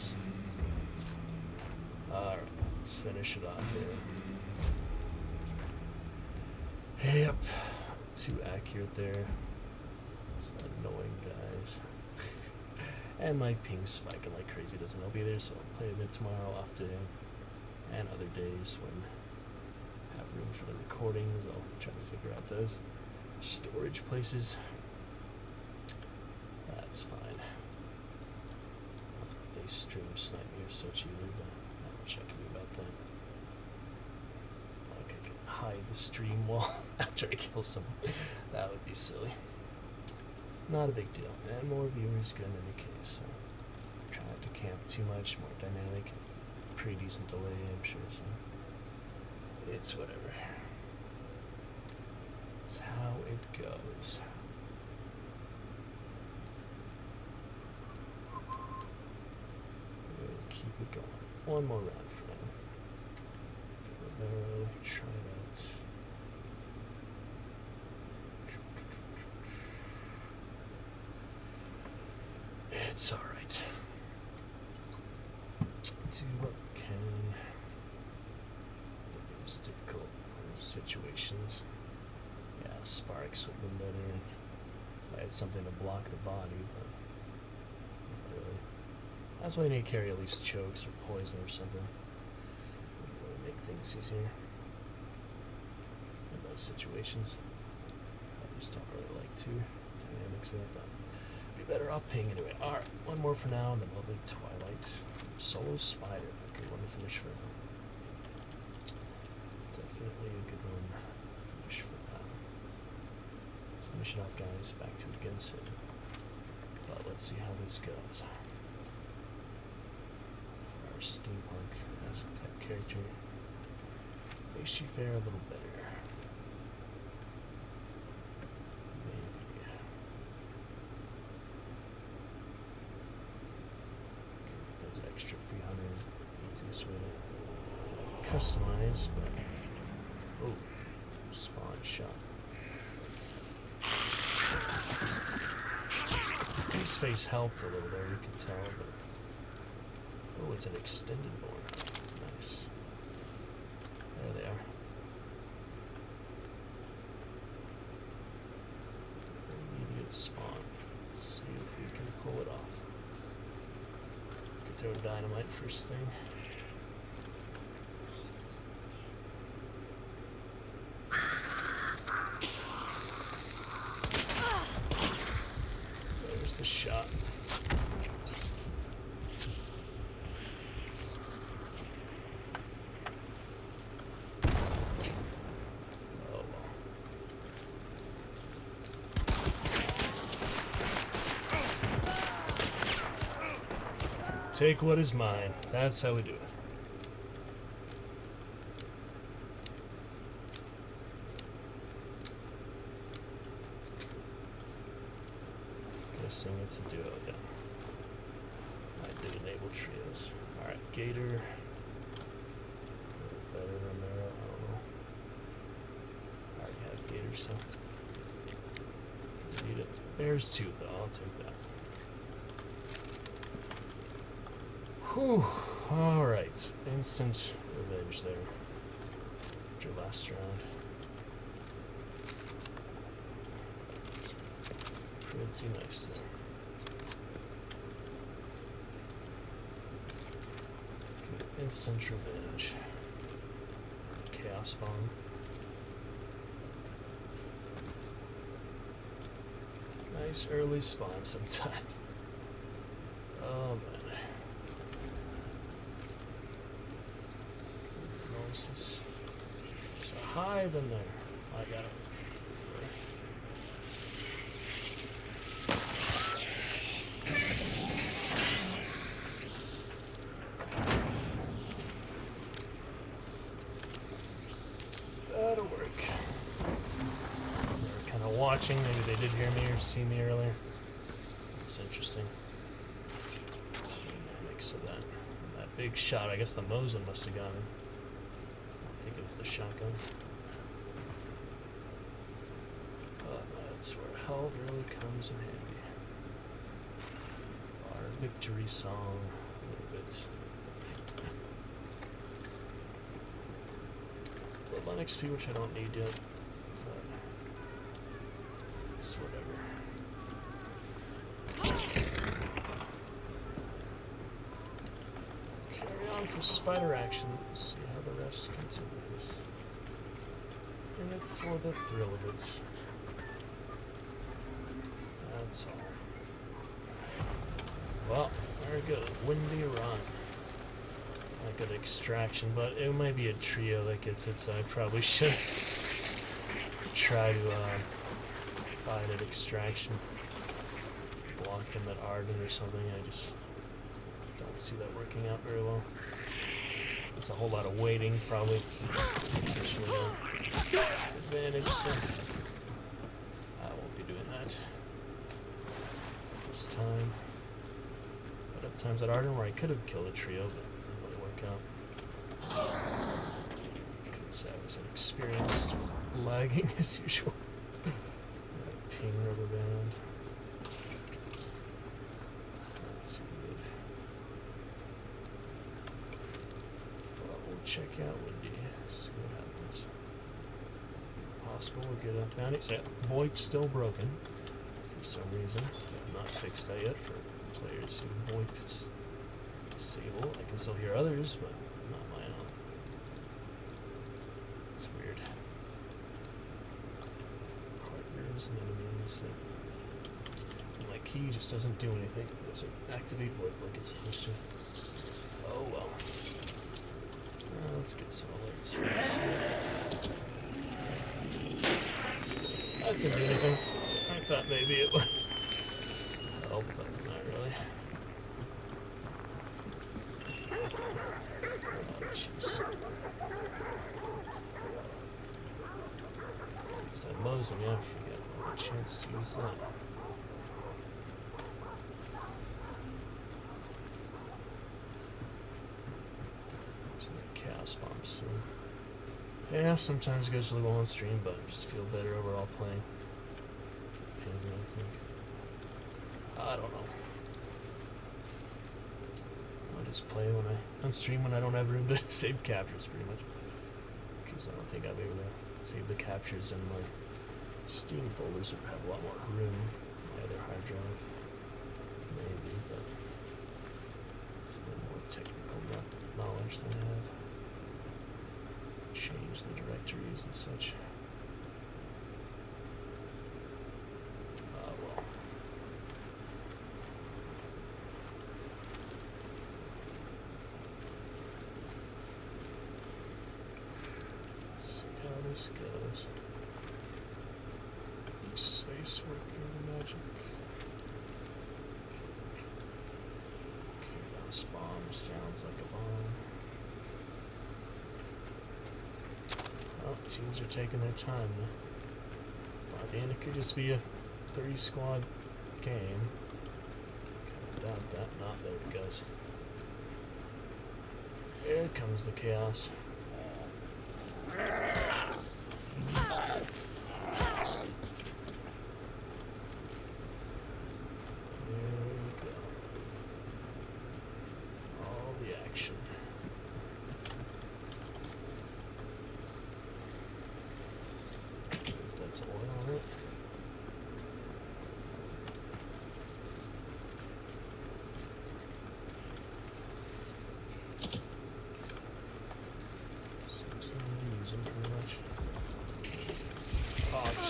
Alright, let's finish it off here. Yep, too accurate there. It's annoying, guys. And my ping's spiking like crazy doesn't help either, so I'll play a bit tomorrow, off day, and other days when I have room for the recordings. I'll try to figure out those. Storage places. That's fine. I don't know if they stream snipe me or such either, but not much I can do about that. Like I can hide the stream wall after I kill someone. That would be silly. Not a big deal. And more viewers good in any case, so try not to camp too much, more dynamic and pretty decent delay, I'm sure, so it's whatever. That's how it goes. We'll keep it going. One more round for now. Romero, try it out. It's alright. Do what we can. It's difficult situations. Yeah, sparks would have been better if I had something to block the body, but not really. That's why you need to carry at least chokes or poison or something. It would really make things easier in those situations. I just don't really like to dynamics of it, but be better off paying anyway. Alright, one more for now, and then we'll leave Twilight. Solo Spider, a good one to finish for now. Definitely a good one to finish for now. Let's finish it off, guys. Back to it again soon. But let's see how this goes. For our steampunk-esque type character, may she fare a little better. Extra 300, easiest way to customize, but oh, spawn shot. His face helped a little there, you can tell, but oh, it's an extended board. Nice. There they are. Immediate spawn. Let's see if we can pull it off. Throw dynamite first thing. There's the shot. Take what is mine. That's how we do it. Guessing it's a duo, yeah. I did enable trios. Alright, Gator. A little better, Romero, I don't know. I already have Gator, so. Need it. Bear's Tooth, though. I'll take that. Whew. Alright. Instant revenge there. After last round. Pretty nice there. Okay, instant revenge. Chaos Bomb. Nice early spawn sometimes. Oh man. Noises. There's a hive in there. I got it. That'll work. They were kind of watching. Maybe they did hear me or see me earlier. That's interesting. Dynamics of that big shot. I guess the Mosin must have gotten it. I think it was the shotgun. But that's where health really comes in handy. Our victory song a little bit. Bloodline XP, which I don't need yet, but it's whatever. Carry on for spider action. Let's see how the rest continues. In it for the thrill of it. That's all. Well, very good. Windy Run. Not good extraction, but it might be a trio that gets it, so I probably should try to fight at extraction. Block them at Arden or something. I just don't see that working out very well. It's a whole lot of waiting, probably. Potentially advantage, so I won't be doing that this time. But at times at Arden where I could have killed a trio, but because I was inexperienced, lagging as usual. Ping rubber band. Not too good. Well, we'll check out Windy, see what happens. Possible we'll get a bounty. So, VoIP's still broken for some reason. I've not fixed that yet for players who VoIP is disabled. I can still hear others, but not my own. It's weird. Partners and enemies. And my key just doesn't do anything. It doesn't activate VoIP like it's supposed to. Oh well. Let's get some alerts first. That didn't do anything. I thought maybe it would help, but not really. Oh, jeez. Use that Mosin, yeah, I forget. I had a chance to use that. Using the Chaos Bomb soon. Yeah, sometimes it goes really well on stream, but I just feel better overall playing. I think. I don't know. I'll just play when on stream when I don't have room to save captures, pretty much. Because I don't think I'll be able to save the captures in my Steam folders that have a lot more room. My other hard drive, maybe, but it's a little more technical knowledge than I have. Change the directories and such. Well. See how this goes. Space working magic. This bomb sounds like a bomb. Oh, teams are taking their time. By the end, it could just be a 3-squad game. Kind of doubt that. Not there it goes. Here comes the chaos.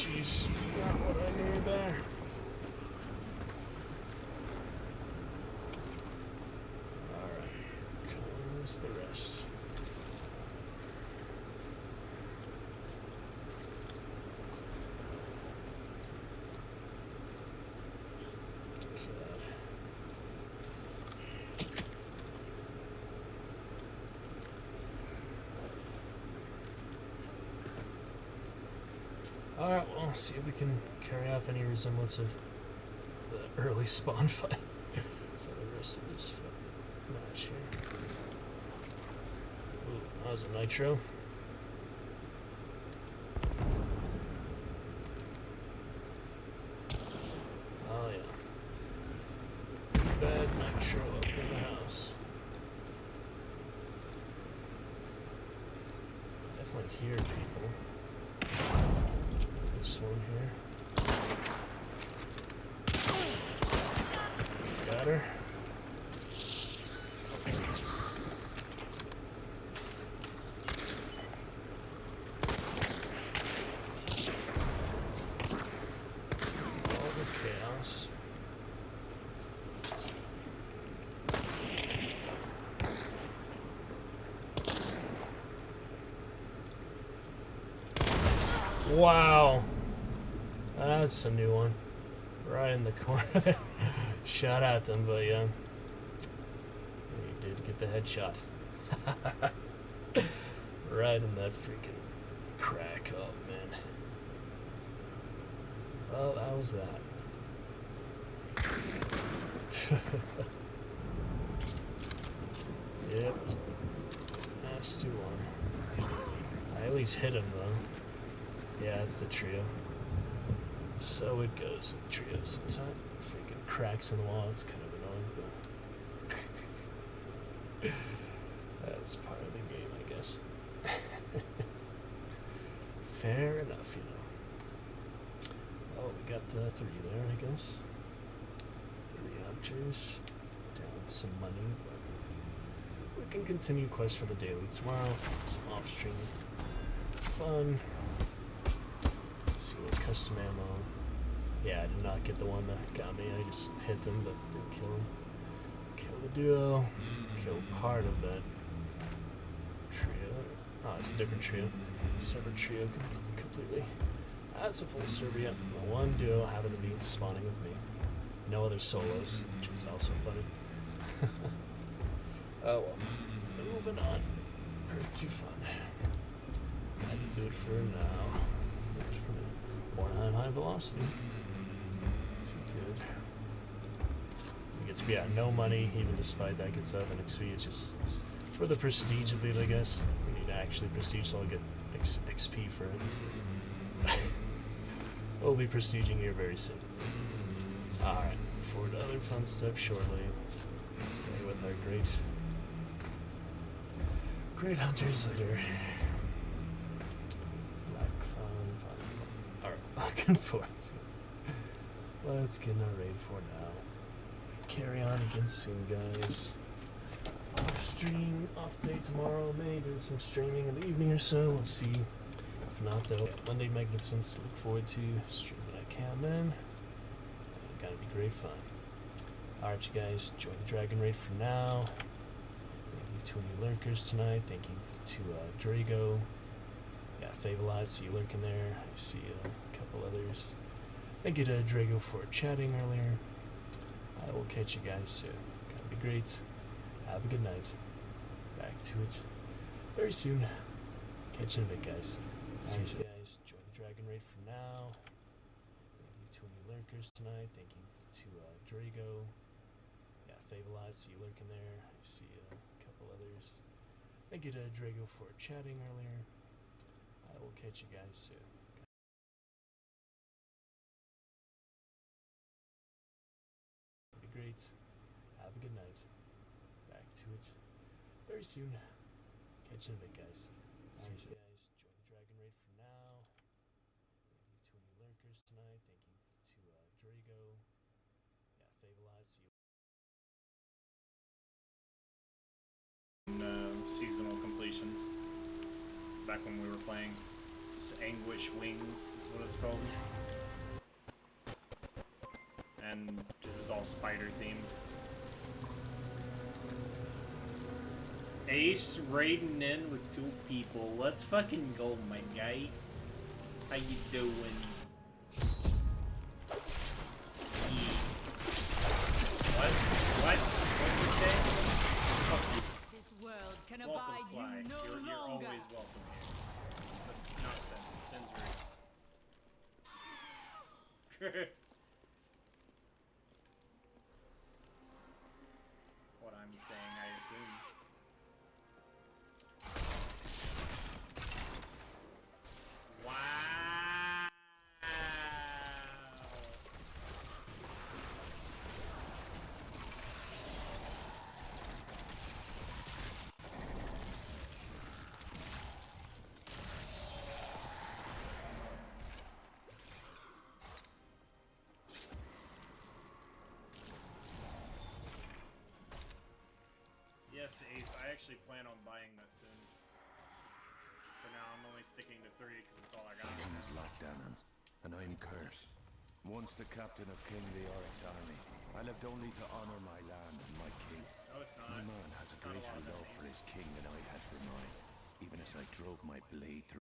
Jeez, not what I need there. Alright, comes the rest. Alright, well, see if we can carry off any resemblance of the early spawn fight for the rest of this match here. Ooh, that was a nitro. Oh yeah. Pretty bad nitro up in the house. Definitely hear people. This one here. Got her. All the chaos. Wow. That's a new one. Right in the corner there. Shot at them, but yeah. He did get the headshot. Right in that freaking crack. Oh, man. Well, that was that. Yep. Nasty one. I at least hit him, though. Yeah, it's the trio. So it goes with trios sometimes. Freaking cracks in the wall, it's kind of annoying, but that's part of the game, I guess. Fair enough, you know. Oh, we got the 3 there, I guess. 3 hunters. Down some money, but we can continue quest for the daily tomorrow. Some off-stream fun. Let's see what custom ammo. Yeah, I did not get the one that got me. I just hit them, but didn't kill them. Kill the duo. Kill part of that trio. Oh, it's a different trio. Separate trio completely. That's a full Serbia. The one duo happened to be spawning with me. No other solos, which is also funny. Oh well. Moving on. Pretty fun. That'll do it for now. That's for now. Bornheim high velocity. Too good. It gets, yeah, no money, even despite that gets up in XP. It's just for the prestige of it, I guess. We need to actually prestige, so I'll get XP for it. We'll be prestiging here very soon. Alright, forward to other fun stuff shortly. Stay with our great hunters later. Black fun. Alright, looking forward to it. Let's get in our raid for now. Carry on again soon, guys. Off day tomorrow, maybe do some streaming in the evening or so. We'll see. If not, though, Monday Magnificence to look forward to. Stream when I can then. Gotta be great fun. Alright, you guys, enjoy the Dragon Raid for now. Thank you to any lurkers tonight. Thank you to Drago. Yeah, Favelize, see you lurking there. I see a couple others. Thank you to Drago for chatting earlier. I will catch you guys soon. Gotta be great. Have a good night. Back to it very soon. Catch you in a bit, guys. See you guys. Join the Dragon Raid for now. Thank you to any lurkers tonight. Thank you to Drago. Yeah, Favelite, see you lurking there. I see a couple others. Thank you to Drago for chatting earlier. I will catch you guys soon. Be great. Have a good night. Back to it very soon. Catch you in a bit, guys. See you guys. Join the Dragon Raid for now. Thank you to any lurkers tonight. Thank you to Drago. Yeah, Favelite, see you. Seasonal completions. Back when we were playing. It's Anguish Wings is what it's called. And it was all spider themed. Ace raiding in with 2 people. Let's fucking go, my guy. How you doing? What? What? What did you say? Fuck you. This world can Welcome, abide Sly. you no You're longer. always welcome here. That's not Sin. Sin's rude. What I'm saying, I assume. Wow! Yes, Ace, I actually plan on buying that soon. For now, I'm only sticking to 3 because it's all I got. My name is Lochdanan, and I'm Curse. Once the captain of King Leoric's army, I lived only to honor my land and my king. No, it's not. My man has a It's not a greater lot of love enemies. for his king than I had for mine, even as I drove my blade through